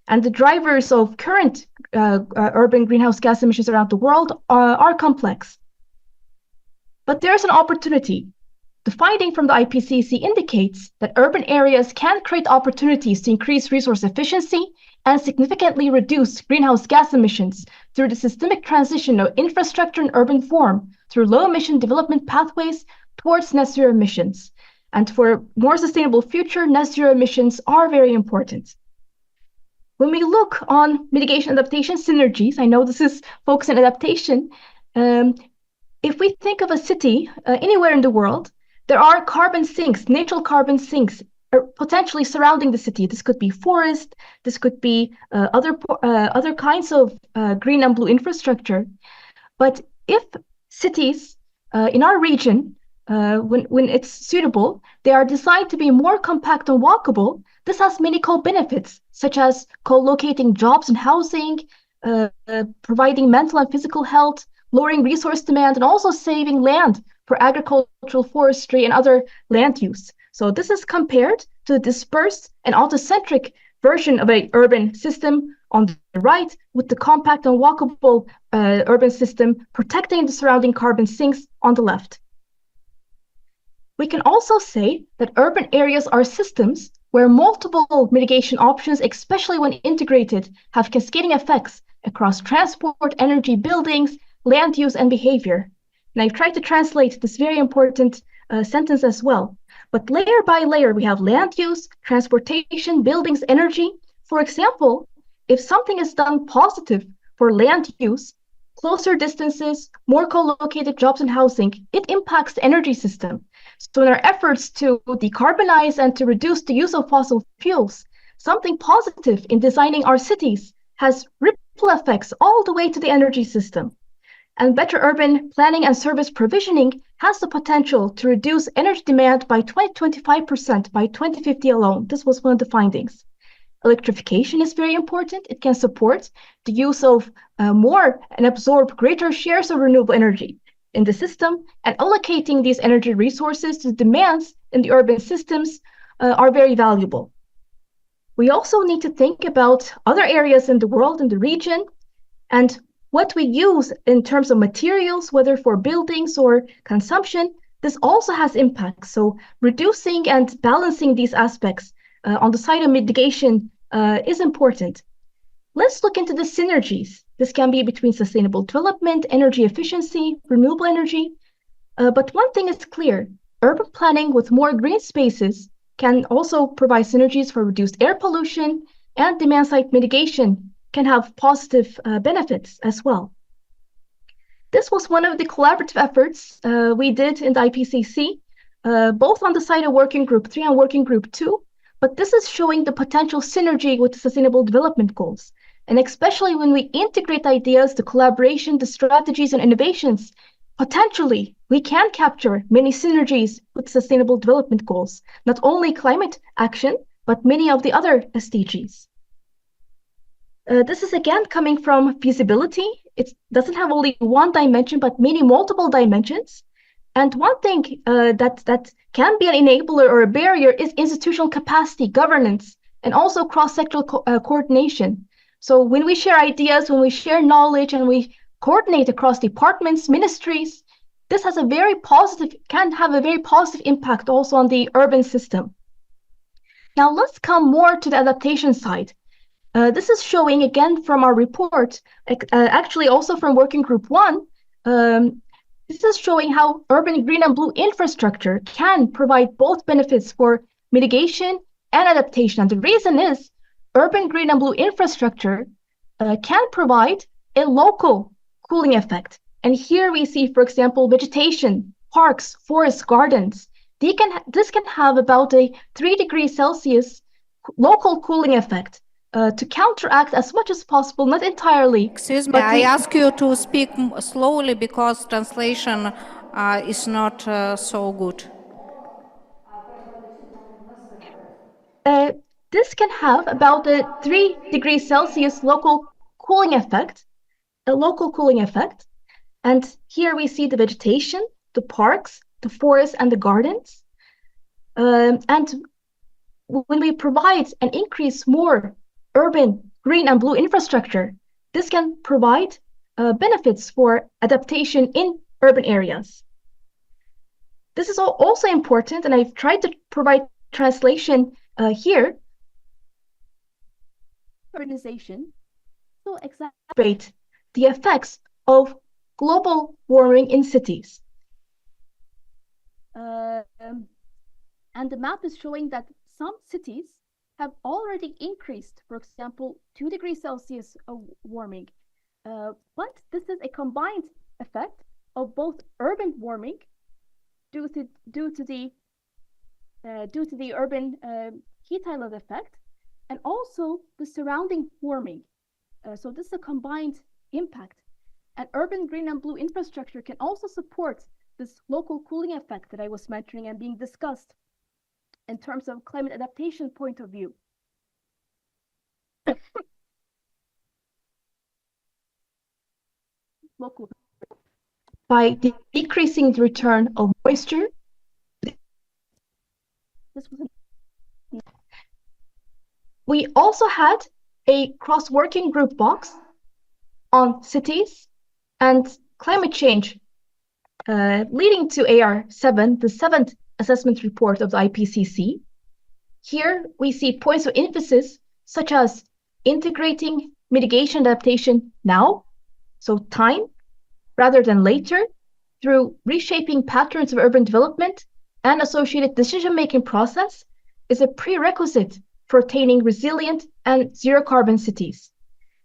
And the drivers of current urban greenhouse gas emissions around the world are complex. But there's an opportunity. The finding from the IPCC indicates that urban areas can create opportunities to increase resource efficiency and significantly reduce greenhouse gas emissions through the systemic transition of infrastructure in urban form through low-emission development pathways towards net zero emissions. And for a more sustainable future, net zero emissions are very important. When we look on mitigation adaptation synergies, I know this is focused on adaptation. If we think of a city anywhere in the world, there are carbon sinks, natural carbon sinks, potentially surrounding the city. This could be forest, this could be other kinds of green and blue infrastructure. But if cities in our region, when it's suitable, they are designed to be more compact and walkable, this has many co-benefits, such as co-locating jobs and housing, providing mental and physical health, lowering resource demand, and also saving land for agricultural, forestry, and other land use. So this is compared to the dispersed and autocentric version of an urban system on the right, with the compact and walkable urban system protecting the surrounding carbon sinks on the left. We can also say that urban areas are systems where multiple mitigation options, especially when integrated, have cascading effects across transport, energy, buildings, land use, and behavior. And I've tried to translate this very important sentence as well. But layer by layer, we have land use, transportation, buildings, energy. For example, if something is done positive for land use, closer distances, more co-located jobs and housing, it impacts the energy system. So in our efforts to decarbonize and to reduce the use of fossil fuels, something positive in designing our cities has ripple effects all the way to the energy system. And better urban planning and service provisioning has the potential to reduce energy demand by 25% by 2050 alone. This was one of the findings. Electrification is very important. It can support the use of more and absorb greater shares of renewable energy in the system, and allocating these energy resources to demands in the urban systems are very valuable. We also need to think about other areas in the world, in the region, and what we use in terms of materials, whether for buildings or consumption. This also has impacts. So reducing and balancing these aspects on the side of mitigation is important. Let's look into the synergies. This can be between sustainable development, energy efficiency, renewable energy. But one thing is clear, urban planning with more green spaces can also provide synergies for reduced air pollution, and demand-side mitigation can have positive benefits as well. This was one of the collaborative efforts we did in the IPCC, both on the side of Working Group 3 and Working Group 2, but this is showing the potential synergy with the Sustainable Development Goals. And especially when we integrate ideas, the collaboration, the strategies, and innovations, potentially we can capture many synergies with Sustainable Development Goals, not only climate action, but many of the other SDGs. This is again coming from feasibility. It doesn't have only one dimension, but many multiple dimensions. And one thing that can be an enabler or a barrier is institutional capacity, governance, and also cross-sectoral coordination. So when we share ideas, when we share knowledge, and we coordinate across departments, ministries, this has can have a very positive impact also on the urban system. Now let's come more to the adaptation side. This is showing again from our report, actually also from Working Group 1, this is showing how urban green and blue infrastructure can provide both benefits for mitigation and adaptation. And the reason is urban green and blue infrastructure can provide a local cooling effect. And here we see, for example, vegetation, parks, forests, gardens. This can have about a 3 degrees Celsius local cooling effect to counteract as much as possible, not entirely. Excuse me, I ask you to speak slowly because translation is not so good. this can have about a 3 degrees Celsius local cooling effect, And here we see the vegetation, the parks, the forests, and the gardens. And when we provide and increase more urban green and blue infrastructure, this can provide benefits for adaptation in urban areas. This is also important, and I've tried to provide translation here. Urbanization to exacerbate the effects of global warming in cities. And the map is showing that some cities have already increased, for example, 2 degrees Celsius of warming. But this is a combined effect of both urban warming due to the urban heat island effect, and also the surrounding warming. So this is a combined impact. And urban green and blue infrastructure can also support this local cooling effect that I was mentioning and being discussed in terms of climate adaptation point of view. Local. By decreasing the return of moisture. We also had a cross-working group box on cities and climate change, leading to AR7, the 7th assessment report of the IPCC. Here we see points of emphasis such as integrating mitigation adaptation now, so time rather than later, through reshaping patterns of urban development and associated decision-making process is a prerequisite for attaining resilient and zero-carbon cities.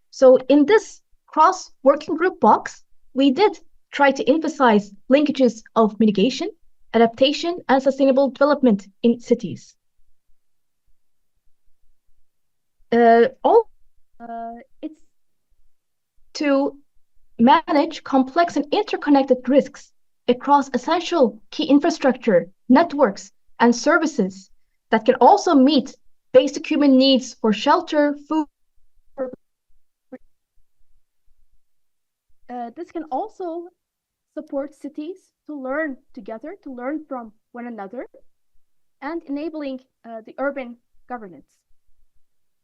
So in this cross-working group box, we did try to emphasize linkages of mitigation, adaptation, and sustainable development in cities. It's to manage complex and interconnected risks across essential key infrastructure, networks, and services that can also meet basic human needs for shelter, food. This can also support cities to learn together, to learn from one another, and enabling the urban governance.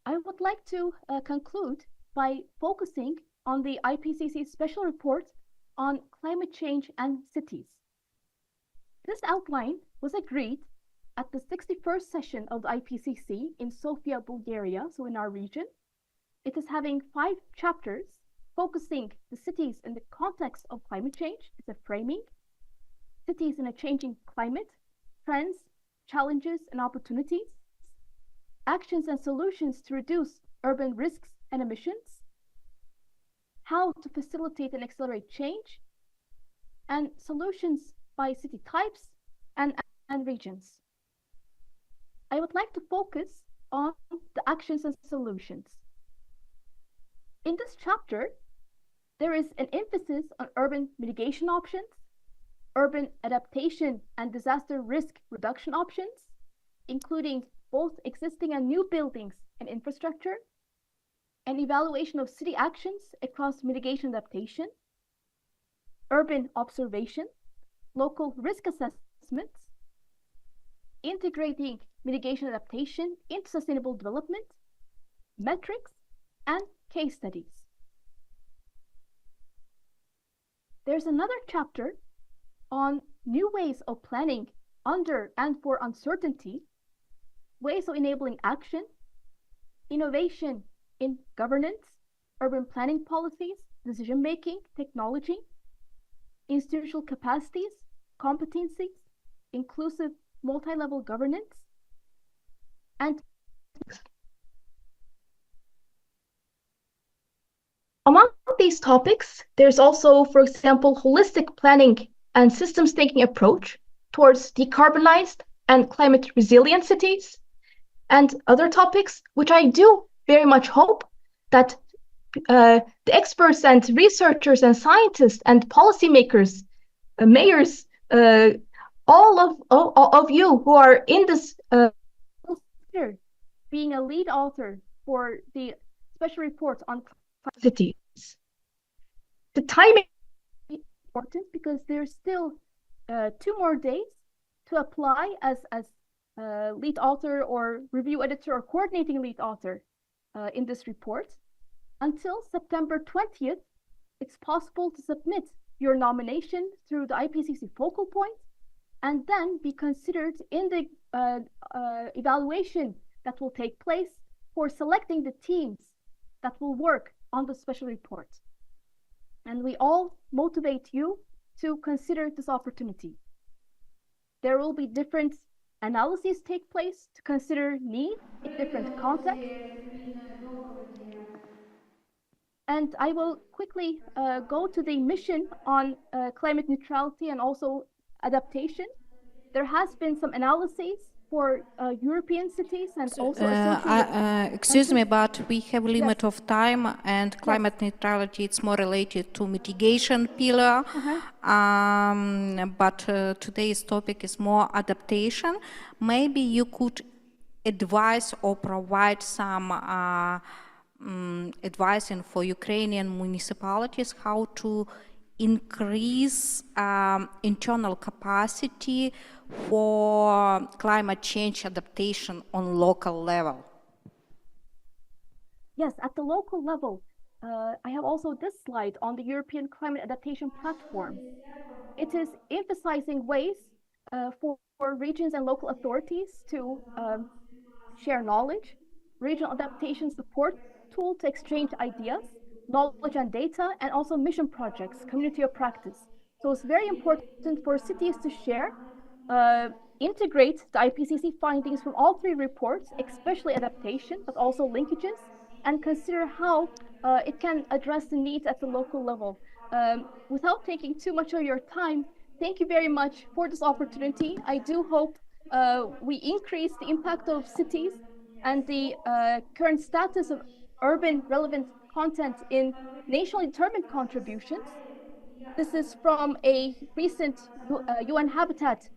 I would like to conclude by focusing on the IPCC special report on climate change and cities. This outline was agreed at the 61st session of the IPCC in Sofia, Bulgaria, so in our region. It is having 5 chapters focusing the cities in the context of climate change. It's a framing, cities in a changing climate, trends, challenges, and opportunities, actions and solutions to reduce urban risks and emissions, how to facilitate and accelerate change, and solutions by city types and regions. I would like to focus on the actions and solutions. In this chapter, there is an emphasis on urban mitigation options, urban adaptation and disaster risk reduction options, including both existing and new buildings and infrastructure, an evaluation of city actions across mitigation adaptation, urban observation, local risk assessments, integrating mitigation adaptation into sustainable development, metrics, and case studies. There's another chapter on new ways of planning under and for uncertainty, ways of enabling action, innovation in governance, urban planning policies, decision-making, technology, institutional capacities, competencies, inclusive multi-level governance, and among these topics, there's also, for example, holistic planning and systems thinking approach towards decarbonized and climate resilient cities, and other topics, which I do very much hope that the experts and researchers and scientists and policymakers, mayors, all of you who are in this being a lead author for the special report on cities. The timing is important because there's still 2 more days to apply as lead author or review editor or coordinating lead author in this report. Until September 20th, it's possible to submit your nomination through the IPCC focal point and then be considered in the evaluation that will take place for selecting the teams that will work on the special report. And we all motivate you to consider this opportunity. There will be different analyses take place to consider needs in different contexts. And I will quickly go to the mission on climate neutrality and also adaptation. There has been some analyses for European cities and also excuse me, but we have a limit of time, and climate neutrality, it's more related to mitigation pillar. But today's topic is more adaptation. Maybe you could advise or provide some advising for Ukrainian municipalities how to increase internal capacity for climate change adaptation on local level. Yes, at the local level. I have also this slide on the European Climate Adaptation Platform. It is emphasizing ways for regions and local authorities to share knowledge, regional adaptation support tool to exchange ideas, knowledge and data, and also mission projects, community of practice. So it's very important for cities to share, integrate the IPCC findings from all 3 reports, especially adaptation, but also linkages, and consider how it can address the needs at the local level. Without taking too much of your time, thank you very much for this opportunity. I do hope we increase the impact of cities and the current status of urban relevant content in nationally determined contributions. This is from a recent UN Habitat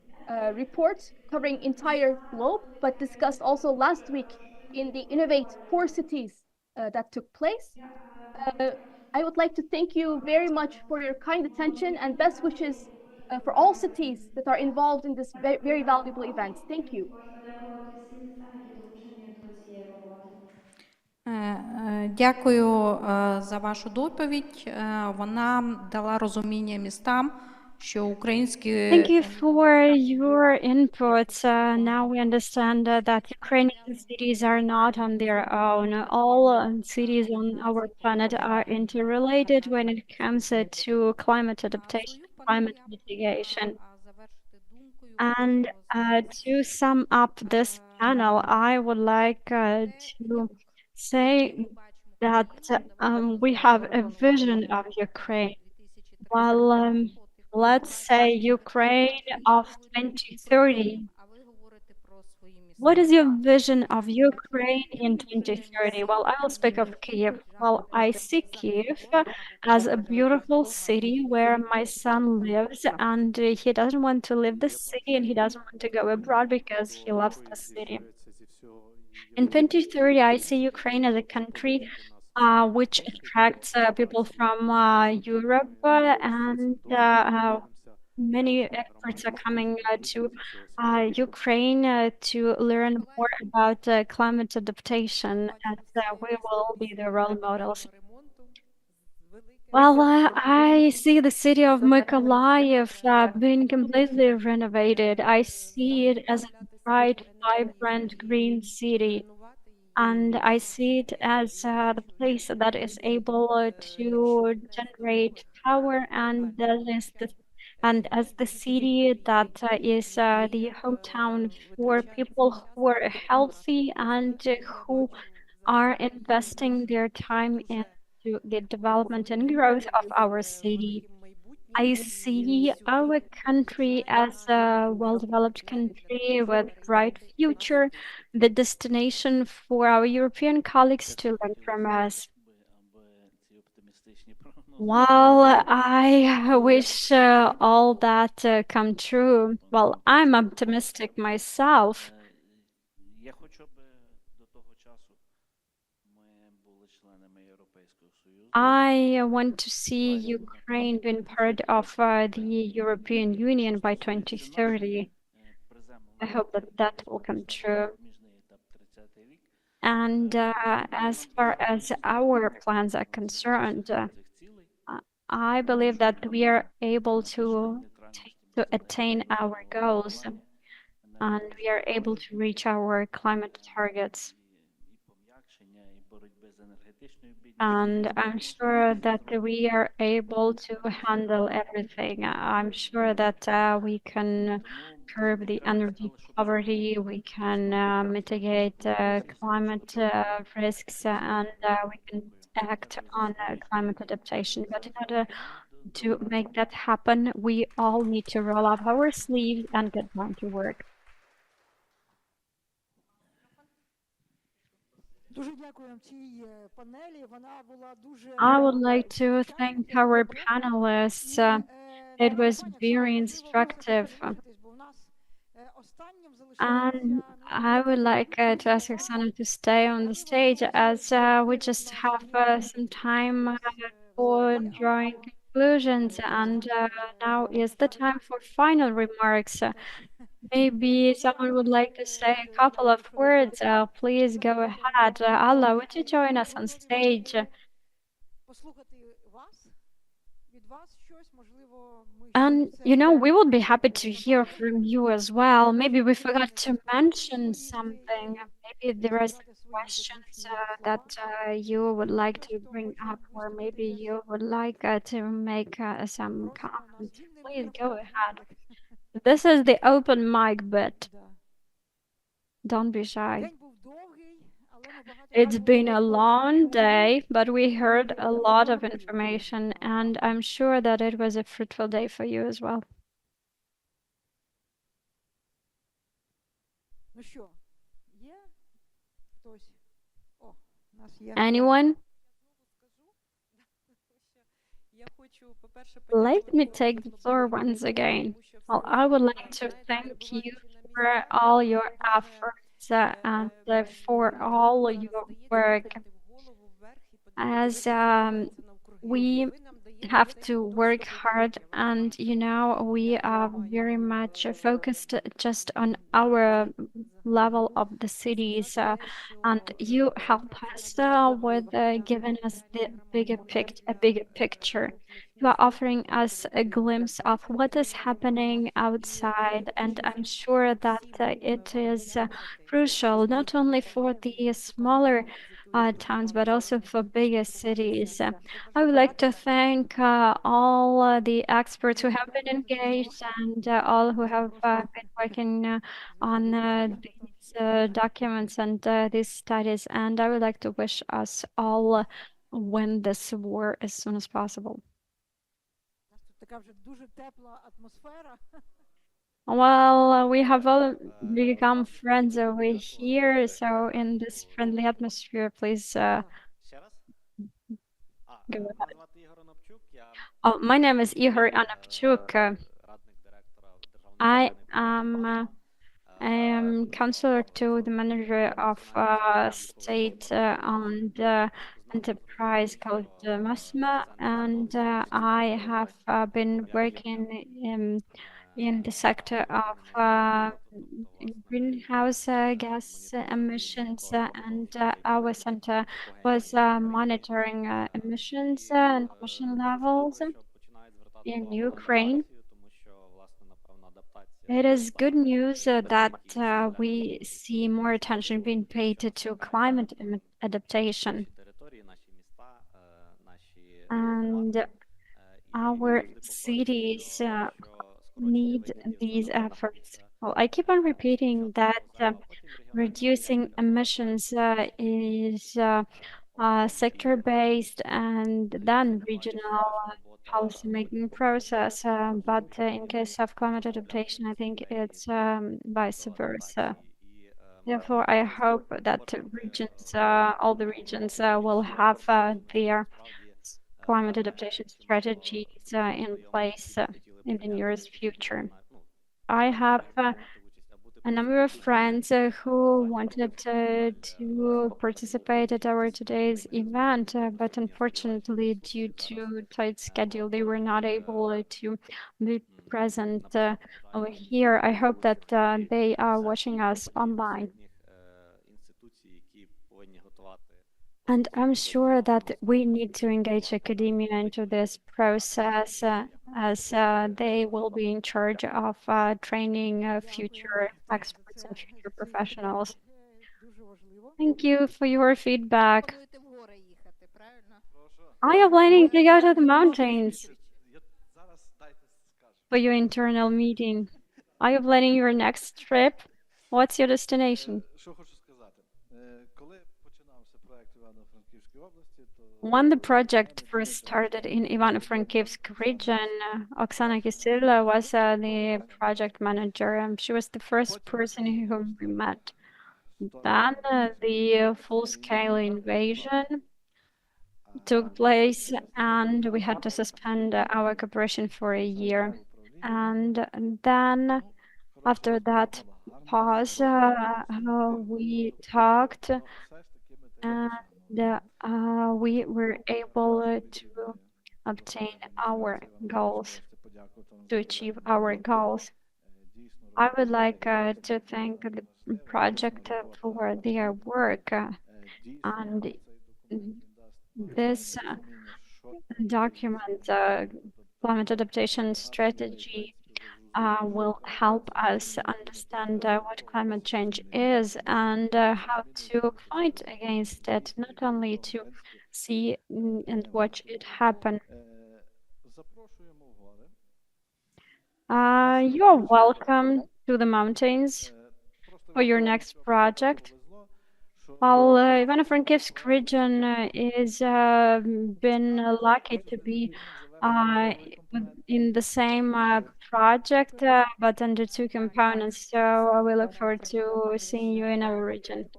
report covering entire globe, but discussed also last week in the Innovate 4 cities that took place. I would like to thank you very much for your kind attention and best wishes for all cities that are involved in this very valuable event. Thank you. Дякую за вашу доповідь. Вона дала розуміння містам, що українські... Thank you for your input. Now we understand that Ukrainian cities are not on their own. All cities on our planet are interrelated when it comes to climate adaptation, climate mitigation. And to sum up this panel, I would like to say that we have a vision of Ukraine. Well, let's say Ukraine of 2030. What is your vision of Ukraine in 2030? Well, I will speak of Kyiv. Well, I see Kyiv as a beautiful city where my son lives, and he doesn't want to leave the city and he doesn't want to go abroad because he loves the city. In 2030, I see Ukraine as a country which attracts people from Europe, and many experts are coming to Ukraine to learn more about climate adaptation, and we will be the role models. Well, I see the city of Mykolaiv being completely renovated. I see it as a bright, vibrant green city. And I see it as the place that is able to generate power, and as the city that is the hometown for people who are healthy and who are investing their time into the development and growth of our city. I see our country as a well-developed country with bright future, the destination for our European colleagues to learn from us. Well, I wish all that come true. Well, I'm optimistic myself. I want to see Ukraine being part of the European Union by 2030. I hope that that will come true. And as far as our plans are concerned, I believe that we are able to attain our goals and we are able to reach our climate targets. And I'm sure that we are able to handle everything. I'm sure that we can curb the energy poverty, we can mitigate climate risks, and we can act on climate adaptation. But in order to make that happen, we all need to roll up our sleeves and get down to work. I would like to thank our panelists. It was very instructive. And I would like to ask Oksana to stay on the stage as we just have some time for drawing conclusions. And now is the time for final remarks. Maybe someone would like to say a couple of words. Please go ahead. Allah, would you join us on stage? And, you know, we would be happy to hear from you as well. Maybe we forgot to mention something. Maybe there are some questions that you would like to bring up, or maybe you would like to make some comments. Please go ahead. This is the open mic bit. Don't be shy. It's been a long day, but we heard a lot of information, and I'm sure that it was a fruitful day for you as well. Anyone? Let me take the floor once again. Well, I would like to thank you for all your efforts and for all your work. As we have to work hard, and you know, we are very much focused just on our level of the cities, and you help us with giving us the a bigger picture. You are offering us a glimpse of what is happening outside, and I'm sure that it is crucial not only for the smaller towns, but also for bigger cities. I would like to thank all the experts who have been engaged and all who have been working on these documents and these studies. And I would like to wish us all win this war as soon as possible. Well, we have all become friends over here, so in this friendly atmosphere, please go ahead. Oh, my name is Ivano-Frankivsk. I am counselor to the manager of state-owned enterprise called Masma, and I have been working in the sector of greenhouse gas emissions, and our center was monitoring emissions and emission levels in Ukraine. It is good news that we see more attention being paid to climate adaptation. And our cities need these efforts. Well, I keep on repeating that reducing emissions is sector-based and then regional policy-making process. But in case of climate adaptation, I think it's vice versa. Therefore, I hope that regions, all the regions, will have their climate adaptation strategies in place in the nearest future. I have a number of friends who wanted to participate at our today's event, but unfortunately, due to tight schedule, they were not able to be present over here. I hope that they are watching us online. And I'm sure that we need to engage academia into this process as they will be in charge of training future experts and future professionals. Thank you for your feedback. I am planning to go to the mountains for your internal meeting. Are you planning your next trip? What's your destination? When the project first started in Ivano-Frankivsk region, Oksana Kisil was the project manager, and she was the first person whom we met. Then the full-scale invasion took place, and we had to suspend our cooperation for a year. And then, after that pause, we talked, and we were able to obtain our goals, to achieve our goals. I would like to thank the project for their work, and this document, climate adaptation strategy, will help us understand what climate change is and how to fight against it, not only to see and watch it happen. You are welcome to the mountains for your next project. Well, Ivano-Frankivsk region is been lucky to be in the same project, but under two components. So we look forward to seeing you in our region.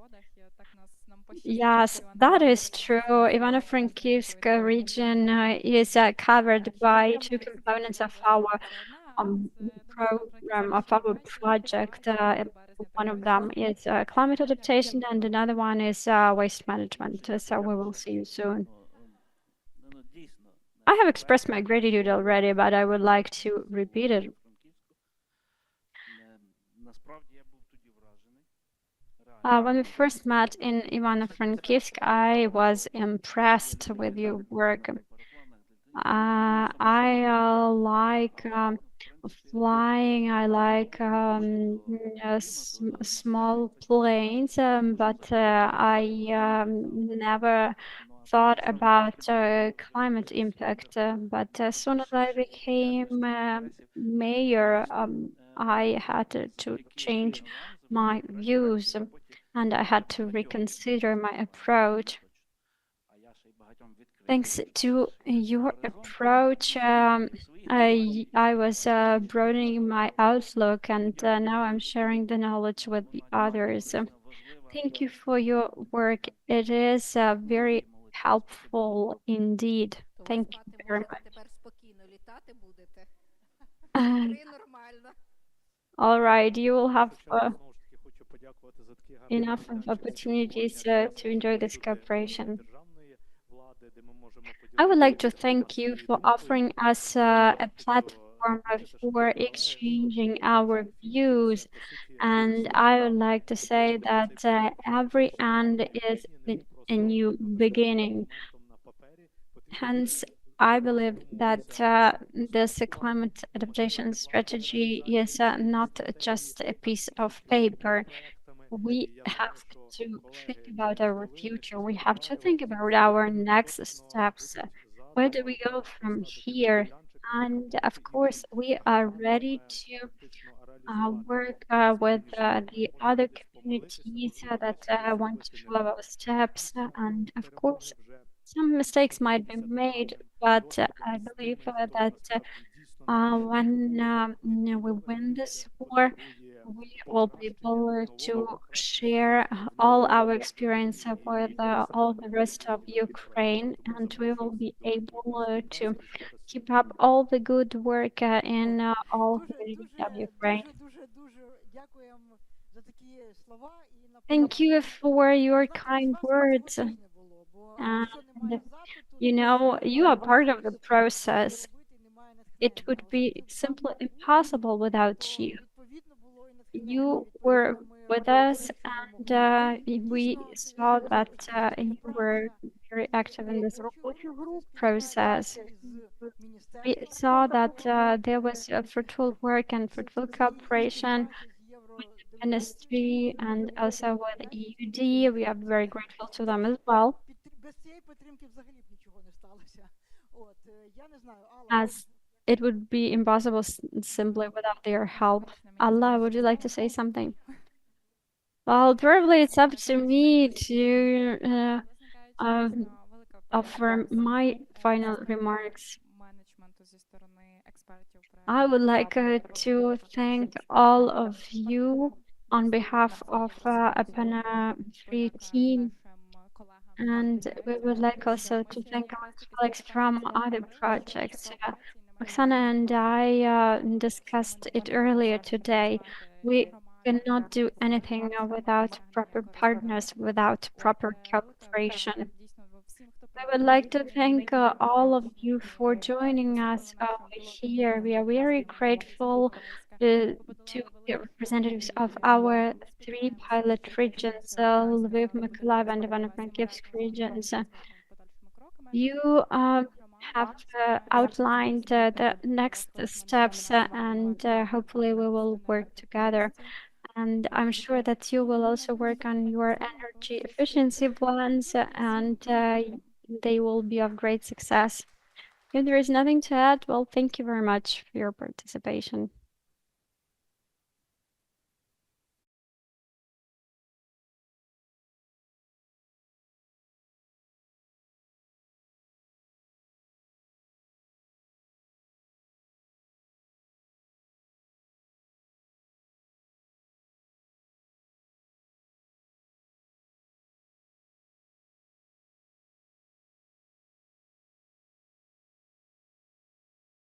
Yes, that is true. Ivano-Frankivsk region is covered by two components of our program, of our project. One of them is climate adaptation, and another one is waste management. So we will see you soon. I have expressed my gratitude already, but I would like to repeat it. When we first met in Ivano-Frankivsk, I was impressed with your work. I like flying. I like small planes, but I never thought about climate impact. But as soon as I became mayor, I had to change my views, and I had to reconsider my approach. Thanks to your approach, I was broadening my outlook, and now I'm sharing the knowledge with the others. Thank you for your work. It is very helpful indeed. Thank you very much. All right, you will have enough of opportunities to enjoy this cooperation. I would like to thank you for offering us a platform for exchanging our views, and I would like to say that every end is a new beginning. Hence, I believe that this climate adaptation strategy is not just a piece of paper. We have to think about our future. We have to think about our next steps. Where do we go from here? And of course, we are ready to work with the other communities that want to follow our steps. And of course, some mistakes might be made, but I believe that when we win this war, we will be able to share all our experience with all the rest of Ukraine, and we will be able to keep up all the good work in all communities of Ukraine. Thank you for your kind words. And, you know, you are part of the process. It would be simply impossible without you. You were with us, and we saw that you were very active in this process. We saw that there was a fruitful work and fruitful cooperation with the ministry and also with EUD. We are very grateful to them as well, as it would be impossible simply without their help. Allah, would you like to say something? Well, probably it's up to me to offer my final remarks. I would like to thank all of you on behalf of APENA free team. And we would like also to thank our colleagues from other projects. Oksana and I discussed it earlier today. We cannot do anything without proper partners, without proper cooperation. I would like to thank all of you for joining us here. We are very grateful to the representatives of our 3 pilot regions, Lviv, Mykolaiv, and Ivano-Frankivsk regions. You have outlined the next steps, and hopefully we will work together. And I'm sure that you will also work on your energy efficiency plans, and they will be of great success. If there is nothing to add, well, thank you very much for your participation.